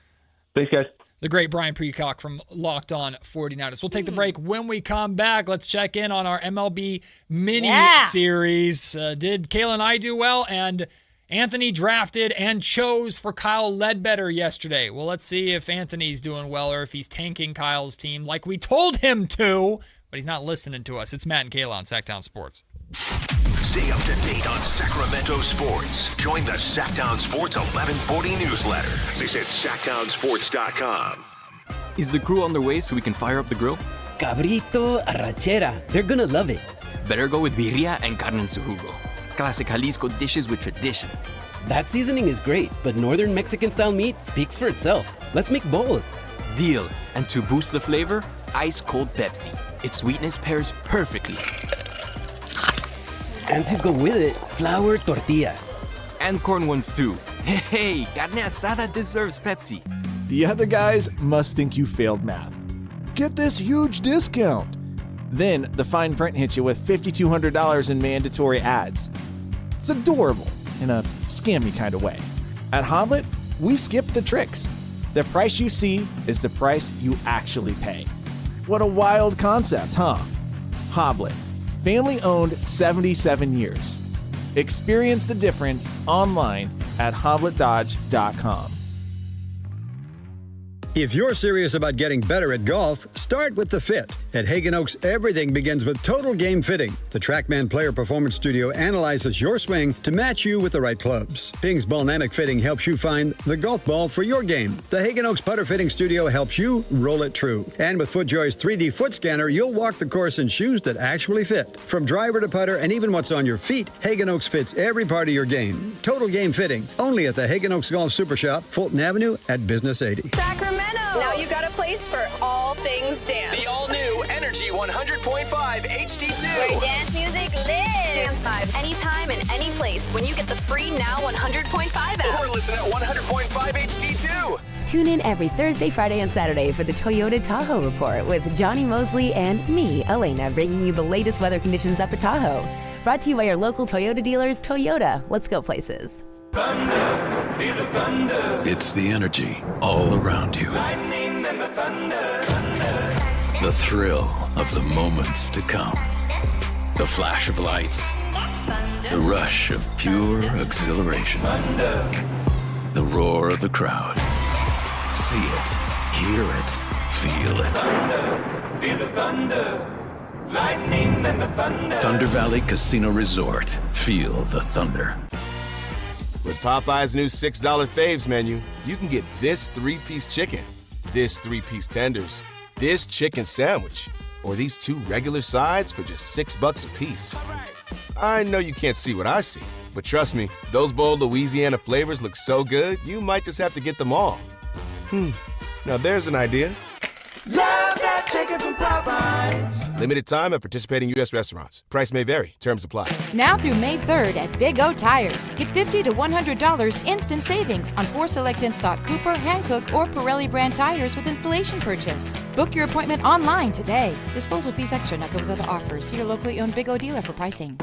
Thanks, guys. The great Brian Peacock from Locked On 49ers. We'll take the break. When we come back, let's check in on our MLB mini-series. Did Kayla and I do well? And Anthony drafted and chose for Kyle Ledbetter yesterday. Well, let's see if Anthony's doing well or if he's tanking Kyle's team like we told him to. But he's not listening to us. It's Matt and Kayla on Sactown Sports. Stay up to date on Sacramento sports. Join the Sactown Sports 1140 newsletter. Visit SactownSports.com. Is the crew on their way so we can fire up the grill? Cabrito, arrachera. They're gonna love it. Better go with birria and carne en su jugo. Classic Jalisco dishes with tradition. That seasoning is great, but northern Mexican-style meat speaks for itself. Let's make both. Deal. And to boost the flavor, ice-cold Pepsi. Its sweetness pairs perfectly. And to go with it, flour tortillas. And corn ones too. Hey, carne asada deserves Pepsi. The other guys must think you failed math. Get this huge discount. Then the fine print hits you with $5,200 in mandatory ads. It's adorable in a scammy kind of way. At Hoblet, we skip the tricks. The price you see is the price you actually pay. What a wild concept, huh? Hoblet, family owned 77 years. Experience the difference online at hobletdodge.com. If you're serious about getting better at golf, start with the fit. At Hagen Oaks, everything begins with Total Game Fitting. The TrackMan Player Performance Studio analyzes your swing to match you with the right clubs. Ping's Ballnamic Fitting helps you find the golf ball for your game. The Hagen Oaks Putter Fitting Studio helps you roll it true. And with FootJoy's 3D foot scanner, you'll walk the course in shoes that actually fit. From driver to putter and even what's on your feet, Hagen Oaks fits every part of your game. Total Game Fitting, only at the Hagen Oaks Golf Super Shop, Fulton Avenue at Business 80. Sacramento! Now you got a place for all things dance. The all-new Energy 100.5 HD2. Where dance music lives. Dance vibes anytime and any place when you get the free Now 100.5 app. Or listen at 100.5 HD2. Tune in every Thursday, Friday, and Saturday for the Toyota Tahoe Report with Johnny Mosley and me, Elena, bringing you the latest weather conditions up at Tahoe. Brought to you by your local Toyota dealers. Toyota, let's go places. Thunder, feel the thunder. It's the energy all around you. Lightning and the thunder. The thrill of the moments to come. The flash of lights. The rush of pure exhilaration. The roar of the crowd. See it, hear it, feel it. Feel the thunder. Lightning and the thunder. Thunder Valley Casino Resort. Feel the thunder. With Popeye's new $6 Faves menu, you can get this 3-piece chicken, this 3-piece tenders, this chicken sandwich, or these 2 regular sides for just $6 a piece. I know you can't see what I see, but trust me, those bold Louisiana flavors look so good, you might just have to get them all. Now there's an idea. Love that chicken from Popeyes. Limited time at participating U.S. restaurants. Price may vary. Terms apply. Now through May 3rd at Big O Tires. Get $50 to $100 instant savings on 4 select in-stock Cooper, Hankook, or Pirelli brand tires with installation purchase. Book your appointment online today. Disposal fees extra, not good with other offers. See your locally owned Big O dealer for pricing.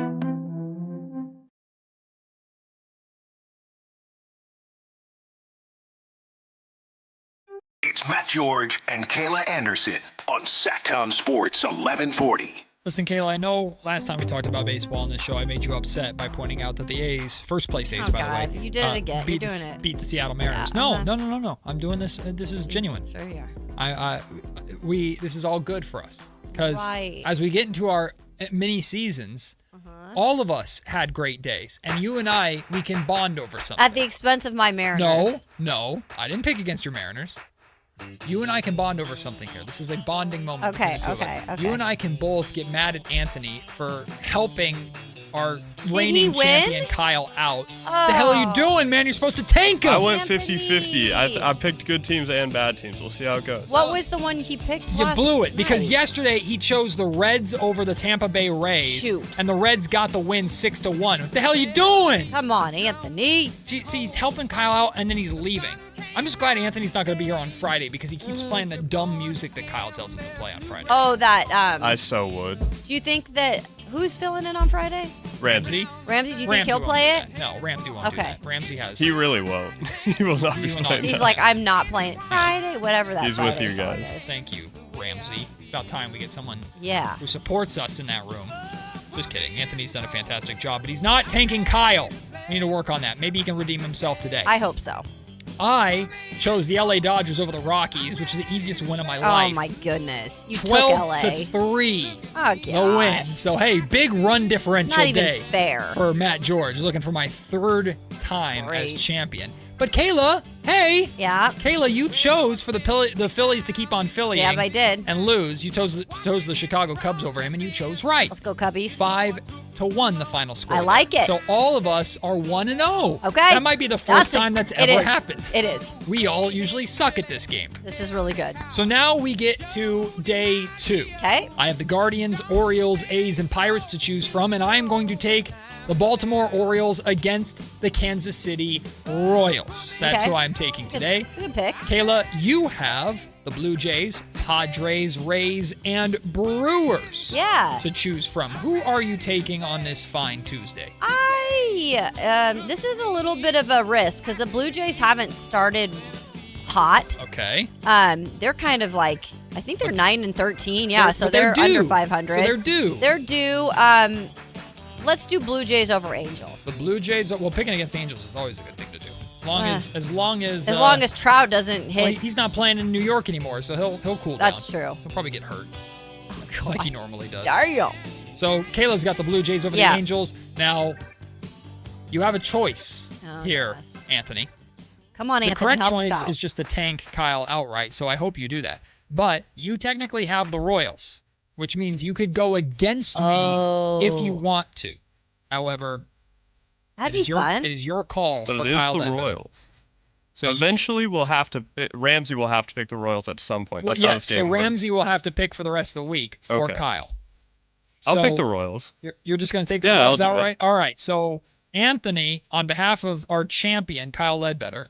It's Matt George and Kayla Anderson on Sactown Sports 1140. Listen, Kayla, I know last time we talked about baseball on this show, I made you upset by pointing out that the A's, first place A's, by the way. You did it again. You're doing it. Beat the Seattle Mariners. Yeah, No. I'm doing this. This is genuine. Sure you are. This is all good for us. Because as we get into our mini seasons, all of us had great days. And you and I, we can bond over something. At the expense of my Mariners. No. I didn't pick against your Mariners. You and I can bond over something here. This is a bonding moment. Okay. You and I can both get mad at Anthony for helping our he reigning win? champion Kyle out. What the hell are you doing, man? You're supposed to tank him. I went 50-50. I picked good teams and bad teams. We'll see how it goes. What was the one he picked You last blew it because night? yesterday he chose the Reds over the Tampa Bay Rays. Shoot. And the Reds got the win 6-1. What the hell are you doing? Come on, Anthony. See, he's helping Kyle out and then he's leaving. I'm just glad Anthony's not going to be here on Friday because he keeps playing the dumb music that Kyle tells him to play on Friday. Oh, that. I so would. Do you think that who's filling in on Friday? Ramsey? Ramsey, do you think Ramsey he'll won't play do it? that. No, Ramsey won't do that. Ramsey has. He really won't. He will not be playing. He's like, I'm not playing it Friday, whatever that He's Friday with you song guys. is. Thank you, Ramsey. It's about time we get someone Yeah. who supports us in that room. Just kidding. Anthony's done a fantastic job, but he's not tanking Kyle. We need to work on that. Maybe he can redeem himself today. I hope so. I chose the LA Dodgers over the Rockies, which is the easiest win of my life. Oh my goodness. You 12 took LA. to 3. Oh, God. The win. So, hey, big run differential Not even day fair. for Matt George. Looking for my third time Great. as champion. But Kayla, hey. Yeah. Kayla, you chose for the Phillies to keep on Phillying. Yeah, I did. And lose. You chose the Chicago Cubs over him, and you chose right. Let's go, Cubbies. 5-1 the final score. I like it. So all of us are 1-0. Okay. That might be the first time that's ever happened. It is. We all usually suck at this game. This is really good. So now we get to day 2. Okay. I have the Guardians, Orioles, A's, and Pirates to choose from, and I am going to take the Baltimore Orioles against the Kansas City Royals. That's Okay. who I'm taking today. Good pick. Kayla, you have the Blue Jays, Padres, Rays, and Brewers Yeah. to choose from. Who are you taking on this fine Tuesday? This is a little bit of a risk because the Blue Jays haven't started hot. Okay. They're kind of like, I think they're 9-13. Yeah, so but they're due. under 500. So they're due. They're due. Let's do Blue Jays over Angels. The Blue Jays, well, picking against the Angels is always a good thing to do. As long as Trout doesn't hit. Well, he's not playing in New York anymore, so he'll cool down. That's true. He'll probably get hurt, like he normally does. Dario. So Kayla's got the Blue Jays over the Angels. Now, you have a choice here, Anthony. Come on, The Anthony. correct help us choice out. is just to tank Kyle outright, so I hope you do that. But you technically have the Royals, which means you could go against me if you want to. However, That'd it is be fun. It is your call But for it is Kyle the Ledbetter. Royals. So eventually Ramsey will have to pick the Royals at some point. Well, That's how yes, this so game works. Ramsey will have to pick for the rest of the week for Okay. Kyle. I'll So pick the Royals. You're just going to take the Yeah, Royals I'll do it. outright? All right. So Anthony, on behalf of our champion, Kyle Ledbetter,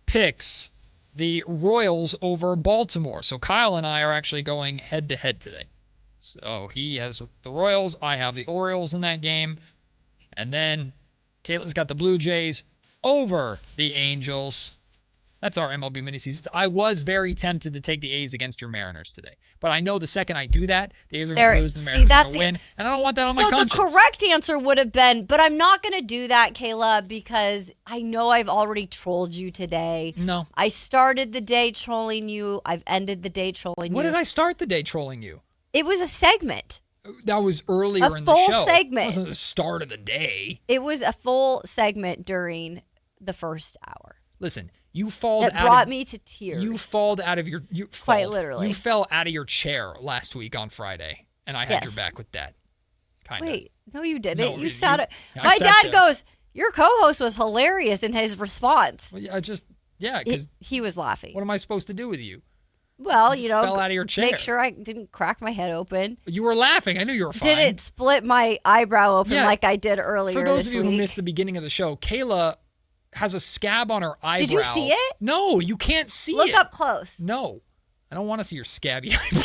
picks the Royals over Baltimore. So Kyle and I are actually going head-to-head today. So he has the Royals. I have the Orioles in that game. And then Kayla's got the Blue Jays over the Angels. That's our MLB miniseason. I was very tempted to take the A's against your Mariners today. But I know the second I do that, the A's are going to lose and the Mariners are going to win. And I don't want that on my conscience. So the correct answer would have been, but I'm not going to do that, Kayla, because I know I've already trolled you today. No. I started the day trolling you. I've ended the day trolling you. What did I start the day trolling you? It was a segment. That was earlier in the full show. segment. It wasn't the start of the day. It was a full segment during the first hour. Listen, you falled It out brought of, me to tears. You falled out of your Quite literally. You fell out of your chair last week on Friday, and I had your Yes. back with that. Kind of. Wait, no, you didn't. No, you sat. I My sat dad there. goes, "Your co-host was hilarious in his response." Well, because he was laughing. What am I supposed to do with you? Well, You you just know, fell out of your chair. make sure I didn't crack my head open. You were laughing. I knew you were fine. Didn't split my eyebrow open Yeah. like I did earlier. For those this of you who week. missed the beginning of the show, Kayla has a scab on her eyebrow. Did you see it? No, you can't see it. Look up close. No, I don't want to see your scabby eyebrow.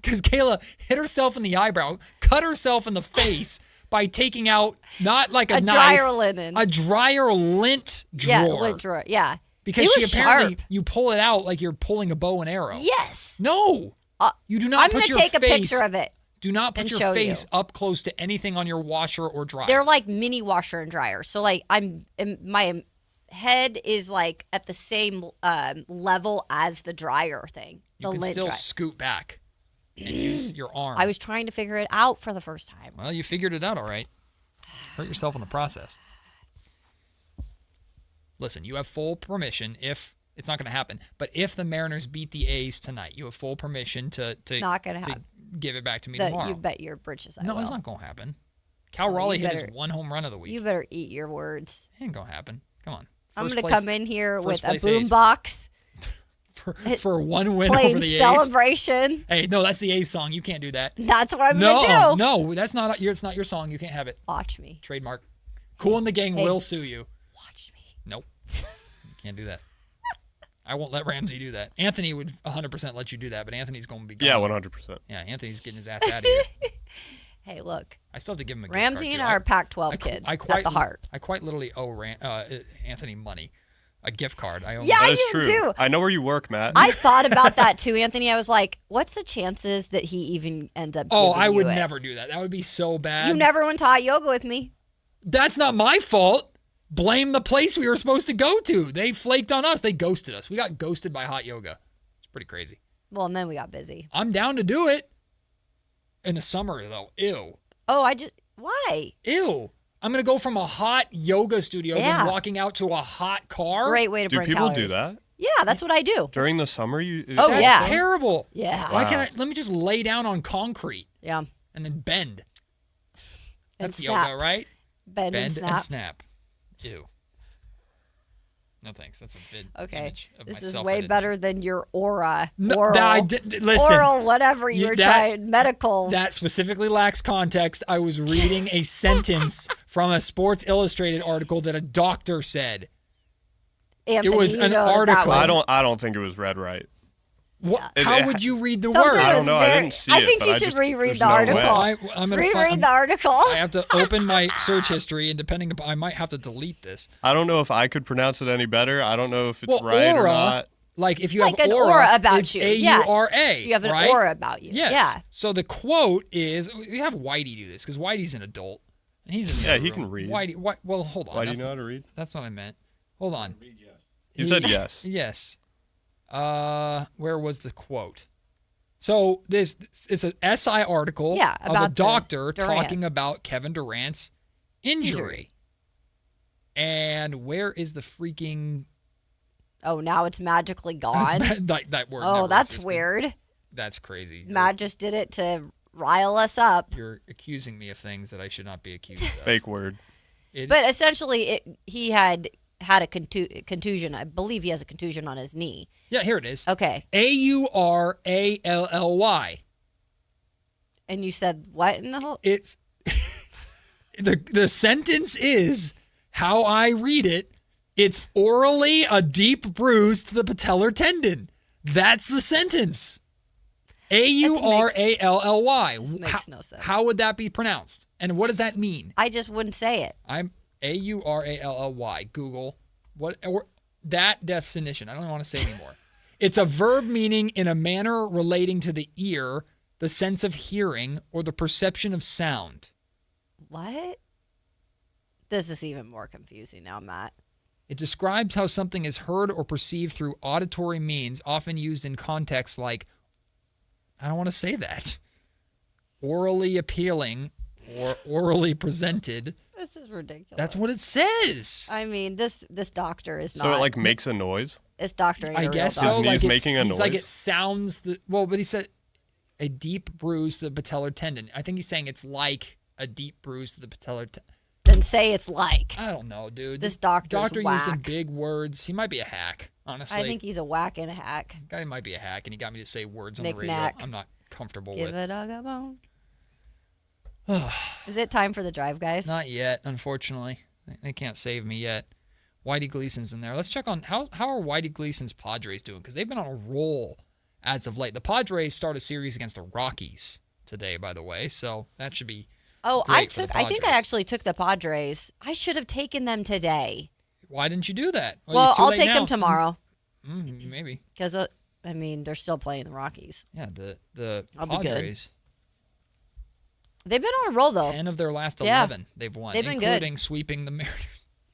Because Kayla hit herself in the eyebrow, cut herself in the face by taking out not like a knife, dryer linen. a dryer lint drawer. Yeah, lint drawer. Yeah. Because It she was apparently sharp. you pull it out like you're pulling a bow and arrow. Yes. No. You do not I'm put gonna your take a face. picture of it. Do not put and your show face you. up close to anything on your washer or dryer. They're like mini washer and dryer. So like my head is like at the same level as the dryer thing. You The can lint still dryer. scoot back and use your arm. I was trying to figure it out for the first time. Well, you figured it out all right. Hurt yourself in the process. Listen, you have full permission if it's not going to happen, but if the Mariners beat the A's tonight, you have full permission to Not gonna happen. give it back to me The- tomorrow. You bet your britches I No, will. it's not going to happen. Cal Raleigh hit his better- 1 home run of the week. You better eat your words. Ain't gonna happen. Come on. I'm First going to place- come in here first with a place boom ace. box. For one win playing over the A's. Celebration. Hey, no, that's the A's song. You can't do that. That's what I'm going to do. No, that's not. It's not your song. You can't have it. Watch me. Trademark. Cool and the Gang Hey. will sue you. Watch me. Nope. You can't do that. I won't let Ramsey do that. Anthony would 100% let you do that, but Anthony's going to be gone. Yeah, 100%. Yeah, Anthony's getting his ass out of here. Hey, look. I still have to give him a gift Ramsey card, and too. I are Pac-12 kids. At the heart. I quite literally owe Anthony money. A gift card. I owe Yeah, him. That is you true. do. I know where you work, Matt. I thought about that too, Anthony. I was like, what's the chances that he even ends up Oh, giving I would you it? never do that. That would be so bad. You never went to hot yoga with me. That's not my fault. Blame the place we were supposed to go to. They flaked on us. They ghosted us. We got ghosted by hot yoga. It's pretty crazy. Well, and then we got busy. I'm down to do it. In the summer, though. Ew. Oh, why? Ew. I'm going to go from a hot yoga studio Yeah. to walking out to a hot car. Great way to Do burn people calories. do that? Yeah, that's what I do. During the summer, Oh, That's yeah. terrible. Yeah. Why can't I? Let me just lay down on concrete. Yeah. And then bend. That's snap. yoga, right? Bend and snap. Ew. No thanks. That's a vid Okay. image of This is myself. way better than your aura. No, oral, I did- listen, oral, whatever you were trying, medical. That specifically lacks context. I was reading a sentence from a Sports Illustrated article that a doctor said. Anthony, it was you an know that article. was- I don't think it was read right. What, It- how it- would you read the Something word? I don't was know. I very- didn't see I it. think but you I should just, reread there's the no article. way. I'm gonna Reread the article. I have to open my search history, and depending upon, I might have to delete this. I don't know if I could pronounce it any better. I don't know if it's Well, right or aura, not. like if you Like have an aura about it's you. Yeah. A-U-R-A. You have an right? aura about you. Yes. Yeah. So the quote is, we have Whitey do this because Whitey's an adult. And he's in the Yeah, other he room. can read. Whitey, well, hold on. Why do you That's know not- how to read? That's what I meant. Hold on. You said yes. Yes. Where was the quote? So it's an SI article Yeah, of a about the doctor Durant. talking about Kevin Durant's injury. And where is the freaking Oh, now it's magically gone. that word? Oh, never that's existed. weird. That's crazy. Matt just did it to rile us up. You're accusing me of things that I should not be accused of. Fake word. But essentially, he had a contusion. I believe he has a contusion on his knee. Yeah, here it is. Okay. Aurally. And you said what in the whole? It's the sentence is how I read it. It's orally a deep bruise to the patellar tendon. That's the sentence. Aurally. This makes no sense. How would that be pronounced? And what does that mean? I just wouldn't say it. I'm Aurally. Google that definition. I don't want to say anymore. It's a verb meaning in a manner relating to the ear, the sense of hearing, or the perception of sound. What? This is even more confusing now, Matt. It describes how something is heard or perceived through auditory means, often used in contexts like, I don't want to say that, orally appealing or orally presented. This is ridiculous. That's what it says. I mean, this doctor is not. So it like makes a noise? This doctor ain't I a real guess doctor. so. His Like knee's it's, making a he's like noise? it sounds but he said a deep bruise to the patellar tendon. I think he's saying it's like a deep bruise to the patellar tendon. Then say it's like. I don't know, dude. This The doctor's doctor using whack. big words. He might be a hack, honestly. I think he's a whack and a hack. Guy might be a hack, and he got me to say words on the radio Knick-knack. I'm not comfortable Give with. a dog a bone. Is it time for the drive, guys? Not yet, unfortunately. They can't save me yet. Whitey Gleason's in there. Let's check on how are Whitey Gleason's Padres doing, because they've been on a roll as of late. The Padres start a series against the Rockies today, by the way, so that should be. Oh, great for the I think I Padres. actually took the Padres. I should have taken them today. Why didn't you do that? Well, you're too I'll late take now. them tomorrow. Maybe. Because, I mean, they're still playing the Rockies. Yeah, the I'll be good. Padres. They've been on a roll, though. 10 of their last Yeah. 11 they've won, They've been good. including sweeping the Mariners.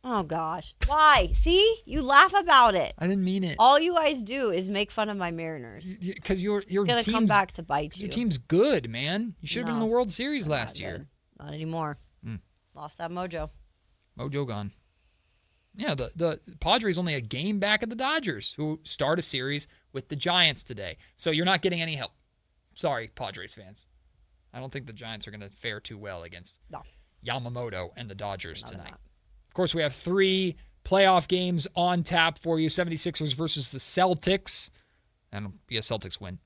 Oh, gosh. Why? See? You laugh about it. I didn't mean it. All you guys do is make fun of my Mariners. Because your It's going to come back to bite you. Your team's good, man. You should have been in No. the World Series They're last not year. good. Not anymore. Lost that mojo. Mojo gone. Yeah, the Padres only a game back of the Dodgers, who start a series with the Giants today. So you're not getting any help. Sorry, Padres fans. I don't think the Giants are going to fare too well against Yamamoto and the Dodgers tonight. Of course, we have 3 playoff games on tap for you. 76ers versus the Celtics. That'll be a Celtics win.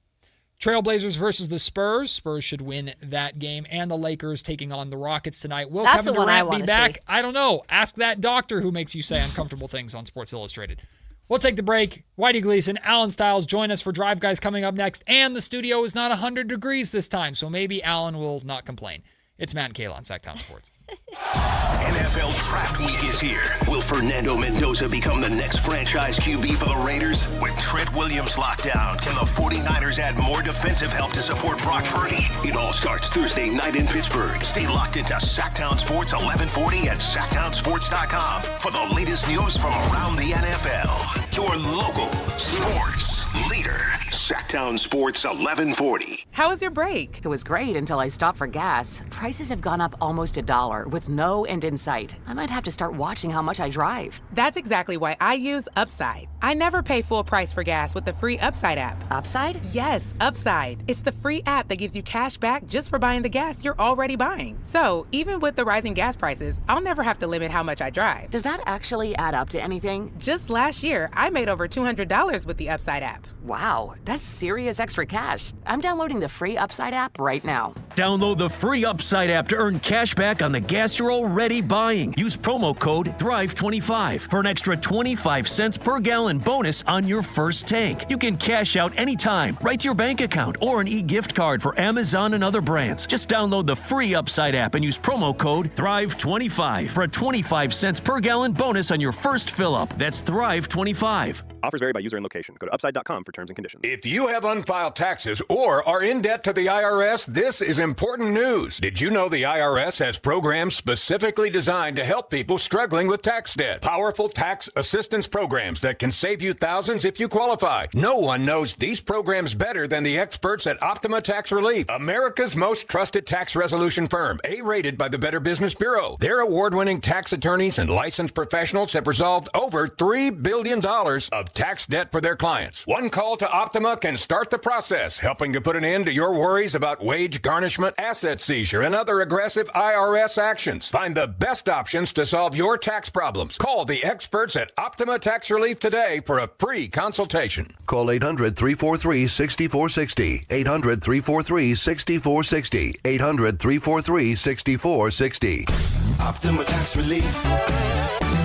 Trailblazers versus the Spurs. Spurs should win that game. And the Lakers taking on the Rockets tonight. Will That's Kevin the one I Durant be wanna back? see. I don't know. Ask that doctor who makes you say uncomfortable things on Sports Illustrated. We'll take the break. Whitey Gleason, Alan Stiles join us for Drive Guys coming up next. And the studio is not 100 degrees this time, so maybe Alan will not complain. It's Matt and Kayla on Sactown Sports. NFL Draft Week is here. Will Fernando Mendoza become the next franchise QB for the Raiders? With Trent Williams locked down, can the 49ers add more defensive help to support Brock Purdy? It all starts Thursday night in Pittsburgh. Stay locked into Sactown Sports 1140 and SactownSports.com for the latest news from around the NFL. Your local sports leader. Sactown Sports 1140. How was your break? It was great until I stopped for gas. Prices have gone up almost $1 with no end in sight. I might have to start watching how much I drive. That's exactly why I use Upside. I never pay full price for gas with the free Upside app. Upside? Yes, Upside. It's the free app that gives you cash back just for buying the gas you're already buying. So even with the rising gas prices, I'll never have to limit how much I drive. Does that actually add up to anything? Just last year, I made over $200 with the Upside app. Wow, that's serious extra cash. I'm downloading the free Upside app right now. Download the free Upside app to earn cash back on the gas you're already buying. Use promo code THRIVE25 for an extra 25 cents per gallon bonus on your first tank. You can cash out anytime, right to your bank account, or an e-gift card for Amazon and other brands. Just download the free Upside app and use promo code THRIVE25 for a 25 cents per gallon bonus on your first fill-up. That's THRIVE25. Offers vary by user and location. Go to upside.com for terms and conditions. If you have unfiled taxes or are in debt to the IRS, this is important news. Did you know the IRS has programs specifically designed to help people struggling with tax debt? Powerful tax assistance programs that can save you thousands if you qualify. No one knows these programs better than the experts at Optima Tax Relief, America's most trusted tax resolution firm, A-rated by the Better Business Bureau. Their award-winning tax attorneys and licensed professionals have resolved over $3 billion of tax debt for their clients. One call to Optima can start the process, helping to put an end to your worries about wage garnishment, asset seizure, and other aggressive IRS actions. Find the best options to solve your tax problems. Call the experts at Optima Tax Relief today for a free consultation. Call 800-343-6460. 800-343-6460. 800-343-6460. Optima Tax Relief.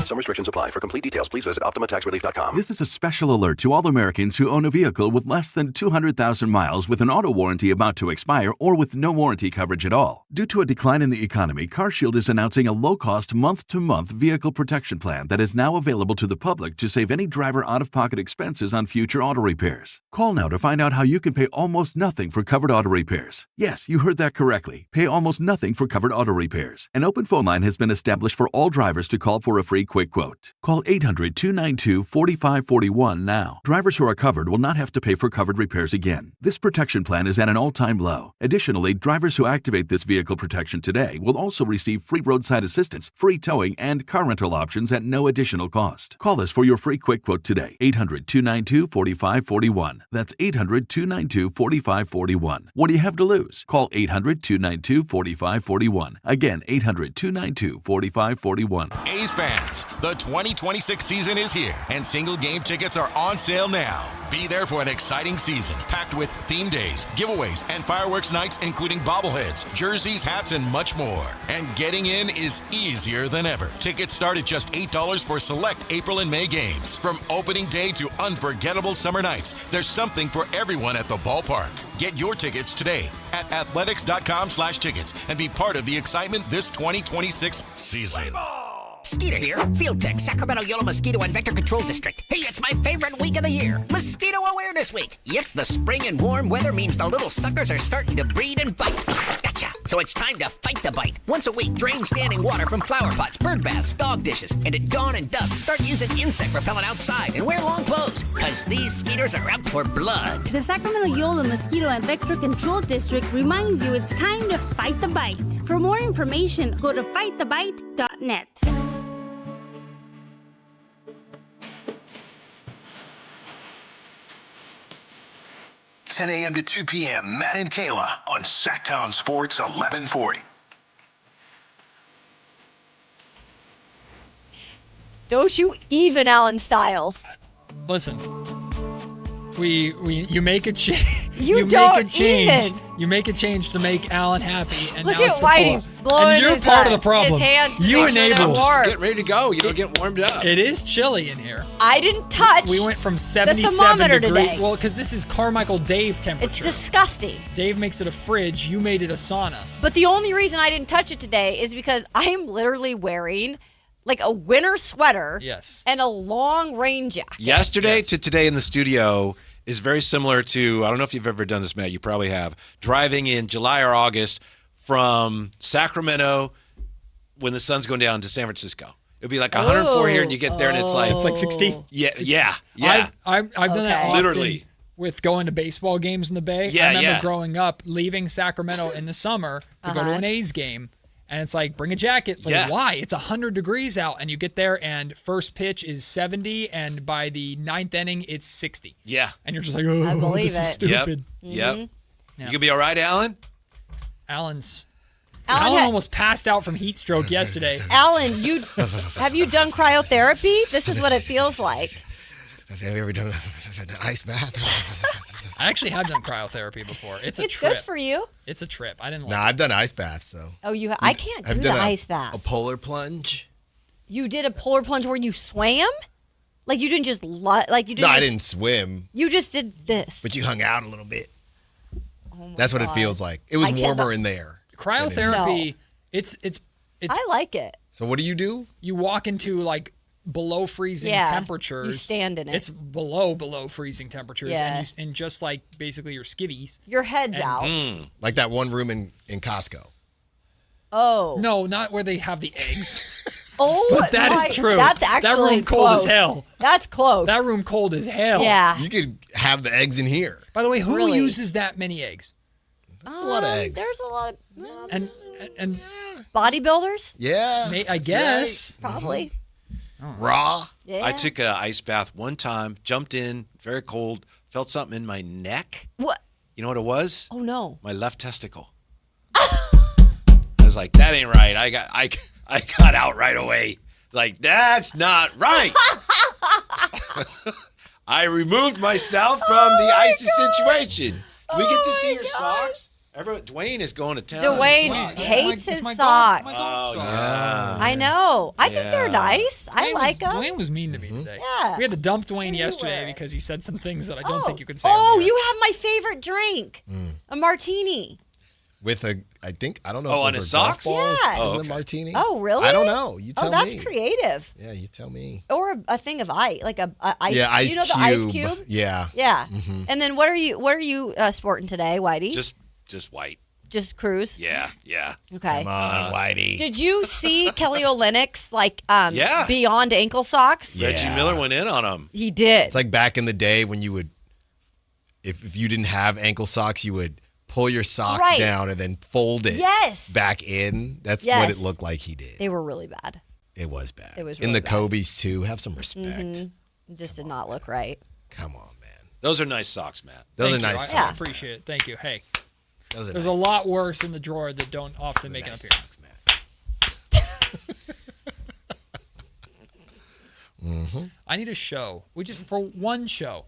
Some restrictions apply. For complete details, please visit OptimaTaxRelief.com. This is a special alert to all Americans who own a vehicle with less than 200,000 miles with an auto warranty about to expire or with no warranty coverage at all. Due to a decline in the economy, CarShield is announcing a low-cost month-to-month vehicle protection plan that is now available to the public to save any driver out-of-pocket expenses on future auto repairs. Call now to find out how you can pay almost nothing for covered auto repairs. Yes, you heard that correctly. Pay almost nothing for covered auto repairs. An open phone line has been established for all drivers to call for a free quick quote. Call 800-292-4541 now. Drivers who are covered will not have to pay for covered repairs again. This protection plan is at an all-time low. Additionally, drivers who activate this vehicle protection today will also receive free roadside assistance, free towing, and car rental options at no additional cost. Call us for your free quick quote today. 800-292-4541. That's 800-292-4541. What do you have to lose? Call 800-292-4541. Again, 800-292-4541. A's fans, the 2026 season is here, and single game tickets are on sale now. Be there for an exciting season, packed with theme days, giveaways, and fireworks nights, including bobbleheads, jerseys, hats, and much more. And getting in is easier than ever. Tickets start at just $8 for select April and May games. From opening day to unforgettable summer nights, there's something for everyone at the ballpark. Get your tickets today at athletics.com/tickets and be part of the excitement this 2026 season. Skeeter here, Field Tech, Sacramento Yellow Mosquito and Vector Control District. Hey, it's my favorite week of the year, Mosquito Awareness Week. Yep, the spring and warm weather means the little suckers are starting to breed and bite. Gotcha. So it's time to fight the bite. Once a week, drain standing water from flower pots, bird baths, dog dishes, and at dawn and dusk, start using insect repellent outside and wear long clothes, because these skeeters are out for blood. The Sacramento Yellow Mosquito and Vector Control District reminds you it's time to fight the bite. For more information, go to fightthebite.net. 10 a.m. to 2 p.m. Matt and Kayla on Sactown Sports 1140. Don't you even Alan Styles. Listen. You make a change. You don't even. You make a change to make Alan happy, and Look now at it's the Whitey pull. blowing And you're his, part of the problem. his hands to You make sure enable. they're warm. Get ready to go. You don't get warmed up. It is chilly in here. I didn't touch. We went from the 77 thermometer degrees. today. Well, because this is Carmichael Dave temperature. It's disgusting. Dave makes it a fridge. You made it a sauna. But the only reason I didn't touch it today is because I am literally wearing like a winter sweater. Yes. And a long rain jacket. Yesterday to today in the studio is very similar to, I don't know if you've ever done this, Matt, you probably have, driving in July or August from Sacramento when the sun's going down to San Francisco. It'd be like 104 here, and you get there, and it's like 60. Yeah. I've done that often literally with going to baseball games in the Bay. Yeah, I remember yeah. growing up, leaving Sacramento in the summer to go to an A's game. And it's like, bring a jacket. It's like, why? It's 100 degrees out. And you get there, and first pitch is 70, and by the ninth inning, it's 60. Yeah. And you're just like, oh, this is stupid. Yep. You gonna be all right, Alan? Alan Alan almost passed out from heat stroke yesterday. Alan, have you done cryotherapy? This is what it feels like. Have you ever done an ice bath? I actually have done cryotherapy before. It's a trip. Good for you. It's a trip. I didn't like No, I've done ice baths, so. Oh, I can't do the ice bath. A polar plunge. You did a polar plunge where you swam? Like you didn't just like you didn't. No, I didn't swim. You just did this. But you hung out a little bit. Oh That's what it feels like. It was warmer in there. Cryotherapy. It's. I like it. So what do? You walk into like below freezing temperatures. You stand in it. It's below freezing temperatures, Yeah. and just like basically your skivvies. Your head's out. Like that one room in Costco. Oh. No, not where they have the eggs. Oh, but that is true. That's actually that room cold close. as hell. That's close. That room cold as hell. Yeah. You could have the eggs in here. By the way, who Really? uses that many eggs? That's a lot of eggs. There's a lot of and bodybuilders. Yeah. I guess Probably. Raw. Yeah. I took an ice bath one time, jumped in, very cold, felt something in my neck. What? You know what it was? Oh no. My left testicle. I was like, that ain't right. I got out right away. Like, that's not right. I removed myself from the icy situation. Do we get to see your socks? Dwayne is going to town. Dwayne hates his socks. Oh, yeah. I know. I think they're nice. I like them. Dwayne was mean to me today. Yeah. We had to dump Dwayne yesterday because he said some things that I don't think you could say. Oh, you have my favorite drink, a martini. With I don't know. Oh, if on those his are golf socks? balls Yeah. in the martini. Oh, really? I don't know. You tell me. Oh, that's creative. Yeah, you tell me. Or a thing of ice, like a ice. Yeah, ice you know the ice cube. Yeah. Yeah. Mhm. And then what are you sporting today, Whitey? Just white. Just cruise. Yeah. Okay. Come on, Whitey. Did you see Kelly Olynyk's Yeah. beyond ankle socks? Reggie Miller went in on him. He did. It's like back in the day when you would, if you didn't have ankle socks, you would pull your socks Right. down and then fold it Yes. back in. That's Yes. what it looked like he did. They were really bad. It was bad. It was in really the bad. Kobe's too. Have some respect. Mhm. It just did not look right. Come on, man. Those are nice socks, Matt. Those Thank are you. nice I socks. appreciate it. Thank you. Hey, Those are there's nice a lot worse in the drawer that don't often make an appearance. I need a show. For one show,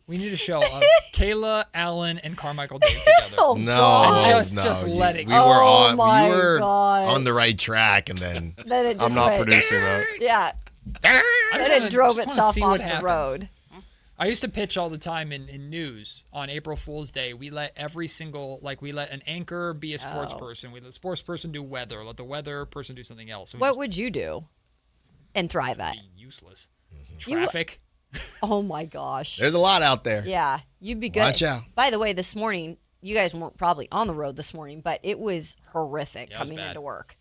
we need a show of Kayla, Allen, and Carmichael Dave together. Oh, No, And no. just let it We go. were Oh, on. my We were God. on the right track, and then Then it just I'm not went- producing that. Yeah. I Then just it wanna- drove just wanna itself see off what the happens. road. I used to pitch all the time in news on April Fool's Day. We let we let an anchor be a sports person. We let the sports person do weather. Let the weather person do something else. What would you do and thrive at? Useless. You- Traffic. Oh my gosh. there's a lot out there. Yeah, you'd be good. Watch out. By the way, this morning, you guys weren't probably on the road this morning, but it was horrific Yeah, it was coming bad. into work.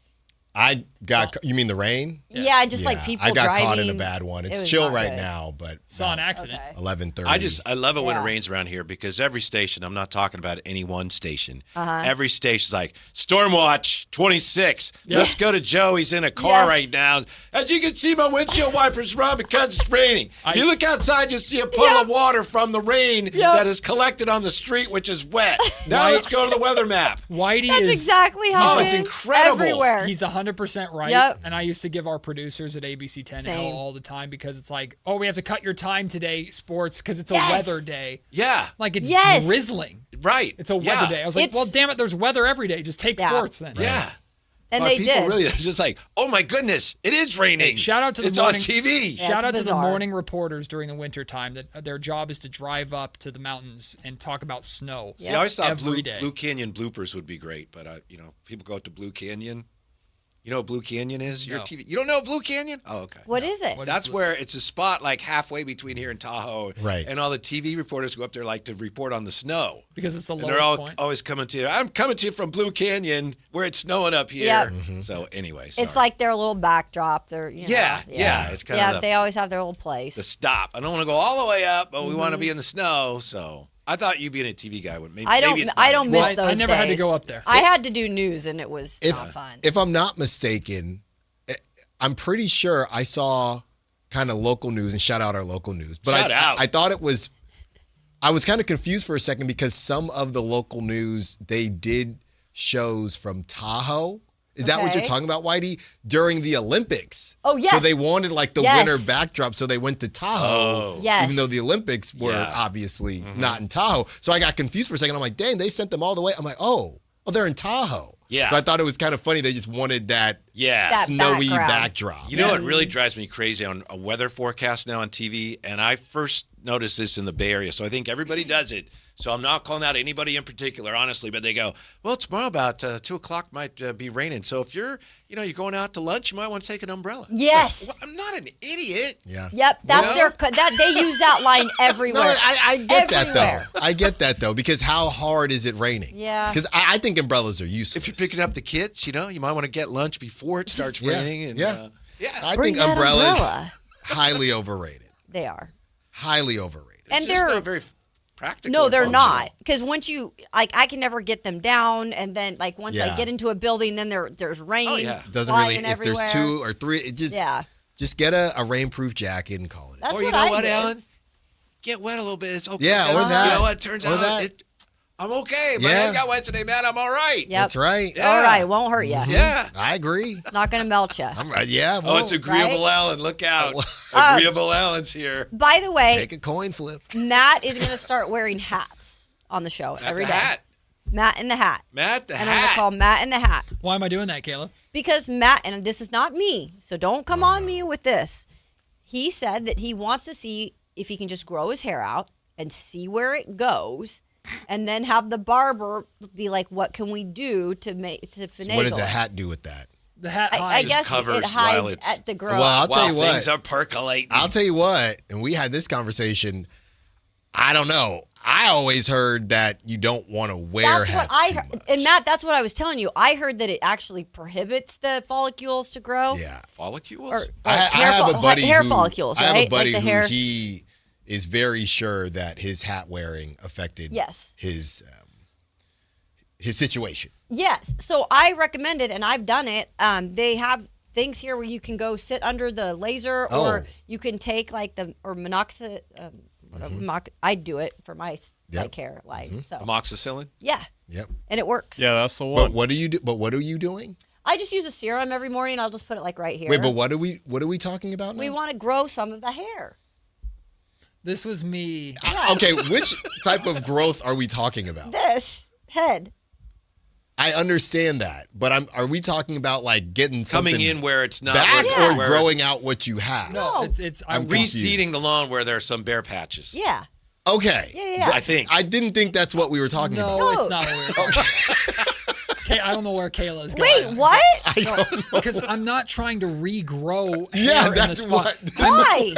I got. You mean the rain? Yeah, just like people I got driving. caught in a bad one. It It's was chill not right good. now, but Saw an accident. 11:30. I love it when it Yeah. rains around here because every station, I'm not talking about any one station. Uh-huh. Every station's like, Storm Watch 26. Let's Yes. go to Joe. He's in a car Yes. right now. As you can see, my windshield wipers run because it's raining. If you look outside, you see a puddle of water from the rain that is collected on the street, which is wet. Now let's go to the weather map. Whitey That's is exactly how Oh, it it's is incredible. everywhere. he's 100% right. Yep. And I used to give our producers at ABC 10 hell Same. all the time because it's like, oh, we have to cut your time today, sports, because it's a Yes. weather day. Yeah. Like it's Yes. drizzling. Right. It's a weather day. I was like, well, damn it, there's weather every day. Just take sports then. Yeah. And But they people did. really, it's just like, oh my goodness, it is raining. Hey, shout out to the it's morning on TV. Yeah, shout it's out to the bizarre. morning reporters during the winter time that their job is to drive up to the mountains and talk about snow. See, I always thought every day. Blue Canyon bloopers would be great, but people go out to Blue Canyon. You know what Blue Canyon is? Your No. TV. You don't know Blue Canyon? Oh, okay. What is it? That's where it's a spot like halfway between here and Tahoe. Right. And all the TV reporters go up there like to report on the snow. Because it's the And lowest they're point. always coming to you. I'm coming to you from Blue Canyon where it's snowing up here. Yep. So anyway, It's like their little backdrop. Their, you know, Yeah. It's kind of they always have their little place. the stop. I don't want to go all the way up, but we want to be in the snow. So I thought you being a TV guy would maybe. I don't. Maybe it's I not don't anymore. miss those. I never had to days. go up there. I had to do news, and it was not fun. If I'm not mistaken, I'm pretty sure I saw kind of local news, and shout out our local news. But Shout out. I thought it was, I was kind of confused for a second because some of the local news, they did shows from Tahoe. Is that what you're Okay. talking about, Whitey? During the Olympics. Oh, yes. So they wanted like the Yes. winter backdrop, so they went to Tahoe. Yes. Even though the Olympics were obviously not in Tahoe. So I got confused for a second. I'm like, dang, they sent them all the way. I'm like, oh, they're in Tahoe. Yeah. So I thought it was kind of funny. They just wanted that That snowy background. backdrop. You know what really drives me crazy on a weather forecast now on TV? And I first noticed this in the Bay Area, so I think everybody does it. So I'm not calling out anybody in particular, honestly, but they go, well, tomorrow about 2 o'clock might be raining. So if you're going out to lunch, you might want to take an umbrella. Yes. Well, I'm not an idiot. Yeah. Yep. That's Well- they use that line everywhere. No, I get Everywhere. that though. I get that though, because how hard is it raining? Yeah. Because I think umbrellas are useless. If you're picking up the kids, you might want to get lunch before it starts raining. And, I Bring think that umbrellas umbrella. highly overrated. They are. Highly overrated. And just they're not very practical. No, or they're functional. not. Because once you I can never get them down, and then once I Yeah. get into a building, then there's rain. Oh, yeah. Doesn't flying really. If everywhere. there's 2 or 3, it just just get a rainproof jacket and call it. That's Or you what know I what, did. Alan? Get wet a little bit. It's okay. Yeah, or that. You know what? Turns Or out that. I'm okay. My Yeah. head got wet today, man. I'm all right. Yep. That's right. Yeah. All right, won't hurt you. Yeah. I agree. Not gonna melt you. I'm right. Yeah. Oh, it's agreeable Right? Alan. Look out. Agreeable Alan's here. By the way, Take a coin flip. Matt is gonna start wearing hats on the show every day. Hat. Matt in the hat. Matt the And I'm gonna hat. call Matt in the hat. Why am I doing that, Kayla? Because Matt, and this is not me, so don't come on me with this. He said that he wants to see if he can just grow his hair out and see where it goes, and then have the barber be like, "What can we do to finagle?" So what does a it?" hat do with that? The hat I hides. guess covers it while hides it's- at the grow. Well, I'll tell While you what. things are percolating. I'll tell you what, and we had this conversation. I don't know. I always heard that you don't want to wear That's what hats I too heard. much. And Matt, that's what I was telling you. I heard that it actually prohibits the follicles to grow. Yeah. Follicles? Or, I hair have a buddy hair who, follicles, I have right? a buddy like the who hair. he is very sure that his hat wearing affected Yes. his situation. Yes. So I recommend it, and I've done it. They have things here where you can go sit under the laser, or you can take like the monoxide. I do it for my like hair, like so. Amoxicillin? Yeah. Yep. And it works. Yeah, that's the one. But what do you do? But what are you doing? I just use a serum every morning. I'll just put it like right here. Wait, but what are we talking about now? We want to grow some of the hair. This was me. Okay, which type of growth are we talking about? This head. I understand that, but are we talking about like getting something Coming in where it's not back where- or where- growing out what you have? No, it's. I'm reseeding the lawn where there are some bare patches. Yeah. Okay. Yeah. I think. I didn't think that's what we were talking about. No, it's not what we were talking about. I don't know where Kayla's going. Wait, what? I don't know. Because I'm not trying to regrow Yeah, hair in the that's spot. what- Why?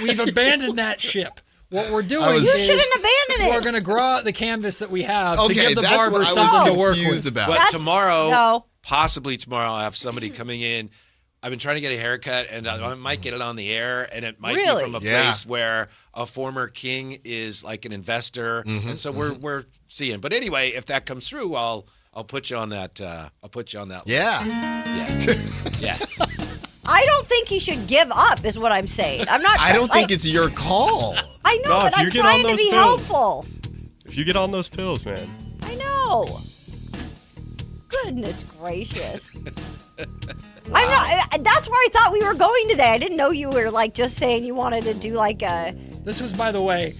We've abandoned that ship. What we're doing You is shouldn't abandon it. we're going to grow out the canvas that we have to Okay, give the that's barber what I was something to work confused with. about. But tomorrow, no. possibly tomorrow, I'll have somebody coming in. I've been trying to get a haircut, and I might get it on the air, and it might Really? be from a Yeah. place where a former king is like an investor, and so we're seeing. But anyway, if that comes through, I'll put you on that. I'll put you on that. Yeah. Yeah. I don't think he should give up, is what I'm saying. I'm not. I don't think it's your call. I know, No, but if you I'm get trying on to those be pills. helpful. If you get on those pills, man. I know. Goodness gracious. I'm not. That's where I thought we were going today. I didn't know you were like just saying you wanted to do like a. This was, by the way,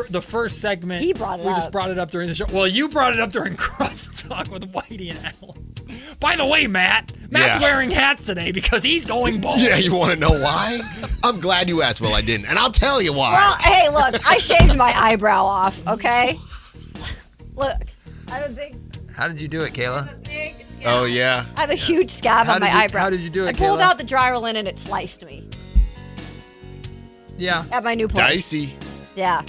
the first segment. He brought it We up. just brought it up during the show. Well, you brought it up during Crosstalk with Whitey and Alan. By the way, Matt's wearing hats today because he's going bald. Yeah, you want to know why? I'm glad you asked. Well, I didn't, and I'll tell you why. Well, hey, look, I shaved my eyebrow off. Okay. Look, I have a big. How did you do it, Kayla? Oh, yeah. I have a huge scab on my eyebrow. How did you do it, I pulled Kayla? out the dryer lint and it sliced me. Yeah. At my new place. Dicey. Yeah.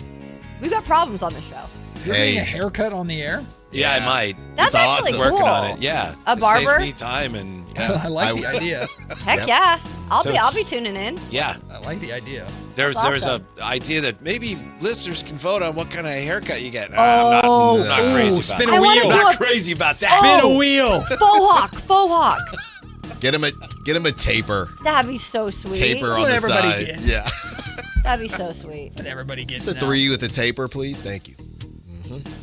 We've got problems on the show. You're getting a haircut on the air? Yeah, I might. That's actually Working cool. on it. Yeah. A It barber? saves me time and yeah. I like the idea. Heck yeah. I'll So be it's- tuning in. Yeah. I like the idea. There's That's an idea that maybe listeners can vote on what kind of haircut you get. Oh. I'm not crazy about spin that. a wheel. I'm not crazy about that. Spin a wheel. Faux hawk. Get him a taper. That'd be so sweet. Taper That's on what the everybody side. gets. Yeah. That'd be so sweet. That's what everybody gets It's a now. 3 with a taper, please. Thank you.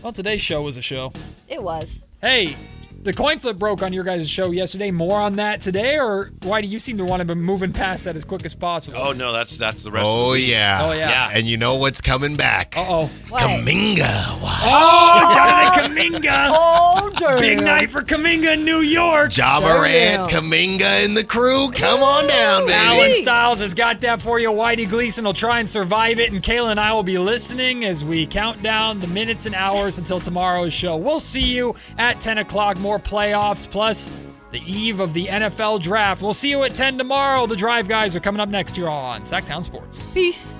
Well, today's show was a show. It was. Hey, the coin flip broke on your guys' show yesterday. More on that today, or why do you seem to want to be moving past that as quick as possible? Oh no, that's the rest of the Oh, week. yeah. Oh, yeah. And you know what's coming back? Uh-oh. Kaminga. Watch. Oh, Jonathan Kaminga. Oh, damn. Big night for Kaminga in New York. Ja Morant, Kaminga, and the crew. Come on down, baby. Alan Stiles has got that for you. Whitey Gleason will try and survive it, and Kayla and I will be listening as we count down the minutes and hours until tomorrow's show. We'll see you at 10 o'clock. More playoffs, plus the eve of the NFL draft. We'll see you at 10 tomorrow. The Drive Guys are coming up next here on Sactown Sports. Peace.